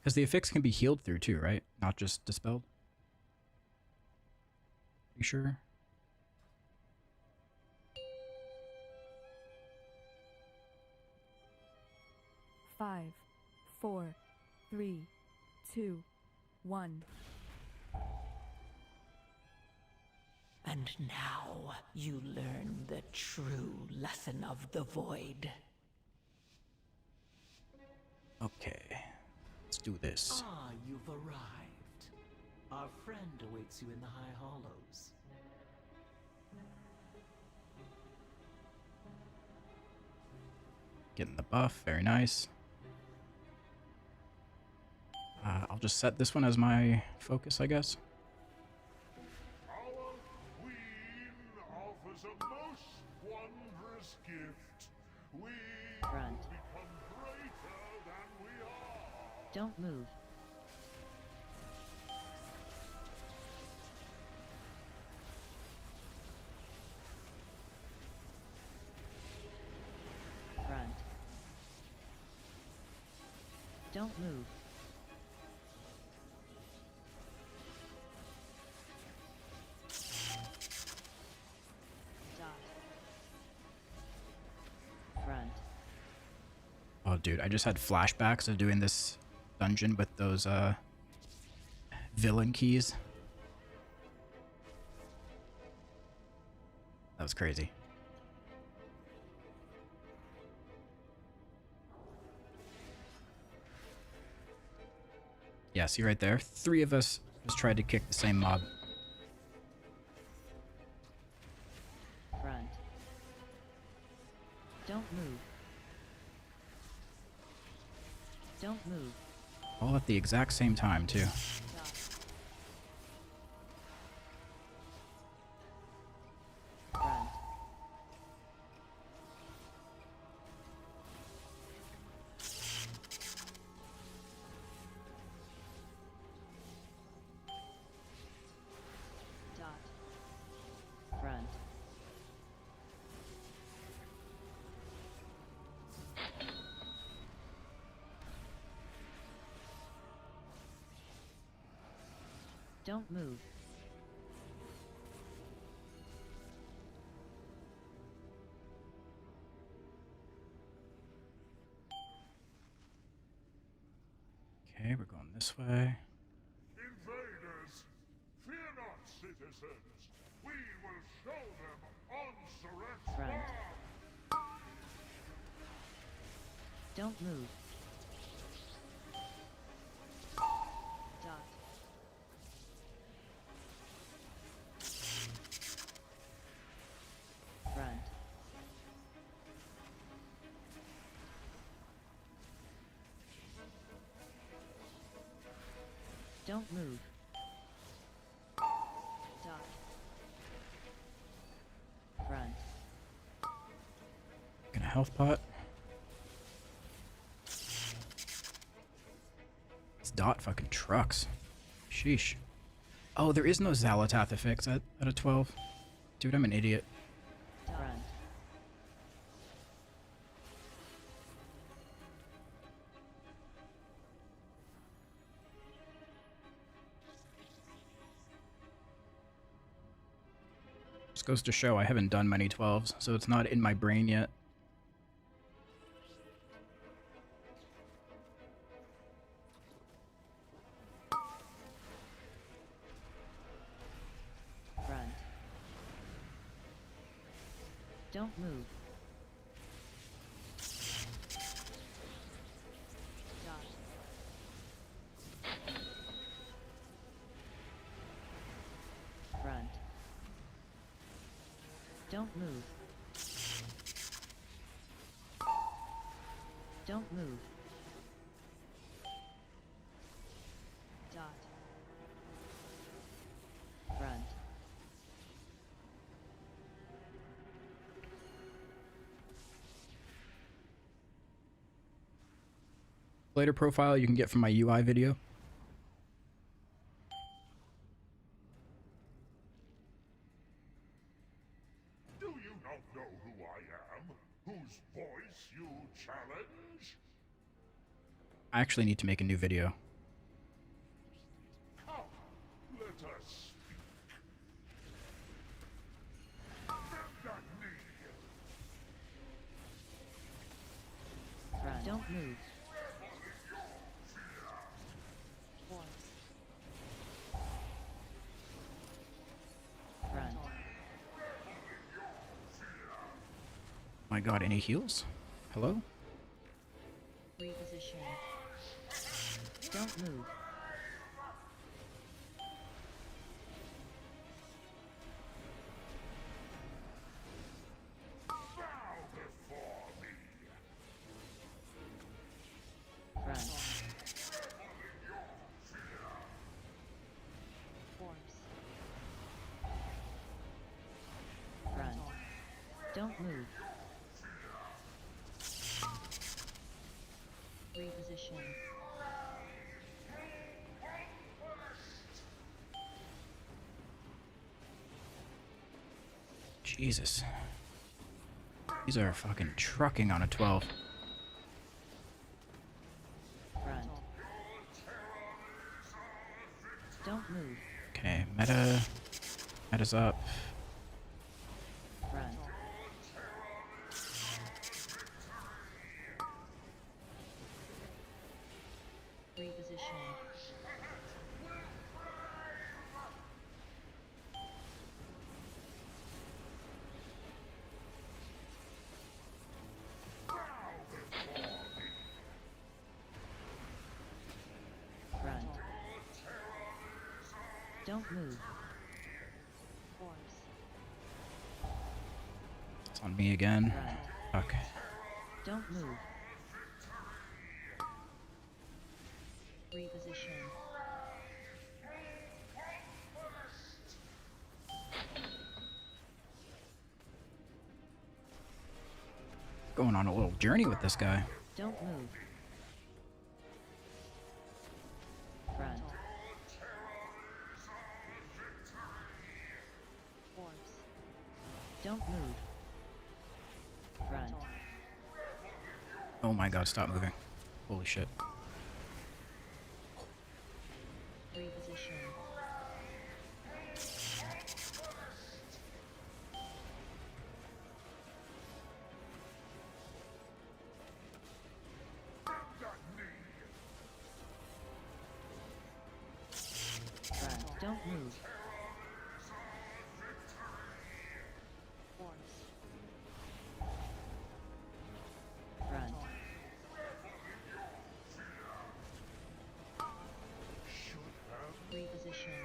Speaker 1: Because the affix can be healed through too, right? Not just dispelled. You sure?
Speaker 18: Five, 4, 3, 2, 1.
Speaker 16: And now you learn the true lesson of the void.
Speaker 1: Okay. Let's do this.
Speaker 6: Ah, you've arrived. Our friend awaits you in the High Hollows.
Speaker 1: Getting the buff. Very nice. I'll just set this one as my focus, I guess.
Speaker 4: Our queen offers a most wondrous gift. We
Speaker 15: Front.
Speaker 4: become greater than we are.
Speaker 15: Don't move. Front. Don't move. Front.
Speaker 1: Oh, dude, I just had flashbacks of doing this dungeon with those, villain keys. That was crazy. Yeah, see right there? 3 of us just tried to kick the same mob.
Speaker 15: Front. Don't move. Don't move.
Speaker 1: All at the exact same time, too.
Speaker 15: Front. Dot. Front. Don't move.
Speaker 1: Okay, we're going this way.
Speaker 4: Invaders, fear not, citizens. We will show them on
Speaker 15: Front. Don't move. Dot. Front. Don't move. Dot. Front.
Speaker 1: Gonna health pot. This dot fucking trucks. Sheesh. Oh, there is no Xalatath effects at a 12. Dude, I'm an idiot.
Speaker 15: Front.
Speaker 1: Just goes to show I haven't done many 12s, so it's not in my brain yet.
Speaker 15: Front. Don't move. Dot. Front. Don't move. Don't move. Dot. Front.
Speaker 1: Later profile you can get from my UI video.
Speaker 4: Do you not know who I am? Whose voice you challenge?
Speaker 1: I actually need to make a new video.
Speaker 4: Come, let us speak. Bend at knee.
Speaker 15: Front. Don't move. Front.
Speaker 1: My god, any heals? Hello?
Speaker 15: Reposition. Don't move.
Speaker 4: Bow before me.
Speaker 15: Front. Don't move. Reposition.
Speaker 1: Jesus. These are fucking trucking on a 12.
Speaker 15: Front. Don't move.
Speaker 1: Okay, meta. Meta's up.
Speaker 15: Front. Reposition. Front. Don't move. Force.
Speaker 1: It's on me again. Okay.
Speaker 15: Don't move. Reposition.
Speaker 1: Going on a little journey with this guy.
Speaker 15: Don't move. Front. Force. Don't move. Front.
Speaker 1: Oh my god, stop moving. Holy shit.
Speaker 15: Reposition. Front. Don't move. Force. Front. Reposition.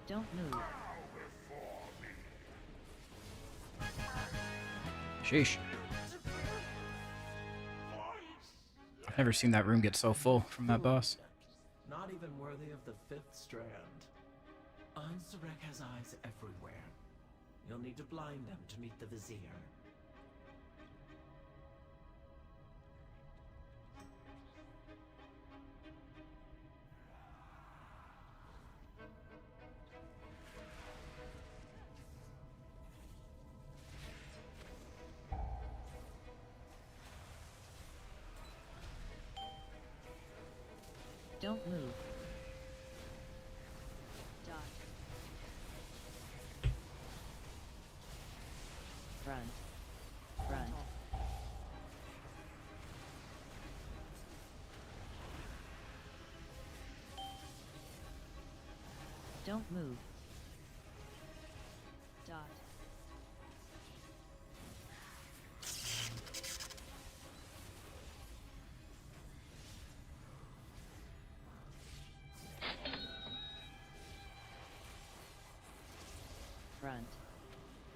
Speaker 15: Don't move.
Speaker 1: Sheesh. I've never seen that room get so full from that boss.
Speaker 6: Not even worthy of the fifth strand. Ansurek has eyes everywhere. You'll need to blind them to meet the Vizier.
Speaker 15: Don't move. Dot. Front. Front. Don't move. Dot. Front.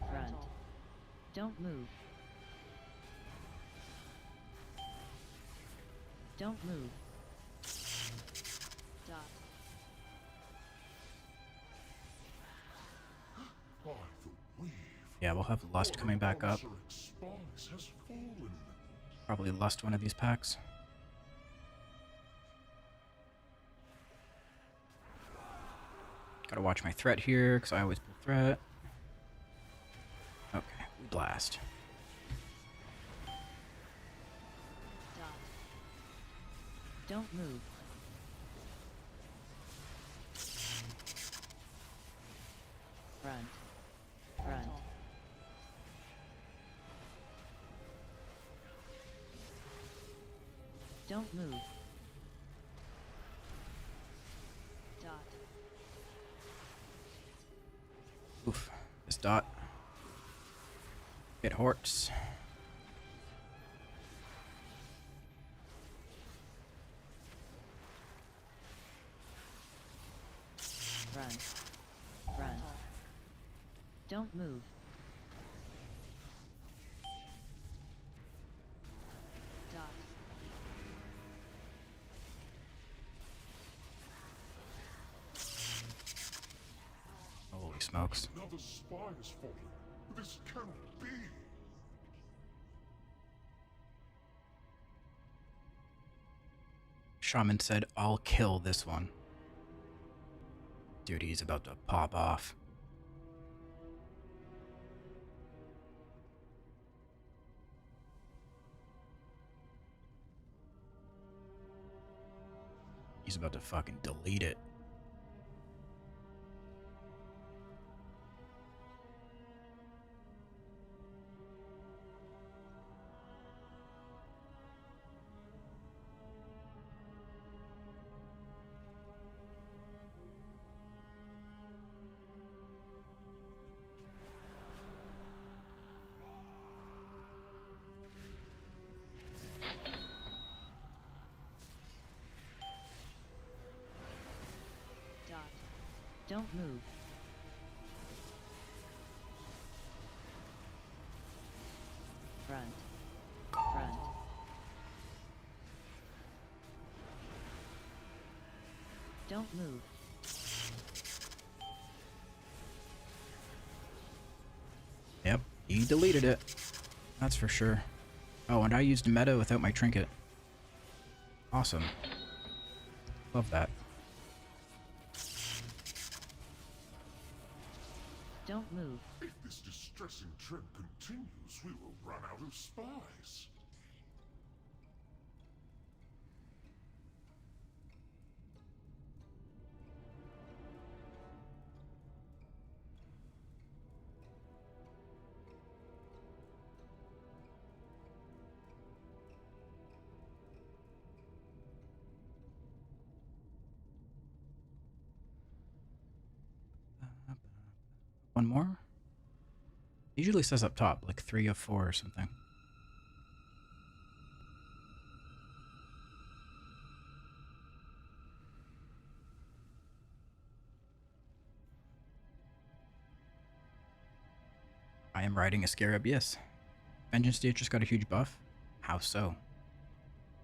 Speaker 15: Front. Don't move. Don't move. Dot.
Speaker 4: By the weave,
Speaker 1: Yeah, we'll have Lust coming back up.
Speaker 4: Ansurek's spice has fallen.
Speaker 1: Probably Lust one of these packs. Gotta watch my threat here, because I always pull threat. Okay, we blast.
Speaker 15: Dot. Don't move. Front. Front. Don't move. Dot.
Speaker 1: Oof. This dot. Hit Horts.
Speaker 15: Front. Front. Don't move. Dot.
Speaker 1: Smokes.
Speaker 4: Another spy has fallen. This cannot be.
Speaker 1: Shaman said, I'll kill this one. Dude, he's about to pop off. He's about to fucking delete it.
Speaker 15: Don't move. Front. Front. Don't move.
Speaker 1: Yep, he deleted it. That's for sure. Oh, and I used meta without my trinket. Awesome. Love that.
Speaker 15: Don't move.
Speaker 4: If this distressing trend continues, we will run out of spies.
Speaker 1: One more? Usually says up top, like 3 of 4 or something. I am riding a Scarab, yes. Vengeance DH just got a huge buff. How so?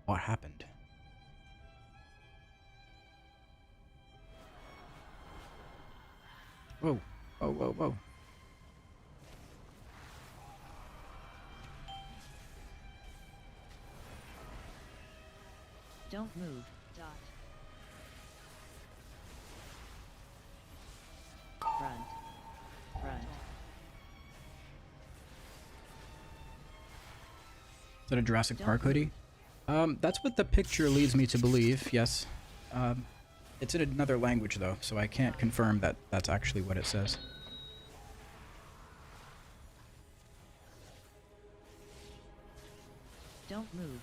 Speaker 1: What happened? Whoa. Whoa, whoa, whoa.
Speaker 15: Don't move. Dot. Front. Front.
Speaker 1: Is that a Jurassic Park hoodie? That's what the picture leads me to believe, yes. It's in another language though, so I can't confirm that that's actually what it says.
Speaker 15: Don't move.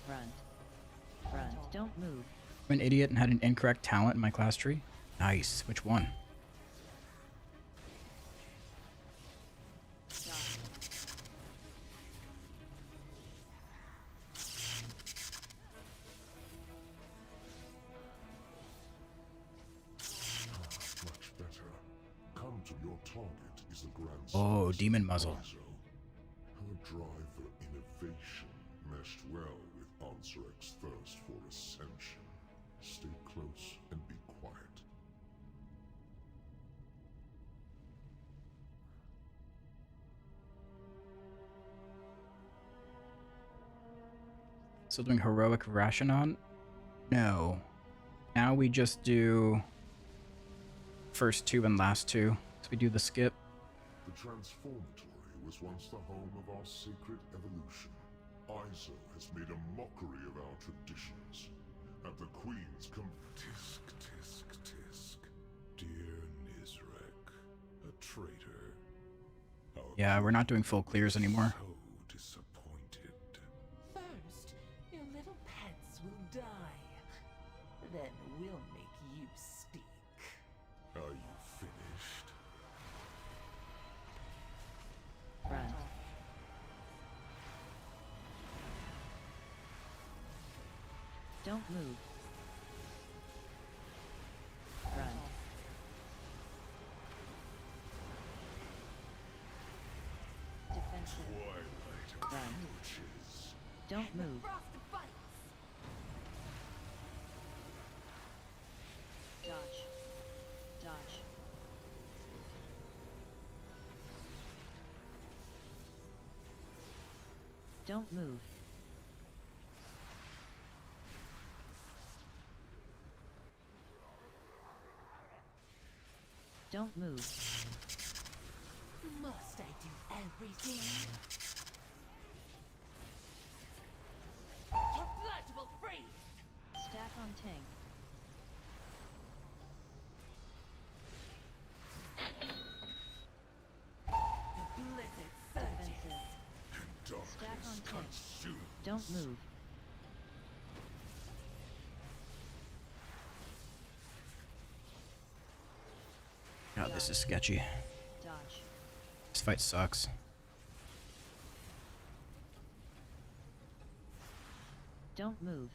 Speaker 15: Front. Front. Don't move.
Speaker 1: I'm an idiot and had an incorrect talent in my class tree. Nice. Which one?
Speaker 4: Much better. Come to your target is the Grand
Speaker 1: Oh, demon muzzle.
Speaker 4: Her drive for innovation meshed well with Ansarek's thirst for ascension. Stay close and be quiet.
Speaker 1: Still doing heroic Rashinon? No. Now we just do first 2 and last 2. So we do the skip.
Speaker 4: The Transformatory was once the home of our sacred evolution. Iso has made a mockery of our traditions. At the Queen's tisk, tisk, tisk. Dear Nizrek, a traitor.
Speaker 1: Yeah, we're not doing full clears anymore.
Speaker 4: So disappointed.
Speaker 16: First, your little pets will die. Then we'll make you speak.
Speaker 4: Are you finished?
Speaker 15: Front. Don't move. Front. Defensive.
Speaker 4: Twilight
Speaker 15: Front.
Speaker 4: approaches.
Speaker 15: Don't move. Don't move. Don't move.
Speaker 16: Must I do everything? Your blood will freeze!
Speaker 15: Stack on tank.
Speaker 16: The blizzard surges.
Speaker 15: Stack on tank.
Speaker 4: Consumes.
Speaker 15: Don't move.
Speaker 1: God, this is sketchy.
Speaker 15: Dodge.
Speaker 1: This fight sucks.
Speaker 15: Don't move.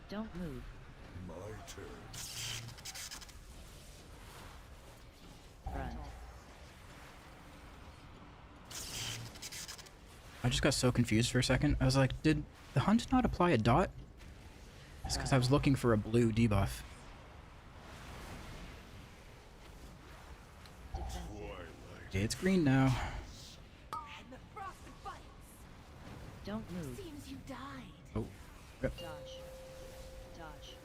Speaker 15: Don't move.
Speaker 4: My turn.
Speaker 15: Front.
Speaker 1: I just got so confused for a second. I was like, did the hunt not apply a dot? It's because I was looking for a blue debuff. Okay, it's green now.
Speaker 16: And the frost bites.
Speaker 15: Don't move.
Speaker 16: Seems you died.
Speaker 1: Oh, rip.
Speaker 15: Dodge. Dodge.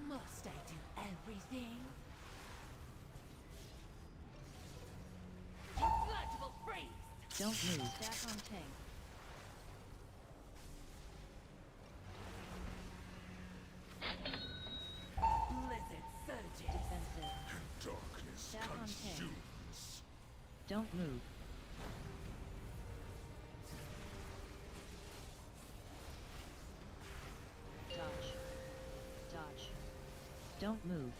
Speaker 16: Must I do everything? Your blood will freeze!
Speaker 15: Don't move. Stack on tank.
Speaker 16: Blizzard surges.
Speaker 15: Defensive.
Speaker 4: Darkness
Speaker 15: Stack on tank.
Speaker 4: consumes.
Speaker 15: Don't move. Dodge. Dodge. Don't move.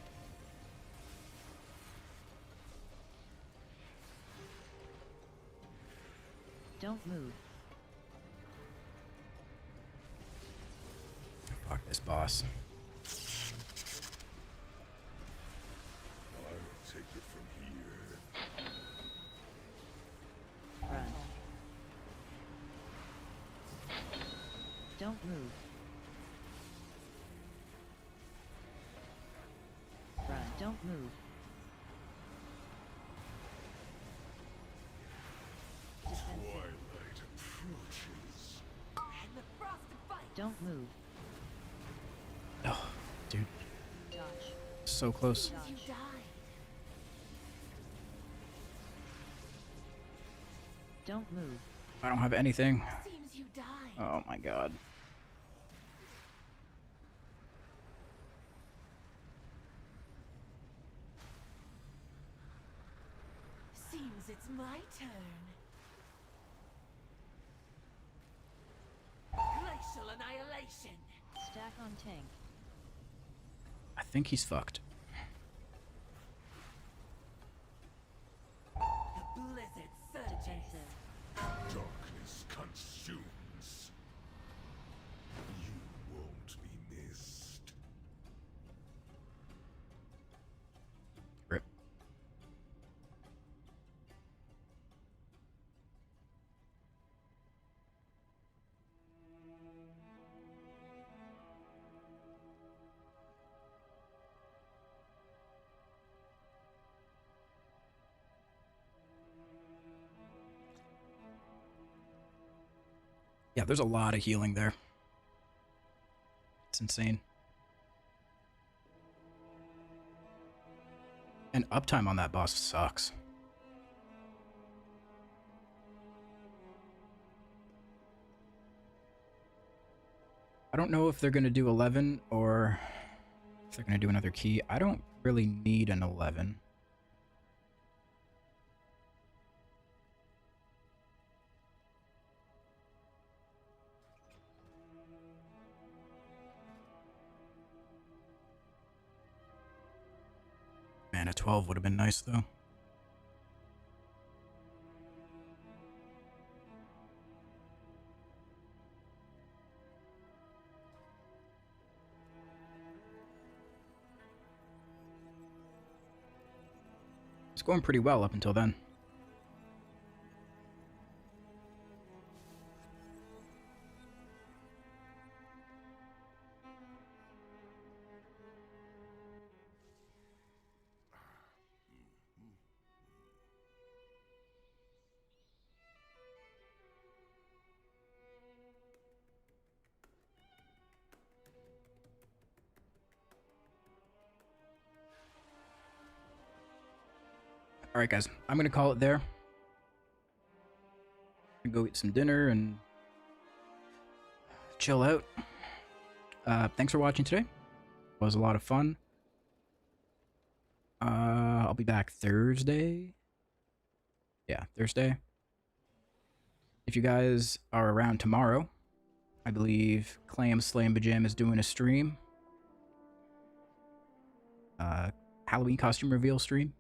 Speaker 15: Don't move.
Speaker 1: Fuck this boss.
Speaker 4: I'll take it from here.
Speaker 15: Run. Don't move. Run. Don't move.
Speaker 4: Twilight approaches.
Speaker 16: And the frost bites.
Speaker 15: Don't move.
Speaker 1: Oh, dude.
Speaker 15: Dodge.
Speaker 1: So close.
Speaker 16: Seems you died.
Speaker 15: Don't move.
Speaker 1: I don't have anything.
Speaker 16: Seems you died.
Speaker 1: Oh my god.
Speaker 16: Seems it's my turn. Glacial annihilation.
Speaker 15: Stack on tank.
Speaker 1: I think he's fucked.
Speaker 16: The blizzard surges.
Speaker 15: Defensive.
Speaker 4: Darkness consumes. You won't be missed.
Speaker 1: Rip. Yeah, there's a lot of healing there. It's insane. And uptime on that boss sucks. I don't know if they're going to do 11 or if they're going to do another key. I don't really need an 11. Man, a 12 would have been nice, though. It's going pretty well up until then. Alright guys, I'm gonna call it there. I'm gonna go eat some dinner and chill out. Thanks for watching today. It was a lot of fun. I'll be back Thursday. Yeah, Thursday. If you guys are around tomorrow, I believe Clam Slam Bajam is doing a stream. Halloween costume reveal stream.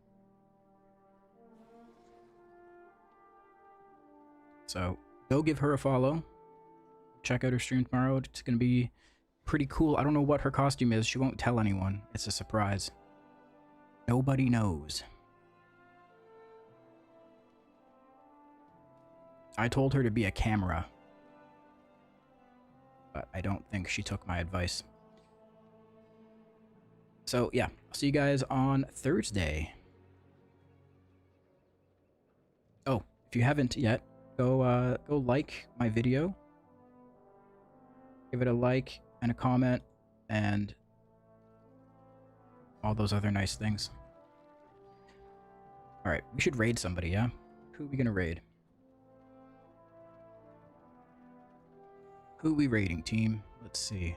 Speaker 1: So go give her a follow. Check out her stream tomorrow. It's going to be pretty cool. I don't know what her costume is. She won't tell anyone. It's a surprise. Nobody knows. I told her to be a camera, but I don't think she took my advice. So yeah, I'll see you guys on Thursday. Oh, if you haven't yet, go like my video. Give it a like and a comment and all those other nice things. Alright, we should raid somebody, yeah? Who are we gonna raid? Who are we raiding, team? Let's see.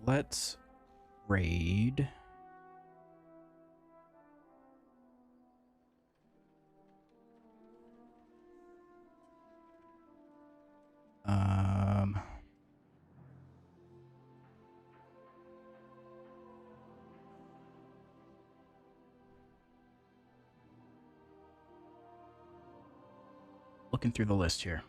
Speaker 1: Let's raid. Looking through the list here.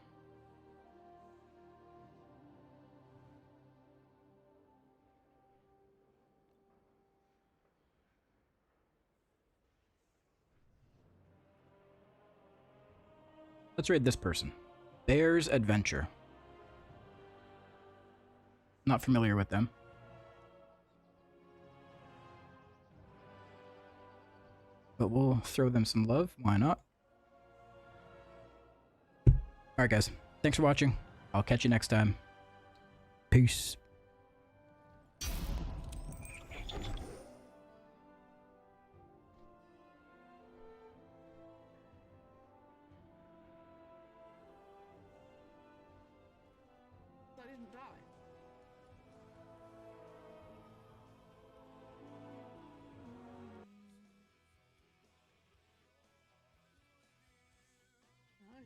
Speaker 1: Let's raid this person. Bear's Adventure. Not familiar with them. But we'll throw them some love. Why not? Alright guys, thanks for watching. I'll catch you next time. Peace.
Speaker 10: I didn't die.